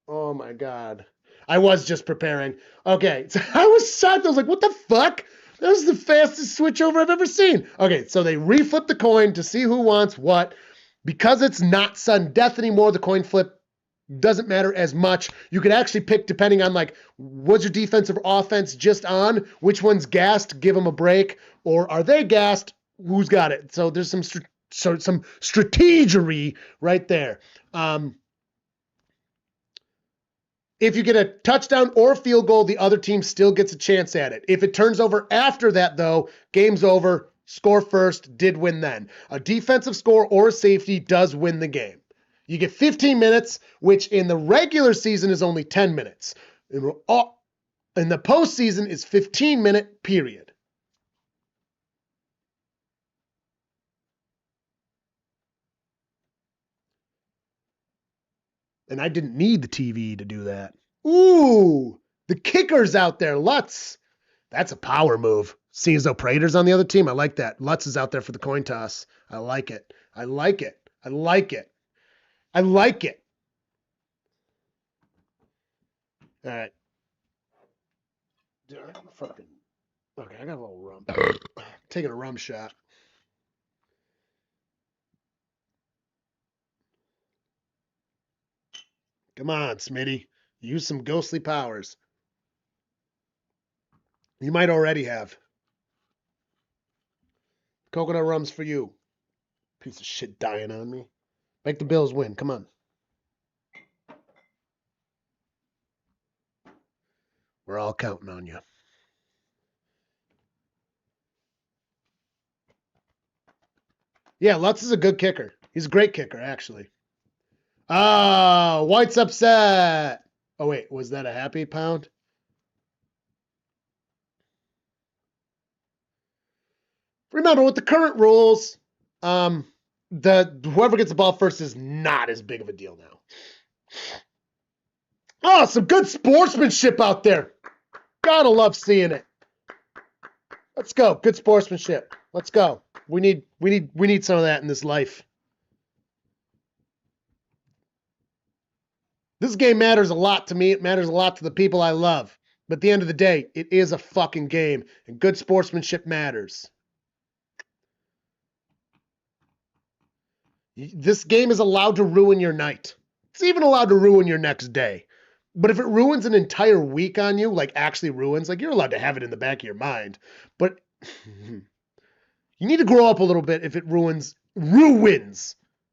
Oh my God. I was just preparing. Okay, so I was shocked. I was like, what the fuck? That was the fastest switchover I've ever seen. Okay, so they reflip the coin to see who wants what. Because it's not sudden death anymore, the coin flip doesn't matter as much. You can actually pick depending on like, was your defensive offense just on? Which one's gassed? Give them a break. Or are they gassed? Who's got it? So there's some strategery right there. If you get a touchdown or a field goal, the other team still gets a chance at it. If it turns over after that, though, game's over. Score first, did win then. A defensive score or a safety does win the game. You get 15 minutes, which in the regular season is only 10 minutes. In the postseason is 15-minute period. And I didn't need the TV to do that. Ooh, the kicker's out there. Lutz. That's a power move. Seeing as though Prater's on the other team, I like that. Lutz is out there for the coin toss. I like it. I like it. I like it. I like it. All right. Fucking. Okay, I got a little rum. Taking a rum shot. Come on, Smitty. Use some ghostly powers. You might already have. Coconut rum's for you. Piece of shit dying on me. Make the Bills win. Come on. We're all counting on you. Yeah, Lutz is a good kicker. He's a great kicker, actually. Oh, White's upset. Oh, wait. Was that a happy pound? Remember, with the current rules, whoever gets the ball first is not as big of a deal now. Oh, some good sportsmanship out there. Gotta love seeing it. Let's go. Good sportsmanship. Let's go. We need some of that in this life. This game matters a lot to me. It matters a lot to the people I love. But at the end of the day, it is a fucking game, and good sportsmanship matters. This game is allowed to ruin your night. It's even allowed to ruin your next day. But if it ruins an entire week on you, like actually ruins, like you're allowed to have it in the back of your mind. But you need to grow up a little bit if it ruins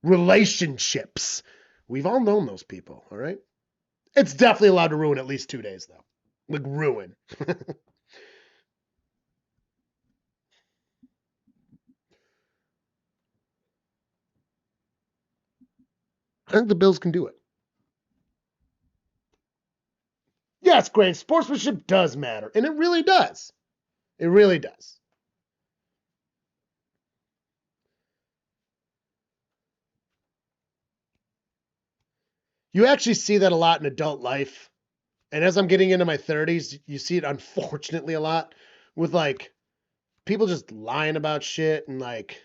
relationships. We've all known those people, all right? It's definitely allowed to ruin at least 2 days, though. Like, ruin. I think the Bills can do it. Yes, great. Sportsmanship does matter, and it really does. It really does. You actually see that a lot in adult life. And as I'm getting into my 30s, you see it unfortunately a lot with like people just lying about shit and like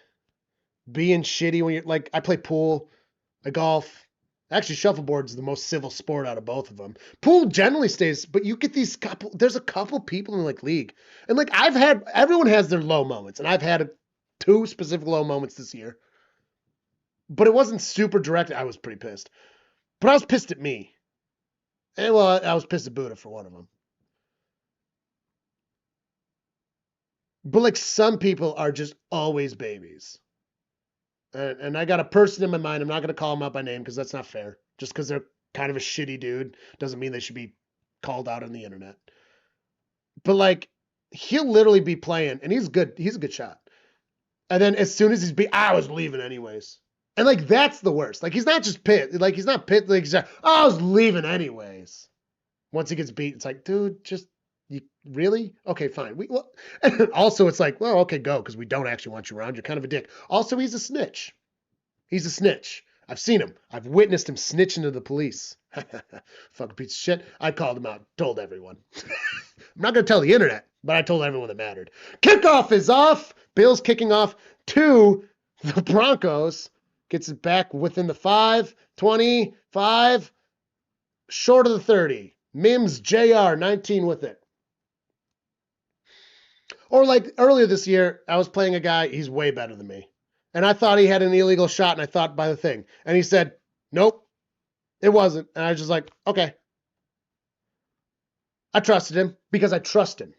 being shitty when you're like, I play pool, I golf. Actually, shuffleboard's the most civil sport out of both of them. Pool generally stays, but you get there's a couple people in like league. And like everyone has their low moments. And I've had 2 specific low moments this year. But it wasn't super direct. I was pretty pissed. But I was pissed at me. And well, I was pissed at Buddha for one of them. But like some people are just always babies. And I got a person in my mind. I'm not going to call him out by name because that's not fair. Just because they're kind of a shitty dude doesn't mean they should be called out on the internet. But like, he'll literally be playing, and he's good. He's a good shot. And then as soon as I was leaving anyways. And like, that's the worst. Like, he's not just pit. Like, he's not pit. Like, he's just, I was leaving anyways. Once he gets beat, it's like, dude, just, you really? Okay, fine. And also, it's like, well, okay, go, because we don't actually want you around. You're kind of a dick. Also, he's a snitch. He's a snitch. I've seen him. I've witnessed him snitching to the police. Fucking piece of shit. I called him out. Told everyone. I'm not going to tell the internet, but I told everyone that mattered. Kickoff is off. Bills kicking off to the Broncos. Gets it back within the 5, 25, short of the 30. Mims JR, 19 with it. Or like earlier this year, I was playing a guy, he's way better than me. And I thought he had an illegal shot, and I thought by the thing. And he said, nope, it wasn't. And I was just like, okay. I trusted him because I trust him.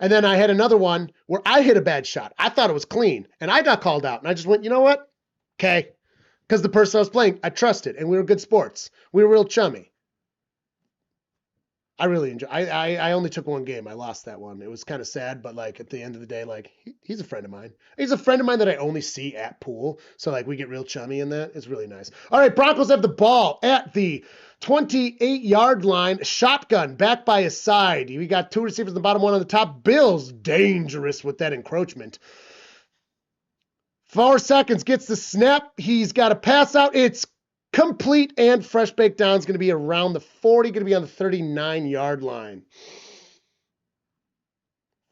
And then I had another one where I hit a bad shot. I thought it was clean, and I got called out. And I just went, you know what? Okay. Because the person I was playing, I trusted, and we were good sports. We were real chummy. I really enjoy. I only took one game. I lost that one. It was kind of sad, but like at the end of the day, like he's a friend of mine. He's a friend of mine that I only see at pool. So like we get real chummy in that. It's really nice. All right, Broncos have the ball at the 28-yard line. Shotgun back by his side. We got two receivers in the bottom, one on the top. Bills dangerous with that encroachment. 4 seconds, gets the snap. He's got a pass out. It's complete, and fresh baked down is going to be around the 40, going to be on the 39-yard line.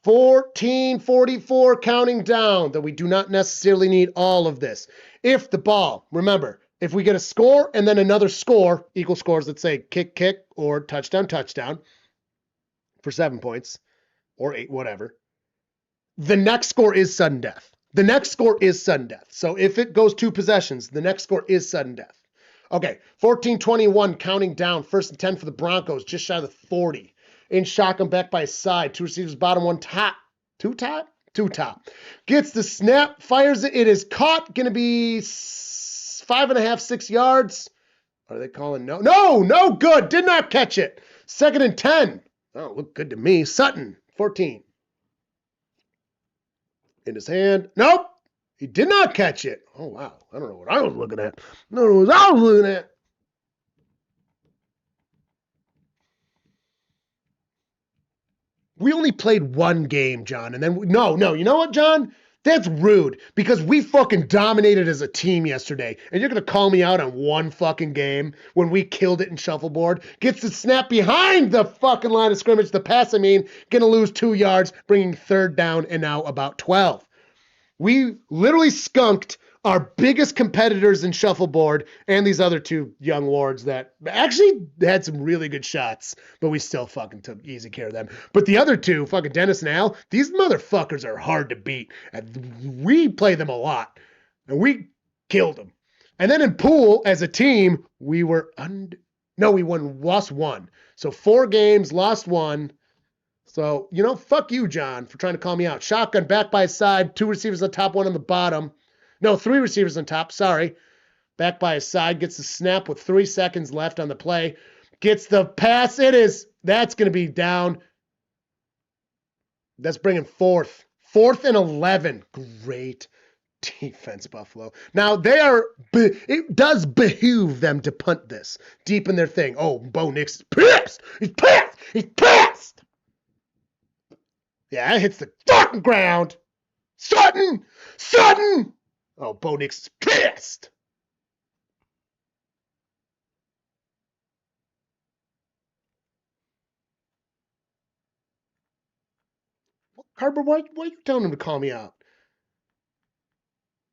14:44 counting down, that we do not necessarily need all of this. If the ball, remember, if we get a score and then another score, equal scores, let's say kick, or touchdown for 7 points, or 8, whatever, the next score is sudden death. The next score is sudden death. So if it goes 2 possessions, the next score is sudden death. Okay, 14:21 counting down. 1st and 10 for the Broncos, just shy of the 40. In shotgun back by his side. 2 receivers, bottom, 1 top. 2 top? 2 top. Gets the snap, fires it. It is caught. Going to be 5.5, 6 yards. Are they calling no? No good. Did not catch it. 2nd and 10. Oh, looked good to me. Sutton, 14. In his hand. Nope. He did not catch it. Oh, wow. I don't know what I was looking at. I don't know what I was looking at. We only played one game, John. And then, no. You know what, John? That's rude because we fucking dominated as a team yesterday. And you're going to call me out on one fucking game when we killed it in shuffleboard. Gets the snap behind the fucking line of scrimmage. The pass, going to lose 2 yards, bringing 3rd down and now about 12. We literally skunked our biggest competitors in shuffleboard and these other 2 young wards that actually had some really good shots, but we still fucking took easy care of them. But the other 2, fucking Dennis and Al, these motherfuckers are hard to beat. And we play them a lot, and we killed them. And then in pool, as a team, we were lost 1. So 4 games, lost 1. So, fuck you, John, for trying to call me out. Shotgun back by his side. 2 receivers on top, 1 on the bottom. No, 3 receivers on top. Sorry. Back by his side. Gets the snap with 3 seconds left on the play. Gets the pass. That's going to be down. That's bringing 4th. 4th and 11. Great defense, Buffalo. Now, it does behoove them to punt this deep in their thing. Oh, Bo Nix is pissed. He's pissed. Yeah, it hits the fucking ground. Sutton! Oh, Bo Nix is pissed. Carver, why are you telling him to call me out?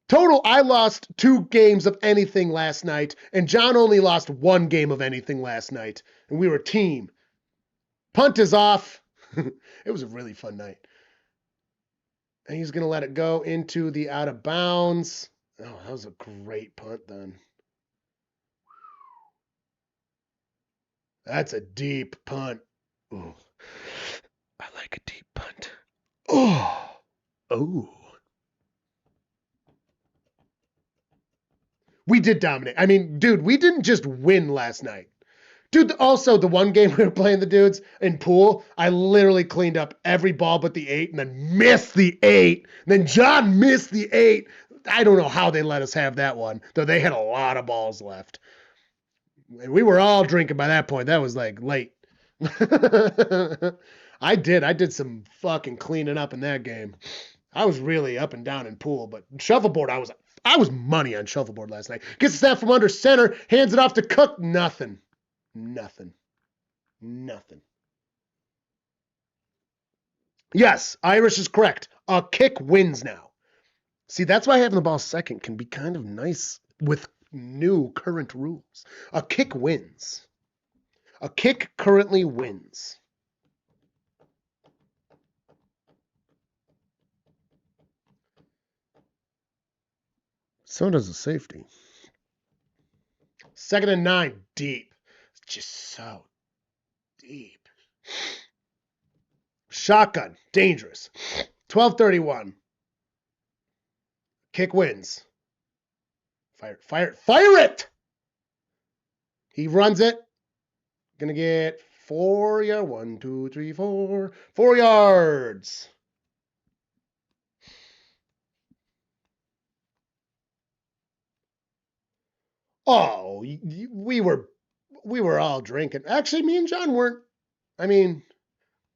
Total, I lost 2 games of anything last night, and John only lost 1 game of anything last night, and we were a team. Punt is off. It was a really fun night. And he's going to let it go into the out of bounds. Oh, that was a great punt then. That's a deep punt. Ooh. I like a deep punt. Oh. Oh. We did dominate. I mean, dude, we didn't just win last night. Dude, also, the one game we were playing the dudes in pool, I literally cleaned up every ball but the 8 and then missed the 8. And then John missed the 8. I don't know how they let us have that one, though they had a lot of balls left. And we were all drinking by that point. That was like late. I did some fucking cleaning up in that game. I was really up and down in pool, but shuffleboard, I was money on shuffleboard last night. Gets the snap from under center, hands it off to Cook. Nothing. Yes, Irish is correct. A kick wins now. See, that's why having the ball second can be kind of nice with new current rules. A kick wins. A kick currently wins. So does a safety. 2nd and 9, deep. Just so deep. Shotgun, dangerous. 12:31. Kick wins. Fire it! He runs it. Gonna get 4 yards. 1, 2, 3, 4. 4 yards. Oh, we were all drinking. Actually, me and John weren't. I mean,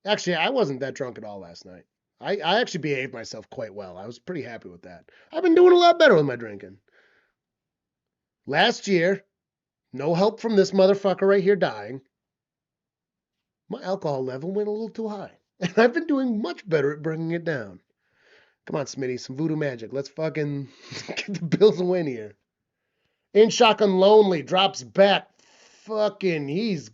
actually, I wasn't that drunk at all last night. I actually behaved myself quite well. I was pretty happy with that. I've been doing a lot better with my drinking. Last year, no help from this motherfucker right here dying, my alcohol level went a little too high. And I've been doing much better at bringing it down. Come on, Smitty, some voodoo magic. Let's fucking get the Bills a win here. In shotgun lonely, drops back. Fucking, he's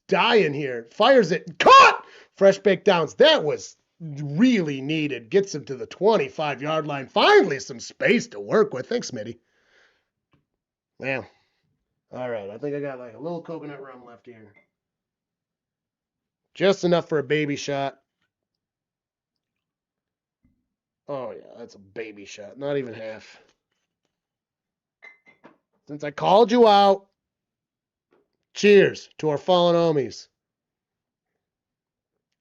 dying here. Fires it. Caught! Fresh baked downs. That was really needed. Gets him to the 25-yard line. Finally, some space to work with. Thanks, Smitty. Well, all right. I think I got like a little coconut rum left here. Just enough for a baby shot. Oh, yeah, that's a baby shot. Not even half. Since I called you out, cheers to our fallen homies.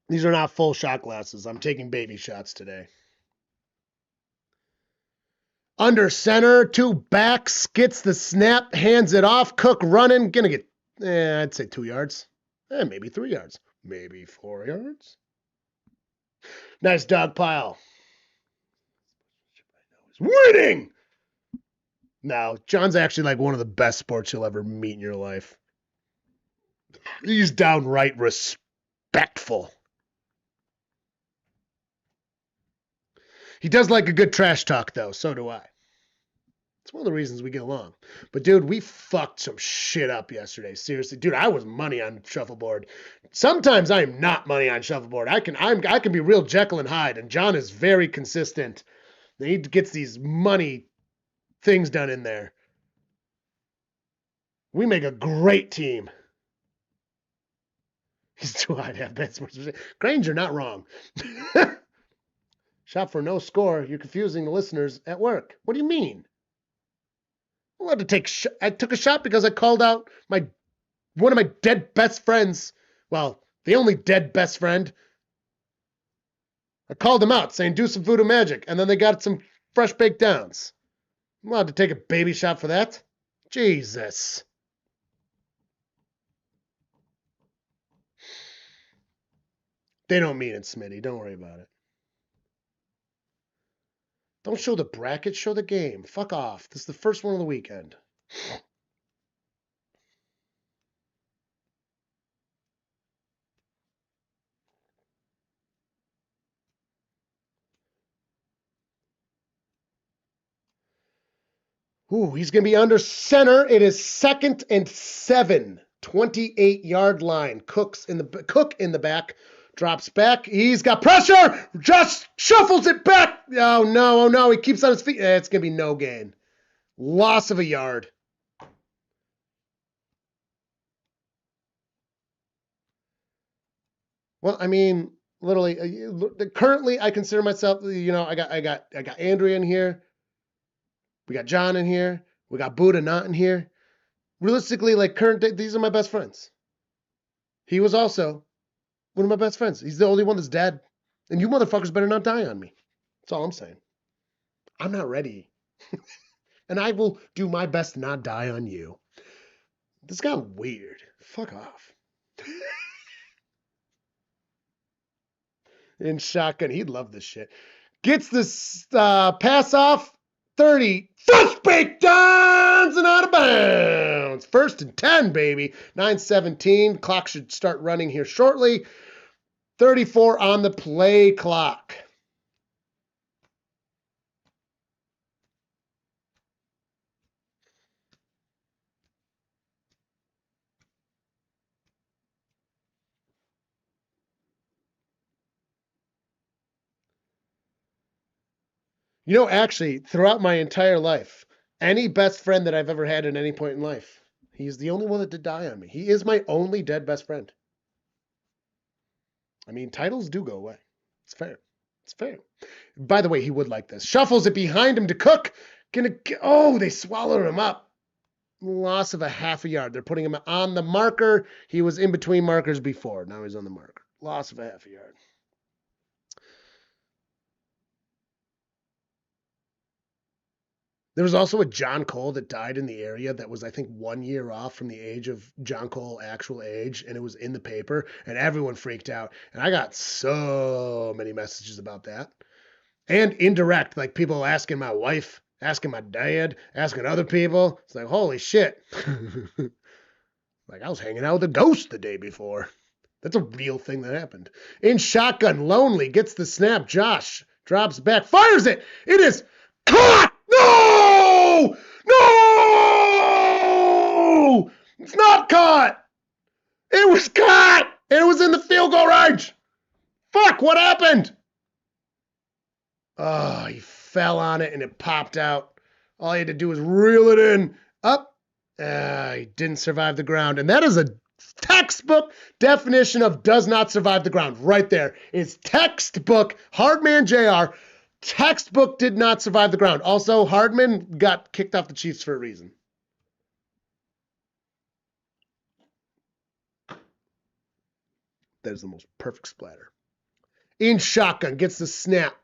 These are not full shot glasses. I'm taking baby shots today. Under center, 2 backs, gets the snap, hands it off. Cook running, gonna get, I'd say 2 yards. Maybe 3 yards. Maybe 4 yards. Nice dog pile. Winning! Now, John's actually like one of the best sports you'll ever meet in your life. He's downright respectful. He does like a good trash talk, though. So do I. It's one of the reasons we get along. But, dude, we fucked some shit up yesterday. Seriously. Dude, I was money on shuffleboard. Sometimes I am not money on shuffleboard. I can be real Jekyll and Hyde, and John is very consistent. He gets these money things done in there. We make a great team. He's too high to have bad sports. Granger, not wrong. Shot for no score. You're confusing the listeners at work. What do you mean? I'm allowed to take. I took a shot because I called out one of my dead best friends. Well, the only dead best friend. I called him out saying do some voodoo magic, and then they got some fresh baked downs. I'm allowed to take a baby shot for that? Jesus. They don't mean it, Smitty. Don't worry about it. Don't show the bracket, show the game. Fuck off. This is the first one of the weekend. Ooh, he's going to be under center. It is 2nd and 7. 28-yard line. Cook in the back. Drops back. He's got pressure. Just shuffles it back. Oh, no. He keeps on his feet. It's going to be no gain. Loss of a yard. Well, I mean, Literally, currently, I consider myself. I got Andrea in here. We got John in here. We got Buddha not in here. Realistically, like current day, these are my best friends. He was also one of my best friends. He's the only one that's dead. And you motherfuckers better not die on me. That's all I'm saying. I'm not ready. And I will do my best to not die on you. This got weird. Fuck off. In shotgun, he'd love this shit. Gets this pass off. 30. First breakdowns and out of bounds. 1st and 10, baby. 9:17. Clock should start running here shortly. 34 on the play clock. Actually, throughout my entire life, any best friend that I've ever had at any point in life, he's the only one that did die on me. He is my only dead best friend. I mean, titles do go away. It's fair. It's fair. By the way, he would like this. Shuffles it behind him to Cook. They swallow him up. Loss of a half a yard. They're putting him on the marker. He was in between markers before. Now he's on the marker. Loss of a half a yard. There was also a John Cole that died in the area that was, I think, 1 year off from the age of John Cole actual age, and it was in the paper, and everyone freaked out. And I got so many messages about that. And indirect, like people asking my wife, asking my dad, asking other people. It's like, holy shit. Like I was hanging out with a ghost the day before. That's a real thing that happened. In shotgun, Lonely gets the snap. Josh drops back, fires it. It is caught. No! No! It's not caught. It was caught. And it was in the field goal range. Fuck, what happened? Oh, he fell on it and it popped out. All he had to do was reel it in. Up. He didn't survive the ground. And that is a textbook definition of does not survive the ground. Right there. It's textbook. Hardman JR. Textbook did not survive the ground. Also, Hardman got kicked off the Chiefs for a reason. That is the most perfect splatter. In shotgun. Gets the snap.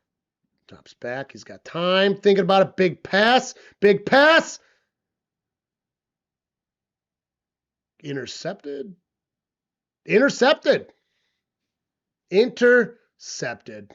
Drops back. He's got time. Thinking about it. Big pass. Big pass. Intercepted. Intercepted. Intercepted.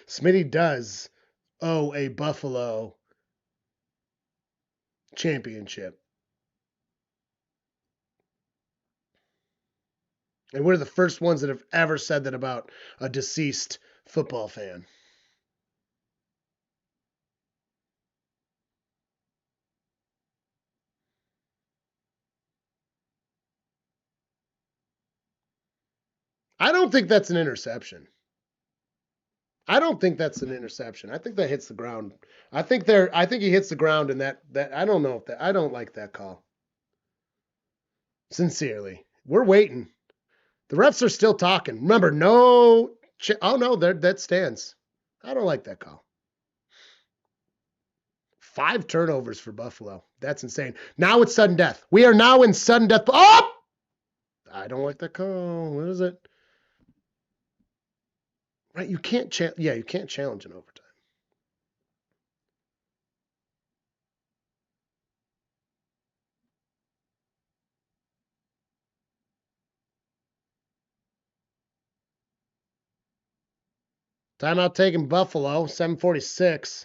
Smitty does owe a Buffalo championship. And we're the first ones that have ever said that about a deceased football fan. I don't think that's an interception. I don't think that's an interception. I think that hits the ground. I think he hits the ground and that I don't know if that I don't like that call. Sincerely. We're waiting. The refs are still talking. Remember, no oh no, that stands. I don't like that call. 5 turnovers for Buffalo. That's insane. Now it's sudden death. We are now in sudden death. Oh! I don't like that call. What is it? Right, you can't you can't challenge in overtime. Timeout taking Buffalo, 7:46.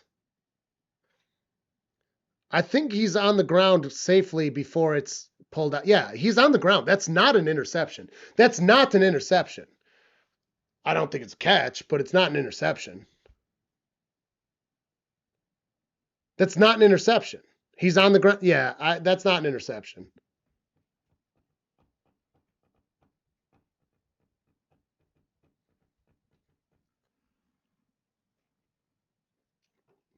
I think he's on the ground safely before it's pulled out. Yeah, he's on the ground. That's not an interception. That's not an interception. I don't think it's a catch, but it's not an interception. That's not an interception. He's on the ground. Yeah, that's not an interception.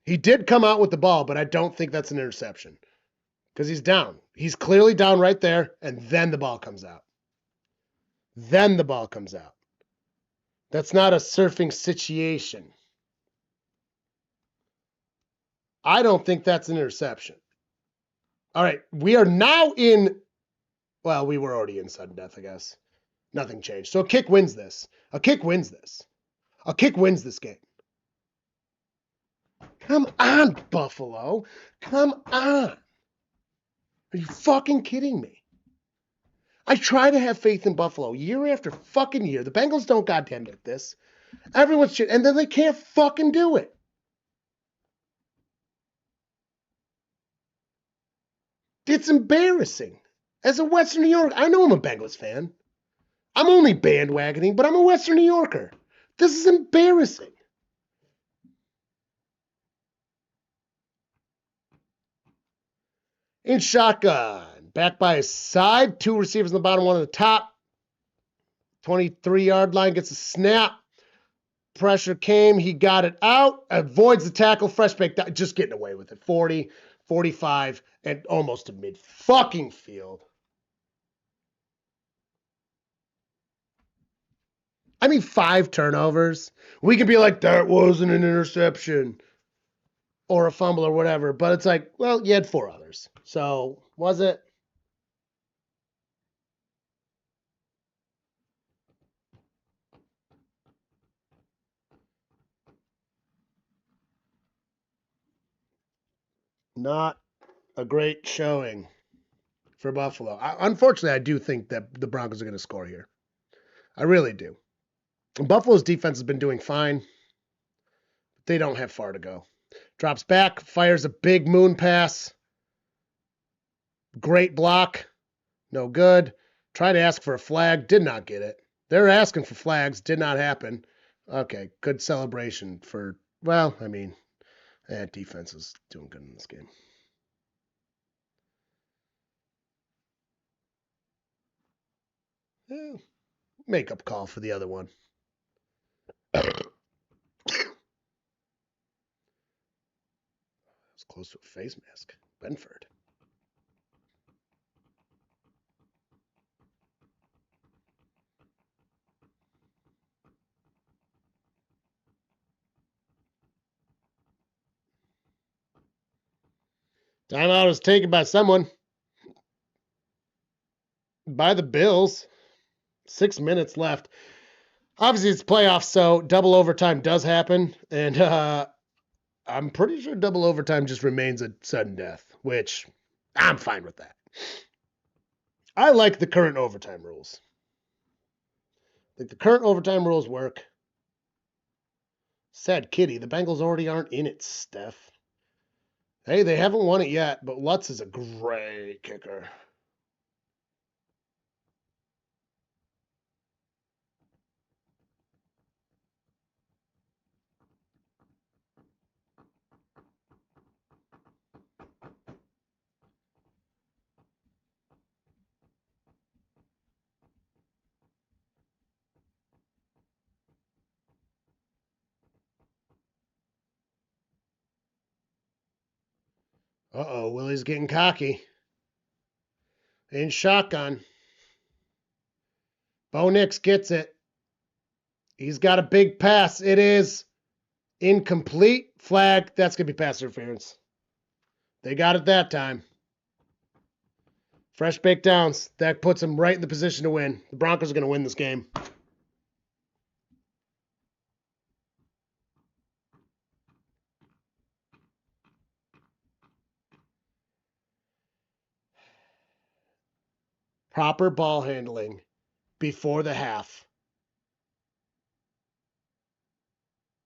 He did come out with the ball, but I don't think that's an interception because he's down. He's clearly down right there, and then the ball comes out. Then the ball comes out. That's not a surfing situation. I don't think that's an interception. All right, we are now in, well, we were already in sudden death, I guess. Nothing changed. So a kick wins this. A kick wins this. A kick wins this game. Come on, Buffalo. Come on. Are you fucking kidding me? I try to have faith in Buffalo year after fucking year. The Bengals don't goddamn get this. Everyone's shit, and then they can't fucking do it. It's embarrassing. As a Western New Yorker, I know I'm a Bengals fan. I'm only bandwagoning, but I'm a Western New Yorker. This is embarrassing. In shotgun, back by his side, two receivers in the bottom, one on the top. 23-yard line, gets a snap. Pressure came, he got it out, avoids the tackle, fresh back, just getting away with it. 40, 45, and almost to mid-fucking field. I mean, 5 turnovers. We could be like, that wasn't an interception or a fumble or whatever, but it's like, well, you had 4 others. So, was it? Not a great showing for Buffalo. Unfortunately, I do think that the Broncos are going to score here. I really do. Buffalo's defense has been doing fine. They don't have far to go. Drops back, fires a big moon pass. Great block. No good. Tried to ask for a flag. Did not get it. They're asking for flags. Did not happen. Okay, good celebration for, well, I mean, defense is doing good in this game. Makeup call for the other one. It's close to a face mask. Benford. Timeout is taken by someone. By the Bills. 6 minutes left. Obviously, it's playoffs, so double overtime does happen. And I'm pretty sure double overtime just remains a sudden death, which I'm fine with that. I like the current overtime rules. I think the current overtime rules work. Sad kitty, the Bengals already aren't in it, Steph. Hey, they haven't won it yet, but Lutz is a great kicker. Uh-oh, Willie's getting cocky. In shotgun. Bo Nix gets it. He's got a big pass. It is incomplete. Flag. That's going to be pass interference. They got it that time. Fresh baked downs. That puts them right in the position to win. The Broncos are going to win this game. Proper ball handling before the half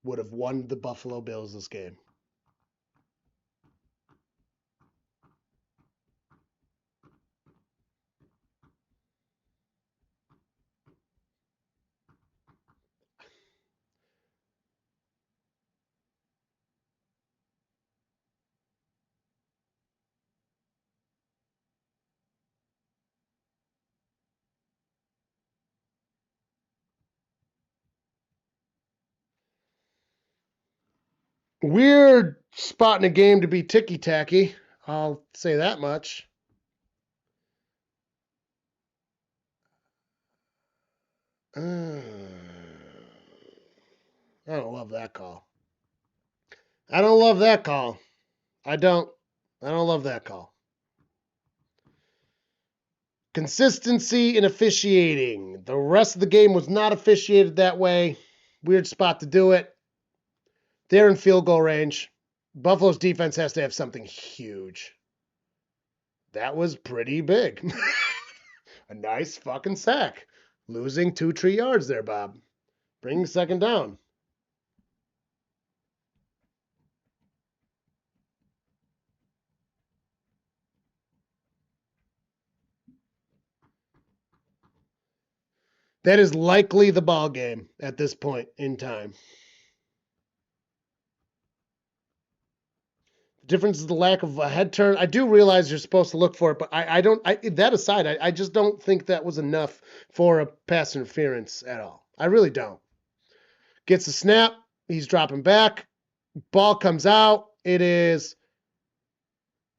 would have won the Buffalo Bills this game. Weird spot in a game to be ticky-tacky. I'll say that much. I don't love that call. I don't love that call. I don't love that call. Consistency in officiating. The rest of the game was not officiated that way. Weird spot to do it. They're in field goal range. Buffalo's defense has to have something huge. That was pretty big. A nice fucking sack. Losing 2-3 yards there, Bob. Bring second down. That is likely the ball game at this point in time. The difference is the lack of a head turn. I do realize you're supposed to look for it, but that aside, I just don't think that was enough for a pass interference at all. I really don't. Gets the snap. He's dropping back. Ball comes out. It is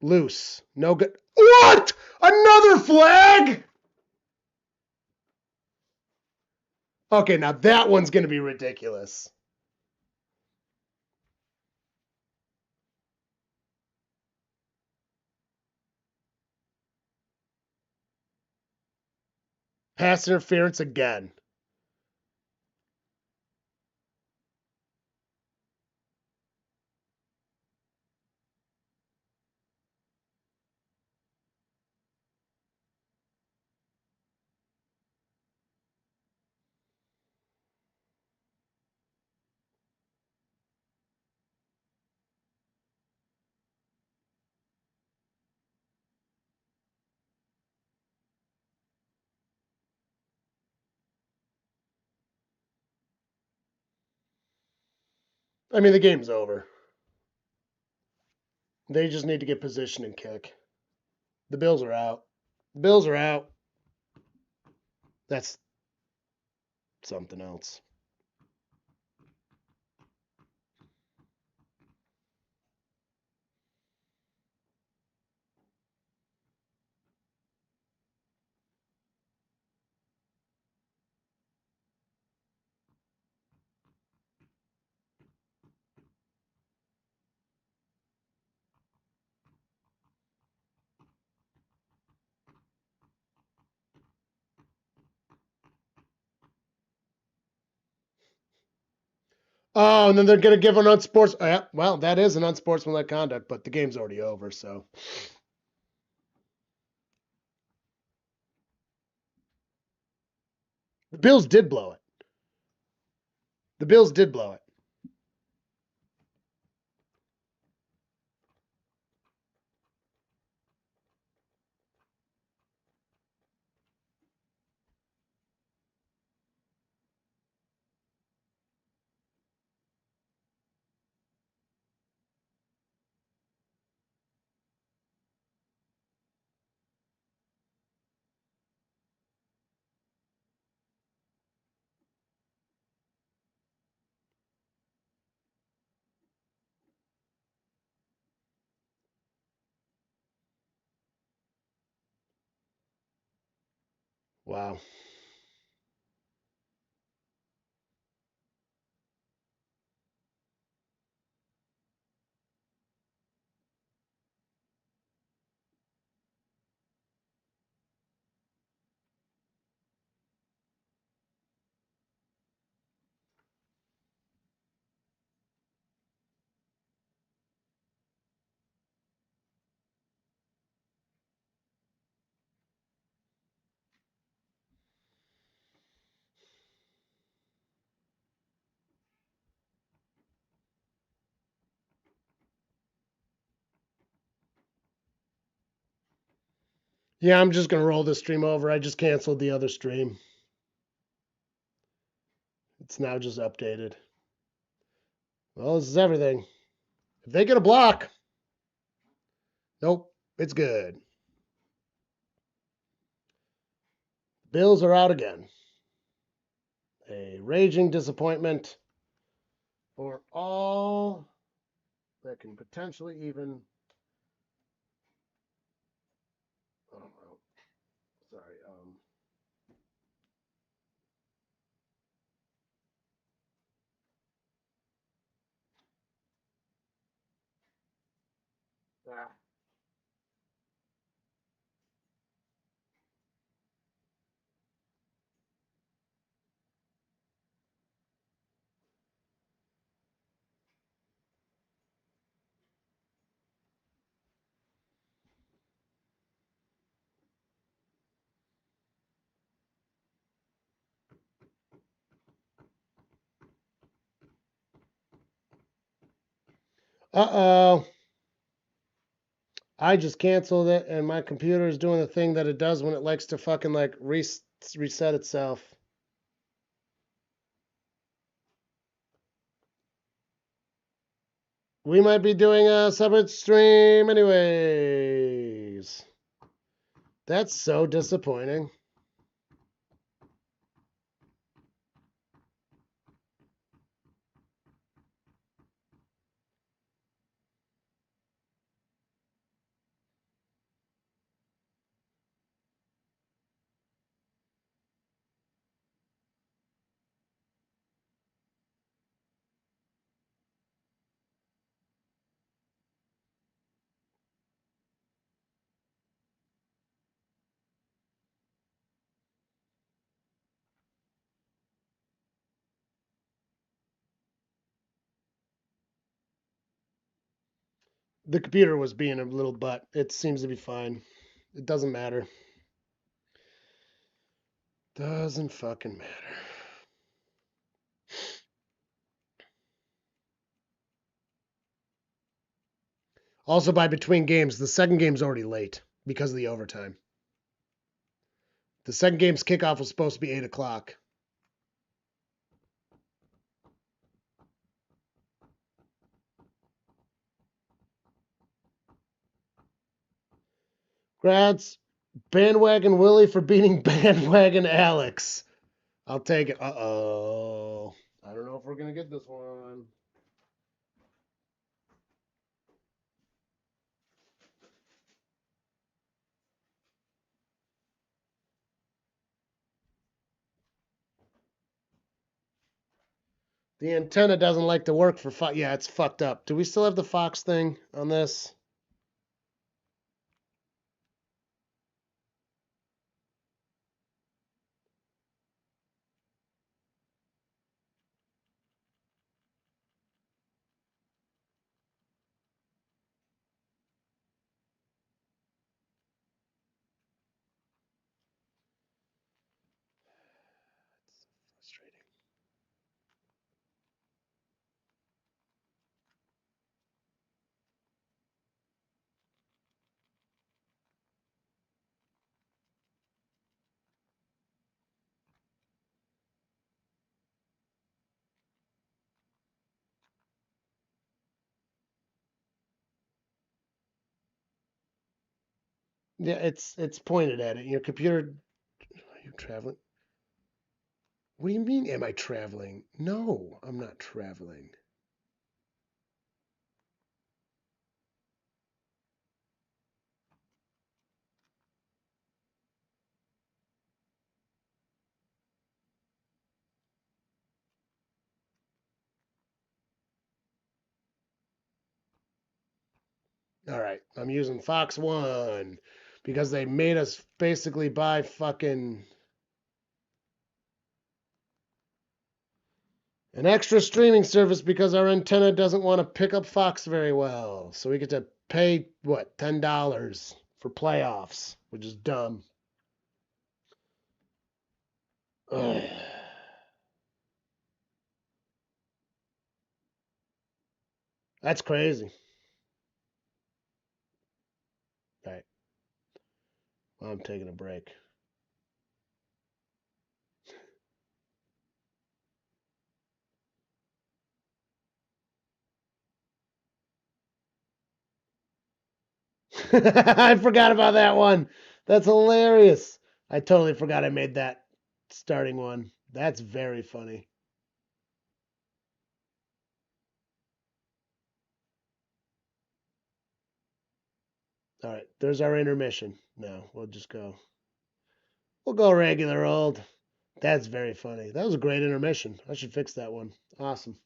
loose. No good. What? Another flag? Okay, now that one's going to be ridiculous. Pass interference again. I mean, the game's over. They just need to get position and kick. The Bills are out. The Bills are out. That's something else. Oh, and then they're going to give an unsportsmanlike. Well, that is an unsportsmanlike conduct, but the game's already over, so. The Bills did blow it. The Bills did blow it. Wow. Yeah, I'm just going to roll this stream over. I just canceled the other stream. It's now just updated. Well, this is everything. If they get a block, nope, it's good. Bills are out again. A raging disappointment for all that can potentially even. Oh no, sorry. Ah. Uh-oh. I just canceled it, and my computer is doing the thing that it does when it likes to fucking like reset itself. We might be doing a separate stream anyways. That's so disappointing. The computer was being a little butt. It seems to be fine. It doesn't matter. Doesn't fucking matter. Also, by between games, the second game's already late because of the overtime. The second game's kickoff was supposed to be 8 o'clock. Grats, Bandwagon Willie for beating Bandwagon Alex. I'll take it. Uh-oh. I don't know if we're going to get this one. The antenna doesn't like to work for Fox. Yeah, it's fucked up. Do we still have the Fox thing on this? Frustrating. Yeah, it's pointed at it. Your computer. Are you traveling? What do you mean, am I traveling? No, I'm not traveling. All right, I'm using Fox One because they made us basically buy fucking an extra streaming service because our antenna doesn't want to pick up Fox very well. So we get to pay, what, $10 for playoffs, which is dumb. Ugh. That's crazy. All right, well, I'm taking a break. I forgot about that one. That's hilarious. I totally forgot I made that starting one. That's very funny. All right, there's our intermission. No, we'll go regular old. That's very funny. That was a great intermission. I should fix that one. Awesome.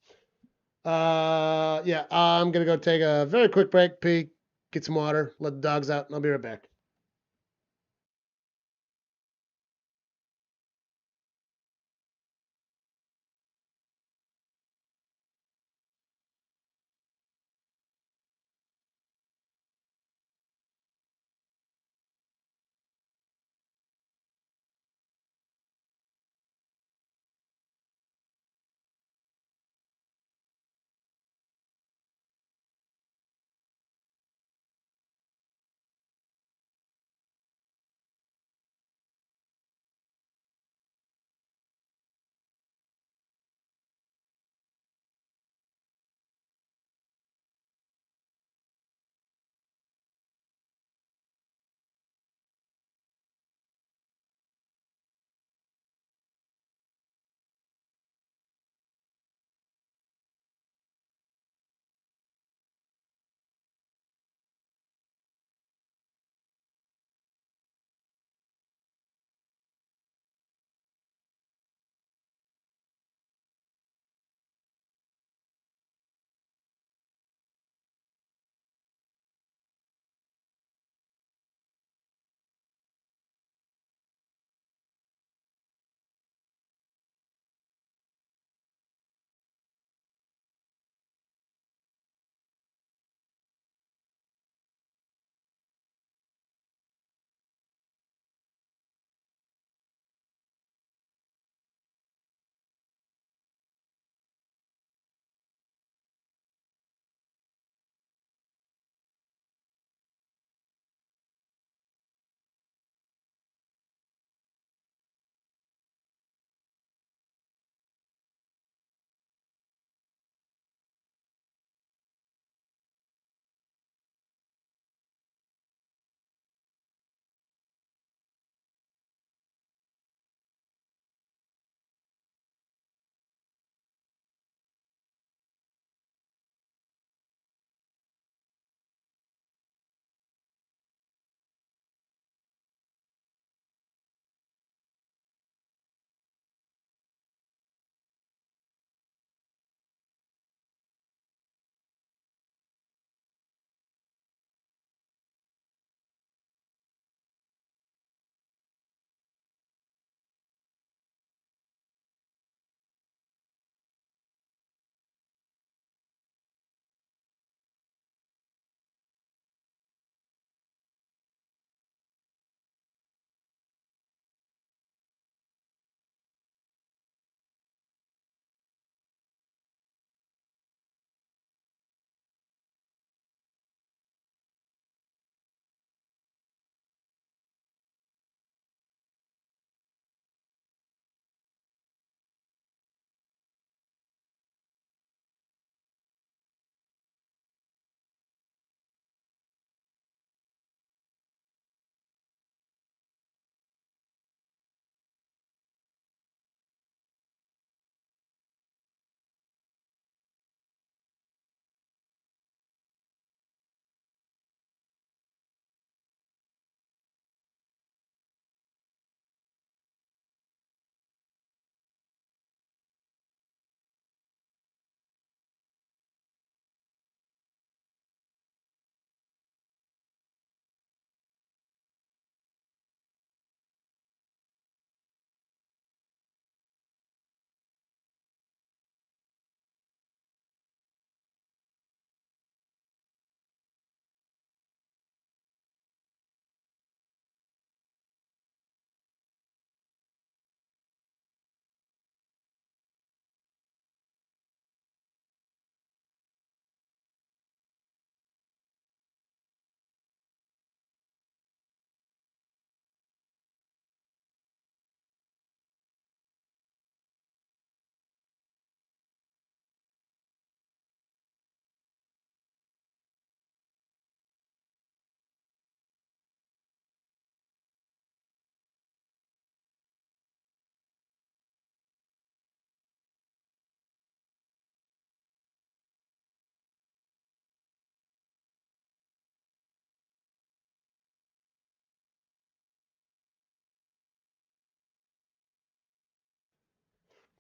Yeah, I'm gonna go take a very quick break, pee, get some water, let the dogs out, and I'll be right back.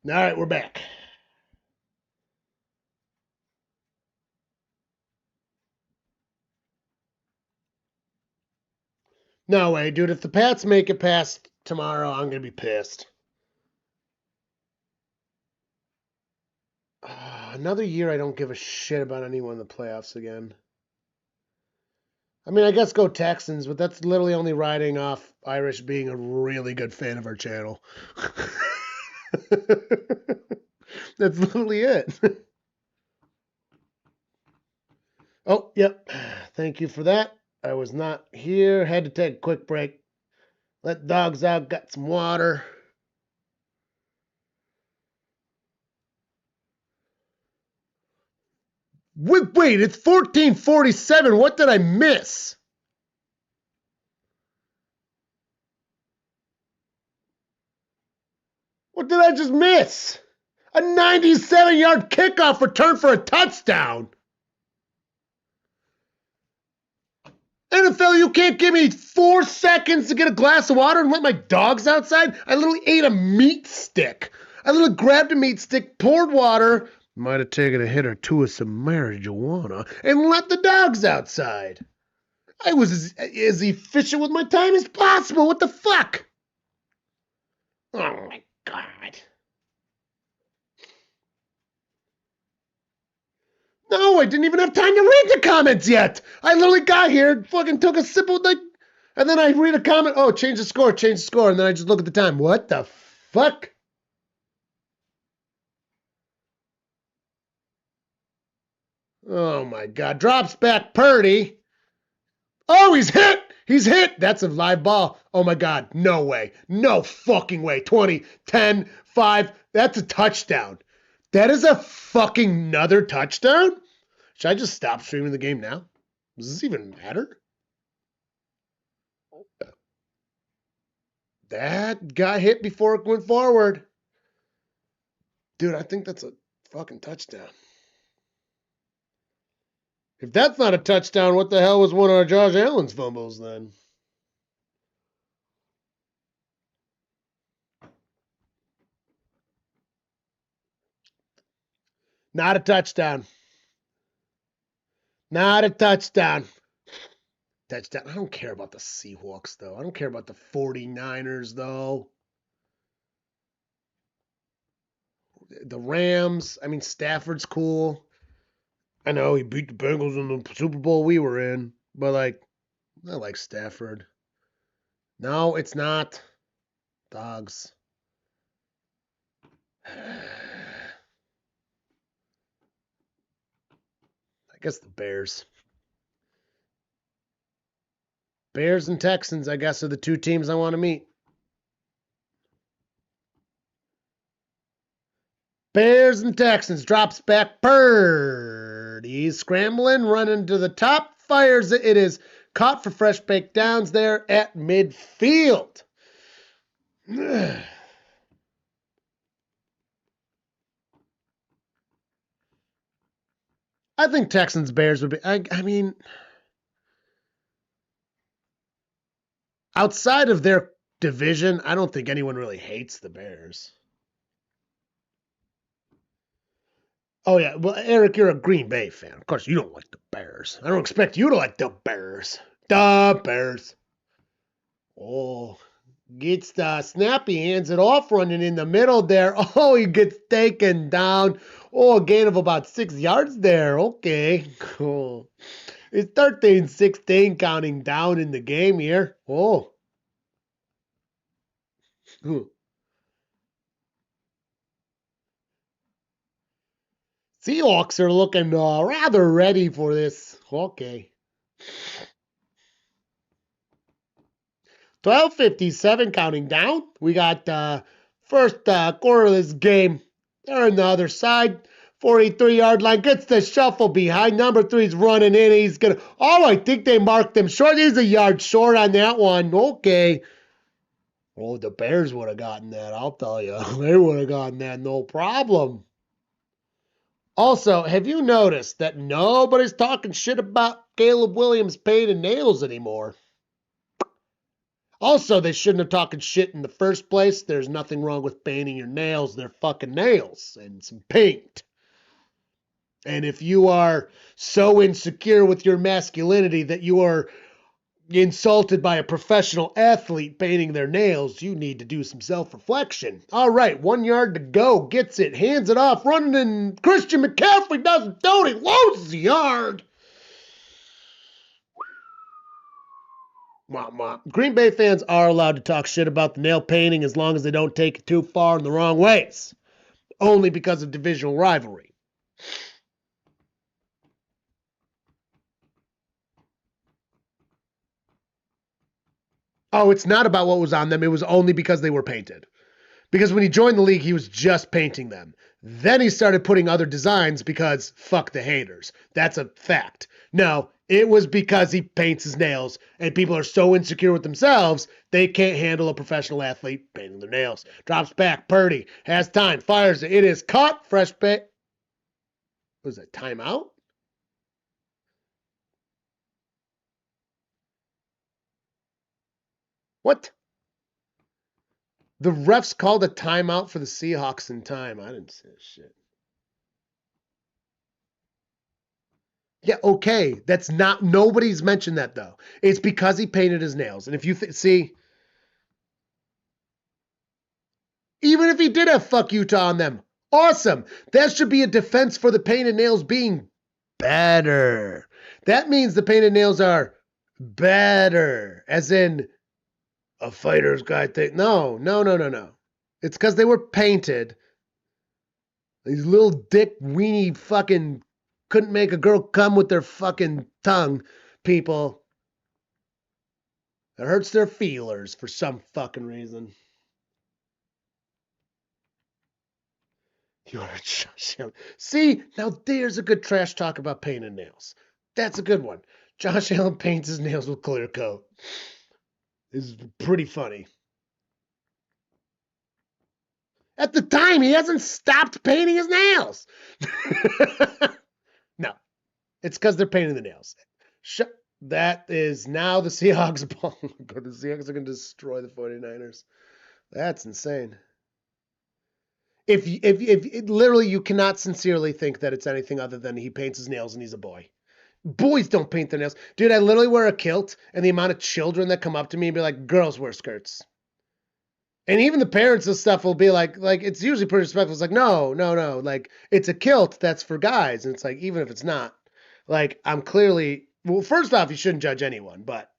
All right, we're back. No way, dude. If the Pats make it past tomorrow, I'm going to be pissed. Another year I don't give a shit about anyone in the playoffs again. I mean, I guess go Texans, but that's literally only riding off Irish being a really good fan of our channel. That's literally it. Oh, yep. Thank you for that. I was not here. Had to take a quick break. Let dogs out. Got some water. Wait, it's 14:47. What did I miss? What did I just miss? A 97-yard kickoff return for a touchdown. NFL, you can't give me 4 seconds to get a glass of water and let my dogs outside? I literally ate a meat stick. I literally grabbed a meat stick, poured water, might have taken a hit or two of some marijuana, and let the dogs outside. I was as efficient with my time as possible. What the fuck? Oh my God. No, I didn't even have time to read the comments yet. I literally got here, fucking took a sip of and then I read a comment. Oh, change the score. And then I just look at the time. What the fuck? Oh my God. Drops back Purdy. Oh, he's hit. He's hit. That's a live ball. Oh my God. No way. No fucking way. 20, 10, 5. That's a touchdown. That is a fucking another touchdown? Should I just stop streaming the game now? Does this even matter? That got hit before it went forward. Dude, I think that's a fucking touchdown. If that's not a touchdown, what the hell was one of Josh Allen's fumbles then? Not a touchdown. Not a touchdown. Touchdown. I don't care about the Seahawks, though. I don't care about the 49ers, though. The Rams. I mean, Stafford's cool. I know he beat the Bengals in the Super Bowl we were in, but I like Stafford. No, it's not. Dogs. I guess the Bears. Bears and Texans, I guess, are the two teams I want to meet. Bears and Texans. Drops back Purdy. Scrambling, running to the top. Fires it. It is caught for fresh baked downs there at midfield. I think Texans Bears would be. I mean, outside of their division, I don't think anyone really hates the Bears. Oh, yeah. Well, Eric, you're a Green Bay fan. Of course, you don't like the Bears. I don't expect you to like the Bears. The Bears. Oh, gets the snappy, hands it off, running in the middle there. Oh, he gets taken down. Oh, a gain of about 6 yards there. Okay, cool. It's 13-16 counting down in the game here. Oh. Seahawks are looking rather ready for this. Okay. 12:57 counting down. We got first quarter of this game. They're on the other side. 43-yard line. Gets the shuffle behind. Number 3's running in. He's going to... Oh, I think they marked him short. He's a yard short on that one. Okay. Oh, the Bears would have gotten that. I'll tell you. They would have gotten that. No problem. Also, have you noticed that nobody's talking shit about Caleb Williams' pain and nails anymore? Also, they shouldn't have talking shit in the first place. There's nothing wrong with painting your nails. They're fucking nails and some paint. And if you are so insecure with your masculinity that you are insulted by a professional athlete painting their nails, you need to do some self-reflection. All right, 1 yard to go. Gets it, hands it off, running, and Christian McCaffrey doesn't do it. He loses the yard. Green Bay fans are allowed to talk shit about the nail painting as long as they don't take it too far in the wrong ways. Only because of divisional rivalry. Oh, it's not about what was on them. It was only because they were painted. Because when he joined the league, he was just painting them. Then he started putting other designs because fuck the haters. That's a fact. No, it was because he paints his nails and people are so insecure with themselves, they can't handle a professional athlete painting their nails. Drops back, Purdy, has time, fires it. It is caught. Fresh paint. What was that, timeout? What? The refs called a timeout for the Seahawks in time. I didn't say shit. Yeah, okay. That's not, nobody's mentioned that though. It's because he painted his nails. And if you see, even if he did have fuck Utah on them, awesome. That should be a defense for the painted nails being better. That means the painted nails are better, as in a fighter's guy thing. No. It's because they were painted. These little dick weenie fucking couldn't make a girl come with their fucking tongue people. It hurts their feelers for some fucking reason. You're a Josh Allen. See, now there's a good trash talk about painting nails. That's a good one. Josh Allen paints his nails with clear coat. It's pretty funny. At the time, he hasn't stopped painting his nails. No, it's because they're painting the nails. That is now the Seahawks ball. The Seahawks are going to destroy the 49ers. That's insane. If literally you cannot sincerely think that it's anything other than he paints his nails and he's a boy. Boys don't paint their nails. Dude, I literally wear a kilt, and the amount of children that come up to me and be like, girls wear skirts. And even the parents and stuff will be like it's usually pretty respectful. It's like, no. Like, it's a kilt that's for guys. And it's like, even if it's not, like, I'm clearly, well, first off, you shouldn't judge anyone, but,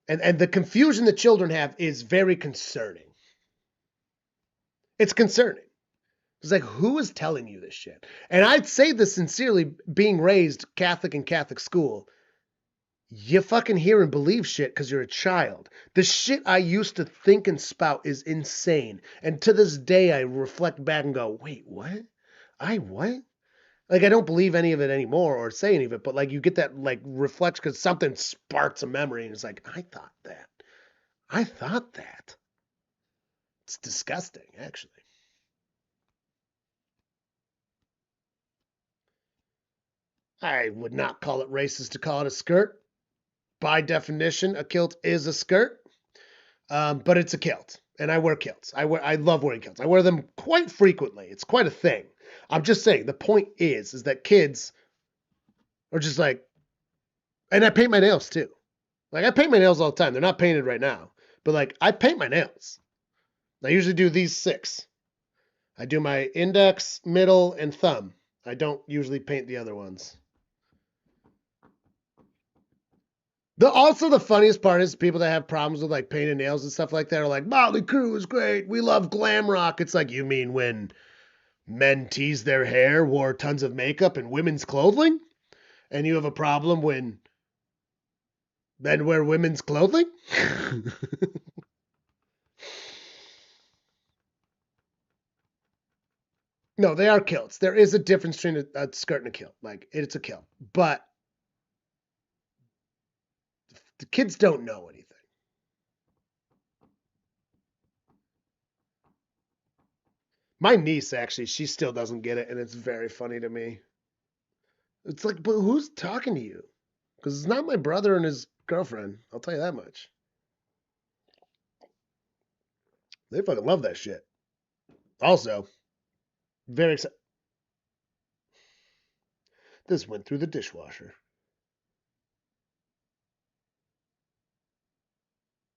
and the confusion that children have is very concerning. It's concerning. It's like, who is telling you this shit? And I'd say this sincerely, being raised Catholic in Catholic school, you fucking hear and believe shit because you're a child. The shit I used to think and spout is insane. And to this day, I reflect back and go, wait, what? What? Like, I don't believe any of it anymore or say any of it, but like, you get that like reflection because something sparks a memory and it's like, I thought that. It's disgusting, actually. I would not call it racist to call it a skirt. By definition, a kilt is a skirt, but it's a kilt, and I wear kilts. I love wearing kilts. I wear them quite frequently. It's quite a thing. I'm just saying, the point is that kids are just like, and I paint my nails too. Like, I paint my nails all the time. They're not painted right now, but like, I paint my nails. I usually do these 6. I do my index, middle, and thumb. I don't usually paint the other ones. Also, the funniest part is people that have problems with like painted nails and stuff like that are like, Motley Crue is great. We love glam rock. It's like, you mean when men teased their hair, wore tons of makeup and women's clothing? And you have a problem when men wear women's clothing? No, they are kilts. There is a difference between a skirt and a kilt. Like, it's a kilt. But the kids don't know anything. My niece, actually, she still doesn't get it, and it's very funny to me. It's like, but who's talking to you? Because it's not my brother and his girlfriend. I'll tell you that much. They fucking love that shit. Also, very excited. This went through the dishwasher.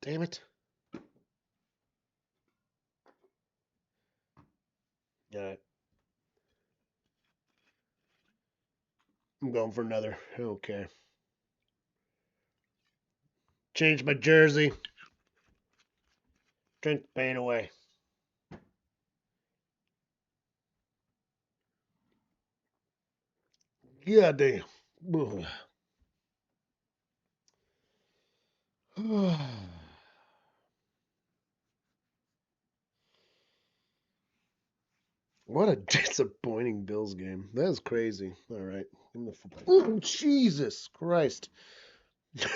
Damn it. All right. I'm going for another. Okay. Change my jersey. Drink the pain away. God damn. What a disappointing Bills game. That is crazy. All right. Give me the football. Oh, Jesus Christ. It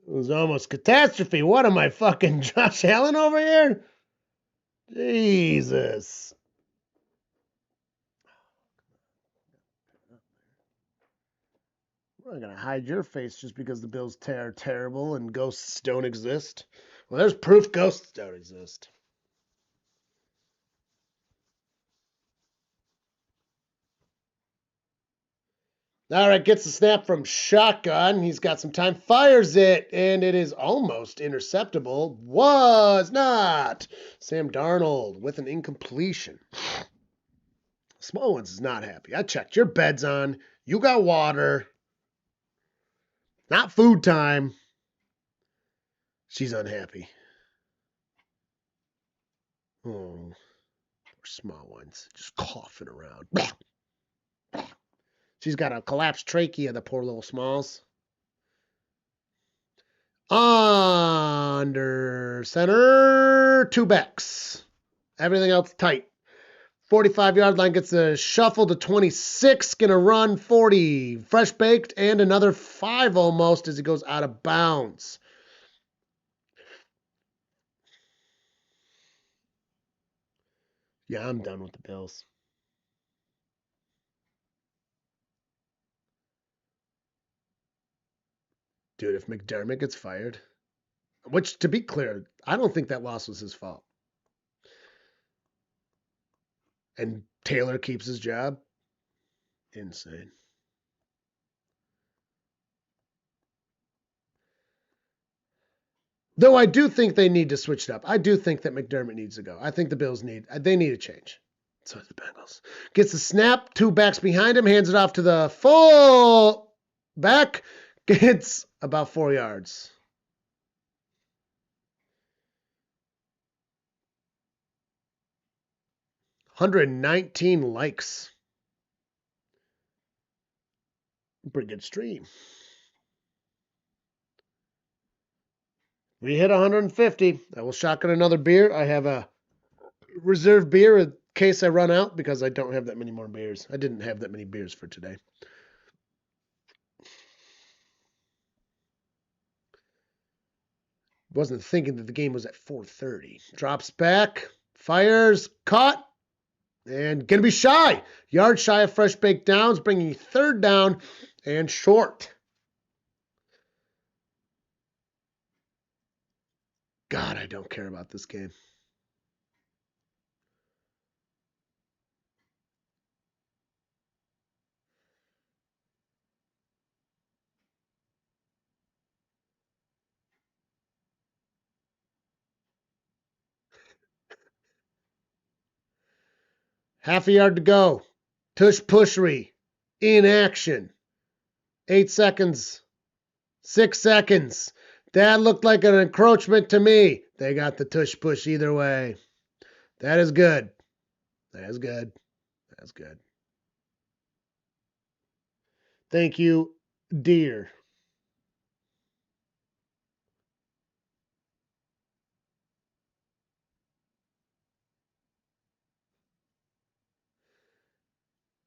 was almost catastrophe. What am I, fucking Josh Allen over here? Jesus. I'm not going to hide your face just because the Bills are terrible and ghosts don't exist. Well, there's proof ghosts don't exist. All right, gets the snap from shotgun. He's got some time, fires it, and it is almost interceptable. Was not. Sam Darnold with an incompletion. Small Ones is not happy. I checked. Your bed's on. You got water. Not food time. She's unhappy. Oh, poor Small Ones. Just coughing around. She's got a collapsed trachea, the poor little Smalls. Under center, 2 backs. Everything else tight. 45-yard line gets a shuffle to 26. Going to run 40. Fresh baked and another 5 almost as he goes out of bounds. Yeah, I'm done with the Bills. Dude, if McDermott gets fired, which, to be clear, I don't think that loss was his fault, and Taylor keeps his job, insane. Though I do think they need to switch it up. I do think that McDermott needs to go. I think the Bills need a change. So the Bengals. Gets the snap, 2 backs behind him, hands it off to the full back, gets about 4 yards. $119 likes. Pretty good stream. We hit 150. I will shotgun another beer. I have a reserve beer in case I run out because I don't have that many more beers. I didn't have that many beers for today. Wasn't thinking that the game was at 4:30. Drops back, fires, caught, and gonna be shy. Yard shy of fresh baked downs, bringing 3rd down and short. God, I don't care about this game. Half a yard to go. Tush pushery. In action. 8 seconds. 6 seconds. That looked like an encroachment to me. They got the tush push either way. That is good. That is good. That's good. Thank you, dear.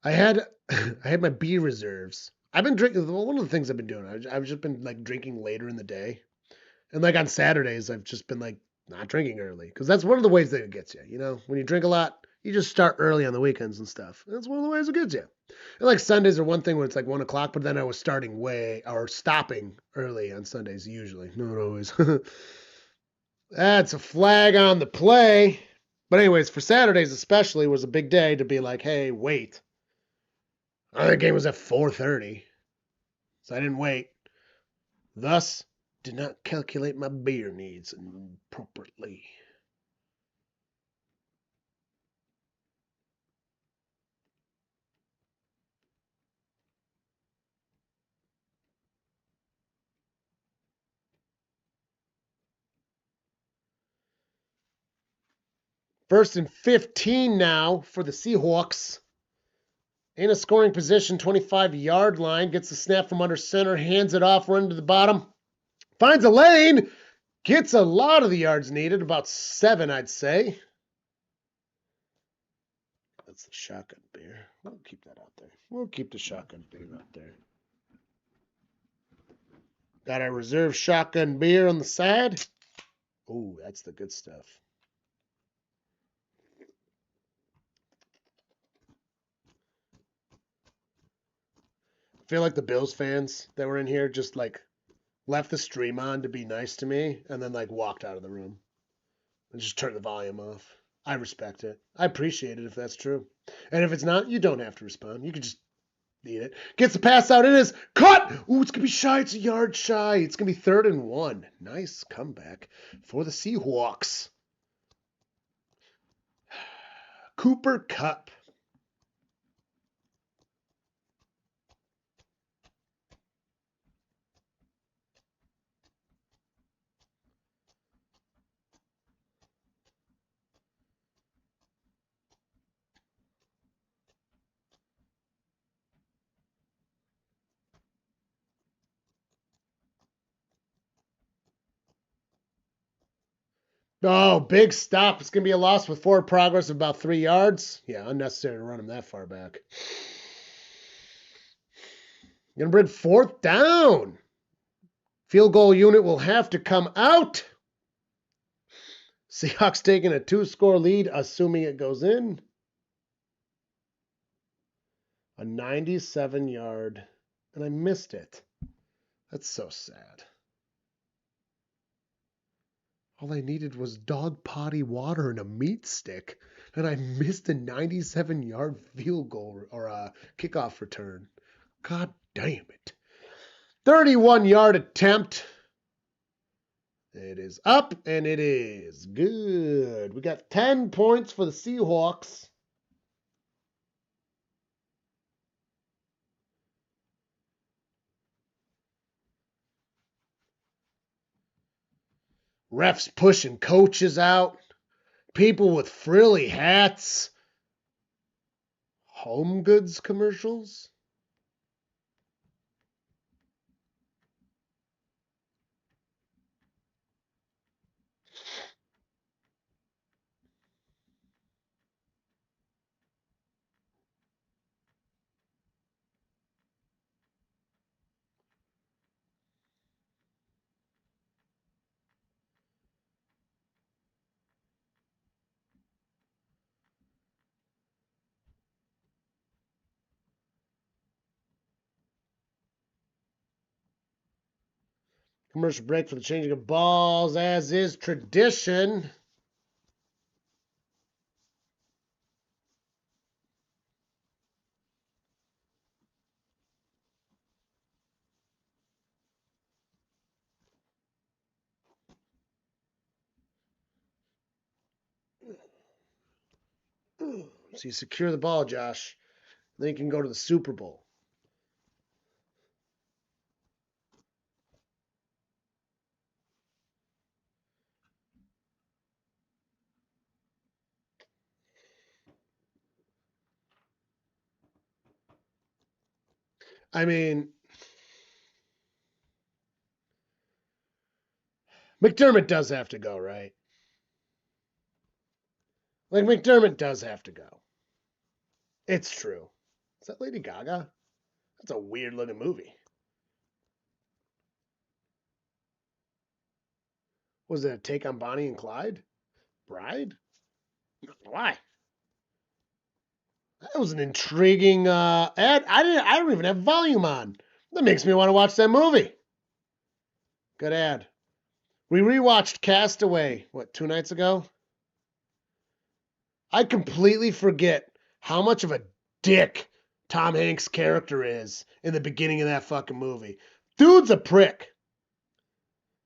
I had I had my beer reserves. I've been drinking. One of the things I've been doing, I've just been like drinking later in the day, and like on Saturdays, I've just been like not drinking early because that's one of the ways that it gets you. You know, when you drink a lot, you just start early on the weekends and stuff. That's one of the ways it gets you. And like Sundays are one thing when it's like 1 o'clock, but then I was starting way or stopping early on Sundays usually, not always. That's a flag on the play. But anyways, for Saturdays especially was a big day to be like, hey, wait. The game was at 4:30, so I didn't wait. Thus, did not calculate my beer needs appropriately. First and 15 now for the Seahawks. In a scoring position, 25-yard line. Gets the snap from under center, hands it off, run to the bottom. Finds a lane. Gets a lot of the yards needed, about 7, I'd say. That's the shotgun beer. We'll keep that out there. We'll keep the shotgun beer out there. Got our reserve shotgun beer on the side. Ooh, that's the good stuff. I feel like the Bills fans that were in here just like left the stream on to be nice to me and then like walked out of the room and just turned the volume off. I respect it. I appreciate it if that's true. And if it's not, you don't have to respond. You can just eat it. Gets the pass out. It is caught. Ooh, it's going to be shy. It's a yard shy. It's going to be 3rd and 1. Nice comeback for the Seahawks. Cooper Kupp. Oh, big stop. It's going to be a loss with forward progress of about 3 yards. Yeah, unnecessary to run him that far back. Going to bring 4th down. Field goal unit will have to come out. Seahawks taking a 2-score lead, assuming it goes in. A 97-yard, and I missed it. That's so sad. All I needed was dog potty water and a meat stick, and I missed a 97-yard field goal or a kickoff return. God damn it. 31-yard attempt. It is up, and it is good. We got 10 points for the Seahawks. Refs pushing coaches out. People with frilly hats. Home goods commercials. Commercial break for the changing of balls, as is tradition. So you secure the ball, Josh. Then you can go to the Super Bowl. I mean, McDermott does have to go, right? Like, McDermott does have to go. It's true. Is that Lady Gaga? That's a weird looking movie. Was it a take on Bonnie and Clyde? Bride? Why? That was an intriguing ad. I don't even have volume on. That makes me want to watch that movie. Good ad. We rewatched Castaway, 2 nights ago? I completely forget how much of a dick Tom Hanks' character is in the beginning of that fucking movie. Dude's a prick.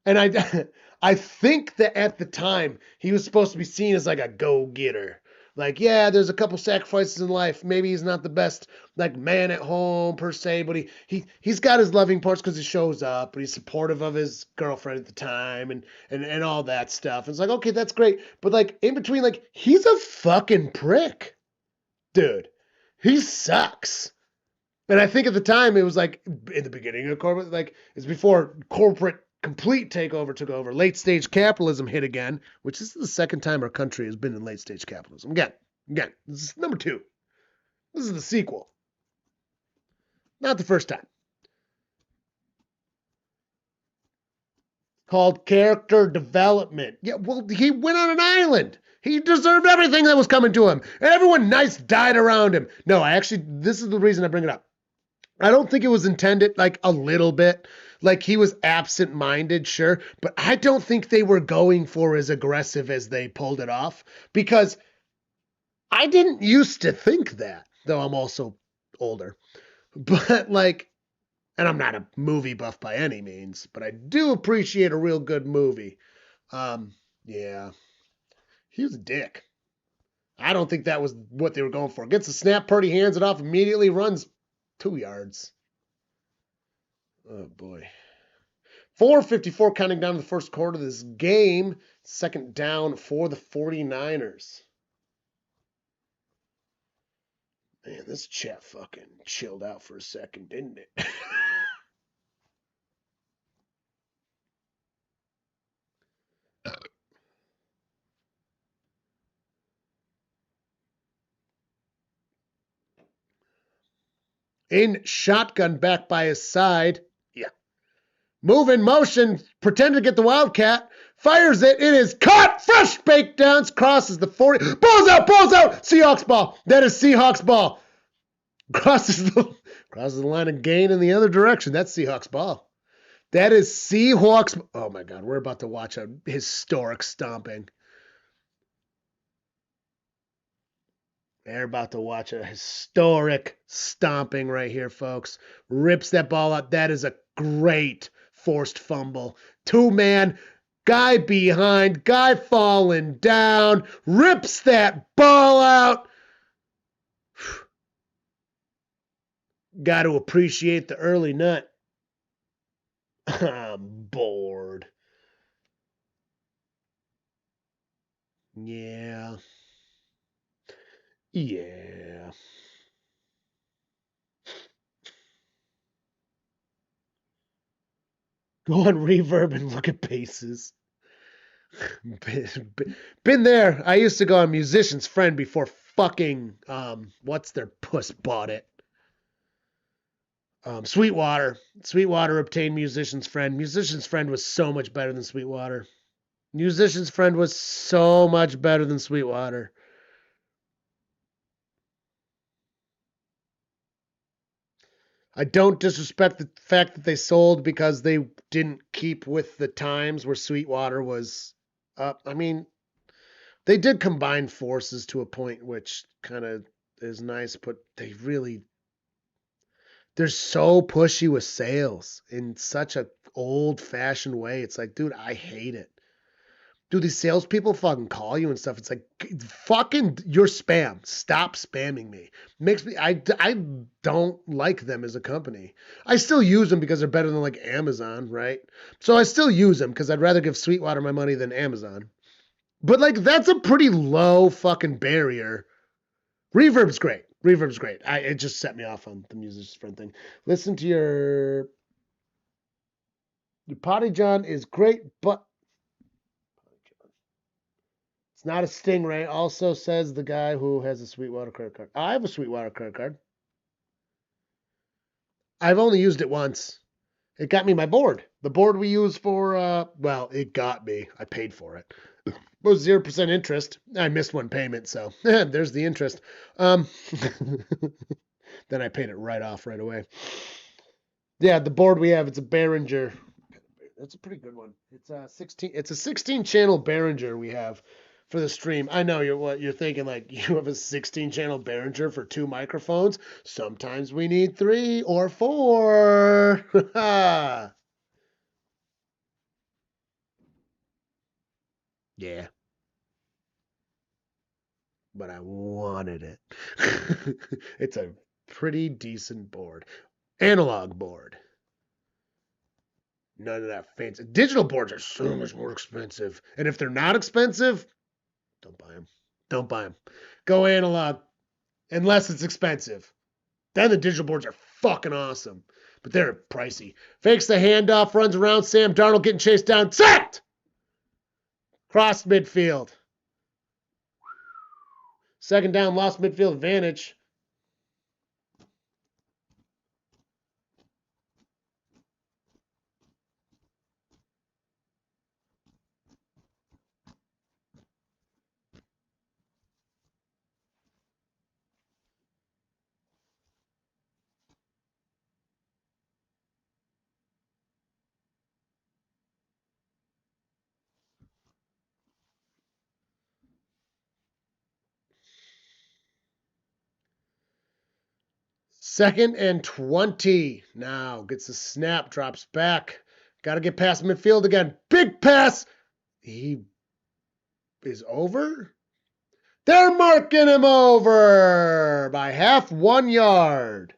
And I think that at the time he was supposed to be seen as like a go-getter. Like, yeah, there's a couple sacrifices in life. Maybe he's not the best like man at home per se, but he's got his loving parts because he shows up and he's supportive of his girlfriend at the time and all that stuff. It's like, okay, that's great. But like in between, like, he's a fucking prick. Dude. He sucks. And I think at the time it was like in the beginning of corporate, like it's before corporate complete takeover took over. Late stage capitalism hit again, which is the second time our country has been in late stage capitalism. Again, this is number 2. This is the sequel. Not the first time. Called character development. Yeah, well, he went on an island. He deserved everything that was coming to him. And everyone nice died around him. No, this is the reason I bring it up. I don't think it was intended like a little bit. Like he was absent-minded, sure. But I don't think they were going for as aggressive as they pulled it off. Because I didn't used to think that. Though I'm also older. But like, and I'm not a movie buff by any means. But I do appreciate a real good movie. Yeah. He was a dick. I don't think that was what they were going for. Gets the snap, Purdy hands it off, immediately runs 2 yards. Oh, boy. 4:54 counting down to the first quarter of this game. Second down for the 49ers. Man, this chat fucking chilled out for a second, didn't it? In shotgun back by his side. Yeah. Move in motion. Pretend to get the Wildcat. Fires it. It is caught. Fresh baked downs. Crosses the 40. Balls out. Seahawks ball. That is Seahawks ball. Crosses the line of gain in the other direction. That's Seahawks ball. That is Seahawks. Oh, my God. We're about to watch a historic stomping. They're about to watch a historic stomping right here, folks. Rips that ball out. That is a great forced fumble. 2-man, guy behind, guy falling down, rips that ball out. Got to appreciate the early nut. I'm bored. Yeah. Go on Reverb and look at bases. Been there. I used to go on Musician's Friend before fucking, what's their puss bought it. Sweetwater. Sweetwater obtained Musician's Friend. Musician's Friend was so much better than Sweetwater. Musician's Friend was so much better than Sweetwater. I don't disrespect the fact that they sold because they didn't keep with the times where Sweetwater was up. I mean, they did combine forces to a point which kind of is nice, but they're so pushy with sales in such a old-fashioned way. It's like, dude, I hate it. Dude, these salespeople fucking call you and stuff. It's like, fucking, you're spam. Stop spamming me. Makes me, I don't like them as a company. I still use them because they're better than like Amazon, right? So I still use them because I'd rather give Sweetwater my money than Amazon. But like, that's a pretty low fucking barrier. Reverb's great. It just set me off on the Musician's Friend thing. Listen to your Potty John is great, but it's not a Stingray. Also says the guy who has a Sweetwater credit card. I have a Sweetwater credit card. I've only used it once. It got me my board. The board we use for, it got me. I paid for it. It was 0% interest. I missed one payment, so there's the interest. Then I paid it right off right away. Yeah, the board we have, it's a Behringer. That's a pretty good one. It's a 16. It's a 16 channel Behringer we have for the stream. I know you're thinking like you have a 16 channel Behringer for 2 microphones. Sometimes we need 3 or 4. Yeah, but I wanted it. It's a pretty decent board. Analog board. None of that fancy. Digital boards are so much more expensive. And if they're not expensive, don't buy them. Don't buy them. Go analog, unless it's expensive. Then the digital boards are fucking awesome. But they're pricey. Fakes the handoff, runs around. Sam Darnold getting chased down. Sacked! Cross midfield. Second down, lost midfield advantage. Second and 20. Now gets the snap, drops back. Got to get past midfield again. Big pass. He is over. They're marking him over by half 1 yard.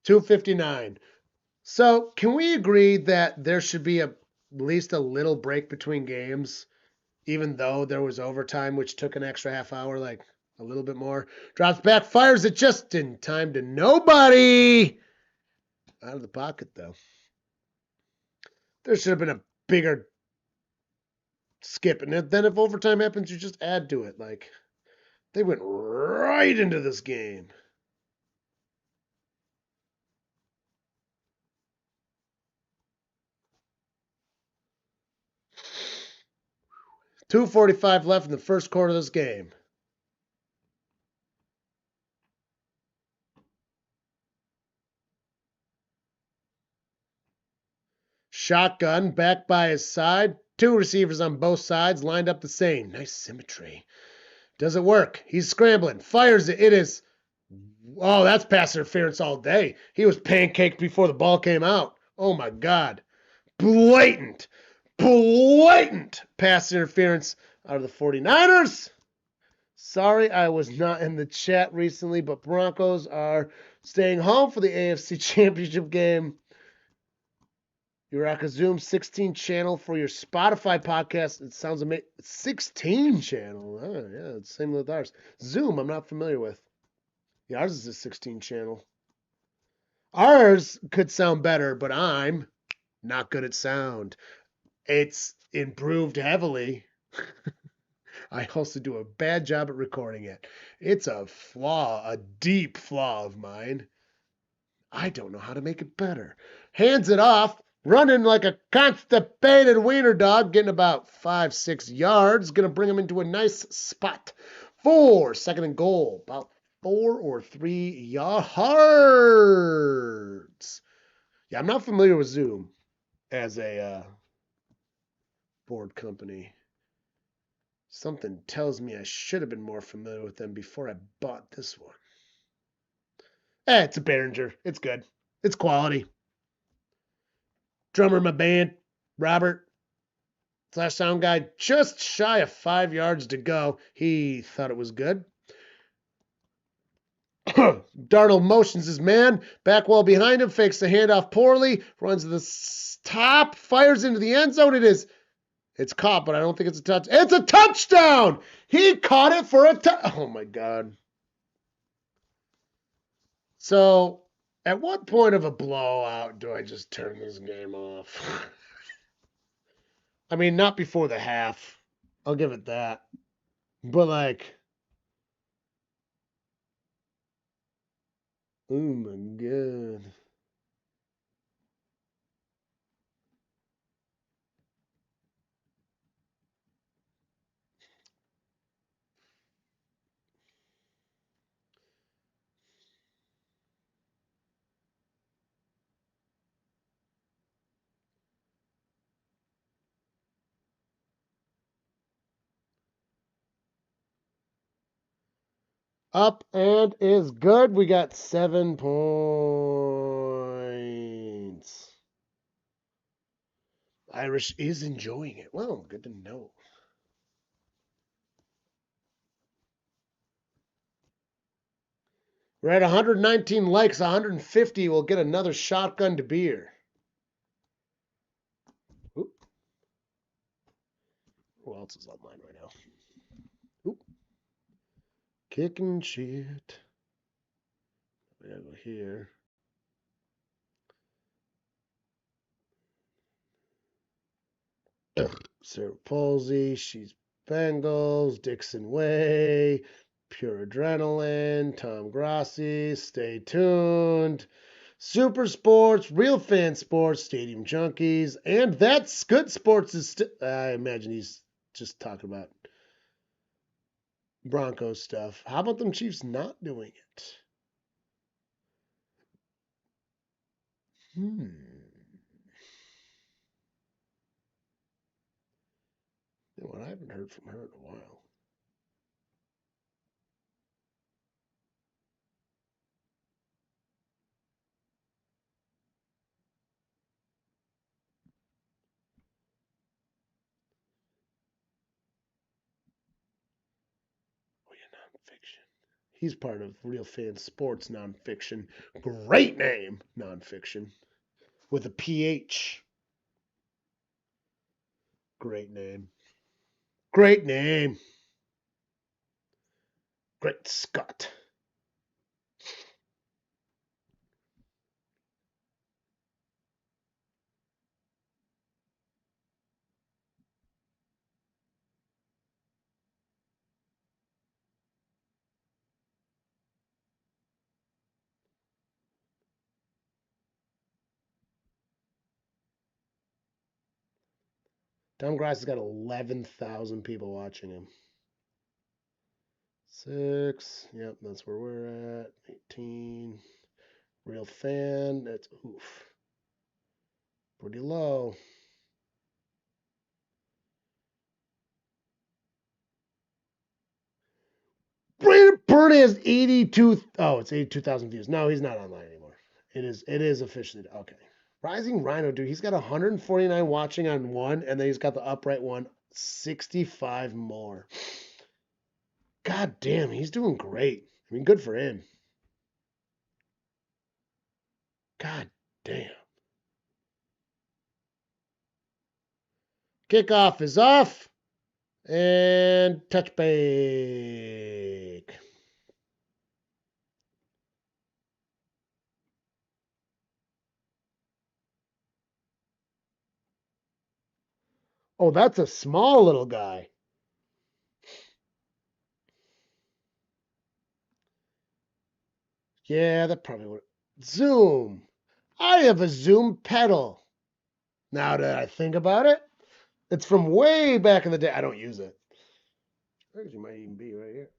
$2.59. So, can we agree that there should be at least a little break between games, even though there was overtime, which took an extra half hour, like a little bit more? Drops back, fires it just in time to nobody. Out of the pocket, though. There should have been a bigger skip. And then if overtime happens, you just add to it. Like, they went right into this game. $2:45 left in the first quarter of this game. Shotgun, back by his side. 2 receivers on both sides, lined up the same. Nice symmetry. Does it work? He's scrambling. Fires it. It is. Oh, that's pass interference all day. He was pancaked before the ball came out. Oh, my God. Blatant pass interference out of the 49ers. Sorry, I was not in the chat recently, but Broncos are staying home for the AFC Championship game. You rock a Zoom 16 channel for your Spotify podcast. It sounds amazing. 16 channel. Oh, yeah, it's the same with ours. Zoom, I'm not familiar with. Yeah, ours is a 16 channel. Ours could sound better, but I'm not good at sound. It's improved heavily. I also do a bad job at recording it. It's a flaw, a deep flaw of mine. I don't know how to make it better. Hands it off, running like a constipated wiener dog, getting about 5-6 yards. Going to bring him into a nice spot. 2nd and goal, about 4 or 3 yards. Yeah, I'm not familiar with Zoom as a board company. Something tells me I should have been more familiar with them before I bought this one. It's a Behringer. It's good. It's quality. Drummer in my band, Robert / sound guy, just shy of 5 yards to go. He thought it was good. Darnold motions his man. Back wall behind him. Fakes the handoff poorly. Runs to the top. Fires into the end zone. It's caught, but I don't think it's a touch. It's a touchdown! He caught it for a oh my God. So, at what point of a blowout do I just turn this game off? I mean, not before the half. I'll give it that. But, like, Oh my god. Up and is good. We got 7 points. Irish is enjoying it. Well, good to know. We're at 119 likes. 150. We'll get another shotgun to beer. Oop. Who else is online right now? Oop. Kicking shit. We gotta go here. Sarah Palsy, she's Bengals, Dixon Way, Pure Adrenaline, Tom Grassi, Stay Tuned, Super Sports, Real Fan Sports, Stadium Junkies, and That's Good Sports is I imagine he's just talking about Broncos stuff. How about them Chiefs not doing it? You know what? I haven't heard from her in a while. Oh, yeah, nonfiction. He's part of Real Fan Sports Nonfiction. Great name, Nonfiction. With a PH. Great name. Great name. Great Scott. Tom Grass has got 11,000 people watching him. 6. Yep, that's where we're at. 18. Real Fan. That's oof. Pretty low. Brandon Burney has 82. Oh, it's 82,000 views. No, he's not online anymore. It is officially okay. Rising Rhino, dude, he's got 149 watching on one, and then he's got the upright one, 65 more. God damn, he's doing great. I mean, good for him. God damn. Kickoff is off. And touch bake. Oh, that's a small little guy. Yeah, that probably would. Zoom. I have a Zoom pedal. Now that I think about it, it's from way back in the day. I don't use it. Actually, might even be right here.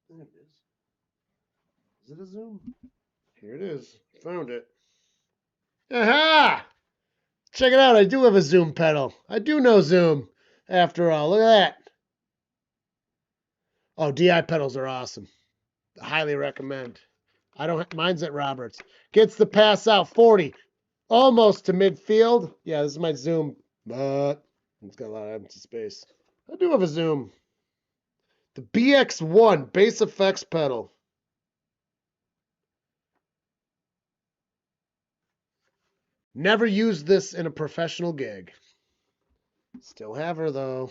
There it is. Is it a Zoom? Here it is. Found it. Aha! Check it out. I do have a Zoom pedal. I do know Zoom. After all, look at that. Oh, DI pedals are awesome. Highly recommend. I don't. Mine's at Roberts. Gets the pass out 40, almost to midfield. Yeah, this is my Zoom, but it's got a lot of empty space. I do have a Zoom. The BX1 bass effects pedal. Never used this in a professional gig. Still have her though.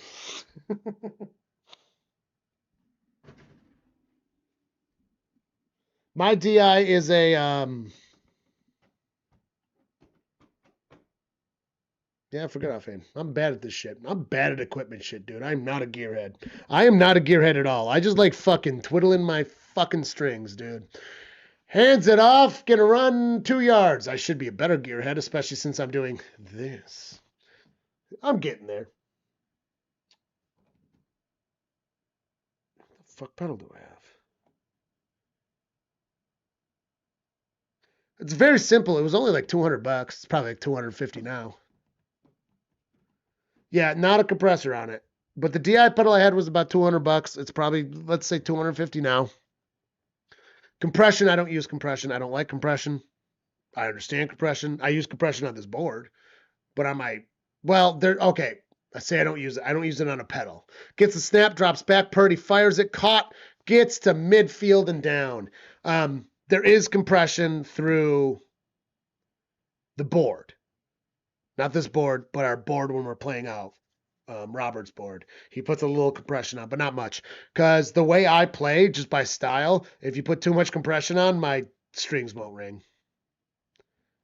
My DI is a yeah, forget offhand. I'm bad at this shit. I'm bad at equipment shit, dude. I'm not a gearhead. I am not a gearhead at all. I just like fucking twiddling my fucking strings, dude. Hands it off, gonna run 2 yards. I should be a better gearhead, especially since I'm doing this. I'm getting there. What the fuck pedal do I have? It's very simple. It was only like $200. It's probably like $250 now. Yeah, not a compressor on it. But the DI pedal I had was about $200. It's probably, let's say, $250 now. Compression, I don't use compression. I don't like compression. I understand compression. I use compression on this board, but on my, well, okay. I say I don't use it. I don't use it on a pedal. Gets the snap, drops back, Purdy fires it, caught, gets to midfield and down. There is compression through the board. Not this board, but our board when we're playing out. Robert's board. He puts a little compression on, but not much. Because the way I play, just by style, if you put too much compression on, my strings won't ring.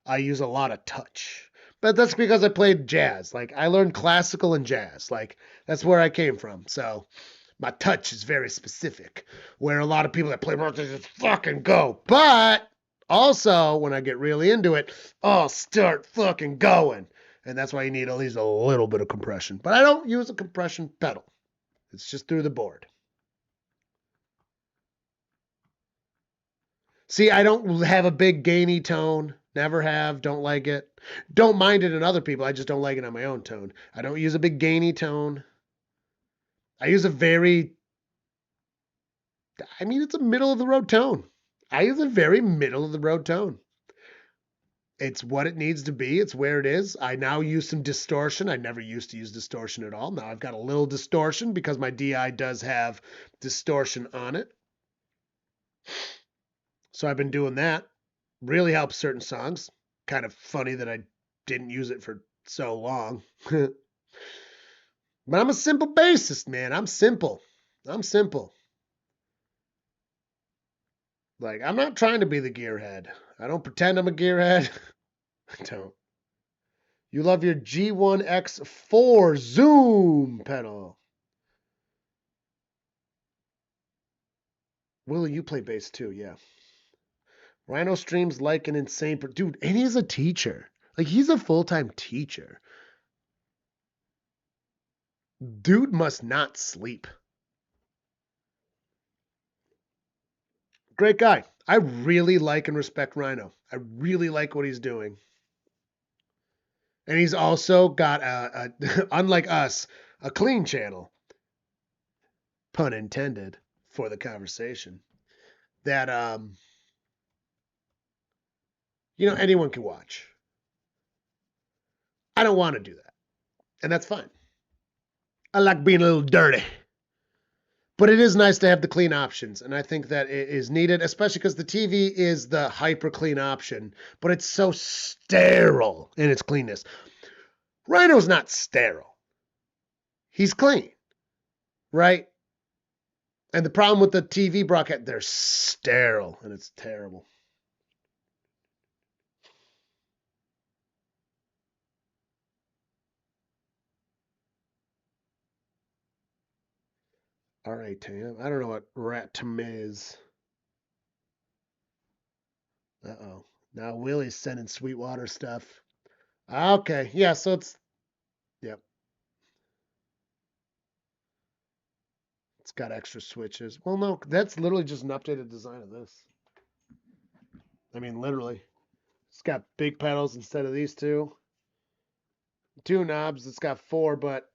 I use a lot of touch. But that's because I played jazz. Like, I learned classical and jazz. Like, that's where I came from. So, my touch is very specific. Where a lot of people that play rock, they just fucking go. But, also, when I get really into it, I'll start fucking going. And that's why you need at least a little bit of compression. But I don't use a compression pedal. It's just through the board. See, I don't have a big gainy tone. Never have. Don't like it. Don't mind it in other people. I just don't like it on my own tone. I don't use a big gainy tone. I use a very, it's a middle of the road tone. I use a very middle of the road tone. It's what it needs to be. It's where it is. I now use some distortion. I never used to use distortion at all. Now I've got a little distortion because my DI does have distortion on it. So I've been doing that. Really helps certain songs. Kind of funny that I didn't use it for so long. But I'm a simple bassist, man. I'm simple. Like, I'm not trying to be the gearhead. I don't pretend I'm a gearhead. I don't. You love your G1X4 Zoom pedal. Willie, you play bass too, yeah. Rhino streams like an insane... Dude, and he's a teacher. Like, he's a full-time teacher. Dude must not sleep. Great guy. I really like and respect Rhino. I really like what he's doing. And he's also got, unlike us, a clean channel. Pun intended for the conversation. That, anyone can watch. I don't want to do that. And that's fine. I like being a little dirty. But it is nice to have the clean options, and I think that it is needed, especially because the TV is the hyper clean option, but it's so sterile in its cleanness. Rhino's not sterile. He's clean, right? And the problem with the TV broadcast, they're sterile, and it's terrible. All right, Tam. I don't know what rat tam is. Uh-oh. Now Willie's sending Sweetwater stuff. Okay. Yeah, so it's... Yep. It's got extra switches. Well, no, that's literally just an updated design of this. Literally. It's got big pedals instead of these two. 2 knobs. It's got 4, but...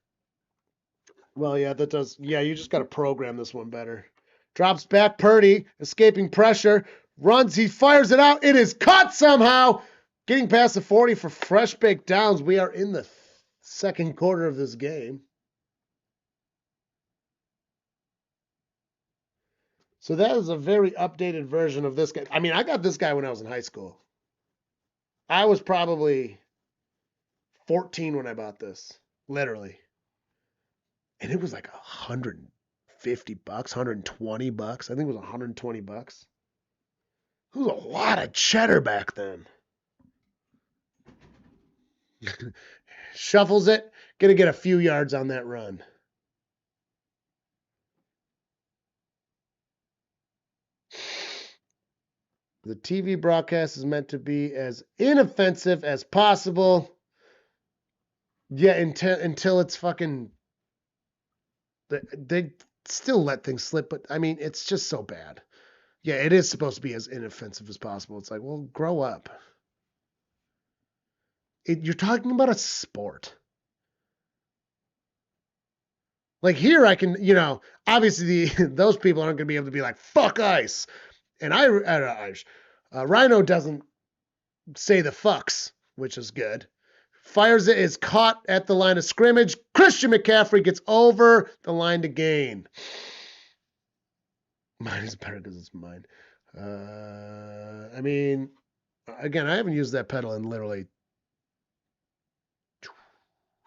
Well, yeah, that does... Yeah, you just got to program this one better. Drops back, Purdy, escaping pressure. Runs, he fires it out. It is caught somehow. Getting past the 40 for fresh baked downs. We are in the second quarter of this game. So that is a very updated version of this guy. I got this guy when I was in high school. I was probably 14 when I bought this. Literally. And it was like $150, $120. I think it was $120. It was a lot of cheddar back then. Shuffles it. Gonna get a few yards on that run. The TV broadcast is meant to be as inoffensive as possible. Yeah, until it's fucking. They still let things slip, but I mean, it's just so bad. Yeah, it is supposed to be as inoffensive as possible. It's like, well, grow up. You're talking about a sport. Like here, I can, obviously those people aren't going to be able to be like, fuck ice. And Rhino doesn't say the fucks, which is good. Fires it, is caught at the line of scrimmage. Christian McCaffrey gets over the line to gain. Mine is better because it's mine. I mean, again, I haven't used that pedal in literally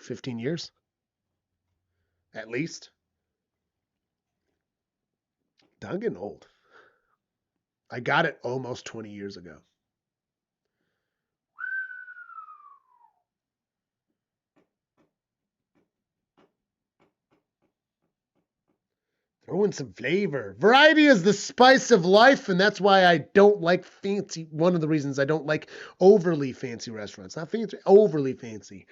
15 years, at least. I'm getting old. I got it almost 20 years ago. Throw in some flavor. Variety is the spice of life, and that's why I don't like fancy. One of the reasons I don't like overly fancy restaurants. Not fancy, overly fancy.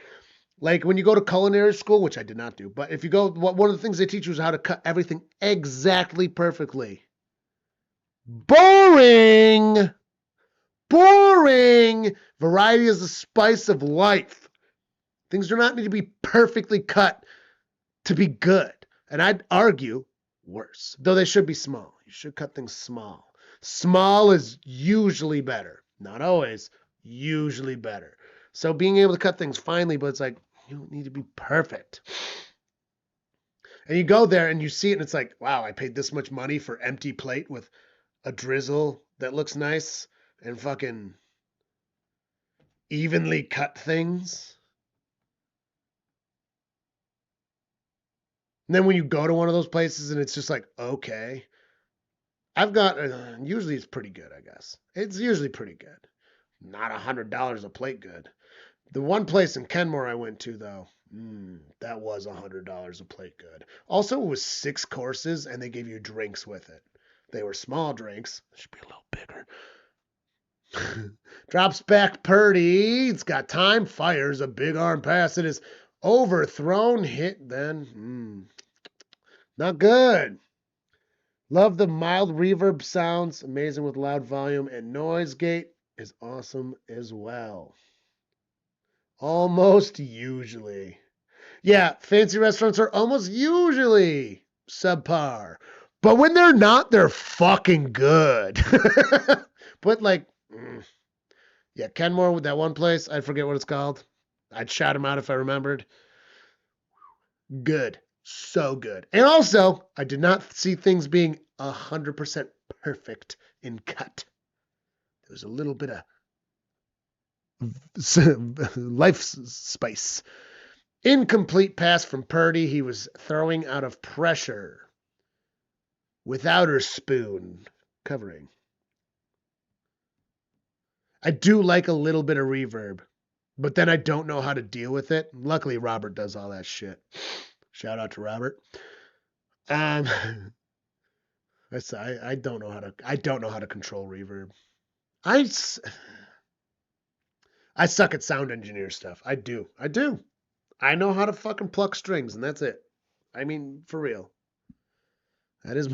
Like when you go to culinary school, which I did not do, but if you go, one of the things they teach you is how to cut everything exactly perfectly. Boring! Boring! Variety is the spice of life. Things do not need to be perfectly cut to be good. And I'd argue worse, though they should be small. You should cut things small. Small is usually better. Not always, usually better. So being able to cut things finely, but it's like, you don't need to be perfect. And you go there and you see it and it's like, wow, I paid this much money for empty plate with a drizzle that looks nice and fucking evenly cut things. And then when you go to one of those places and it's just like, okay, I've got, usually it's pretty good, I guess. It's usually pretty good. Not $100 a plate good. The one place in Kenmore I went to, though, that was $100 a plate good. Also, it was 6 courses and they gave you drinks with it. They were small drinks. They should be a little bigger. Drops back Purdy. It's got time. Fires a big arm pass. It is overthrown. Hit then. Not good. Love the mild reverb sounds. Amazing with loud volume. And noise gate is awesome as well. Almost usually. Yeah, fancy restaurants are almost usually subpar. But when they're not, they're fucking good. But like, yeah, Kenmore with that one place, I forget what it's called. I'd shout him out if I remembered. Good. So good. And also, I did not see things being 100% perfect in cut. There was a little bit of life spice. Incomplete pass from Purdy. He was throwing out of pressure without her spoon covering. I do like a little bit of reverb, but then I don't know how to deal with it. Luckily, Robert does all that shit. Shout out to Robert. I don't know how to control reverb. I suck at sound engineer stuff. I do. I know how to fucking pluck strings, and that's it. I mean, for real. That is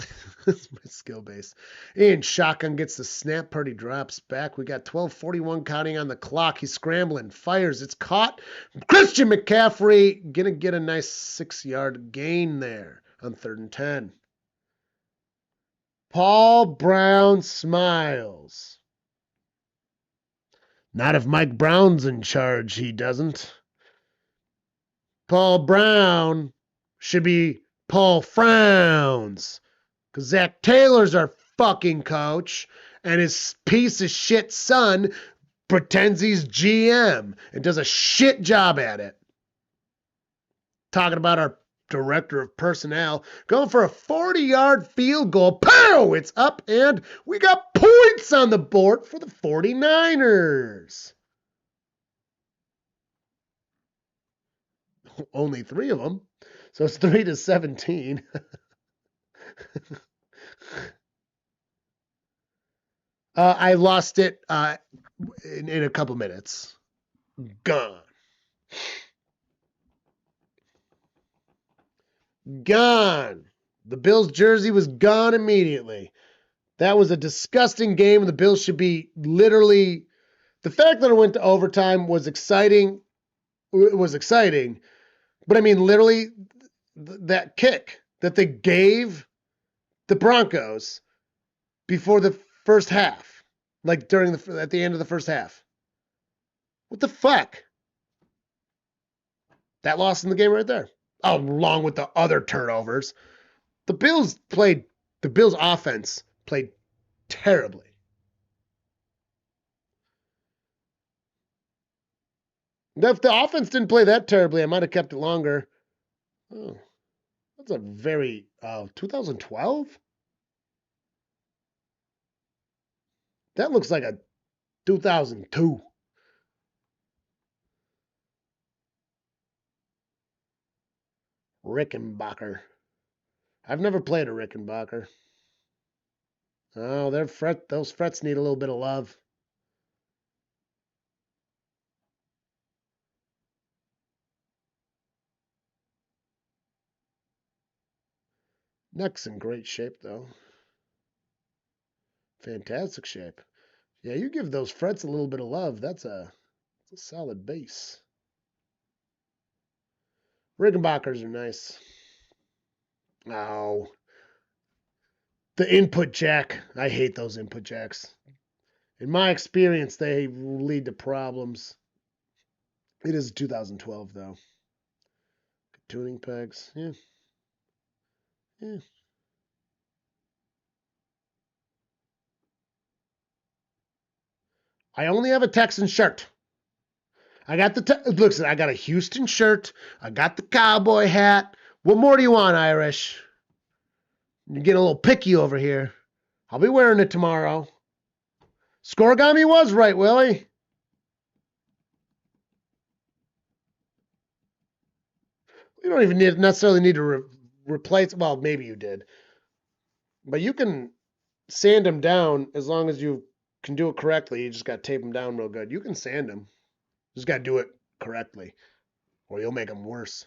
my skill base. And shotgun gets the snap. Purdy drops back. We got 12:41 counting on the clock. He's scrambling. Fires. It's caught. Christian McCaffrey gonna get a nice 6-yard gain there on 3rd and 10. Paul Brown smiles. Not if Mike Brown's in charge, he doesn't. Paul Brown should be Paul Frowns. Because Zach Taylor's our fucking coach, and his piece of shit son pretends he's GM and does a shit job at it. Talking about our director of personnel going for a 40-yard field goal. Pow! It's up, and we got points on the board for the 49ers. Only 3 of them. So it's 3-17. I lost it in a couple minutes. Gone. Gone. The Bills jersey was gone immediately. That was a disgusting game. The Bills should be literally. The fact that it went to overtime was exciting. It was exciting. But I mean, literally, that kick that they gave the Broncos before the first half, like at the end of the first half. What the fuck? That lost in the game right there. Oh, along with the other turnovers. The Bills played, the Bills offense played terribly. If the offense didn't play that terribly, I might have kept it longer. Oh, that's a very 2012? That looks like a 2002. Rickenbacker. I've never played a Rickenbacker. Oh, those frets need a little bit of love. Neck's in great shape though. Fantastic shape. Yeah, you give those frets a little bit of love. That's a solid base. Rickenbackers are nice. Oh, the input jack. I hate those input jacks. In my experience, they lead to problems. It is 2012 though. Tuning pegs. Yeah. Yeah. I only have a Texan shirt. I got listen, I got a Houston shirt. I got the cowboy hat. What more do you want, Irish? You're getting a little picky over here. I'll be wearing it tomorrow. Scorigami was right, Willie. You don't even necessarily need to replace. Well, maybe you did, but you can sand them down as long as you can do it correctly. You just got to tape them down real good. You can sand them. Just got to do it correctly, or you'll make them worse.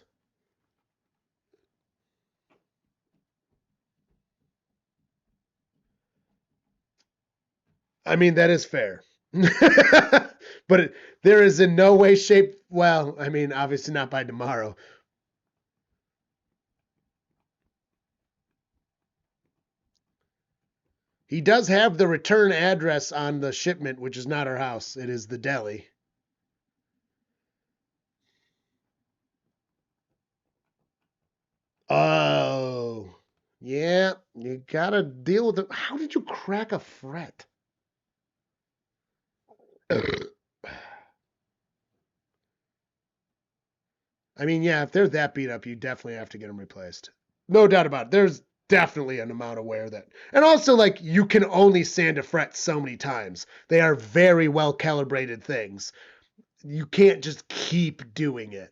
I mean, that is fair. But there is in no way, shape, well, I mean, obviously not by tomorrow. He does have the return address on the shipment, which is not our house. It is the deli. Oh, yeah, you gotta deal with it. How did you crack a fret? I mean, yeah, if they're that beat up, you definitely have to get them replaced. No doubt about it. There's definitely an amount of wear that. And also, like, you can only sand a fret so many times. They are very well calibrated things. You can't just keep doing it.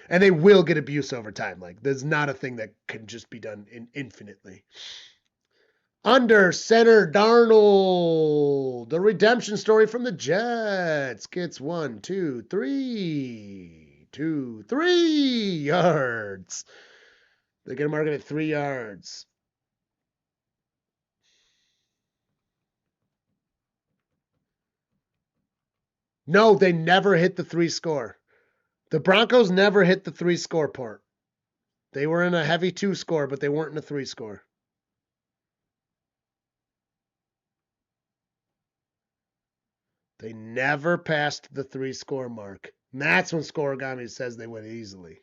And they will get abuse over time. Like, there's not a thing that can just be done infinitely. Under center Darnold, the redemption story from the Jets gets 1, 2, 3, 2, 3 yards. They're going to mark it at 3 yards. No, they never hit the three score. The Broncos never hit the three score part. They were in a heavy two score, but they weren't in a three score. They never passed the three score mark. And that's when Scorigami says they went easily.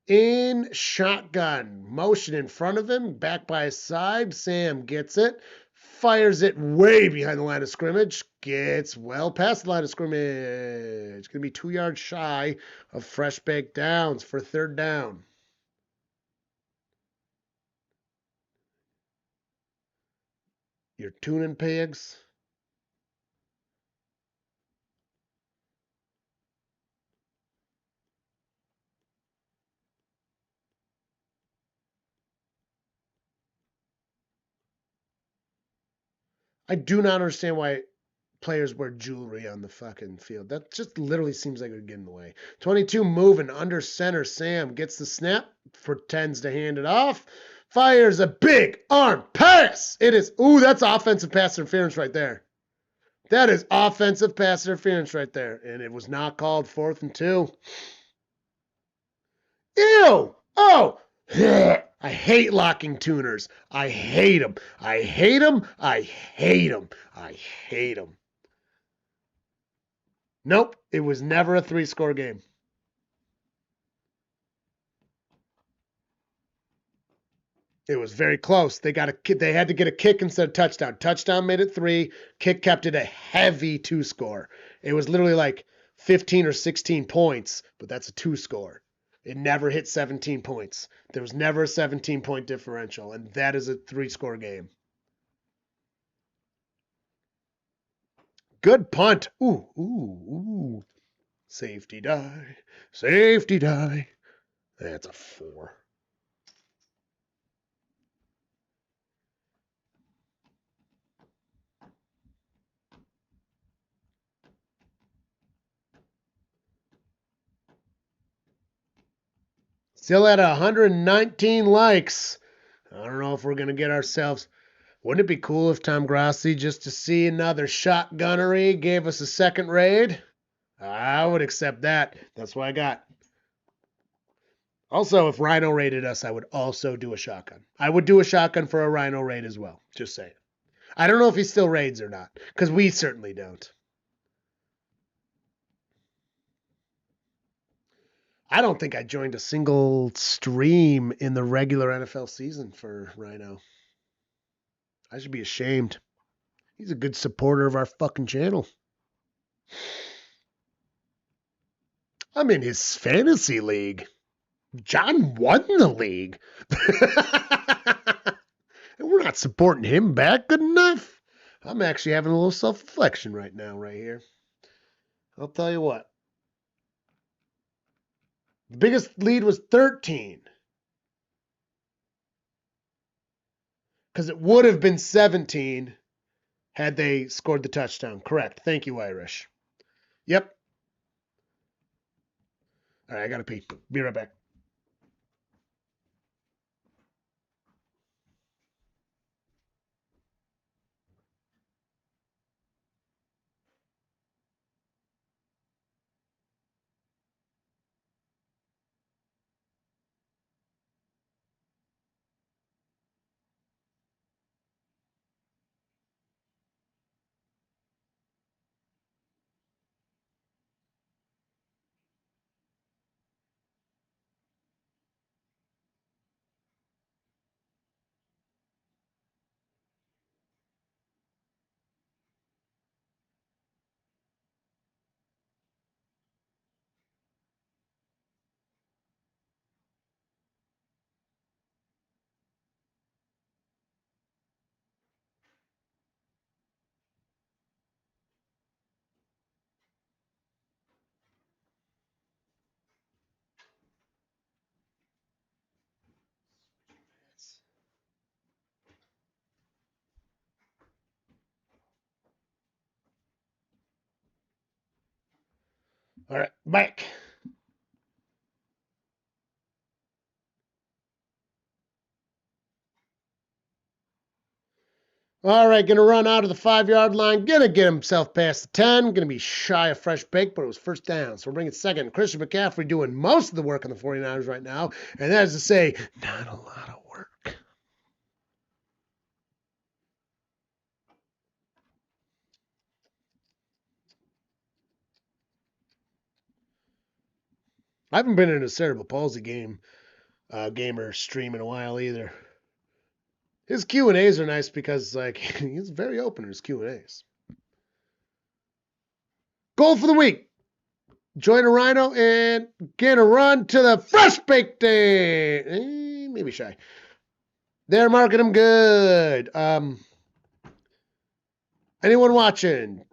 In shotgun, motion in front of him, back by his side. Sam gets it, fires it way behind the line of scrimmage, gets well past the line of scrimmage. Going to be 2 yards shy of fresh baked downs for third down. You're tuning pigs. I do not understand why players wear jewelry on the fucking field. That just literally seems like it would get in the way. 22 moving under center. Sam gets the snap, pretends to hand it off, fires a big arm pass. It is, ooh, that's offensive pass interference right there. That is offensive pass interference right there. And it was not called 4th and 2. Ew! Oh! I hate locking tuners. I hate them. I hate them. I hate them. I hate them. Nope, it was never a 3-score game. It was very close. They had to get a kick instead of touchdown. Touchdown made it 3. Kick kept it a heavy 2-score. It was literally like 15 or 16 points, but that's a 2-score. It never hit 17 points. There was never a 17-point differential, and that is a 3-score game. Good punt. Ooh, ooh, ooh. Safety die. Safety die. That's a 4. Still at 119 likes. I don't know if we're going to get ourselves... Wouldn't it be cool if Tom Grossi, just to see another shotgunnery, gave us a second raid? I would accept that. That's what I got. Also, if Rhino raided us, I would also do a shotgun. I would do a shotgun for a Rhino raid as well. Just saying. I don't know if he still raids or not, because we certainly don't. I don't think I joined a single stream in the regular NFL season for Rhino. I should be ashamed. He's a good supporter of our fucking channel. I'm in his fantasy league. John won the league. And we're not supporting him back good enough. I'm actually having a little self-reflection right now, right here. I'll tell you what. The biggest lead was 13. Because it would have been 17 had they scored the touchdown. Correct. Thank you, Irish. Yep. All right, I got to pee. Be right back. All right, back. All right, going to run out of the 5-yard line. Going to get himself past the 10. Going to be shy of fresh bake, but it was first down. So we're bringing second. Christian McCaffrey doing most of the work on the 49ers right now. And that is to say, not a lot of work. I haven't been in a cerebral palsy gamer stream in a while either. His Q&As are nice because, like, he's very open in his Q&As. Goal for the week. Join a Rhino and get a run to the fresh baked day. Maybe shy. They're marking him good. Anyone watching?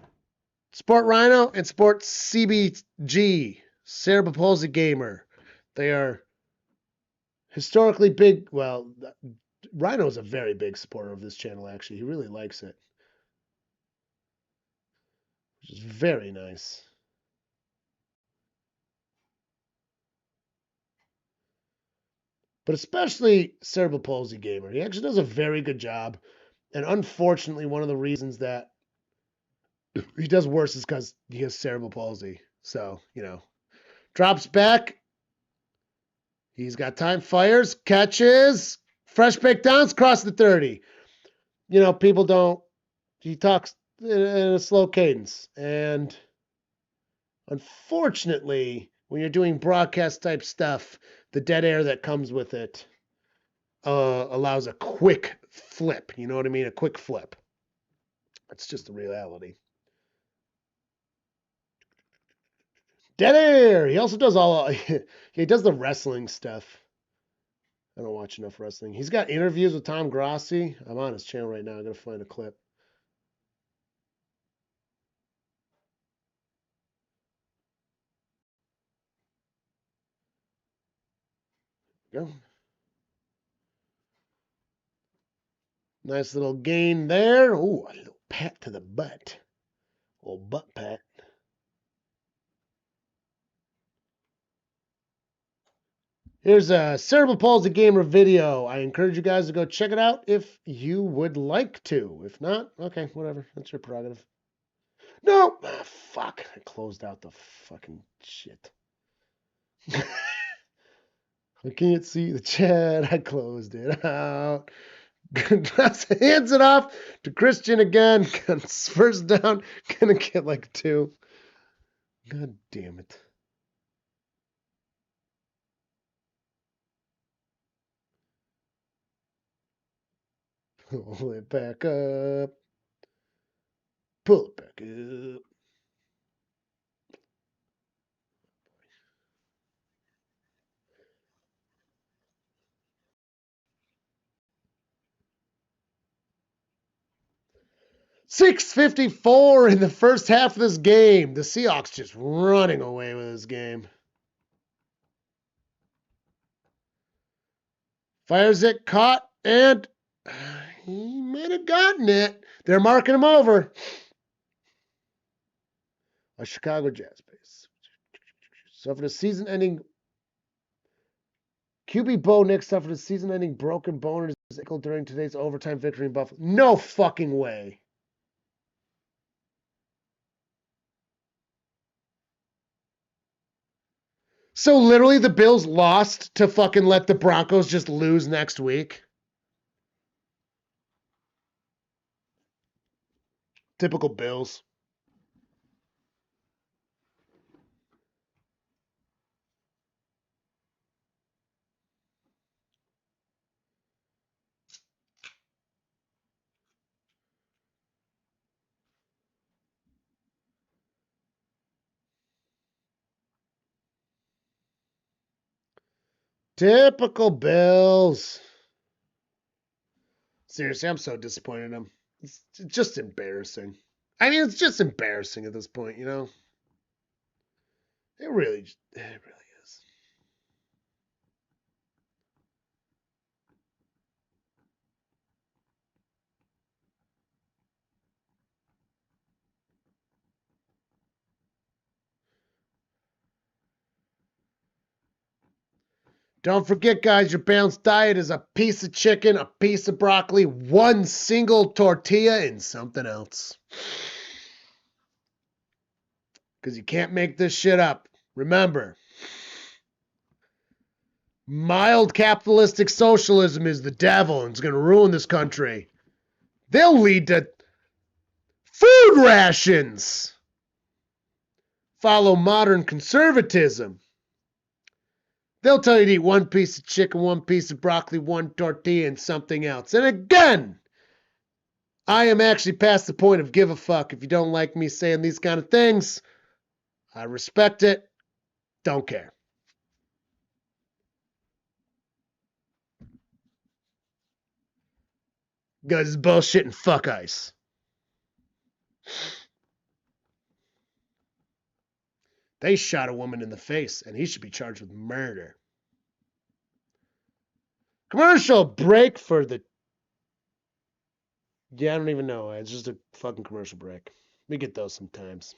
Sport Rhino and Sport CBG, Cerebral Palsy Gamer. They are historically big. Well, Rhino is a very big supporter of this channel, actually. He really likes it. which is very nice. But especially cerebral palsy gamer. He actually does a very good job. And unfortunately, one of the reasons that he does worse is because he has cerebral palsy. So, drops back. He's got time, fires, catches, fresh pick downs, cross the 30. People don't, he talks in a slow cadence. And unfortunately, when you're doing broadcast type stuff, the dead air that comes with it allows a quick flip. You know what I mean? A quick flip. That's just the reality. Dead air. He also does he does the wrestling stuff. I don't watch enough wrestling. He's got interviews with Tom Grossi. I'm on his channel right now. I'm going to find a clip. Go. Nice little gain there. Ooh, a little pat to the butt. A little butt pat. Here's a cerebral palsy gamer video. I encourage you guys to go check it out if you would like to. If not, okay, whatever. That's your prerogative. No! Ah, fuck. I closed out the fucking shit. I can't see the chat. I closed it out. Hands it off to Christian again. First down. Gonna get like 2. God damn it. Pull it back up. Pull it back up. .654 in the first half of this game. The Seahawks just running away with this game. Fires it, caught, and he might have gotten it. They're marking him over. A Chicago Jazz base. Suffered a season-ending QB Bo Nix suffered a season-ending broken bone in his ankle during today's overtime victory in Buffalo. No fucking way. So literally the Bills lost to fucking let the Broncos just lose next week. Typical Bills. Typical Bills. Seriously, I'm so disappointed in them. It's just embarrassing. I mean, it's just embarrassing at this point, It really is. Don't forget, guys, your balanced diet is a piece of chicken, a piece of broccoli, one single tortilla, and something else. Because you can't make this shit up. Remember, mild capitalistic socialism is the devil and it's going to ruin this country. They'll lead to food rations. Follow modern conservatism. They'll tell you to eat one piece of chicken, one piece of broccoli, one tortilla, and something else. And again, I am actually past the point of give a fuck. If you don't like me saying these kind of things, I respect it. Don't care. Guys, this is bullshit and fuck ice. They shot a woman in the face, and he should be charged with murder. Commercial break for the... Yeah, I don't even know. It's just a fucking commercial break. We get those sometimes.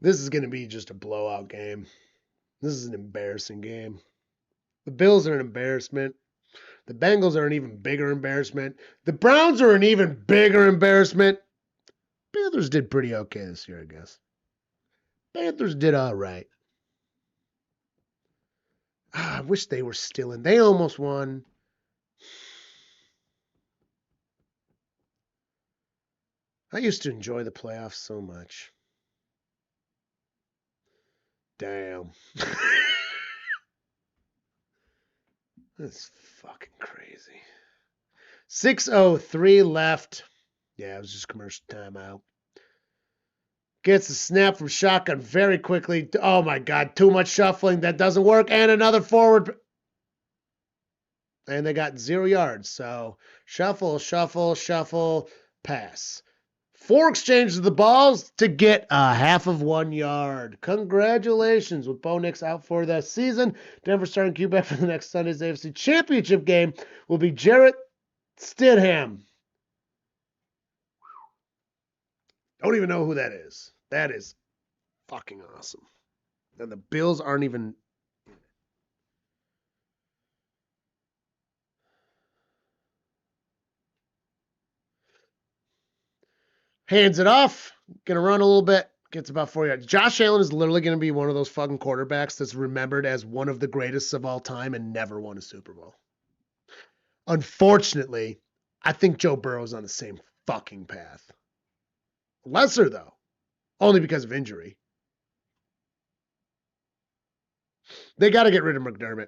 This is going to be just a blowout game. This is an embarrassing game. The Bills are an embarrassment. The Bengals are an even bigger embarrassment. The Browns are an even bigger embarrassment. Panthers did pretty okay this year, I guess. Panthers did all right. I wish they were still in. They almost won. I used to enjoy the playoffs so much. Damn. That's fucking crazy. 6:03 left. Yeah, it was just commercial timeout. Gets the snap from shotgun very quickly. Oh my God, too much shuffling. That doesn't work. And another forward. And they got 0 yards. So shuffle, shuffle, shuffle, pass. 4 exchanges of the balls to get a half of 1 yard. Congratulations. With Bo Nix out for the season, Denver starting QB for the next Sunday's AFC Championship game will be Jarrett Stidham. Don't even know who that is. That is fucking awesome. And the Bills aren't even... Hands it off. Gonna run a little bit. Gets about 4 yards. Josh Allen is literally going to be one of those fucking quarterbacks that's remembered as one of the greatest of all time and never won a Super Bowl. Unfortunately, I think Joe Burrow's on the same fucking path. Lesser, though. Only because of injury. They got to get rid of McDermott.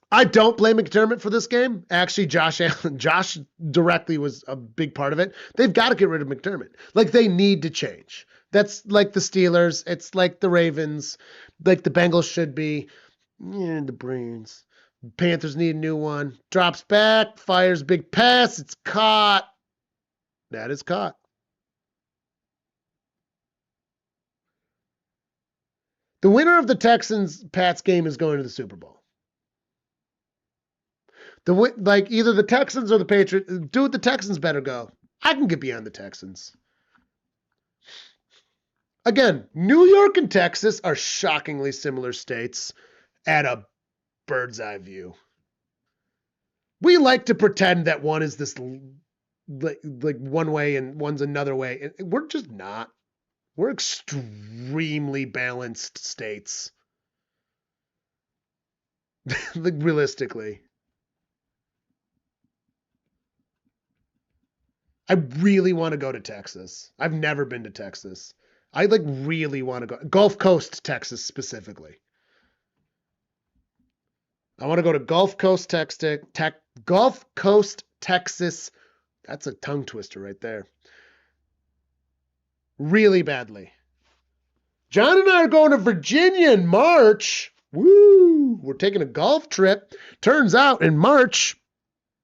I don't blame McDermott for this game. Actually, Josh directly was a big part of it. They've got to get rid of McDermott. Like, they need to change. That's like the Steelers. It's like the Ravens. Like the Bengals should be. Yeah, the Browns. Panthers need a new one. Drops back. Fires big pass. It's caught. That is caught. The winner of the Texans-Pats game is going to the Super Bowl. Either the Texans or the Patriots. Dude, the Texans better go. I can get beyond the Texans. Again, New York and Texas are shockingly similar states at a bird's eye view. We like to pretend that one is this like one way and one's another way. We're just not. We're extremely balanced states. Like, realistically. I really want to go to Texas. I've never been to Texas. I really want to go. Gulf Coast, Texas specifically. I want to go to Gulf Coast, Texas. That's a tongue twister right there. Really badly. John and I are going to Virginia in March. Woo! We're taking a golf trip. Turns out in March,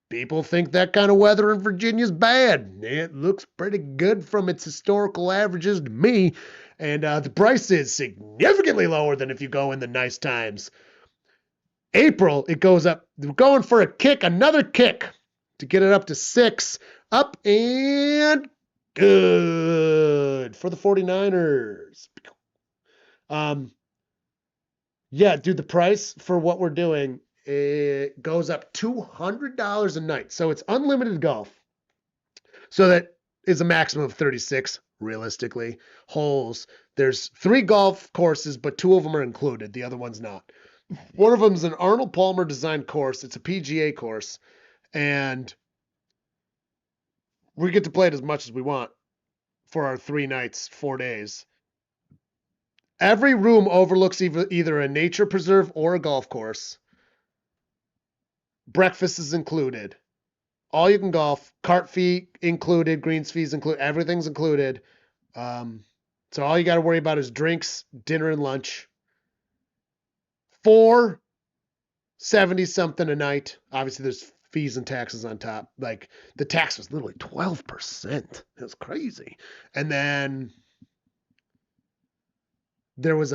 people think that kind of weather in Virginia is bad. It looks pretty good from its historical averages to me. And the price is significantly lower than if you go in the nice times. April, it goes up. We're going for a kick, another kick to get it up to 6. Up and good for the 49ers. Yeah, dude, the price for what we're doing, it goes up $200 a night. So it's unlimited golf. So that is a maximum of 36, realistically, holes. There's 3 golf courses, but 2 of them are included. The other one's not. One of them is an Arnold Palmer designed course. It's a PGA course. And we get to play it as much as we want for our 3 nights, 4 days. Every room overlooks either a nature preserve or a golf course. Breakfast is included. All you can golf. Cart fee included. Greens fees included. Everything's included. So all you got to worry about is drinks, dinner, and lunch. 4 70 something a night. Obviously, there's fees and taxes on top. Like the tax was literally 12%. It was crazy. And then there was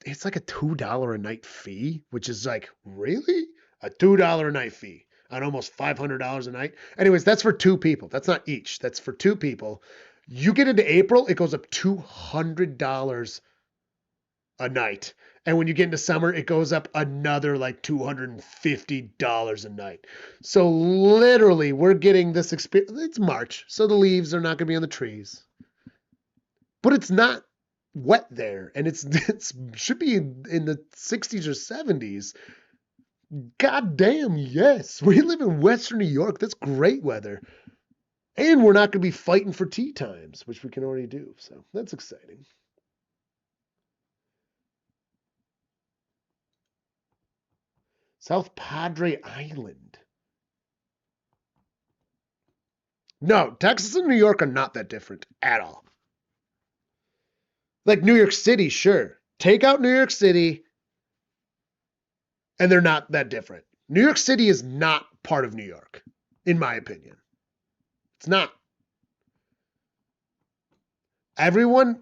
it's like a $2 a night fee, which is like, really? A $2 a night fee on almost $500 a night. Anyways, that's for two people. That's not each. That's for two people. You get into April, it goes up $200 a night. And when you get into summer, it goes up another like $250 a night. So literally, we're getting this experience. It's March, so the leaves are not going to be on the trees. But it's not wet there, and it's should be in the 60s or 70s. God damn, yes. We live in Western New York. That's great weather. And we're not going to be fighting for tea times, which we can already do. So that's exciting. South Padre Island. No, Texas and New York are not that different at all. Like New York City, sure. Take out New York City, and they're not that different. New York City is not part of New York, in my opinion. It's not. Everyone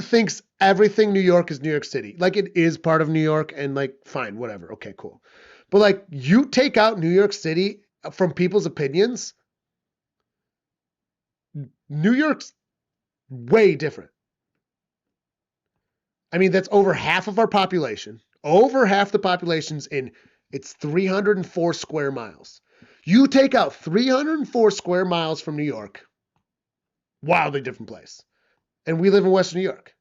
thinks everything New York is New York City. Like it is part of New York, and like, fine, whatever. Okay, cool. But like, you take out New York City from people's opinions, New York's way different. I mean, that's over half of our population. Over half the population's in, it's 304 square miles. You take out 304 square miles from New York, wildly different place. And we live in Western New York.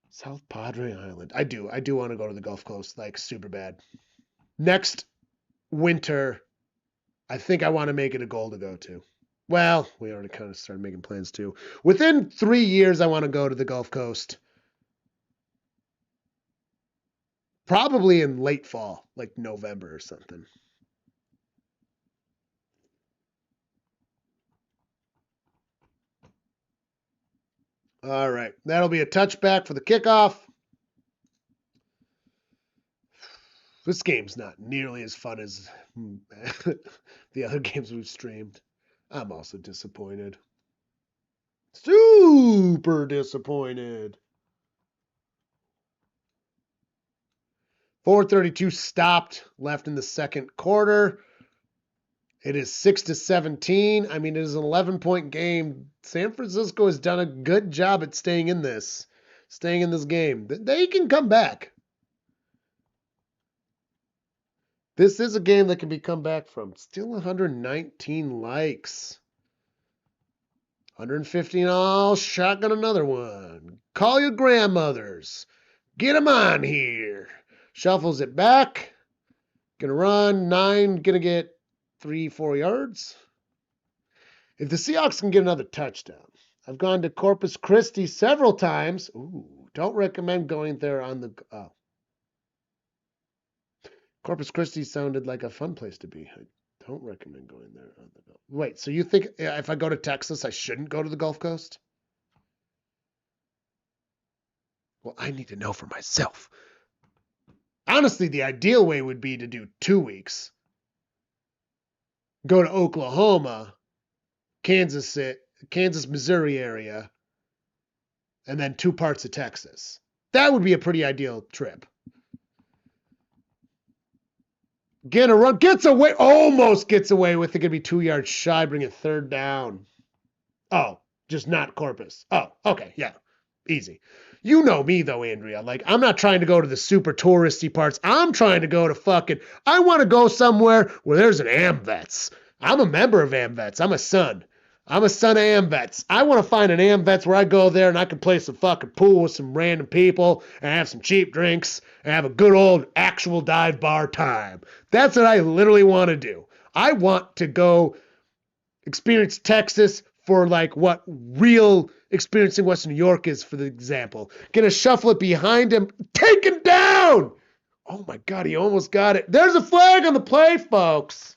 South Padre Island. I do want to go to the Gulf Coast, like super bad. Next winter, I think I want to make it a goal to go to. Well, we already kind of started making plans too. Within 3 years, I want to go to the Gulf Coast. Probably in late fall, like November or something. All right. That'll be a touchback for the kickoff. This game's not nearly as fun as the other games we've streamed. I'm also disappointed. Super disappointed. 4:32 stopped, left in the second quarter. It is 6-17. I mean, it is an 11-point game. San Francisco has done a good job at staying in this game. They can come back. This is a game that can be come back from. Still 119 likes. 115. Oh, shotgun another one. Call your grandmothers. Get them on here. Shuffles it back. Gonna run. 9. Gonna get 3-4 yards. If the Seahawks can get another touchdown. I've gone to Corpus Christi several times. Ooh, don't recommend going there on the... Corpus Christi sounded like a fun place to be. I don't recommend going there on the Gulf. Wait, so you think if I go to Texas, I shouldn't go to the Gulf Coast? Well, I need to know for myself. Honestly, the ideal way would be to do 2 weeks. Go to Oklahoma, Kansas, Missouri area, and then 2 parts of Texas. That would be a pretty ideal trip. Gonna run, almost gets away with it. Gonna be 2 yards shy, bring it 3rd down. Oh, just not Corpus. Oh, okay, yeah, easy. You know me though, Andrea. Like, I'm not trying to go to the super touristy parts. I'm trying to go to I want to go somewhere where there's an AmVets. I'm a member of AmVets. I'm a son of AmVets. I want to find an AmVets where I go there and I can play some fucking pool with some random people and have some cheap drinks and have a good old actual dive bar time. That's what I literally want to do. I want to go experience Texas for like what real experiencing Western New York is, for the example. Gonna shuffle it behind him. Taken down! Oh my God, he almost got it. There's a flag on the play, folks.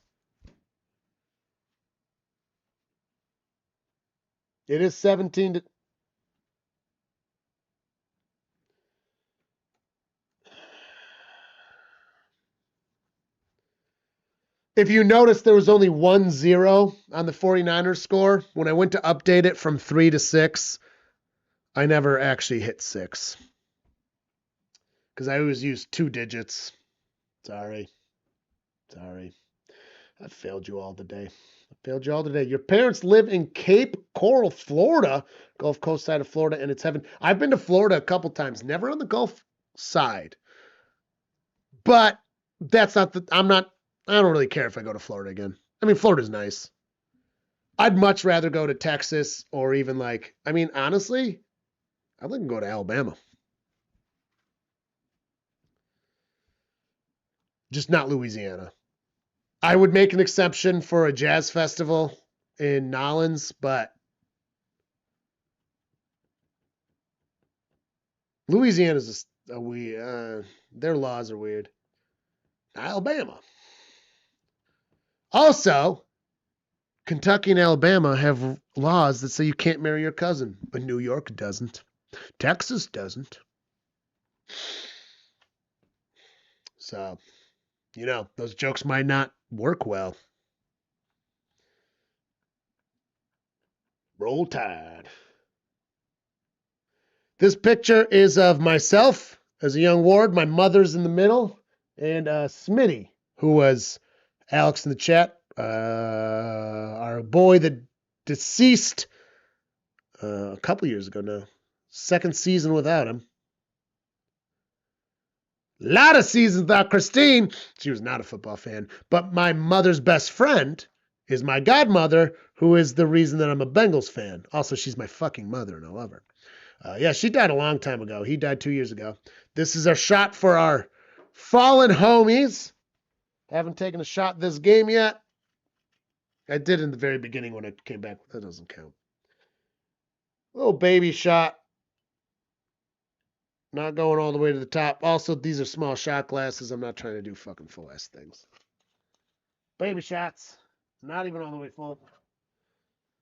It is 17 to... If you notice, there was only 1-0 on the 49ers score. When I went to update it from 3 to 6, I never actually hit 6. Because I always use 2 digits. Sorry. I failed you all today. Your parents live in Cape Coral, Florida, Gulf Coast side of Florida, and it's heaven. I've been to Florida a couple times, never on the Gulf side. But that's not I don't really care if I go to Florida again. I mean, Florida's nice. I'd much rather go to Texas or even honestly, I'd like to go to Alabama. Just not Louisiana. I would make an exception for a jazz festival in Nolens, but Louisiana's their laws are weird. Alabama. Also, Kentucky and Alabama have laws that say you can't marry your cousin, but New York doesn't. Texas doesn't. So, those jokes might not work well. Roll Tide. This picture is of myself as a young ward. My mother's in the middle. And Smitty, who was Alex in the chat, our boy that deceased a couple years ago now. Second season without him. A lot of seasons without Christine. She was not a football fan. But my mother's best friend is my godmother, who is the reason that I'm a Bengals fan. Also, she's my fucking mother, and I love her. Yeah, she died a long time ago. He died 2 years ago. This is our shot for our fallen homies. Haven't taken a shot this game yet. I did in the very beginning when I came back. That doesn't count. Little baby shot. Not going all the way to the top. Also, these are small shot glasses. I'm not trying to do fucking full-ass things. Baby shots. Not even all the way full.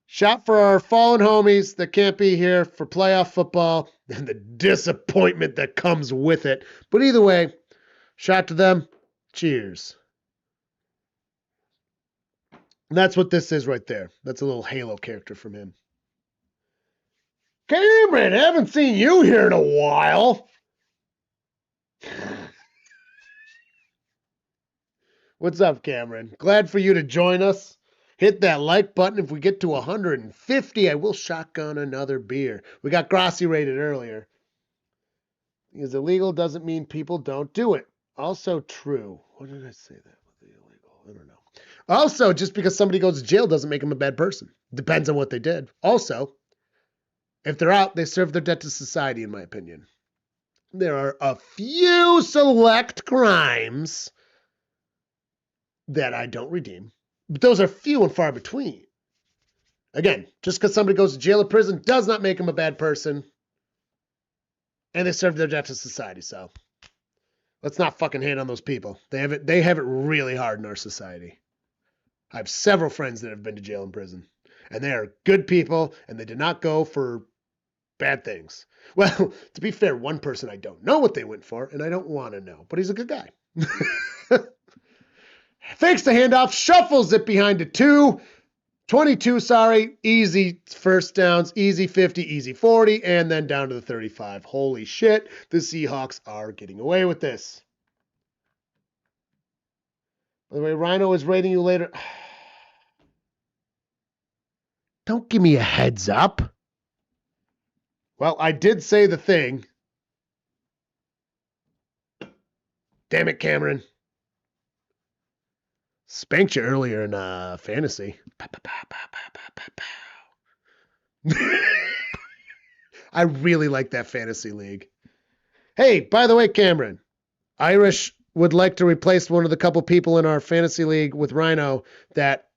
Shot for our fallen homies that can't be here for playoff football and the disappointment that comes with it. But either way, shot to them. Cheers. And that's what this is right there. That's a little Halo character from him. Cameron, haven't seen you here in a while. What's up, Cameron? Glad for you to join us. Hit that like button. If we get to 150, I will shotgun another beer. We got Grossi rated earlier. Because illegal doesn't mean people don't do it. Also true. What did I say that with the illegal? I don't know. Also, just because somebody goes to jail doesn't make them a bad person. Depends on what they did. Also, if they're out, they serve their debt to society, in my opinion. There are a few select crimes that I don't redeem. But those are few and far between. Again, just because somebody goes to jail or prison does not make them a bad person. And they serve their debt to society. So let's not fucking hate on those people. They have it really hard in our society. I have several friends that have been to jail and prison. And they are good people, and they did not go for bad things. Well, to be fair, one person I don't know what they went for, and I don't want to know. But he's a good guy. Thanks to handoff, shuffles it behind a 22, easy first downs, easy 50, easy 40, and then down to the 35. Holy shit, the Seahawks are getting away with this. By the way, Rhino is rating you later. Don't give me a heads up. Well, I did say the thing. Damn it, Cameron. Spanked you earlier in fantasy. I really like that fantasy league. Hey, by the way, Cameron, Irish would like to replace one of the couple people in our fantasy league with Rhino that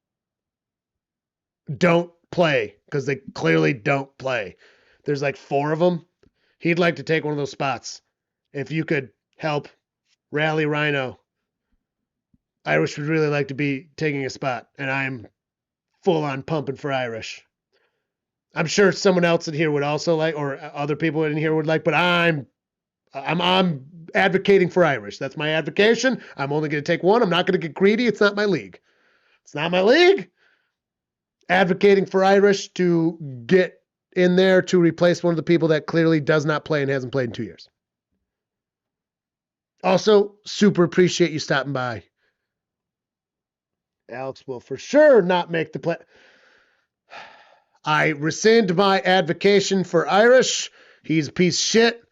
don't play because they clearly don't play. There's like 4 of them. He'd like to take one of those spots. If you could help rally Rhino, Irish would really like to be taking a spot, and I'm full on pumping for Irish. I'm sure someone else in here would also like, or other people in here would like, but I'm advocating for Irish. That's my advocation. I'm only going to take one. I'm not going to get greedy. It's not my league. It's not my league. Advocating for Irish to get in there to replace one of the people that clearly does not play and hasn't played in 2 years. Also, super appreciate you stopping by. Alex will for sure not make the play. I rescind my advocation for Irish. He's a piece of shit.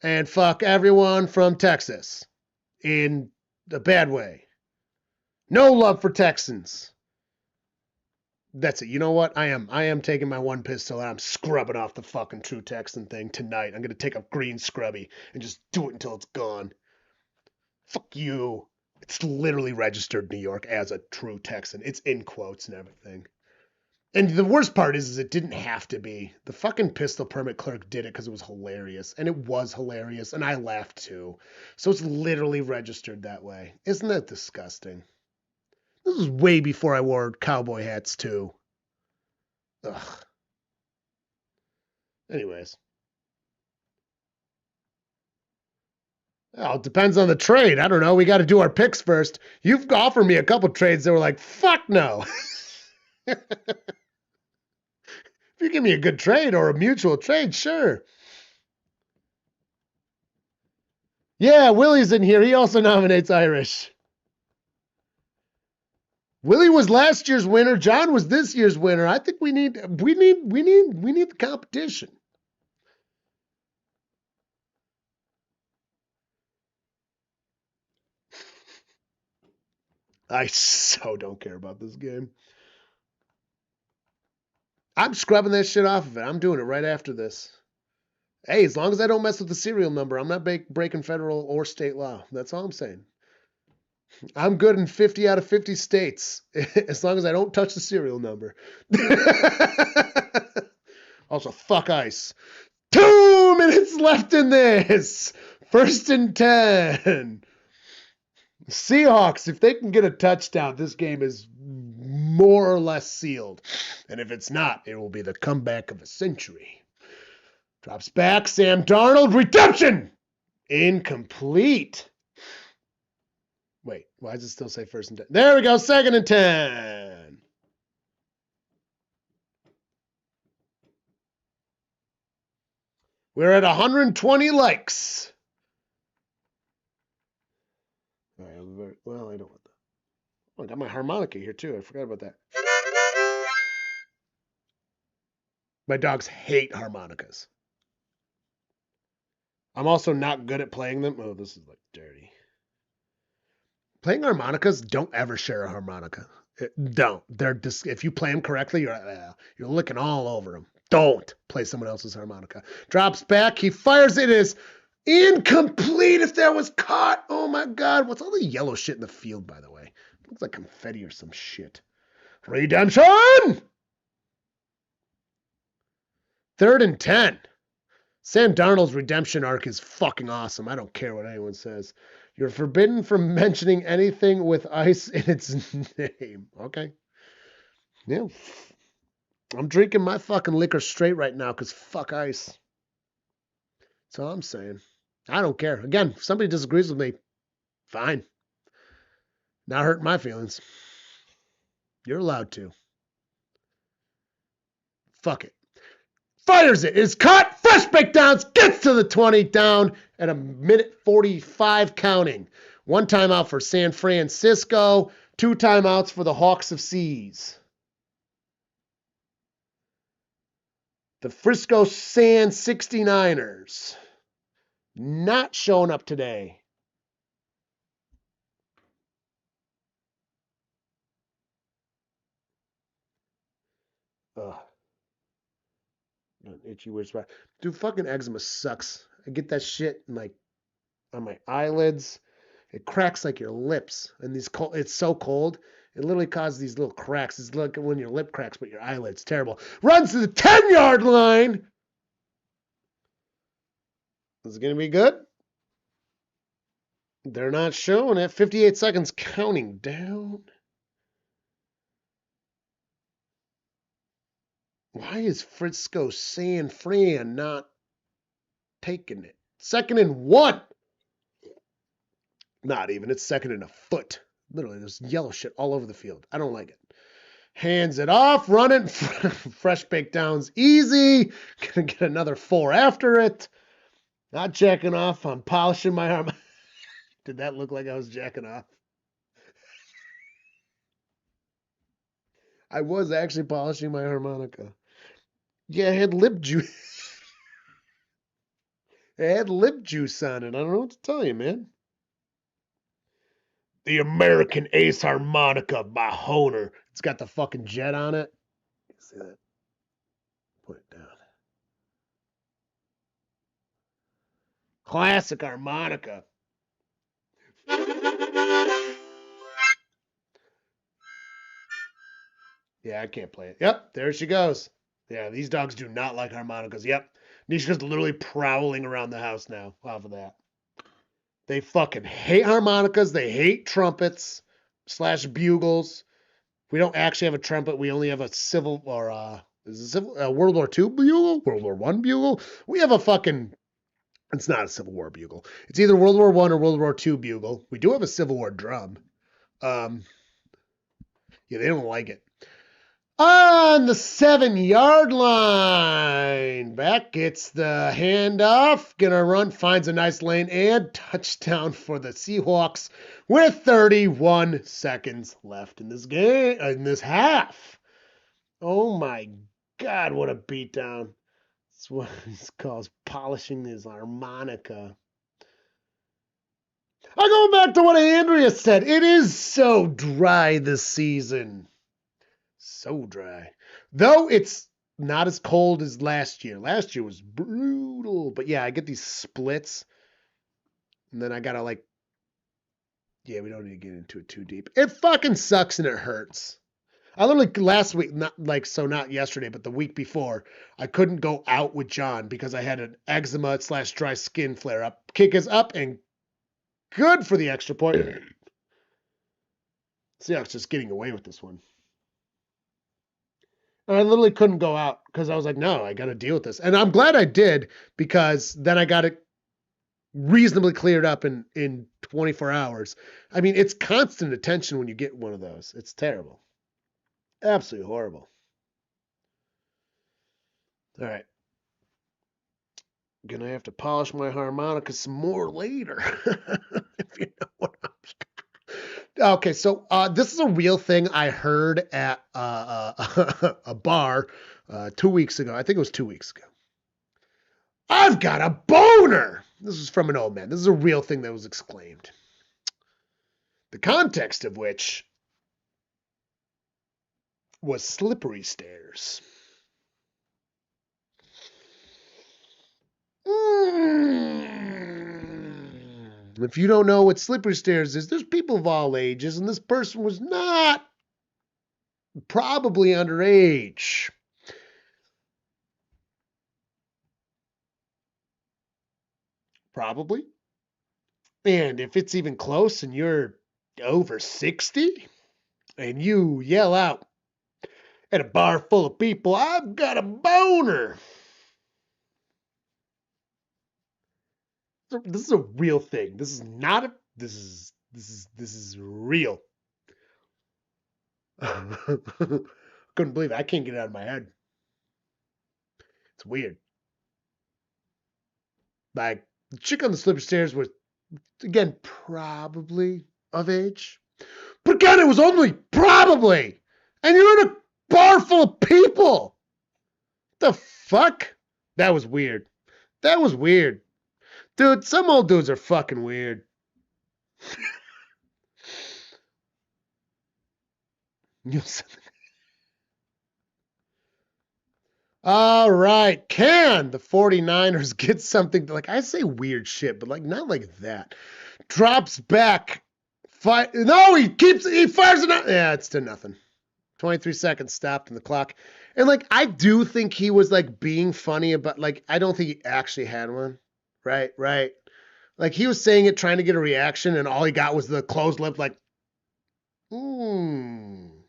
And fuck everyone from Texas. In a bad way. No love for Texans. That's it. You know what? I am taking my one pistol and I'm scrubbing off the fucking True Texan thing tonight. I'm going to take a green scrubby and just do it until it's gone. Fuck you. It's literally registered in New York as a True Texan. It's in quotes and everything. And the worst part is it didn't have to be. The fucking pistol permit clerk did it because it was hilarious. And it was hilarious. And I laughed too. So it's literally registered that way. Isn't that disgusting? This was way before I wore cowboy hats too. Ugh. Anyways. Well, it depends on the trade. I don't know. We got to do our picks first. You've offered me a couple trades that were like, fuck no. If you give me a good trade or a mutual trade, sure. Yeah, Willie's in here. He also nominates Irish. Willie was last year's winner. John was this year's winner. I think we need the competition. I so don't care about this game. I'm scrubbing that shit off of it. I'm doing it right after this. Hey, as long as I don't mess with the serial number, I'm not breaking federal or state law. That's all I'm saying. I'm good in 50 out of 50 states, as long as I don't touch the serial number. Also, fuck ice. 2 minutes left in this. 1st and 10. Seahawks, if they can get a touchdown, this game is more or less sealed. And if it's not, it will be the comeback of a century. Drops back, Sam Darnold, redemption! Incomplete. Wait, why does it still say 1st and 10? There we go, 2nd and 10. We're at 120 likes. All right, well, I don't want that. Oh, I got my harmonica here too. I forgot about that. My dogs hate harmonicas. I'm also not good at playing them. Oh, this is like dirty. Playing harmonicas, don't ever share a harmonica. Don't. They're just, if you play them correctly, you're looking all over them. Don't play someone else's harmonica. Drops back. He fires it. It is incomplete if that was caught. Oh my God. What's all the yellow shit in the field, by the way? It looks like confetti or some shit. Redemption! 3rd and 10. Sam Darnold's redemption arc is fucking awesome. I don't care what anyone says. You're forbidden from mentioning anything with ice in its name. Okay. Yeah. I'm drinking my fucking liquor straight right now because fuck ice. That's all I'm saying. I don't care. Again, if somebody disagrees with me, fine. Not hurting my feelings. You're allowed to. Fuck it. Fires it. It's caught. Fresh breakdowns. Gets to the 20 down at 1:45 counting. 1 timeout for San Francisco. 2 timeouts for the Hawks of Seas. The Frisco San 69ers. Not showing up today. Ugh. An itchy weird spot. Dude, fucking eczema sucks. I get that shit like on my eyelids. It cracks like your lips. And it's so cold. It literally causes these little cracks. It's like when your lip cracks, but your eyelid's terrible. Runs to the 10-yard line. Is it going to be good? They're not showing it. 58 seconds counting down. Why is Frisco San Fran not taking it? 2nd and 1. Not even. It's 2nd and a foot. Literally, there's yellow shit all over the field. I don't like it. Hands it off, run it. Fresh baked downs, easy. Gonna get another 4 after it. Not jacking off. I'm polishing my arm. Did that look like I was jacking off? I was actually polishing my harmonica. Yeah, it had lip juice. It had lip juice on it. I don't know what to tell you, man. The American Ace Harmonica by Honer. It's got the fucking jet on it. See that? Put it down. Classic harmonica. Yeah, I can't play it. Yep, there she goes. Yeah, these dogs do not like harmonicas. Yep. Nishka's literally prowling around the house now off of that. They fucking hate harmonicas. They hate trumpets / bugles. We don't actually have a trumpet. We only have a civil or is it civil World War II bugle? World War I bugle? We have a fucking. It's not a Civil War bugle. It's either World War I or World War II bugle. We do have a Civil War drum. Yeah, they don't like it. On the 7-yard line. Back gets the handoff. Gonna run, finds a nice lane, and touchdown for the Seahawks with 31 seconds left in this game, in this half. Oh my God, what a beatdown. That's what he calls polishing his harmonica. I'm going back to what Andrea said. It is so dry this season. So dry. Though it's not as cold as last year. Last year was brutal. But yeah, I get these splits. And then I gotta yeah, we don't need to get into it too deep. It fucking sucks and it hurts. I literally last week, not yesterday, but the week before, I couldn't go out with John because I had an eczema / dry skin flare up. Kick is up and good for the extra point. Seahawks just getting away with this one. And I literally couldn't go out because I was like, no, I got to deal with this. And I'm glad I did because then I got it reasonably cleared up in 24 hours. I mean, it's constant attention when you get one of those. It's terrible. Absolutely horrible. All right. Gonna have to polish my harmonica some more later. If you know what I'm saying. Okay, so this is a real thing I heard at a bar 2 weeks ago. I think it was 2 weeks ago. I've got a boner! This is from an old man. This is a real thing that was exclaimed. The context of which was slippery stairs. If you don't know what slippery stairs is, there's people of all ages, and this person was not probably underage. Probably. And if it's even close and you're over 60 and you yell out at a bar full of people, I've got a boner. This is a real thing. This is not a, this is real. Couldn't believe it. I can't get it out of my head. It's weird. Like, the chick on the slippery stairs was, again, probably of age. But again, it was only probably. And you're in a bar full of people. The fuck? That was weird. That was weird. Dude, some old dudes are fucking weird. All right. Can the 49ers get something like, I say weird shit, but like not like that. Drops back. No, he fires it out. Yeah, it's to nothing. 23 seconds stopped in the clock. And like, I do think he was like being funny about, like, I don't think he actually had one. Right. Like he was saying it, trying to get a reaction, and all he got was the closed lip, like, the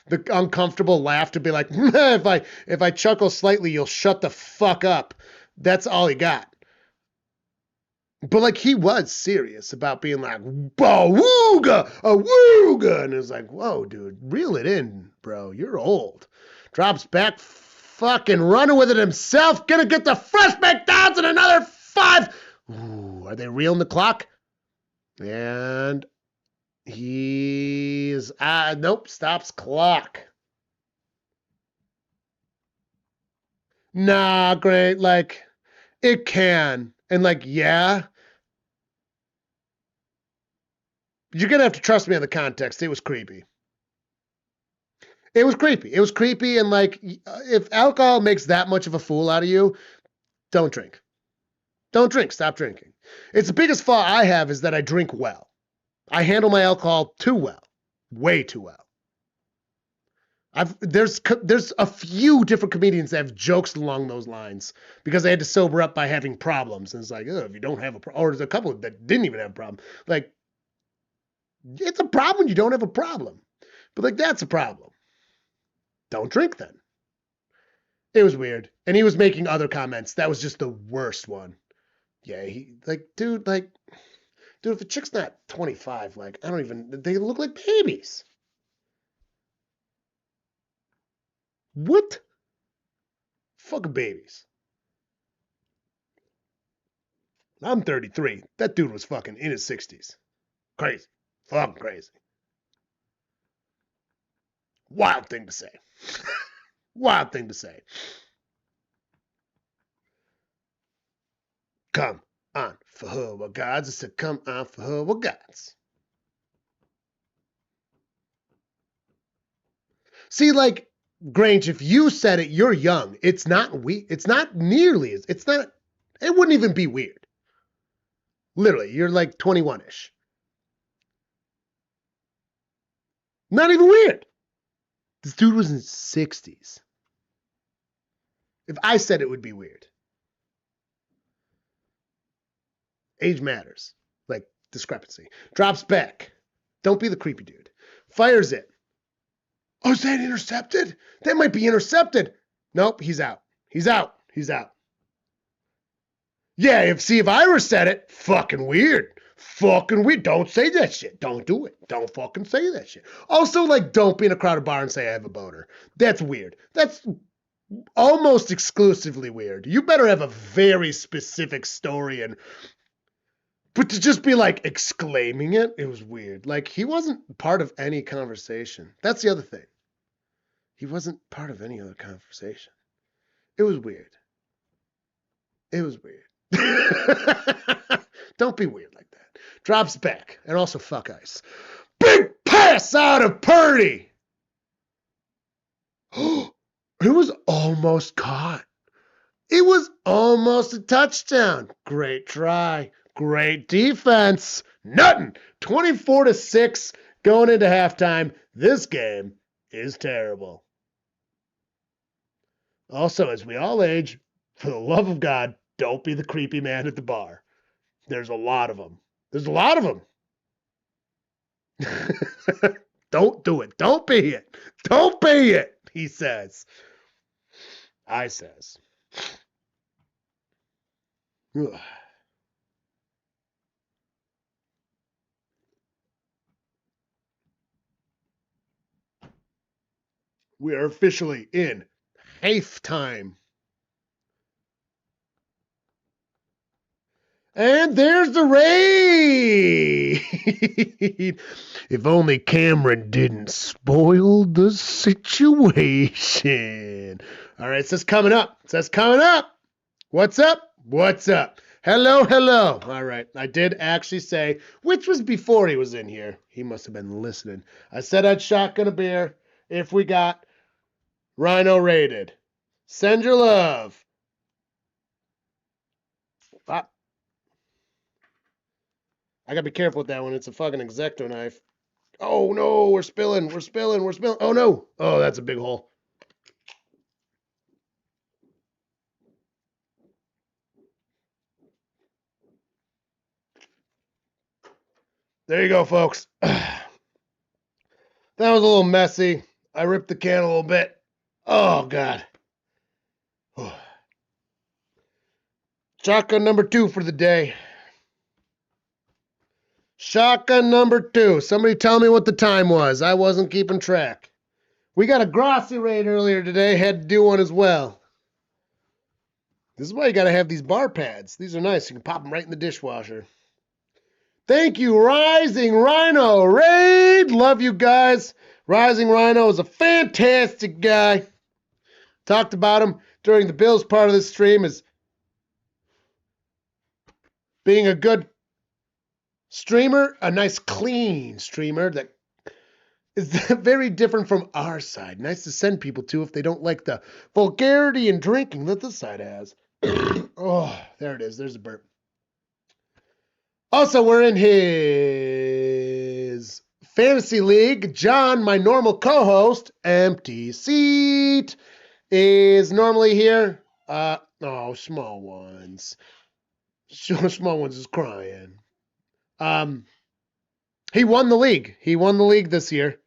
uncomfortable laugh to be like, if I chuckle slightly, you'll shut the fuck up. That's all he got. But, like, he was serious about being like, "Bawooga, a wooga," and it was like, whoa, dude, reel it in, bro. You're old. Drops back, fucking running with it himself. Gonna get the fresh McDonald's in another 5. Ooh, are they reeling the clock? And he's, nope, stops clock. Nah, great, like, it can. And, like, yeah, you're going to have to trust me on the context. It was creepy. It was creepy. It was creepy. And, like, if alcohol makes that much of a fool out of you, don't drink. Don't drink. Stop drinking. It's the biggest flaw I have is that I drink well. I handle my alcohol too well. Way too well. There's a few different comedians that have jokes along those lines because they had to sober up by having problems. And it's like, oh, if you don't have a problem, or there's a couple that didn't even have a problem. Like, it's a problem you don't have a problem. But, like, that's a problem. Don't drink then. It was weird. And he was making other comments. That was just the worst one. Yeah, dude, if a chick's not 25, like, they look like babies. What? Fucking babies. I'm 33. That dude was fucking in his 60s. Crazy. Fucking crazy. Wild thing to say. Wild thing to say. Come on for her, what gods. I said, come on for her, what gods. See, like, Grange, if you said it, you're young. It's not It's not nearly as, it wouldn't even be weird. Literally, you're like 21-ish. Not even weird. This dude was in his 60s. If I said it would be weird. Age matters. Like, discrepancy. Drops back. Don't be the creepy dude. Fires it. Oh, is that intercepted? That might be intercepted. Nope, he's out. He's out. He's out. Yeah, if Ira said it, fucking weird. Fucking weird. Don't say that shit. Don't do it. Don't fucking say that shit. Also, like, don't be in a crowded bar and say I have a boner. That's weird. That's almost exclusively weird. You better have a very specific story but to just be like exclaiming it was weird. Like, he wasn't part of any conversation. That's the other thing. He wasn't part of any other conversation. It was weird. It was weird. Don't be weird like that. Drops back. And also fuck ice. Big pass out of Purdy. It was almost caught. It was almost a touchdown. Great try. Great defense. Nothing. 24-6 going into halftime. This game is terrible. Also, as we all age, for the love of God, don't be the creepy man at the bar. There's a lot of them. There's a lot of them. Don't do it. Don't be it. Don't be it, he says. I says. Ugh. We are officially in halftime. And there's the raid. If only Cameron didn't spoil the situation. All right, it says coming up. It says coming up. What's up? What's up? Hello, hello. All right, I did actually say, which was before he was in here. He must have been listening. I said I'd shotgun a beer if we got Rhino raided. Send your love. I gotta be careful with that one. It's a fucking X-Acto knife. Oh no, we're spilling. Oh no. Oh, that's a big hole. There you go, folks. That was a little messy. I ripped the can a little bit. Oh, God. Shotgun number 2 for the day. Shotgun number 2. Somebody tell me what the time was. I wasn't keeping track. We got a Grossi raid earlier today. Had to do one as well. This is why you got to have these bar pads. These are nice. You can pop them right in the dishwasher. Thank you, Rising Rhino Raid. Love you guys. Rising Rhino is a fantastic guy. Talked about him during the Bills part of the stream as being a good streamer, a nice clean streamer that is very different from our side. Nice to send people to if they don't like the vulgarity and drinking that this side has. Oh, there it is. There's a burp. Also, we're in his fantasy league. John, my normal co-host, empty seat, is normally here. Small ones. Small ones is crying. He won the league. He won the league this year.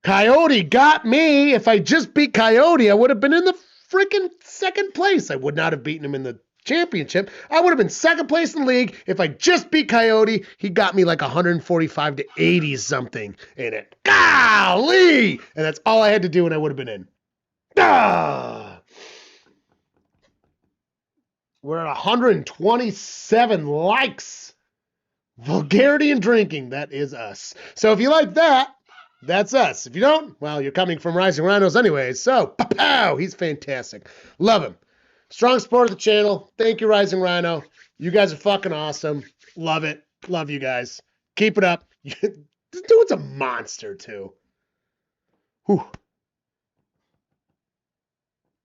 Coyote got me. If I just beat Coyote, I would have been in the freaking second place. I would not have beaten him in the championship. I would have been second place in the league if I just beat Coyote. He got me like 145 to 80 something in it. Golly! And that's all I had to do and I would have been in. We're at 127 likes. Vulgarity and drinking. That is us. So if you like that, that's us. If you don't, well, you're coming from Rising Rhinos anyways. So, pow! He's fantastic. Love him. Strong support of the channel. Thank you, Rising Rhino. You guys are fucking awesome. Love it. Love you guys. Keep it up. This dude's a monster, too. Whew.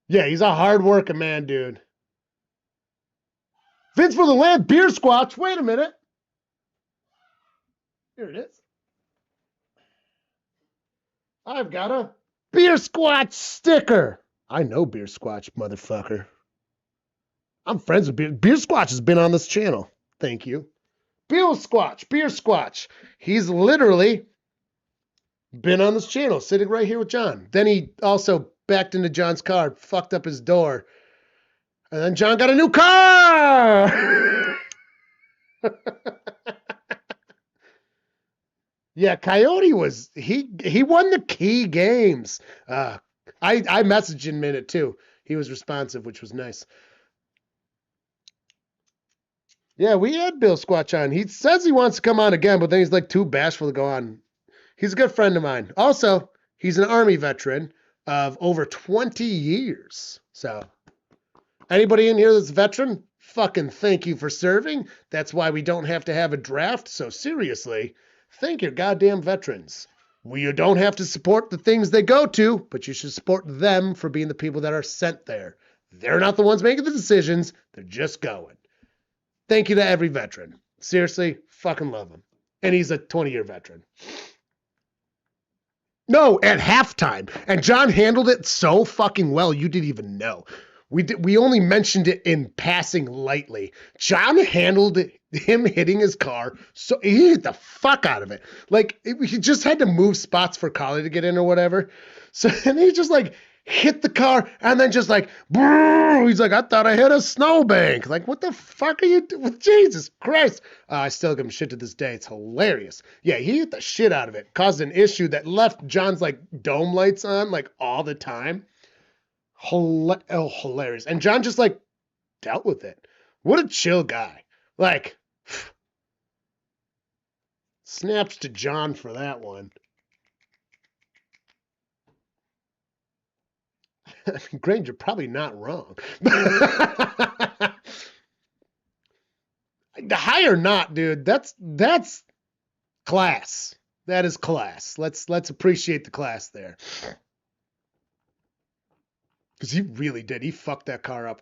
Yeah, he's a hard-working man, dude. Vince for the Land Beer Squatch. Wait a minute. Here it is. I've got a Beer Squatch sticker. I know Beer Squatch, motherfucker. I'm friends with Beer. Beer Squatch has been on this channel. Thank you. Beer Squatch. He's literally been on this channel, sitting right here with John. Then he also backed into John's car, fucked up his door. And then John got a new car! Yeah, Coyote was, he won the key games. I messaged him in it too. He was responsive, which was nice. Yeah, we had Bill Squatch on. He says he wants to come on again, but then he's like too bashful to go on. He's a good friend of mine. Also, he's an Army veteran of over 20 years. So, anybody in here that's a veteran, fucking thank you for serving. That's why we don't have to have a draft. So seriously, thank your goddamn veterans. You don't have to support the things they go to, but you should support them for being the people that are sent there. They're not the ones making the decisions. They're just going. Thank you to every veteran. Seriously, fucking love him. And he's a 20-year veteran. No, at halftime. And John handled it so fucking well, you didn't even know. We only mentioned it in passing lightly. John handled him hitting his car, so he hit the fuck out of it. Like, he just had to move spots for Collie to get in or whatever. So, and he just like hit the car and then just like, brrr, he's like, I thought I hit a snowbank. Like, what the fuck are you doing? Jesus Christ. I still give him shit to this day. It's hilarious. Yeah, he hit the shit out of it. Caused an issue that left John's like dome lights on like all the time. Hilarious. And John just like dealt with it. What a chill guy. Like, snaps to John for that one. Granger, probably not wrong. The high or not, dude, that's class. That is class. Let's appreciate the class there. Because he really did. He fucked that car up.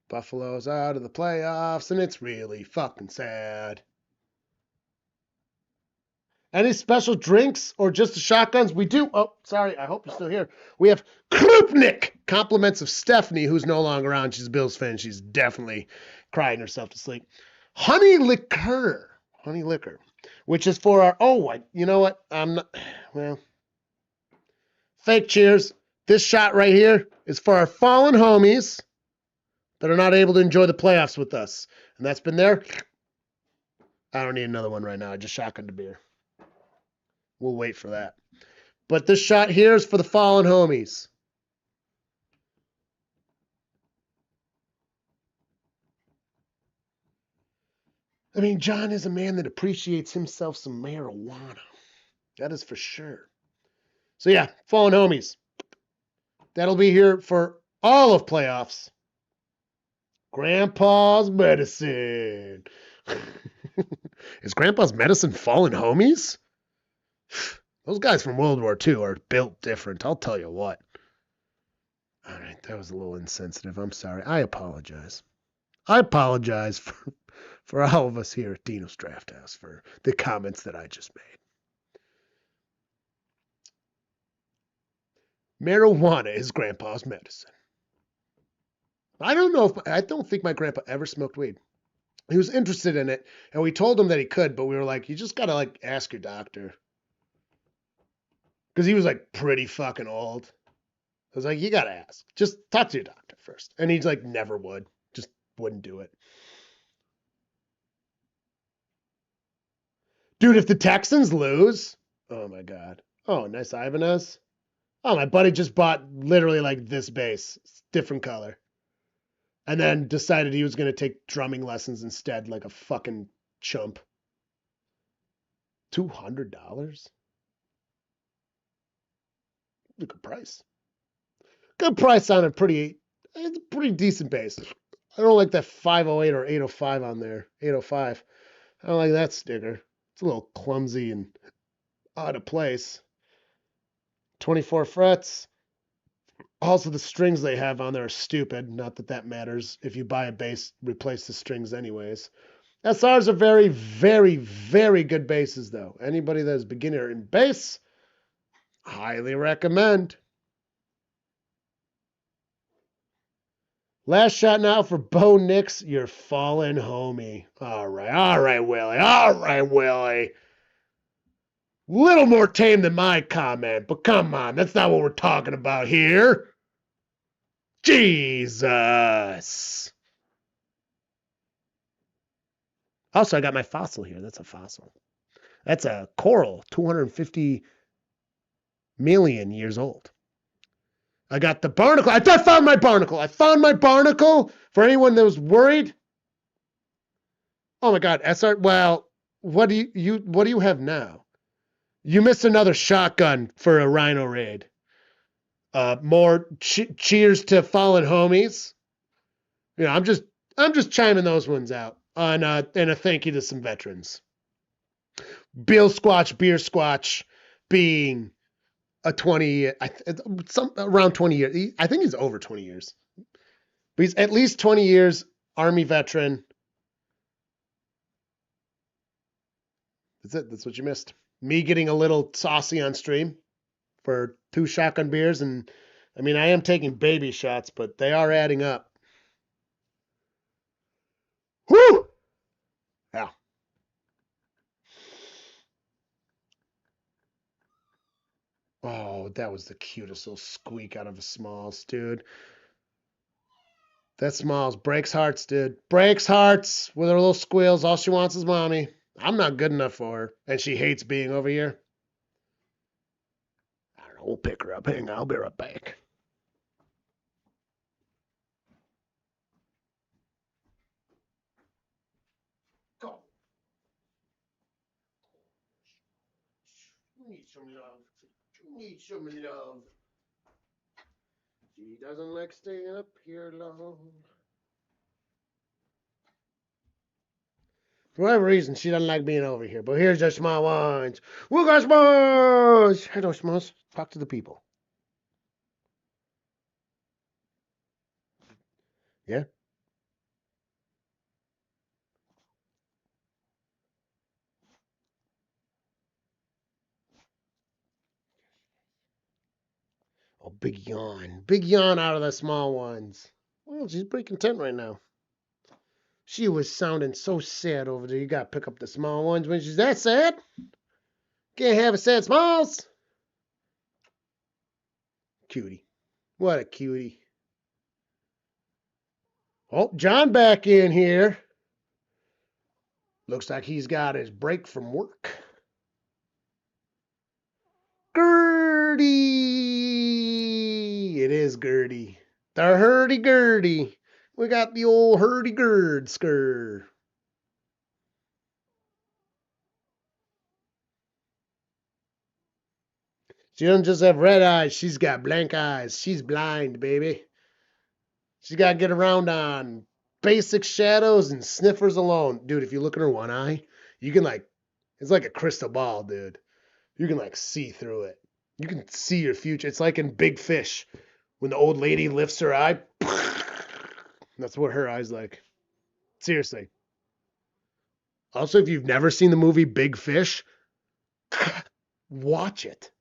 Buffalo's out of the playoffs, and it's really fucking sad. Any special drinks or just the shotguns? We do. Oh, sorry. I hope you're still here. We have Krupnik. Compliments of Stephanie, who's no longer on. She's a Bills fan. She's definitely crying herself to sleep. Honey liquor, which is for our. You know what? I'm not. Well, fake cheers. This shot right here is for our fallen homies that are not able to enjoy the playoffs with us. And that's been there I don't need another one right now. I just shotgunned a beer. We'll wait for that. But this shot here is for the fallen homies. I mean, John is a man that appreciates himself some marijuana. That is for sure. So yeah, fallen homies. That'll be here for all of playoffs. Grandpa's medicine. Is Grandpa's medicine fallen homies? Those guys from World War II are built different. I'll tell you what. All right, that was a little insensitive. I'm sorry. I apologize. I apologize for all of us here at Dino's Drafthouse for the comments that I just made. Marijuana is Grandpa's medicine. I don't think my grandpa ever smoked weed. He was interested in it, and we told him that he could, but we were like, you just gotta like ask your doctor. Because he was like pretty fucking old. I was like, you gotta ask. Just talk to your doctor first. And he's like, never would. Just wouldn't do it. Dude, if the Texans lose, oh my God. Oh, nice Ibanez. Oh, my buddy just bought literally like this base, different color. And then decided he was going to take drumming lessons instead, like a fucking chump. $200? Good price. Good price on it's a pretty decent base. I don't like that 508 or 805 on there. 805. I don't like that sticker. It's a little clumsy and out of place. 24 frets. Also, the strings they have on there are stupid. Not that that matters. If you buy a bass, replace the strings anyways. SRs are very, very, very good basses, though. Anybody that is beginner in bass, highly recommend. Last shot now for Bo Nix, your fallen homie. All right, Willie. All right, Willie. Little more tame than my comment, but come on, that's not what we're talking about here. Jesus. Also, I got my fossil here. That's a fossil. That's a coral, 250 million years old. I got the barnacle. I found my barnacle. I found my barnacle. For anyone that was worried. Oh my God, SR. Well, what do you have now? You missed another shotgun for a rhino raid. More cheers to fallen homies. You know, I'm just chiming those ones out on and a thank you to some veterans. Bill Squatch, Beer Squatch, being a 20, around 20 years. I think he's over 20 years. But he's at least 20 years Army veteran. That's it. That's what you missed. Me getting a little saucy on stream for 2 shotgun beers. And I mean, I am taking baby shots, but they are adding up. Whew! Yeah. Oh, that was the cutest little squeak out of a Smalls, dude. That Smalls breaks hearts, dude. Breaks hearts with her little squeals. All she wants is mommy. I'm not good enough for her, and she hates being over here. I don't know. We'll pick her up. Hang on. I'll be right back. Go. You need some love. You need some love. She doesn't like staying up here long. For whatever reason, she doesn't like being over here. But here's the small ones. We got Smalls. Hello, Smalls. Talk to the people. Yeah? Oh, big yawn. Big yawn out of the small ones. Well, she's pretty content right now. She was sounding so sad over there. You gotta pick up the small ones when she's that sad. Can't have a sad Smalls. Cutie. What a cutie. Oh, John back in here. Looks like he's got his break from work. Gertie! It is Gertie. The hurdy-gurdy. We got the old hurdy-gurd skur. She doesn't just have red eyes. She's got blank eyes. She's blind, baby. She's got to get around on basic shadows and sniffers alone. Dude, if you look in her one eye, you can it's like a crystal ball, dude. You can see through it. You can see your future. It's like in Big Fish when the old lady lifts her eye. That's what her eye's like. Seriously. Also, if you've never seen the movie Big Fish, watch it.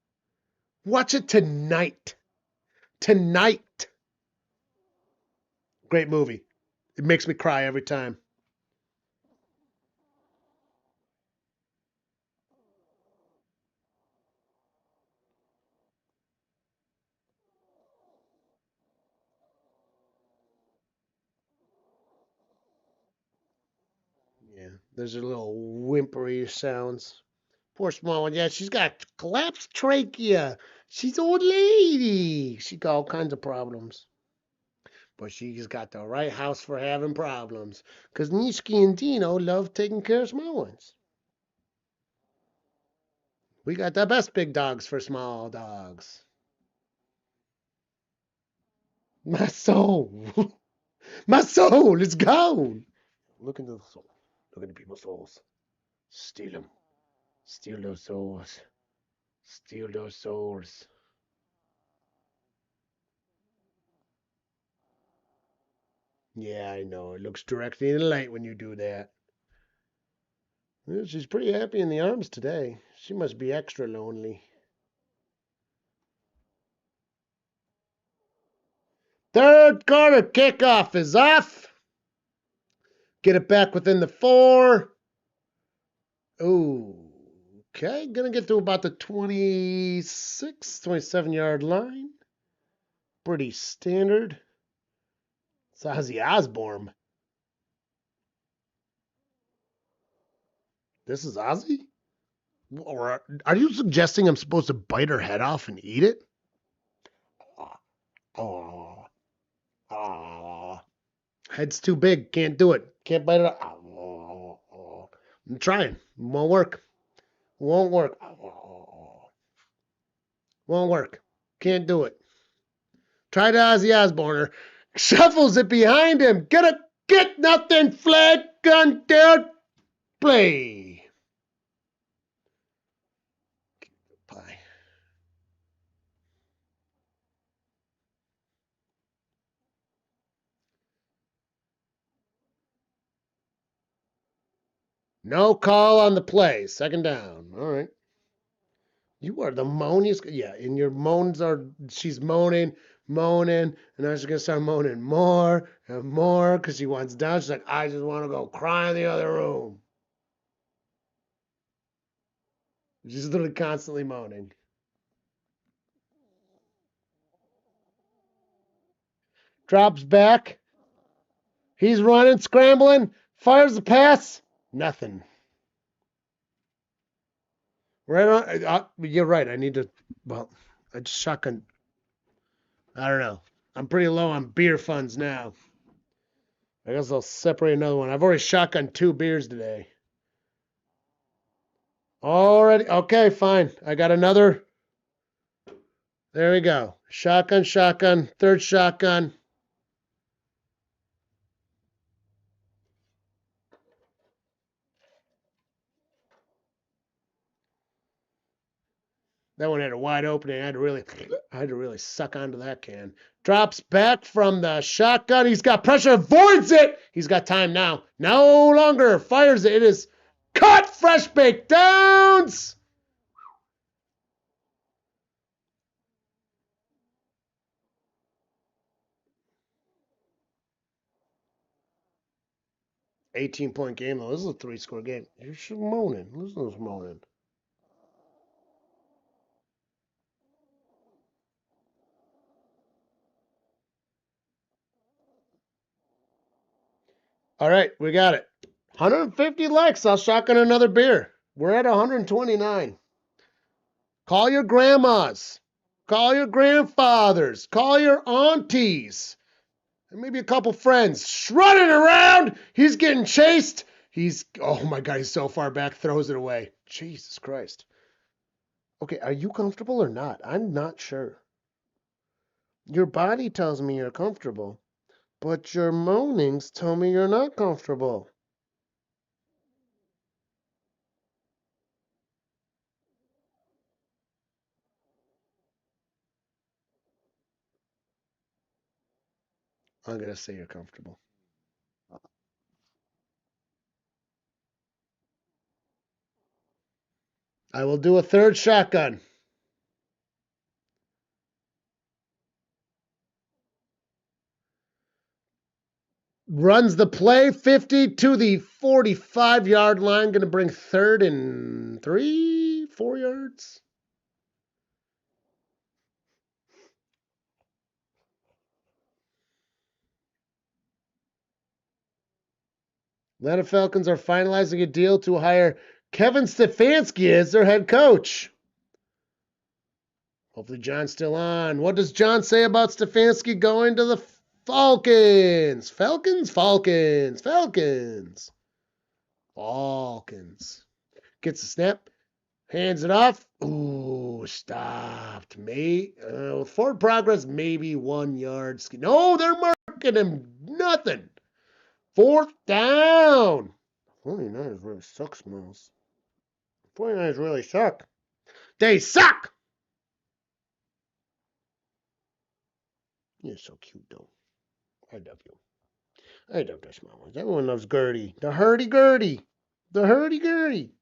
Watch it tonight. Tonight. Great movie. It makes me cry every time. Yeah, there's her little whimpery sounds. Poor small one. Yeah, she's got collapsed trachea. She's an old lady. She got all kinds of problems. But she's got the right house for having problems. Because Nishki and Dino love taking care of small ones. We got the best big dogs for small dogs. My soul. My soul is gone. Look into the soul. Look into people's souls. Steal them. Steal those souls. Steal those souls. Yeah, I know. It looks directly in the light when you do that. Well, she's pretty happy in the arms today. She must be extra lonely. Third quarter kickoff is off. Get it back within the 4. Oh, okay. Gonna get to about the 26, 27-yard line. Pretty standard. It's Ozzy Osbourne. This is Ozzy? Or are you suggesting I'm supposed to bite her head off and eat it? Oh, oh. Head's too big. Can't do it. Can't bite it off. Oh. I'm trying. Won't work. Won't work. Won't work. Can't do it. Try to Ozzy Osbourne. Shuffles it behind him. Get nothing. Flag gun down. Play. Pie. No call on the play. Second down. All right. You are the moaniest. Yeah, and your moans are. She's moaning, moaning, and now she's gonna start moaning more and more because she wants down. She's like, I just want to go cry in the other room. She's literally constantly moaning. Drops back. He's running, scrambling, fires the pass. Nothing. Right on. You're right. I need to. Well, I just shotgun. I don't know. I'm pretty low on beer funds now. I guess I'll separate another one. I've already shotgunned 2 beers today. Already? Okay, fine. I got another. There we go. Shotgun, shotgun, third shotgun. That one had a wide opening. I had to really suck onto that can. Drops back from the shotgun. He's got pressure, avoids it. He's got time now. No longer fires it. It is cut. Fresh baked downs. $18-point game though. This is a 3-score game. You're moaning. Listen to this moaning. All right, we got it. 150 likes. I'll shotgun another beer. We're at 129. Call your grandmas. Call your grandfathers. Call your aunties. And maybe a couple friends. Running around. He's getting chased. Oh my God, he's so far back, throws it away. Jesus Christ. Okay, are you comfortable or not? I'm not sure. Your body tells me you're comfortable, but your moanings tell me you're not comfortable. I'm going to say you're comfortable. I will do a third shotgun. Runs the play 50 to the 45-yard line. Going to bring third and 4 yards. Atlanta Falcons are finalizing a deal to hire Kevin Stefanski as their head coach. Hopefully John's still on. What does John say about Stefanski going to the Falcons? Falcons. Gets the snap. Hands it off. Ooh, stopped. Forward progress, maybe 1 yard. No, they're marking him. Nothing. Fourth down. 49ers really suck, Smalls. 49ers really suck. They suck. You're so cute, though. I love you. I love the small ones. Everyone loves Gertie. The hurdy-gurdy. The hurdy-gurdy.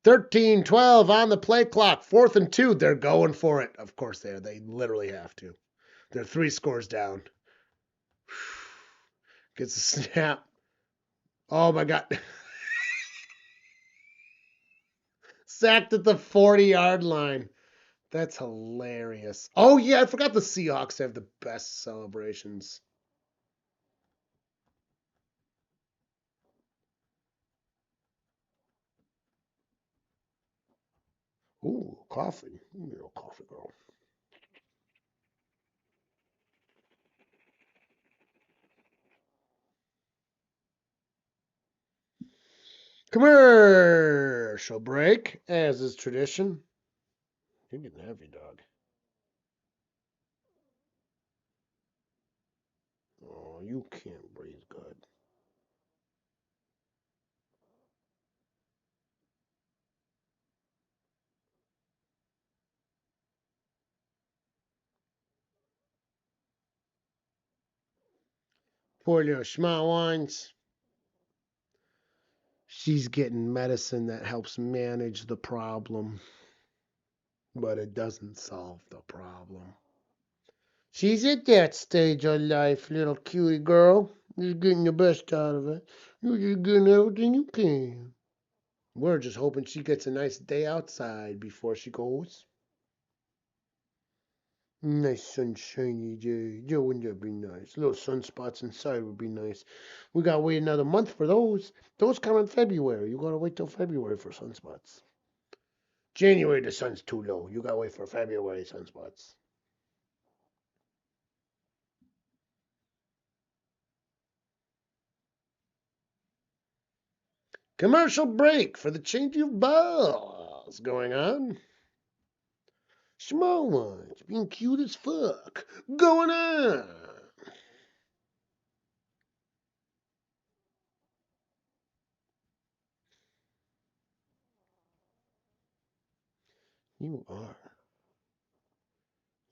13-12 on the play clock. 4th and 2. They're going for it. Of course they are. They literally have to. They're 3 scores down. Gets a snap. Oh, my God. Sacked at the 40-yard line. That's hilarious. Oh, yeah, I forgot the Seahawks have the best celebrations. Ooh, coffee. You're a coffee girl. Commercial break, as is tradition. You're getting heavy, dog. Oh, you can't breathe good. Poor little small ones. She's getting medicine that helps manage the problem, but it doesn't solve the problem. She's at that stage of life, little cutie girl. You're getting the best out of it. You're just getting everything you can. We're just hoping she gets a nice day outside before she goes. Nice sunshiny day. Yeah, wouldn't that be nice? Little sunspots inside would be nice. We gotta wait another month for those. Those come in February. You gotta wait till February for sunspots. January the sun's too low. You gotta wait for February sunspots. Commercial break for the change of balls going on. Small ones being cute as fuck going on. You are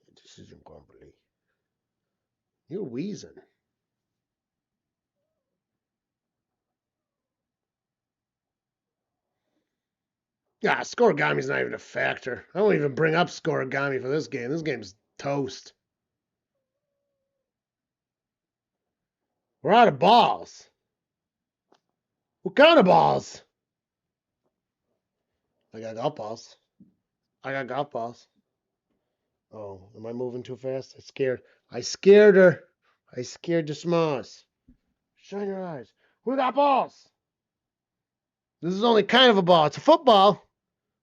a decision grumbly. You're wheezing. Yeah, scoregami's not even a factor. I won't even bring up scoregami for this game. This game's toast. We're out of balls. What kind of balls? I got golf balls. I got golf balls. Oh, am I moving too fast? I scared her. I scared the smalls. Shine your eyes. We got balls. This is only kind of a ball. It's a football,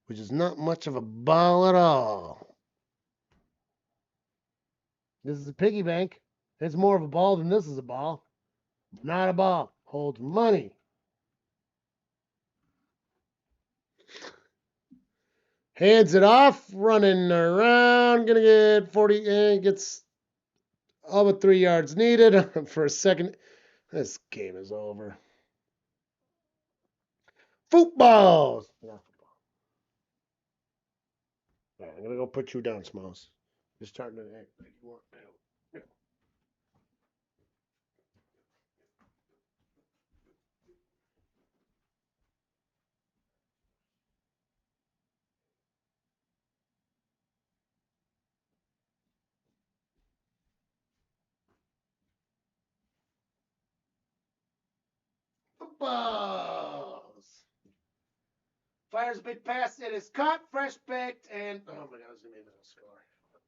which is not much of a ball at all. This is a piggy bank. It's more of a ball than this is a ball. Not a ball. Holds money. Hands it off. Running around. Gonna get 40. And gets all but 3 yards needed for a second. This game is over. Footballs. Not football. All right, I'm gonna go put you down, Smalls. You're starting to act like you want to. Footballs. Fires a big pass. It is caught, fresh baked, and oh my God, I was gonna be able to score. Oh my gosh.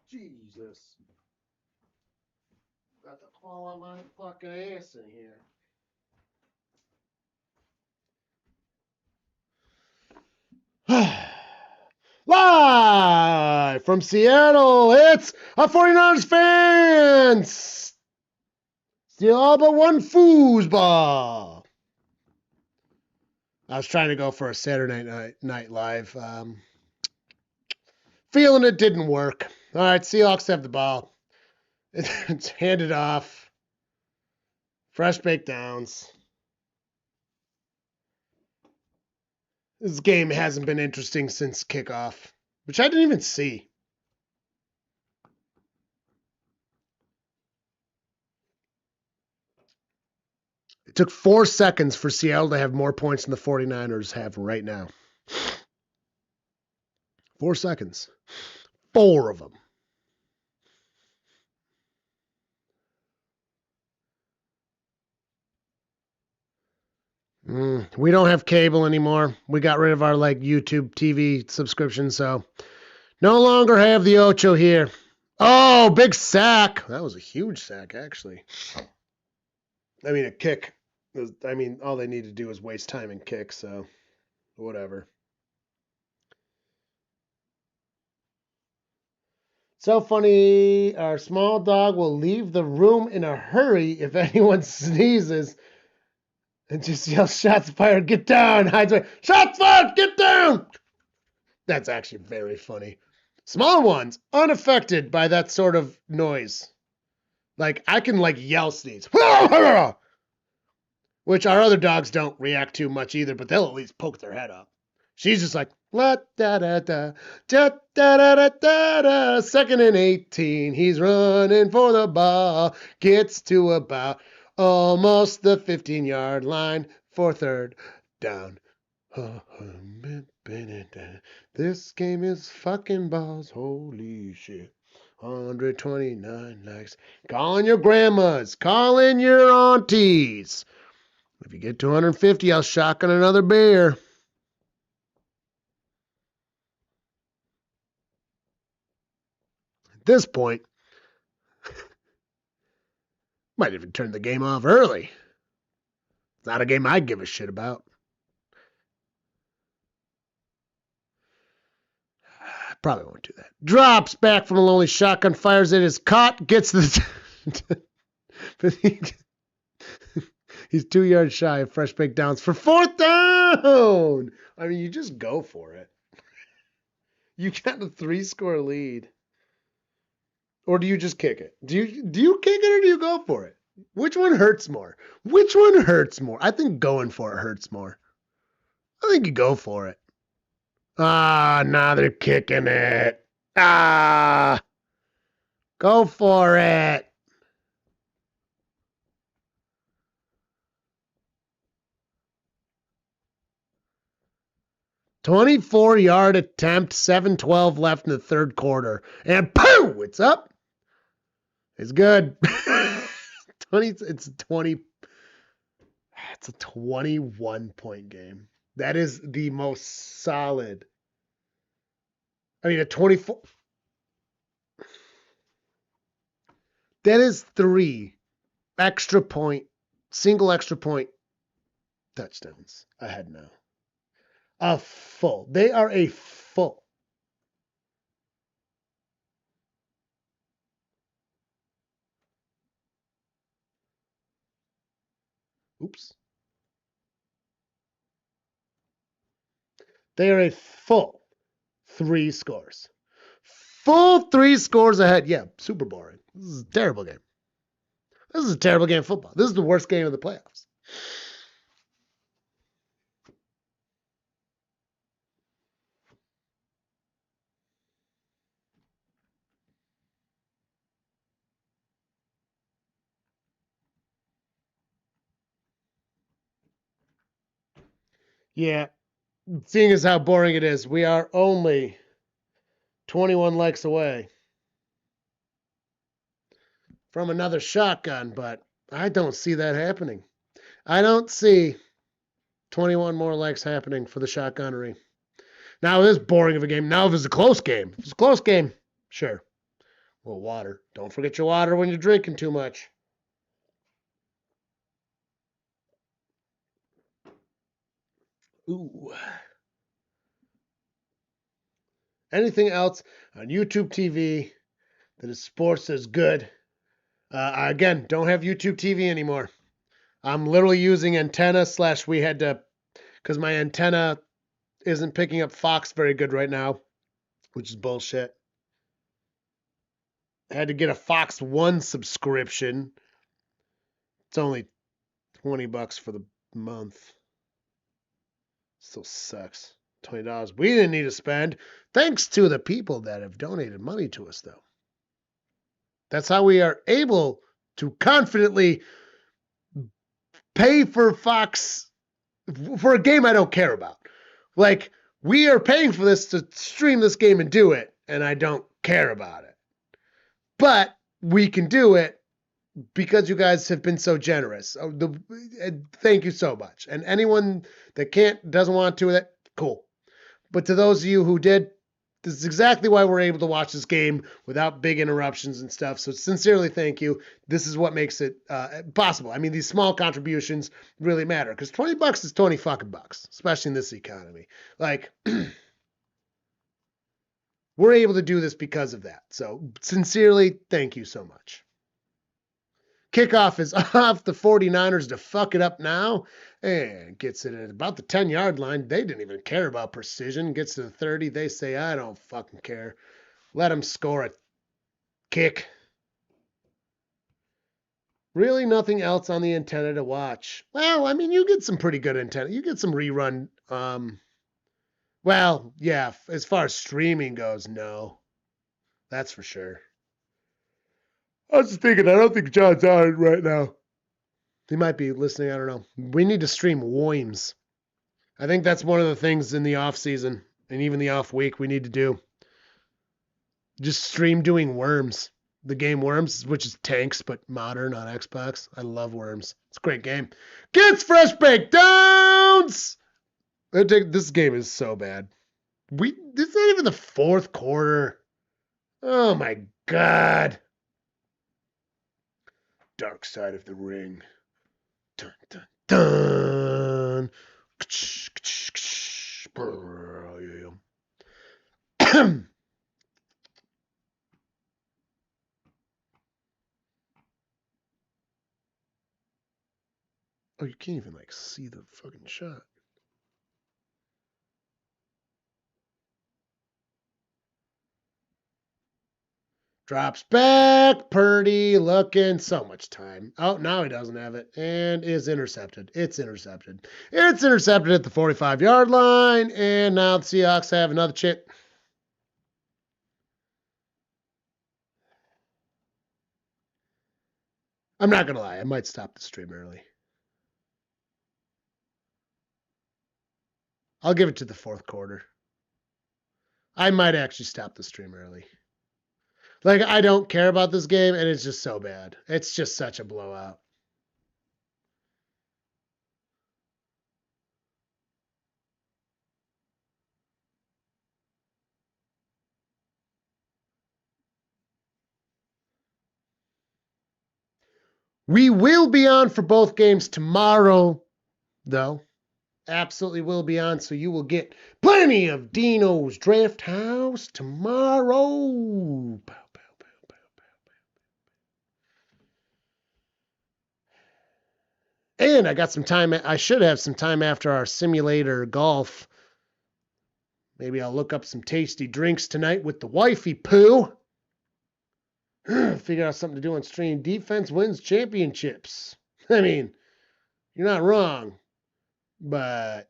Jesus. Got the claw on my fucking ass in here. Live from Seattle, it's a 49ers fans. Still all but one foosball. I was trying to go for a Saturday night live. Feeling it didn't work. All right, Seahawks have the ball. It's handed off. Fresh baked downs. This game hasn't been interesting since kickoff, which I didn't even see. It took 4 seconds for Seattle to have more points than the 49ers have right now. 4 seconds. 4 of them. We don't have cable anymore. We got rid of our YouTube TV subscription, so no longer have the Ocho here. Oh, big sack. That was a huge sack, actually. I mean, a kick. I mean, all they need to do is waste time and kick, so whatever. So funny, our small dog will leave the room in a hurry if anyone sneezes and just yells, shots fired, get down, hides away, shots fired, get down. That's actually very funny. Small ones, unaffected by that sort of noise. Like, I can yell sneeze. Which our other dogs don't react to much either, but they'll at least poke their head up. She's just like, la da da da, da da da da da da. 2nd and 18, he's running for the ball. Gets to about almost the 15-yard line for 3rd down. This game is fucking balls. Holy shit. 129 likes. Calling your grandmas. Calling your aunties. If you get to 150, I'll shotgun another beer. At this point, might even turn the game off early. It's not a game I'd give a shit about. Probably won't do that. Drops back from a lonely shotgun, fires it, is caught, gets the... He's 2 yards shy of fresh baked downs for 4th down. I mean, you just go for it. You got a 3-score lead. Or do you just kick it? Do you kick it or do you go for it? Which one hurts more? I think going for it hurts more. I think you go for it. Ah, now they're kicking it. Ah, go for it. "24-yard attempt, 7:12 left in the third quarter. And pooh, it's up. It's good." 20, it's 20. It's a 21-point game. That is the most solid. I mean, a 24. That is 3 extra point, single extra point touchdowns ahead now. A full. They are a full. Oops. They are a full 3 scores. Full 3 scores ahead. Yeah, super boring. This is a terrible game. This is a terrible game of football. This is the worst game of the playoffs. Yeah, seeing as how boring it is, we are only 21 likes away from another shotgun, but I don't see that happening. I don't see 21 more likes happening for the shotgunnery. Now it is boring of a game. Now if it's a close game, if it's a close game, sure. Well, water. Don't forget your water when you're drinking too much. Ooh. Anything else on YouTube TV that is sports that is good? Again, don't have YouTube TV anymore. I'm literally using antenna / we had to, because my antenna isn't picking up Fox very good right now, which is bullshit. I had to get a Fox One subscription. It's only $20 for the month. Still sucks. $20 we didn't need to spend. Thanks to the people that have donated money to us, though. That's how we are able to confidently pay for Fox for a game I don't care about. Like, we are paying for this to stream this game and do it, and I don't care about it. But we can do it because you guys have been so generous. Thank you so much. And anyone that doesn't want to, that cool. But to those of you who did, this is exactly why we're able to watch this game without big interruptions and stuff. So sincerely, thank you. This is what makes it possible. I mean, these small contributions really matter because $20 is 20 fucking bucks, especially in this economy. Like, we're able to do this because of that. So sincerely, thank you so much. Kickoff is off. The 49ers to fuck it up now and gets it at about the 10-yard line. They didn't even care about precision. Gets to the 30. They say, I don't fucking care. Let them score a kick. Really nothing else on the antenna to watch. Well, I mean, you get some pretty good antenna. You get some rerun. Well, yeah, as far as streaming goes, no. That's for sure. I was just thinking, I don't think John's on right now. He might be listening. I don't know. We need to stream Worms. I think that's one of the things in the off season and even the off week we need to do. Just stream doing Worms. The game Worms, which is tanks but modern on Xbox. I love Worms. It's a great game. Gets fresh baked downs. This game is so bad. It's not even the fourth quarter. Oh my god. Dark side of the ring. Dun dun dun. Oh, you can't even like see the fucking shot. Drops back. Purdy looking so much time. Oh, now he doesn't have it. And is intercepted. It's intercepted. It's intercepted at the 45-yard line. And now the Seahawks have another chip. I'm not going to lie. I might stop the stream early. I'll give it to the fourth quarter. I might actually stop the stream early. Like, I don't care about this game, and it's just so bad. It's just such a blowout. We will be on for both games tomorrow, though. Absolutely will be on, so you will get plenty of Dino's Drafthouse tomorrow. Pow, pow, pow, pow, pow. And I got some time. I should have some time after our simulator golf. Maybe I'll look up some tasty drinks tonight with the wifey poo. Figure out something to do on stream. Defense wins championships. I mean, you're not wrong, but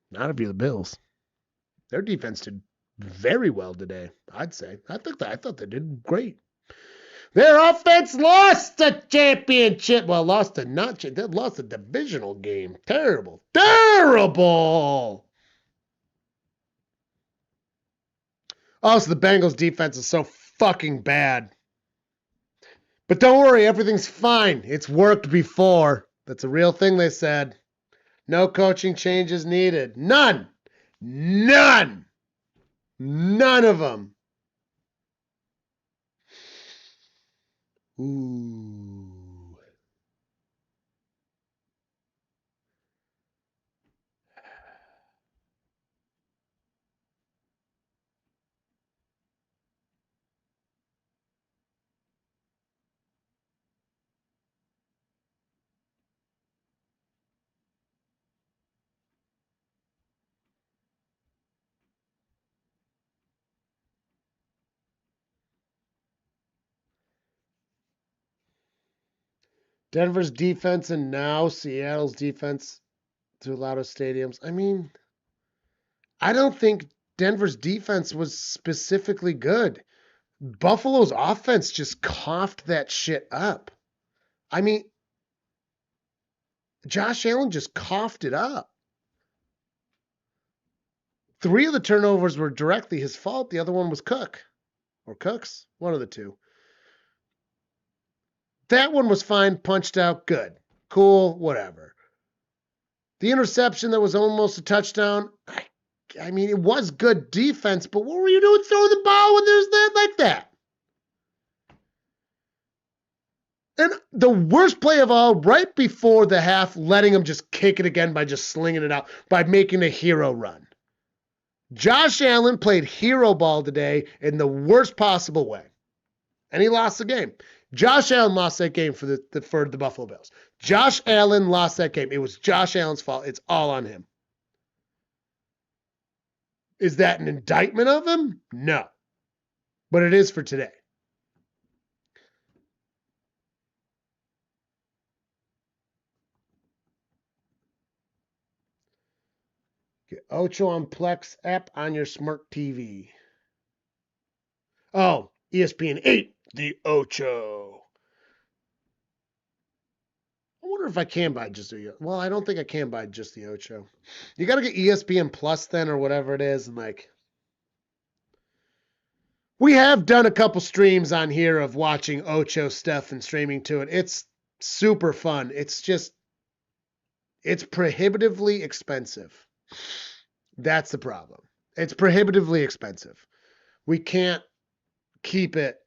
not if you're the Bills. Their defense did very well today, I'd say. I thought they did great. Their offense lost the championship. Well, lost a they lost a divisional game. Terrible. Terrible. Also, the Bengals defense is so fucking bad. But don't worry, everything's fine. It's worked before. That's a real thing, they said. No coaching changes needed. None. None. None of them. Ooh. Denver's defense and now Seattle's defense through a lot of stadiums. I mean, I don't think Denver's defense was specifically good. Buffalo's offense just coughed that shit up. I mean, Josh Allen just coughed it up. 3 of the turnovers were directly his fault. The other one was Cook or Cooks, one of the two. That one was fine, punched out, good. Cool, whatever. The interception that was almost a touchdown, I mean, it was good defense, but what were you doing throwing the ball when there's that like that? And the worst play of all, right before the half, letting him just kick it again by just slinging it out, by making a hero run. Josh Allen played hero ball today in the worst possible way. And he lost the game. Josh Allen lost that game for the Buffalo Bills. Josh Allen lost that game. It was Josh Allen's fault. It's all on him. Is that an indictment of him? No. But it is for today. Get Ocho on Plex app on your smart TV. Oh, ESPN 8, the Ocho. I wonder if I can buy just the, well, I don't think I can buy just the Ocho. You got to get ESPN Plus then or whatever it is. And like, we have done a couple streams on here of watching Ocho stuff and streaming to it. It's super fun. It's just, it's prohibitively expensive. That's the problem. It's prohibitively expensive. We can't keep it.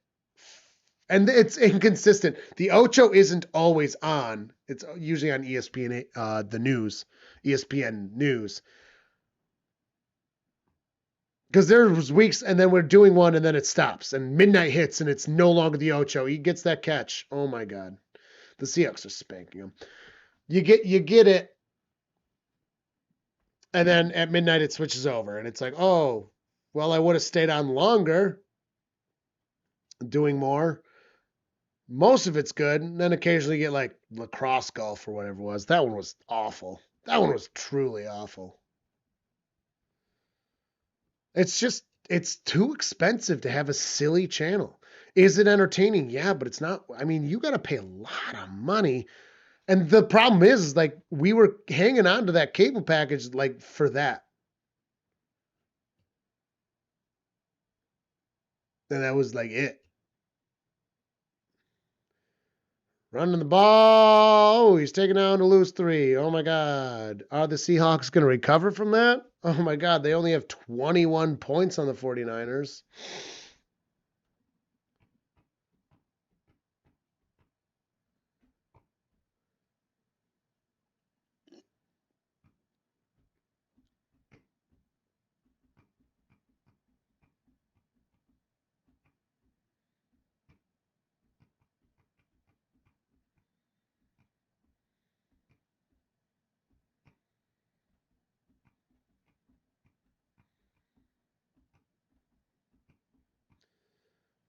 And it's inconsistent. The Ocho isn't always on. It's usually on ESPN, the news, ESPN News. Because there was weeks, and then we're doing one, and then it stops, and midnight hits, and it's no longer the Ocho. He gets that catch. Oh my God, the Seahawks are spanking him. You get it, and then at midnight it switches over, and it's like, oh, Well, I would have stayed on longer, doing more. Most of it's good, and then occasionally you get like lacrosse golf or whatever it was. That one was awful. That one was truly awful. It's too expensive to have a silly channel. Is it entertaining? Yeah, but it's not. I mean, you got to pay a lot of money. And the problem is like we were hanging on to that cable package like for that. And that was like it. Running the ball. Oh, he's taking down to lose 3. Oh my God. Are the Seahawks going to recover from that? Oh my God. They only have 21 points on the 49ers.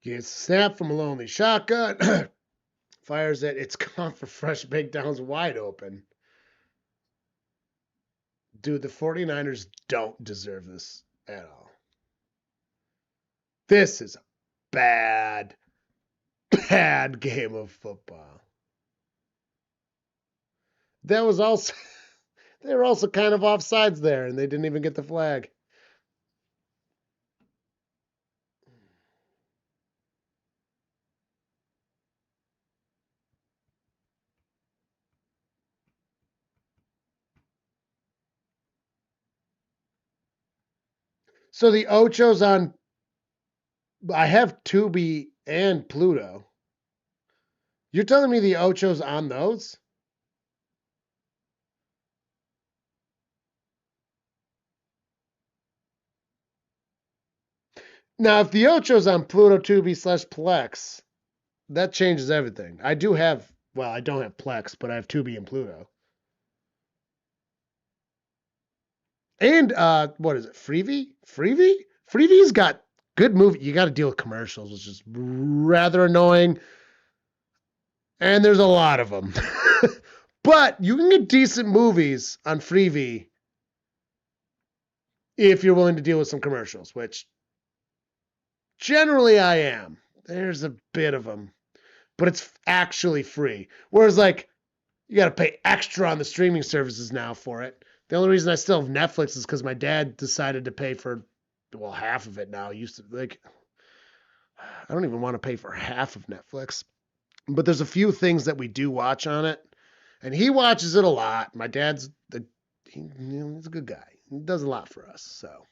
Gets snap from a lonely shotgun. Fires it. It's gone for fresh big downs wide open. Dude, the 49ers don't deserve this at all. This is a bad, bad game of football. That was also, they were also kind of offsides there, and they didn't even get the flag. So the Ocho's on. I have Tubi and Pluto. You're telling me the Ocho's on those? Now, if the Ocho's on Pluto, Tubi / Plex, that changes everything. I do have, well, I don't have Plex, but I have Tubi and Pluto. And what is it? Freevee? Freevee's got good movie. You got to deal with commercials, which is rather annoying. And there's a lot of them. But you can get decent movies on Freevee if you're willing to deal with some commercials, which generally I am. There's a bit of them, but it's actually free. Whereas, like, you got to pay extra on the streaming services now for it. The only reason I still have Netflix is because my dad decided to pay for, well, half of it now. Used to, like, I don't even want to pay for half of Netflix. But there's a few things that we do watch on it, and he watches it a lot. My dad's he's a good guy. He does a lot for us, so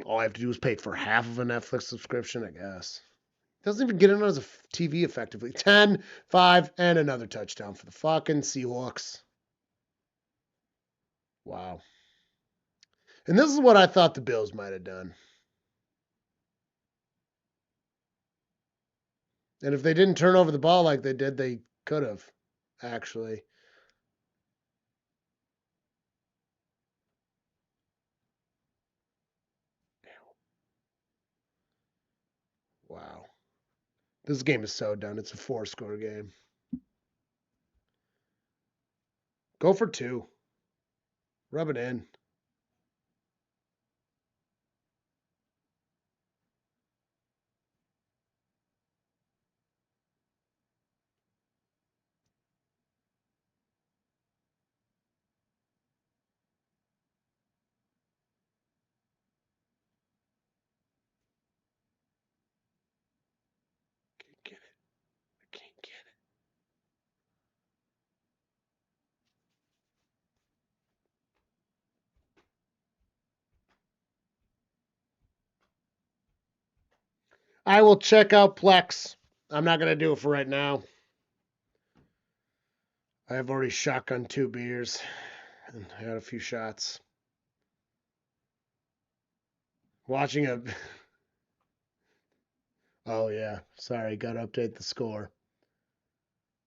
all I have to do is pay for half of a Netflix subscription, I guess. Doesn't even get in as a TV effectively. 10, 5, and another touchdown for the fucking Seahawks. Wow. And this is what I thought the Bills might have done. And if they didn't turn over the ball like they did, they could have, actually. Wow. This game is so done. It's a 4-score game. Go for 2. Rub it in. Can't get it. I can't get it. I will check out Plex. I'm not going to do it for right now. I've already shotgunned 2 beers and had a few shots. Watching a. Oh, yeah. Sorry, got to update the score.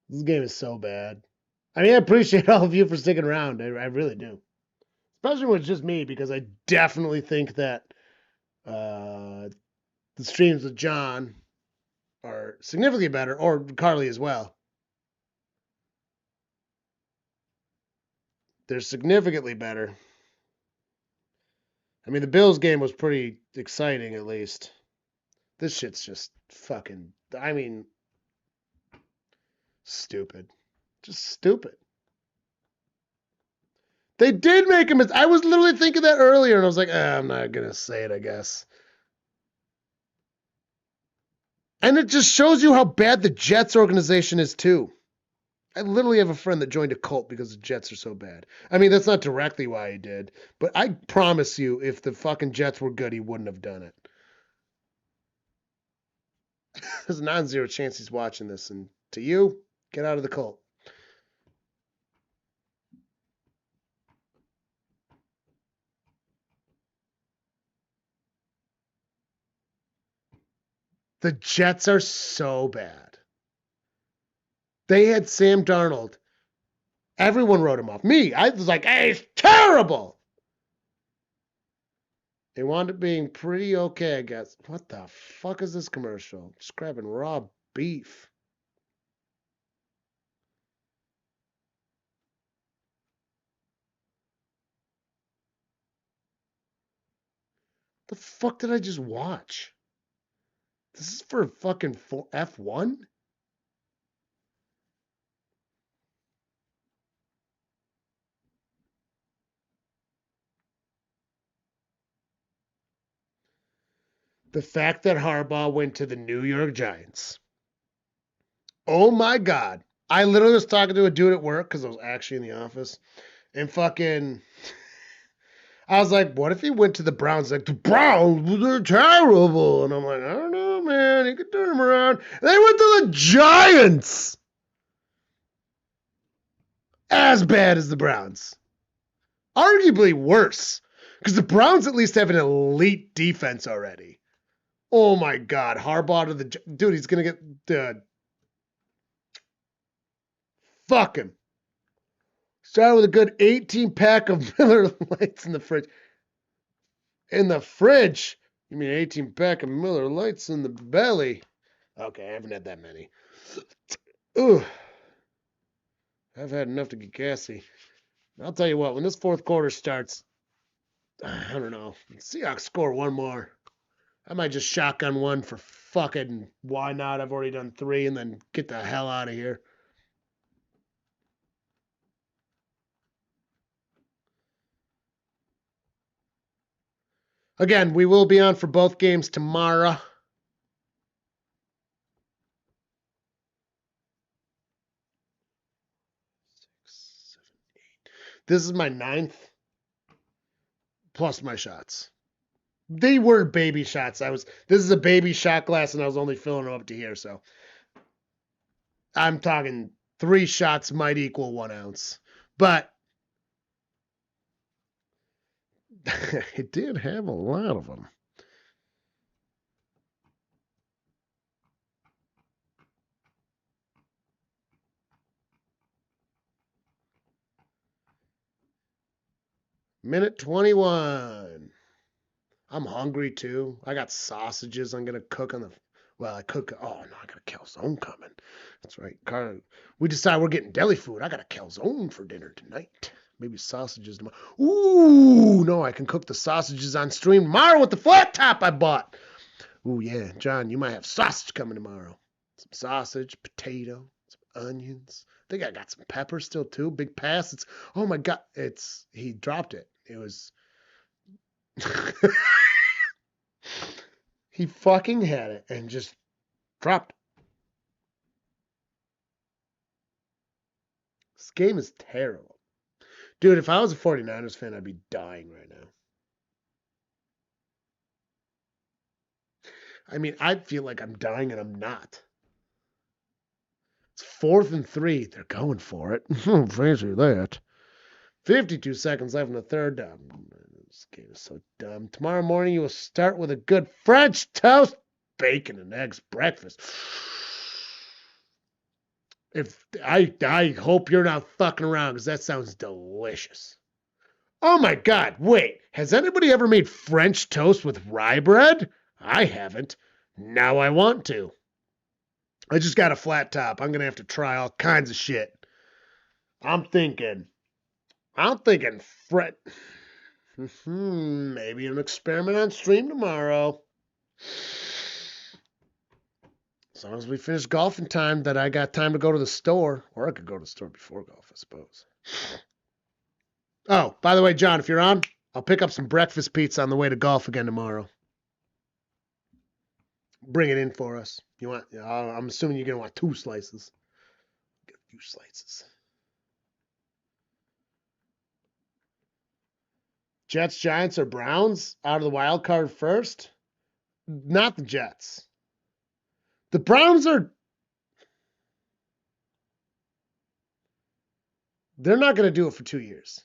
This game is so bad. I mean, I appreciate all of you for sticking around. I really do. Especially when it's just me, because I definitely think that The streams with John are significantly better, or Carly as well. They're significantly better. I mean, the Bills game was pretty exciting, at least. This shit's just fucking, I mean, stupid. Just stupid. They did make a mistake. I was literally thinking that earlier, and I was like, I'm not going to say it, I guess. And it just shows you how bad the Jets organization is, too. I literally have a friend that joined a cult because the Jets are so bad. I mean, that's not directly why he did, but I promise you, if the fucking Jets were good, he wouldn't have done it. There's a non-zero chance he's watching this, and to you, get out of the cult. The Jets are so bad. They had Sam Darnold. Everyone wrote him off. Me, I was like, hey, he's terrible. They wound up being pretty okay, I guess. What the fuck is this commercial? Just grabbing raw beef. The fuck did I just watch? This is for fucking F1? The fact that Harbaugh went to the New York Giants. Oh my God. I literally was talking to a dude at work because I was actually in the office. And fucking, I was like, what if he went to the Browns? Like, the Browns, they're terrible. And I'm like, I don't know, man. He could turn them around. And they went to the Giants. As bad as the Browns. Arguably worse. Because the Browns at least have an elite defense already. Oh my God. Harbaugh to the... Dude, he's going to get... fuck him. Start with a good 18-pack of Miller Lights in the fridge. In the fridge? You mean 18-pack of Miller Lights in the belly? Okay, I haven't had that many. Ooh. I've had enough to get gassy. I'll tell you what, when this fourth quarter starts, I don't know. Seahawks score one more. I might just shotgun one for fucking why not? I've already done 3 and then get the hell out of here. Again, we will be on for both games tomorrow. This is my 9th plus my shots. They were baby shots. This is a baby shot glass and I was only filling them up to here, so I'm talking 3 shots might equal 1 ounce. But it did have a lot of them. Minute 21. I'm hungry too. I got sausages I'm going to cook on the... Well, I cook... Oh, no, I got a calzone coming. That's right. We decide we're getting deli food. I got a calzone for dinner tonight. Maybe sausages tomorrow. Ooh, no, I can cook the sausages on stream tomorrow with the flat top I bought. Ooh, yeah. John, you might have sausage coming tomorrow. Some sausage, potato, some onions. I think I got some pepper still too. Big pass. Oh my God. He dropped it. It was... He fucking had it and just dropped it. This game is terrible. Dude, if I was a 49ers fan, I'd be dying right now. I mean, I feel like I'm dying and I'm not. It's 4th and 3. They're going for it. Fancy that. 52 seconds left in the third. This game is so dumb. Tomorrow morning, you will start with a good French toast, bacon, and eggs breakfast. I hope you're not fucking around because that sounds delicious. Oh my God, wait. Has anybody ever made French toast with rye bread? I haven't. Now I want to. I just got a flat top. I'm going to have to try all kinds of shit. I'm thinking. I'm thinking French. Maybe an experiment on stream tomorrow. As long as we finish golf in time, that I got time to go to the store. Or I could go to the store before golf, I suppose. Oh, by the way, John, if you're on, I'll pick up some breakfast pizza on the way to golf again tomorrow. Bring it in for us. You want? I'm assuming you're gonna want 2 slices. Get a few slices. Jets, Giants, or Browns out of the wild card first? Not the Jets. The Browns are. They're not gonna do it for 2 years.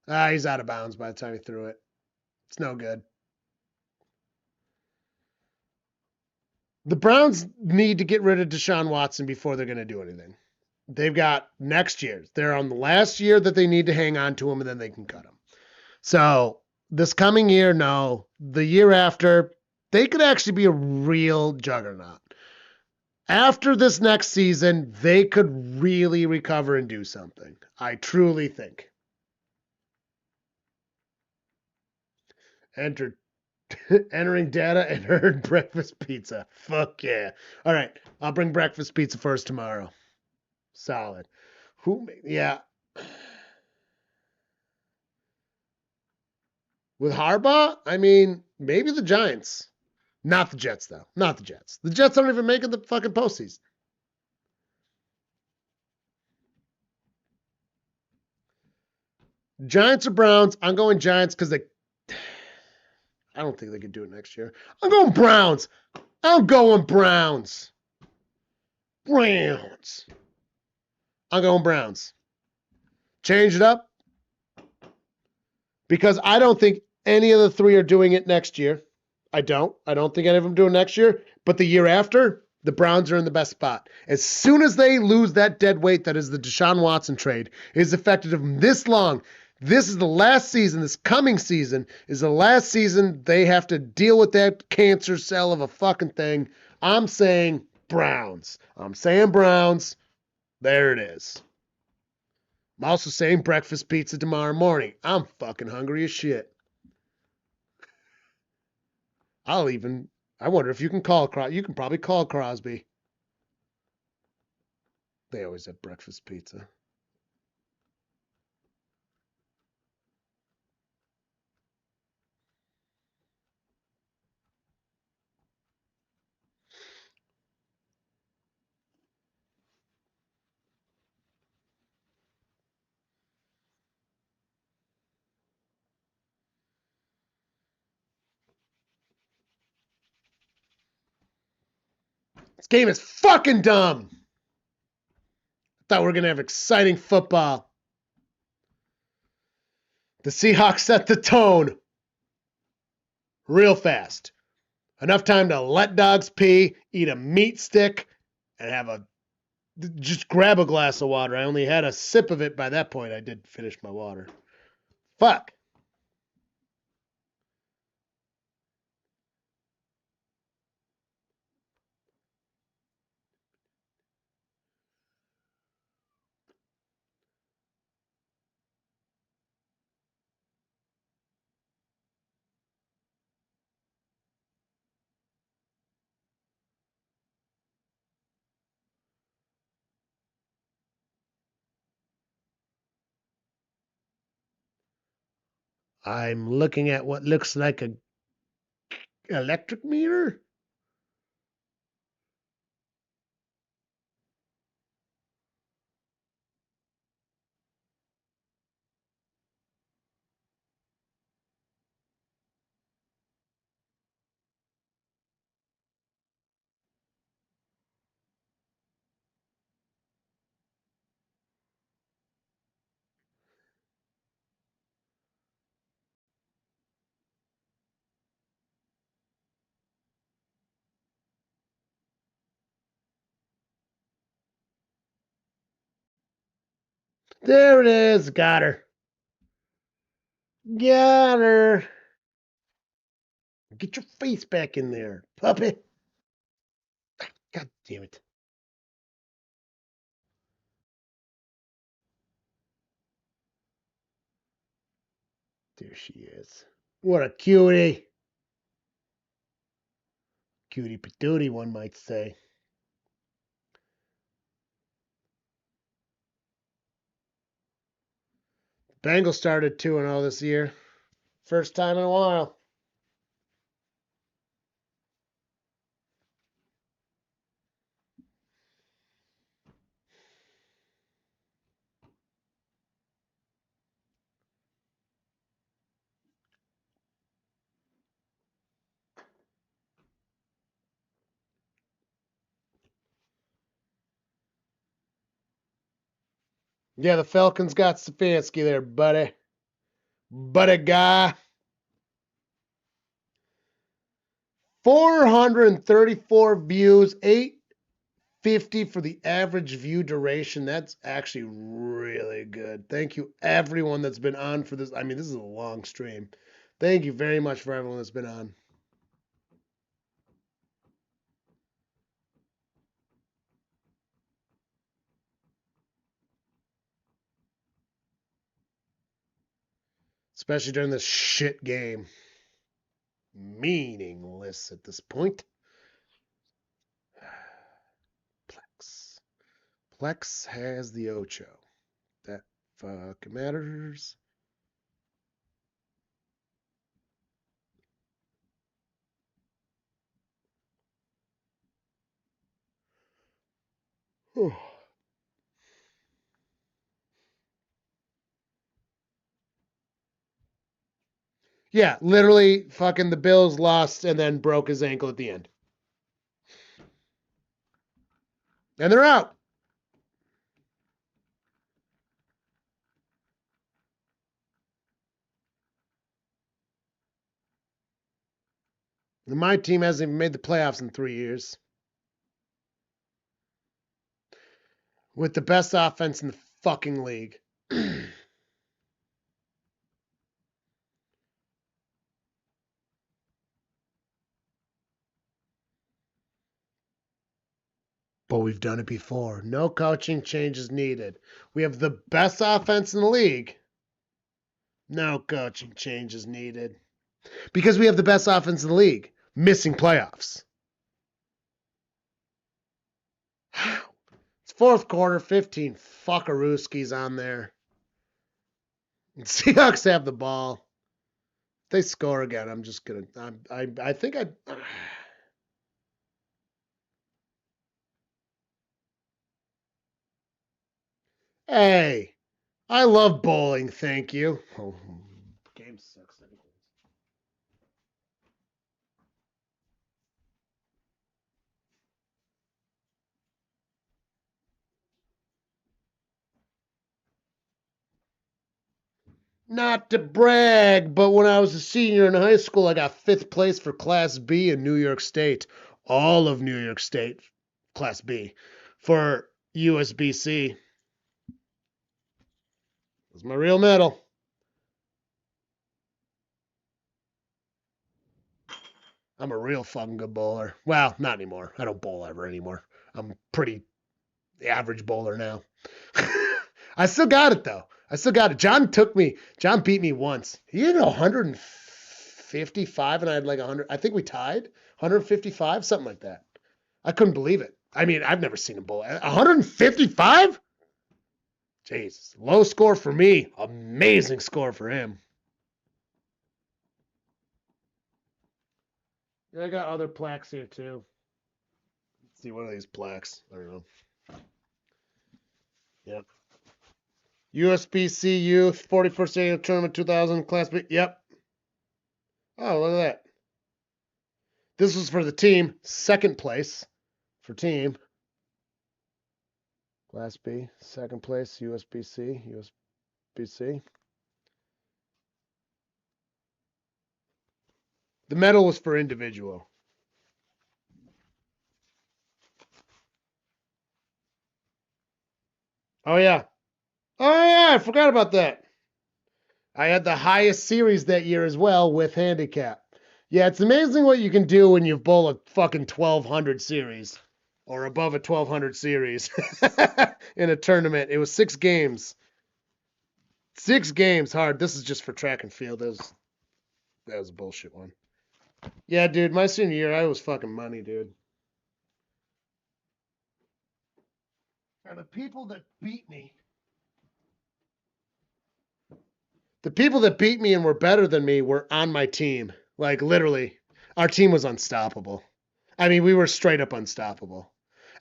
He's out of bounds by the time he threw it. It's no good. The Browns need to get rid of Deshaun Watson before they're going to do anything. They've got next year. They're on the last year that they need to hang on to him, and then they can cut him. So this coming year, no. The year after, they could actually be a real juggernaut. After this next season, they could really recover and do something. I truly think. Entering data and heard breakfast pizza. Fuck yeah. All right. I'll bring breakfast pizza first tomorrow. Solid. Yeah. With Harbaugh, I mean, maybe the Giants. Not the Jets, though. Not the Jets. The Jets aren't even making the fucking postseason. Giants or Browns? I'm going Giants because they. I don't think they could do it next year. I'm going Browns. I'm going Browns. Browns. I'm going Browns. Change it up because I don't think any of the 3 are doing it next year. I don't think any of them do it next year. But the year after, the Browns are in the best spot. As soon as they lose that dead weight that is the Deshaun Watson trade, is affected them this long. This is the last season. This coming season is the last season they have to deal with that cancer cell of a fucking thing. I'm saying Browns. I'm saying Browns. There it is. I'm also saying breakfast pizza tomorrow morning. I'm fucking hungry as shit. I wonder if you can call Crosby. You can probably call Crosby. They always have breakfast pizza. This game is fucking dumb. I thought we were going to have exciting football. The Seahawks set the tone real fast. Enough time to let dogs pee, eat a meat stick, and just grab a glass of water. I only had a sip of it by that point. I did finish my water. Fuck. I'm looking at what looks like a electric meter. There it is. Got her. Got her. Get your face back in there, puppy. God damn it. There she is. What a cutie. Cutie patootie, one might say. Bengals started 2-0 this year. First time in a while. Yeah, the Falcons got Stefanski there, buddy. Buddy guy. 434 views, 850 for the average view duration. That's actually really good. Thank you, everyone that's been on for this. I mean, this is a long stream. Thank you very much for everyone that's been on. Especially during this shit game. Meaningless at this point. Plex. Plex has the Ocho. That fucking matters. Yeah, literally fucking the Bills lost and then broke his ankle at the end. And they're out. My team hasn't even made the playoffs in 3 years. With the best offense in the fucking league. But we've done it before. No coaching changes needed. We have the best offense in the league. No coaching changes needed. Because we have the best offense in the league. Missing playoffs. It's fourth quarter, 15 fuckarooskies on there. Seahawks have the ball. If they score again, I'm just gonna. I think I. Hey, I love bowling. Thank you. Oh, game sucks. Not to brag, but when I was a senior in high school, I got fifth place for Class B in New York State. All of New York State, Class B, for USBC. It was my real medal. I'm a real fucking good bowler. Well, not anymore. I don't bowl ever anymore. I'm pretty average bowler now. I still got it though. I still got it. John beat me once. He had 155 and I had like 100. I think we tied 155, something like that. I couldn't believe it. I mean, I've never seen him bowl. 155? Jesus. Low score for me. Amazing score for him. Yeah, I got other plaques here too. Let's see, what are these plaques? I don't know. Yep. USBC Youth 41st Annual Tournament 2000 Class B. Yep. Oh, look at that. This was for the team. Second place for team. Class B. Second place, USBC. USBC. The medal was for individual. Oh, yeah. Oh, yeah. I forgot about that. I had the highest series that year as well with handicap. Yeah, it's amazing what you can do when you bowl a fucking 1200 series or above a 1200 series in a tournament. It was 6 games. 6 games hard. This is just for track and field. That was a bullshit one. Yeah, dude, my senior year, I was fucking money, dude. And the people that beat me and were better than me were on my team. Like, literally, our team was unstoppable. I mean, we were straight up unstoppable.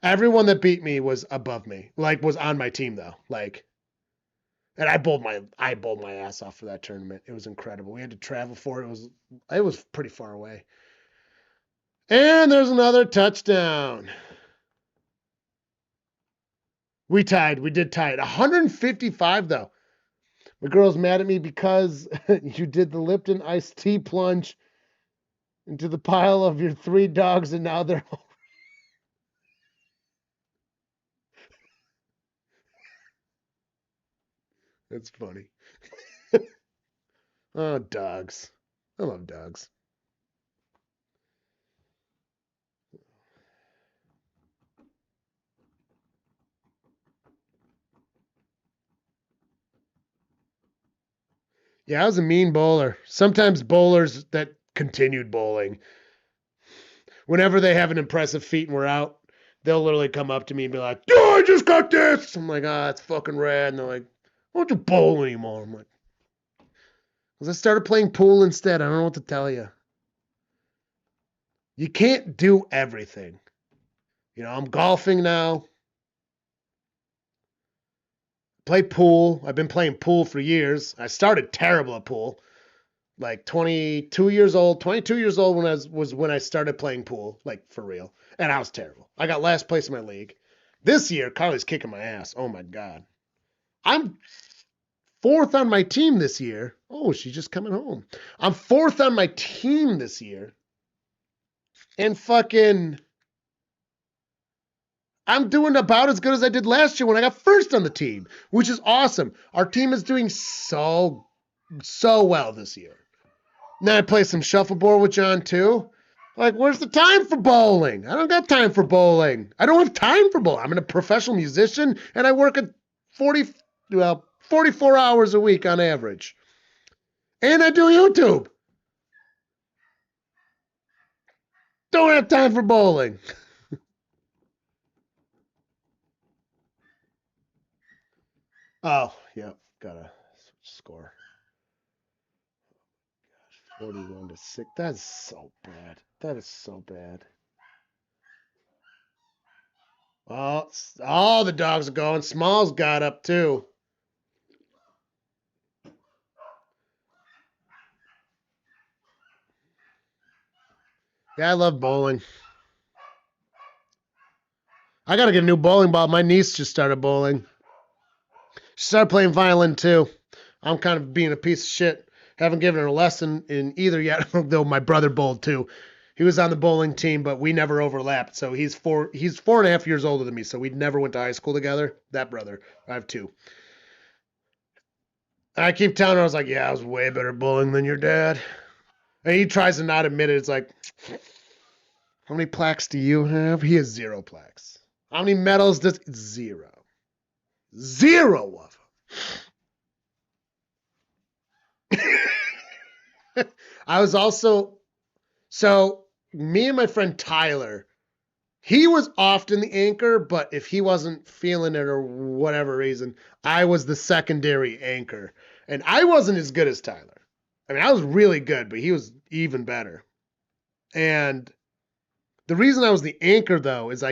Everyone that beat me was above me. Like, was on my team, though. Like, and I bowled my ass off for that tournament. It was incredible. We had to travel for it. It was pretty far away. And there's another touchdown. We tied. We did tie it. 155, though. My girl's mad at me because you did the Lipton iced tea plunge into the pile of your 3 dogs, and now they're all... That's funny. Oh, dogs. I love dogs. Yeah, I was a mean bowler. Sometimes bowlers that continued bowling, whenever they have an impressive feat and we're out, they'll literally come up to me and be like, "Oh, I just got this." I'm like, it's fucking rad. And they're like, "Why don't you bowl anymore?" I'm like, because I started playing pool instead. I don't know what to tell you. You can't do everything. You know, I'm golfing now. Play pool. I've been playing pool for years. I started terrible at pool. Like 22 years old when I started playing pool, like for real. And I was terrible. I got last place in my league. This year, Carly's kicking my ass. Oh my God. I'm 4th on my team this year. Oh, she's just coming home. I'm 4th on my team this year. And fucking, I'm doing about as good as I did last year when I got 1st on the team, which is awesome. Our team is doing so well this year. Then I play some shuffleboard with John too. Like, where's the time for bowling? I don't got time for bowling. I don't have time for bowling. I'm a professional musician and I work at 44 hours a week on average. And I do YouTube. Don't have time for bowling. Oh, yeah, gotta score. 41-6. That's so bad. That is so bad. Oh, the dogs are going. Smalls got up too. Yeah, I love bowling. I gotta get a new bowling ball. My niece just started bowling. She started playing violin too. I'm kind of being a piece of shit. Haven't given her a lesson in either yet, though my brother bowled too. He was on the bowling team, but we never overlapped. So he's 4.5 years older than me, so we never went to high school together. That brother. I have 2. And I keep telling her, I was like, yeah, I was way better bowling than your dad. And he tries to not admit it. It's like, how many plaques do you have? He has 0 plaques. How many medals does... 0. 0 of them. I was also... So, me and my friend Tyler, he was often the anchor, but if he wasn't feeling it or whatever reason, I was the secondary anchor. And I wasn't as good as Tyler. I mean, I was really good, but he was even better. And the reason I was the anchor, though, is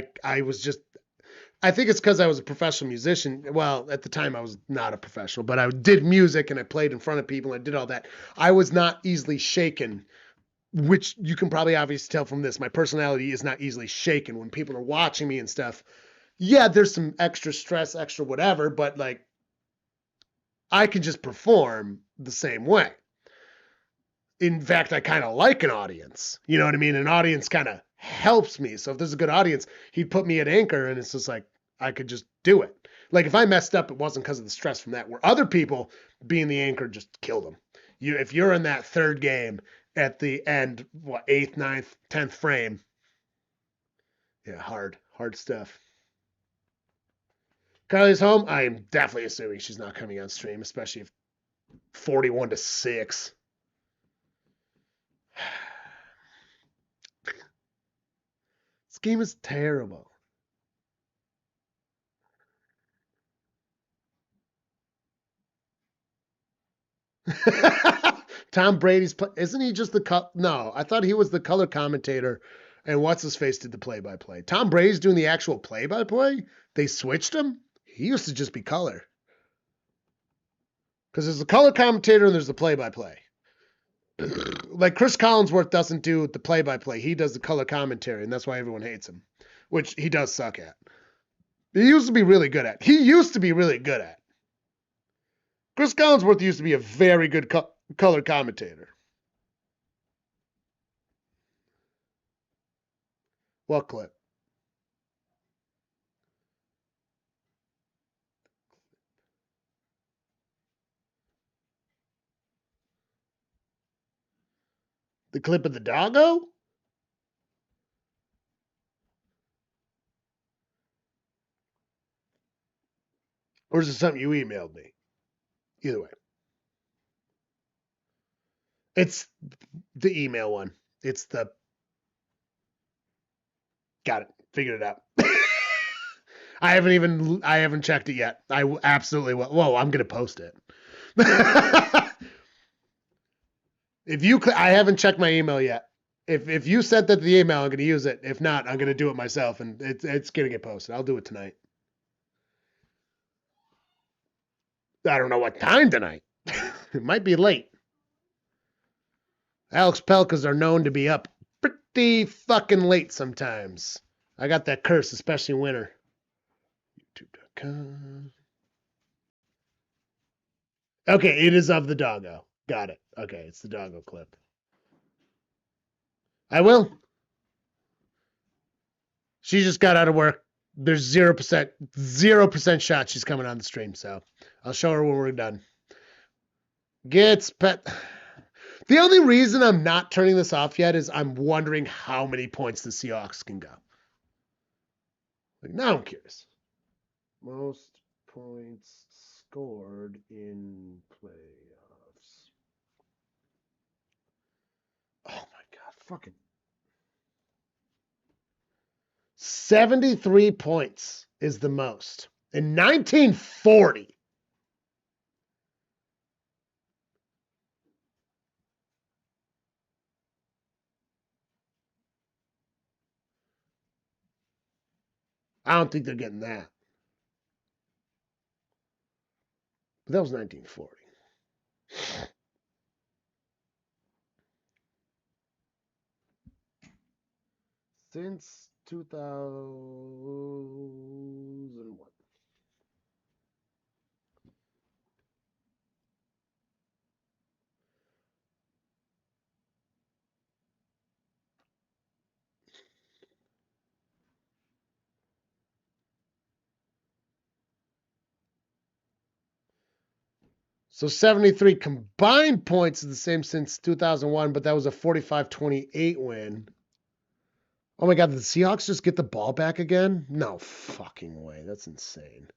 I think it's because I was a professional musician. Well, at the time, I was not a professional, but I did music and I played in front of people and I did all that. I was not easily shaken, which you can probably obviously tell from this. My personality is not easily shaken when people are watching me and stuff. Yeah, there's some extra stress, extra whatever, but like, I can just perform the same way. In fact, I kind of like an audience. You know what I mean? An audience kind of helps me. So if there's a good audience, he'd put me at anchor and it's just like, I could just do it. Like if I messed up, it wasn't because of the stress from that. Where other people being the anchor just killed them. If you're in that third game at the end, what, eighth, ninth, 10th frame, yeah, hard stuff. Kylie's home. I am definitely assuming she's not coming on stream, especially if 41-6. This game is terrible. Tom Brady's isn't he just the no? I thought he was the color commentator, and what's his face did the play-by-play. Tom Brady's doing the actual play-by-play. They switched him. He used to just be color. Because there's the color commentator and there's the play-by-play. Like Chris Collinsworth doesn't do the play-by-play. He does the color commentary, and that's why everyone hates him, which he does suck at. He used to be really good at. Chris Collinsworth used to be a very good color commentator. What clip? The clip of the doggo? Or is it something you emailed me? Either way. It's the email one. It's the... Got it. Figured it out. I haven't checked it yet. I absolutely will. Whoa, I'm going to post it. I haven't checked my email yet. If you sent that to the email, I'm going to use it. If not, I'm going to do it myself, and it's going to get posted. I'll do it tonight. I don't know what time tonight. It might be late. Alex Pelkas are known to be up pretty fucking late sometimes. I got that curse, especially in winter. YouTube.com. Okay, it is of the doggo. Got it. Okay, it's the doggo clip. I will. She just got out of work. There's 0% shot she's coming on the stream, so I'll show her when we're done. Gets pet. The only reason I'm not turning this off yet is I'm wondering how many points the Seahawks can go. Like, now I'm curious. Most points scored in playoffs. Oh my God, fucking 73 points is the most. In 1940. I don't think they're getting that. But that was 1940. Since 2001. So 73 combined points is the same since 2001, but that was a 45-28 win. Oh my God, did the Seahawks just get the ball back again? No fucking way. That's insane.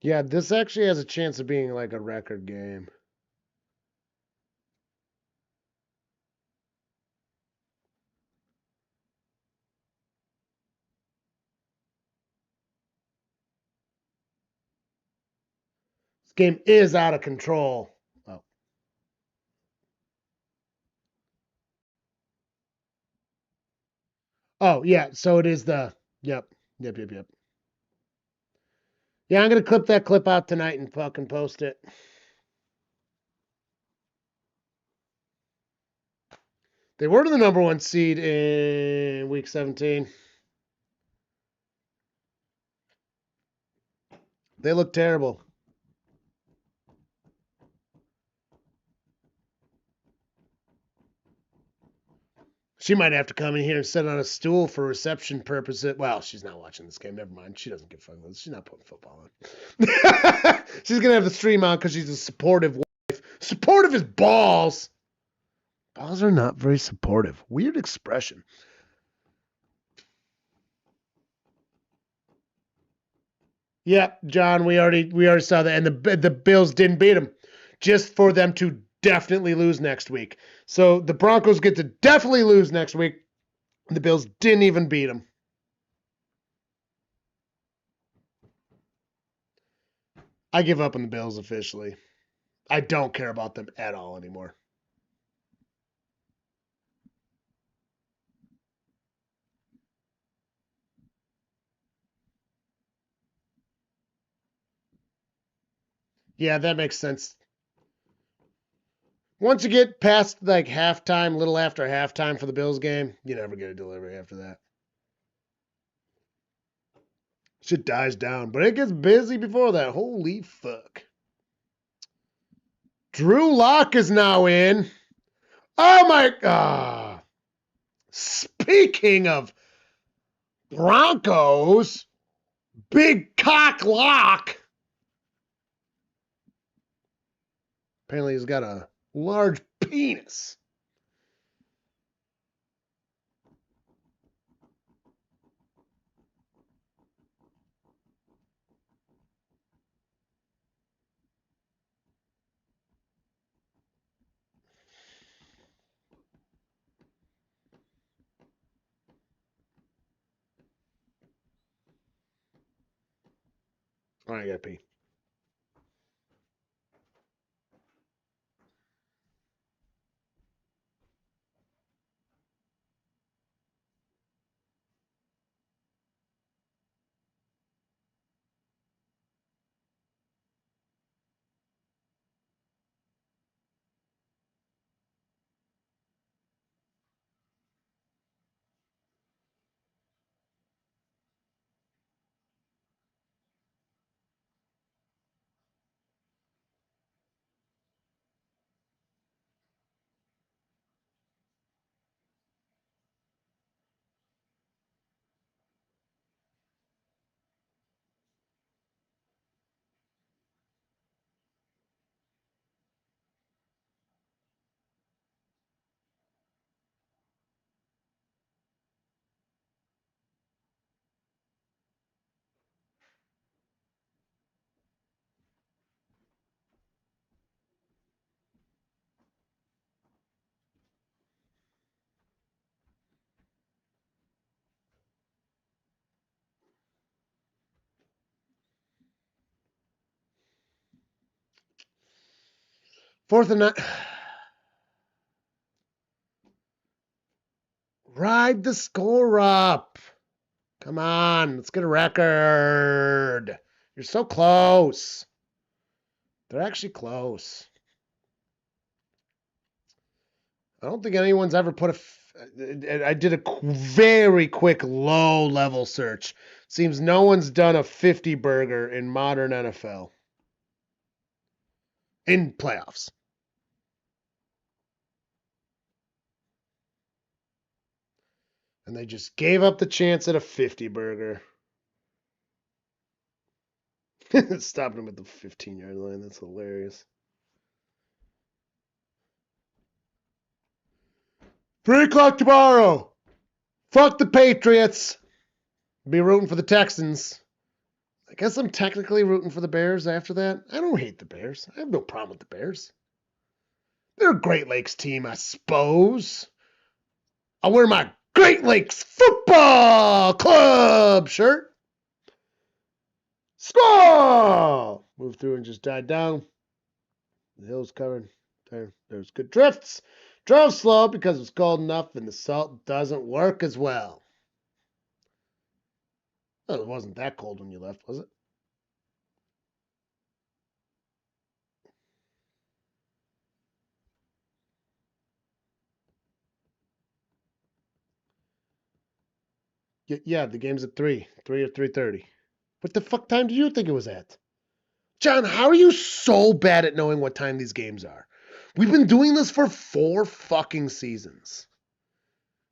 Yeah, this actually has a chance of being like a record game. game is out of control. Oh, yeah. So it is the. Yep. Yep. Yeah, I'm going to clip that clip out tonight and fucking post it. They were the number 1 seed in week 17. They look terrible. She might have to come in here and sit on a stool for reception purposes. Well, she's not watching this game. Never mind. She doesn't give a fuck. She's not putting football on. She's going to have the stream on because she's a supportive wife. Supportive as balls. Balls are not very supportive. Weird expression. Yep, John, we already saw that. And the Bills didn't beat them. Just for them to definitely lose next week. So the Broncos get to definitely lose next week. The Bills didn't even beat them. I give up on the Bills officially. I don't care about them at all anymore. Yeah, that makes sense. Once you get past like halftime, little after halftime for the Bills game, you never get a delivery after that. Shit dies down, but it gets busy before that. Holy fuck. Drew Lock is now in. Oh my god. Speaking of Broncos, Big Cock Lock. Apparently he's got a large penis. All right, I gotta pee. Fourth and 9. Ride the score up. Come on, let's get a record. You're so close. They're actually close. I don't think anyone's ever put I did a very quick low-level search. Seems no one's done a 50 burger in modern NFL. In playoffs. And they just gave up the chance at a 50 burger. Stopping him at the 15-yard line. That's hilarious. 3 o'clock tomorrow. Fuck the Patriots. Be rooting for the Texans. I guess I'm technically rooting for the Bears after that. I don't hate the Bears. I have no problem with the Bears. They're a Great Lakes team, I suppose. I'll wear my Great Lakes Football Club shirt. Squall! moved through and just died down. The hill's covered. There's good drifts. Drove slow because it's cold enough and the salt doesn't work as well. Well, it wasn't that cold when you left, was it? Yeah, the game's at 3 or 3:30. What the fuck time do you think it was at? John, how are you so bad at knowing what time these games are? We've been doing this for 4 fucking seasons.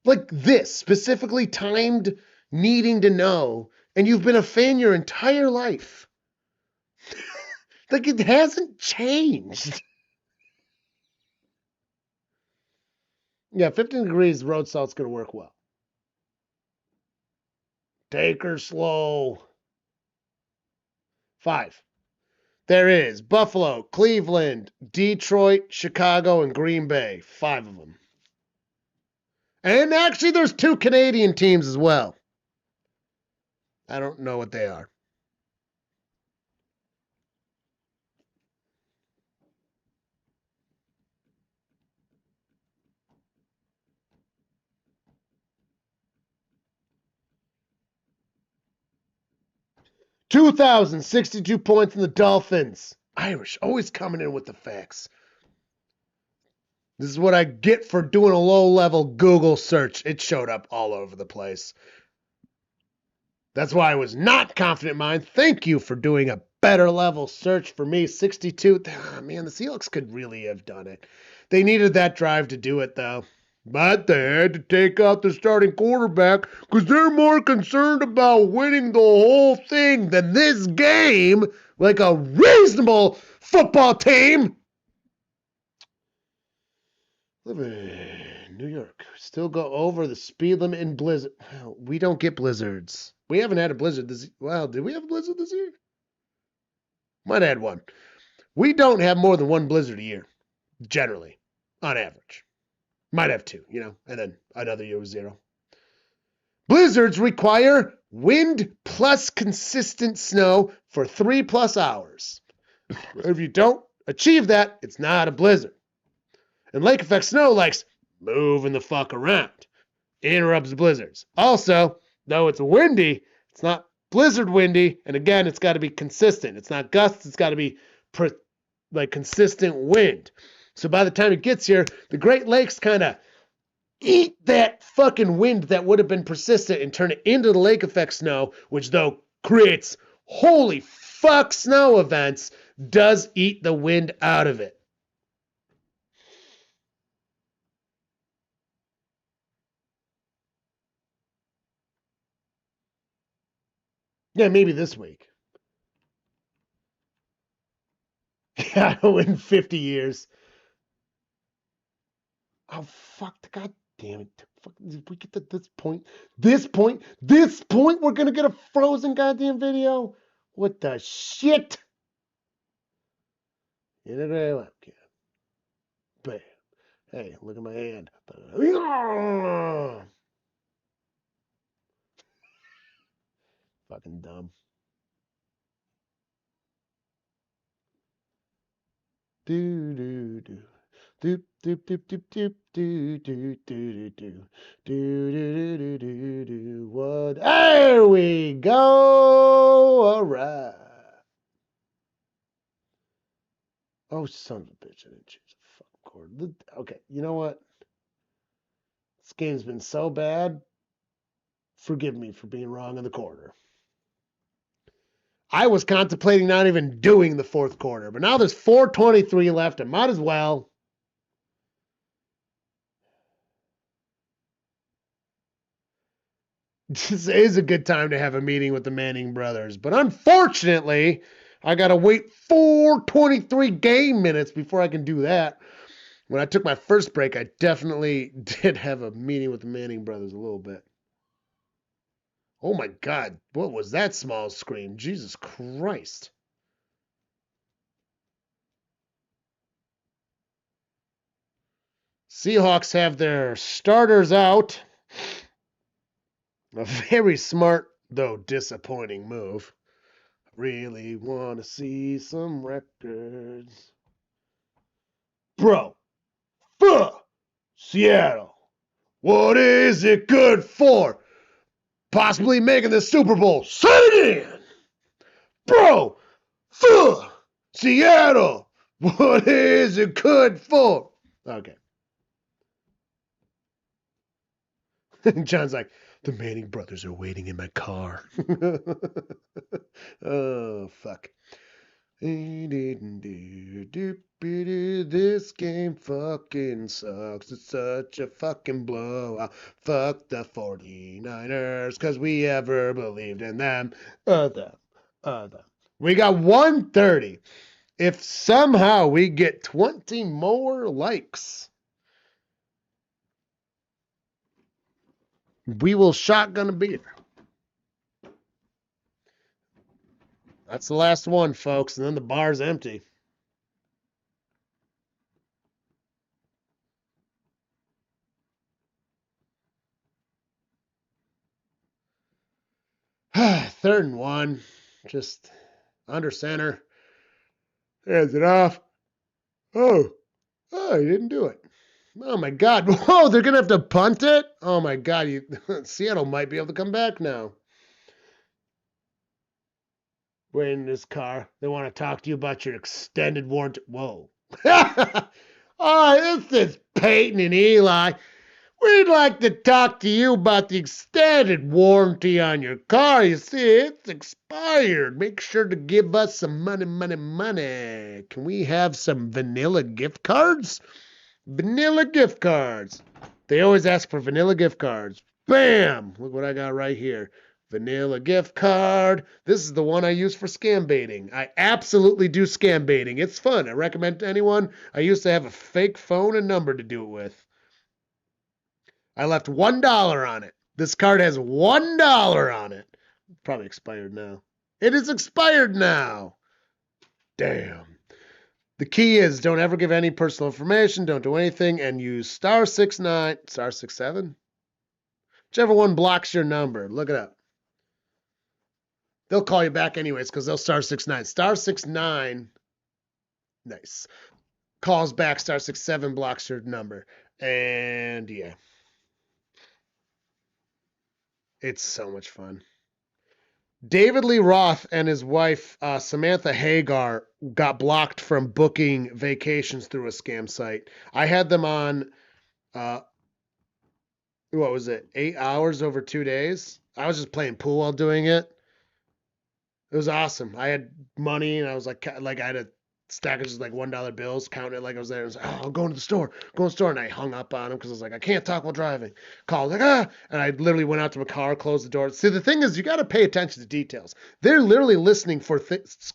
Like this, specifically timed, needing to know, and you've been a fan your entire life. Like it hasn't changed. Yeah, 15 degrees, road salt's going to work well. Take her slow. 5. There is Buffalo, Cleveland, Detroit, Chicago, and Green Bay. 5 of them. And actually, there's 2 Canadian teams as well. I don't know what they are. $2,062 points in the Dolphins. Irish, always coming in with the facts. This is what I get for doing a low-level Google search. It showed up all over the place. That's why I was not confident in mine. Thank you for doing a better level search for me. 62. Man, the Seahawks could really have done it. They needed that drive to do it, though. But they had to take out the starting quarterback because they're more concerned about winning the whole thing than this game, like a reasonable football team. Live in New York. Still go over the speed limit in blizzard. Well, we don't get blizzards. We haven't had a blizzard this year. Well, did we have a blizzard this year? Might have had one. We don't have more than 1 blizzard a year, generally, on average. Might have 2, and then another year with 0. Blizzards require wind plus consistent snow for 3+ hours. If you don't achieve that, it's not a blizzard. And lake effect snow likes moving the fuck around. Interrupts blizzards. Also, though it's windy, it's not blizzard windy. And again, it's got to be consistent. It's not gusts. It's got to be consistent wind. So by the time it gets here, the Great Lakes kind of eat that fucking wind that would have been persistent and turn it into the lake effect snow, which though creates holy fuck snow events, does eat the wind out of it. Yeah, maybe this week. Yeah, in 50 years. Oh, fuck. God damn it. Fuck, if we get to this point, we're going to get a frozen goddamn video? What the shit? In a webcam. Bam. Hey, look at my hand. Fucking dumb. Do do do. Doop doop doop doop doop do do do do do do do do do. What? There we go. All right. Oh, son of a bitch! I didn't choose a fucking chord. Okay, you know what? This game's been so bad. Forgive me for being wrong in the quarter. I was contemplating not even doing the 4th quarter, but now there's 4:23 left. I might as well. This is a good time to have a meeting with the Manning brothers, but unfortunately, I gotta wait 4:23 game minutes before I can do that. When I took my first break, I definitely did have a meeting with the Manning brothers a little bit. Oh my God, what was that small screen? Jesus Christ. Seahawks have their starters out. A very smart, though disappointing move. Really want to see some records. Bro, fuck Seattle. What is it good for? Possibly making the Super Bowl. Say it again. Bro, fuck Seattle. What is it good for? Okay. John's like, the Manning brothers are waiting in my car. Oh, fuck. This game fucking sucks. It's such a fucking blowout. Fuck the 49ers, because we ever believed in them. We got 130. If somehow we get 20 more likes, we will shotgun a beer. That's the last one, folks, and then the bar's empty. Third and 1, just under center. Hands it off. Oh, he didn't do it. Oh my God! Whoa, they're gonna have to punt it. Oh my God! Seattle might be able to come back now. Wait in this car. They want to talk to you about your extended warranty. Whoa. Oh, this is Peyton and Eli. We'd like to talk to you about the extended warranty on your car. You see, it's expired. Make sure to give us some money. Can we have some vanilla gift cards? Vanilla gift cards. They always ask for vanilla gift cards. Bam! Look what I got right here. Vanilla gift card. This is the one I use for scam baiting. I absolutely do scam baiting. It's fun. I recommend to anyone. I used to have a fake phone and number to do it with. I left $1 on it. This card has $1 on it. Probably expired now. It is expired now. Damn. The key is don't ever give any personal information, don't do anything, and use *69, *67? Whichever one blocks your number. Look it up. They'll call you back anyways because they'll *69. *69, nice. Calls back, *67 blocks your number. And yeah. It's so much fun. David Lee Roth and his wife, Samantha Hagar, got blocked from booking vacations through a scam site. I had them on, what was it, 8 hours over 2 days? I was just playing pool while doing it. It was awesome. I had money, and I was like I had a stack of just like $1 bills, counting it like I was there. I was like, I'm going to the store, and I hung up on him because I was like, I can't talk while driving. Called like, and I literally went out to my car, closed the door. See, the thing is, you got to pay attention to details. They're literally listening for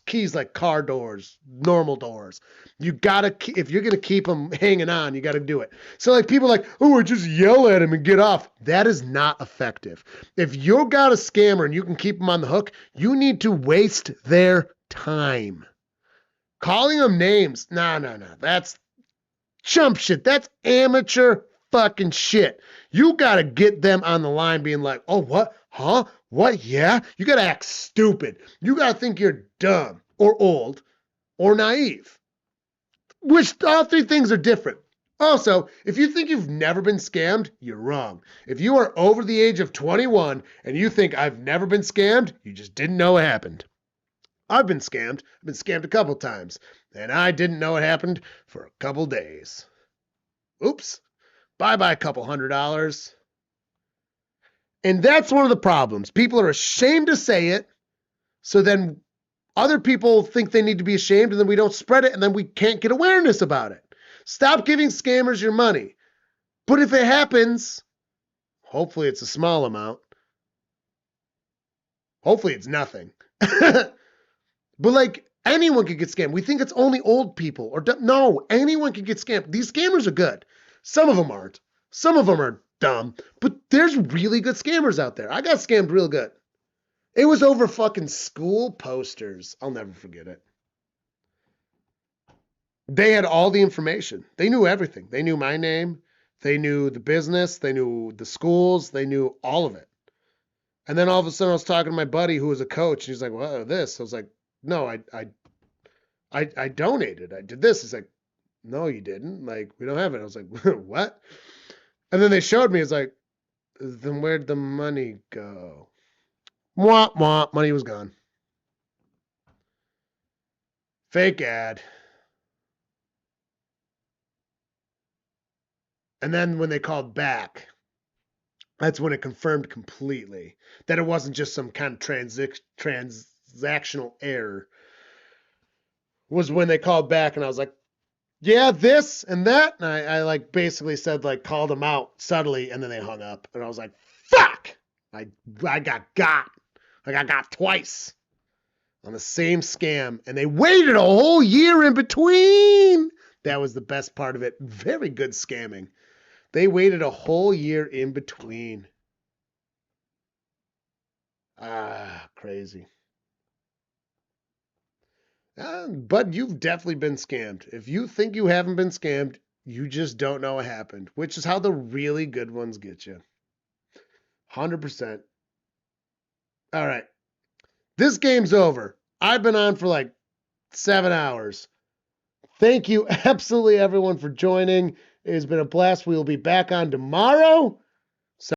keys like car doors, normal doors. You gotta, if you're gonna keep them hanging on, you gotta do it. So like people are like, I just yell at him and get off. That is not effective. If you got a scammer and you can keep them on the hook, you need to waste their time. Calling them names, no. That's chump shit. That's amateur fucking shit. You gotta get them on the line being like, oh, what? Huh? What? Yeah? You gotta act stupid. You gotta think you're dumb or old or naive. Which all three things are different. Also, if you think you've never been scammed, you're wrong. If you are over the age of 21 and you think I've never been scammed, you just didn't know it happened. I've been scammed. I've been scammed a couple times, and I didn't know it happened for a couple days. Oops. Bye-bye, couple $100. And that's one of the problems. People are ashamed to say it, so then other people think they need to be ashamed, and then we don't spread it, and then we can't get awareness about it. Stop giving scammers your money. But if it happens, hopefully it's a small amount. Hopefully it's nothing. But like anyone could get scammed. We think it's only old people or no, anyone can get scammed. These scammers are good. Some of them aren't. Some of them are dumb, but there's really good scammers out there. I got scammed real good. It was over fucking school posters. I'll never forget it. They had all the information. They knew everything. They knew my name. They knew the business. They knew the schools. They knew all of it. And then all of a sudden I was talking to my buddy who was a coach. And he's like, "Well, this." I was like, "No, I donated. I did this." He's like, "No, you didn't. Like, we don't have it." I was like, "What?" And then they showed me. It's like, "Then where'd the money go?" Wah, wah. Money was gone. Fake ad. And then when they called back, that's when it confirmed completely that it wasn't just some kind of transactional error. Was when they called back and I was like, "Yeah, this and that." And I like basically said, like, called them out subtly, and then they hung up. And I was like, "Fuck!" I got got. Like, I got twice on the same scam, and they waited a whole year in between. That was the best part of it. Very good scamming. They waited a whole year in between. Crazy. But you've definitely been scammed. If you think you haven't been scammed, you just don't know what happened, which is how the really good ones get you. 100%. All right. This game's over. I've been on for like 7 hours. Thank you, absolutely everyone, for joining. It has been a blast. We will be back on tomorrow.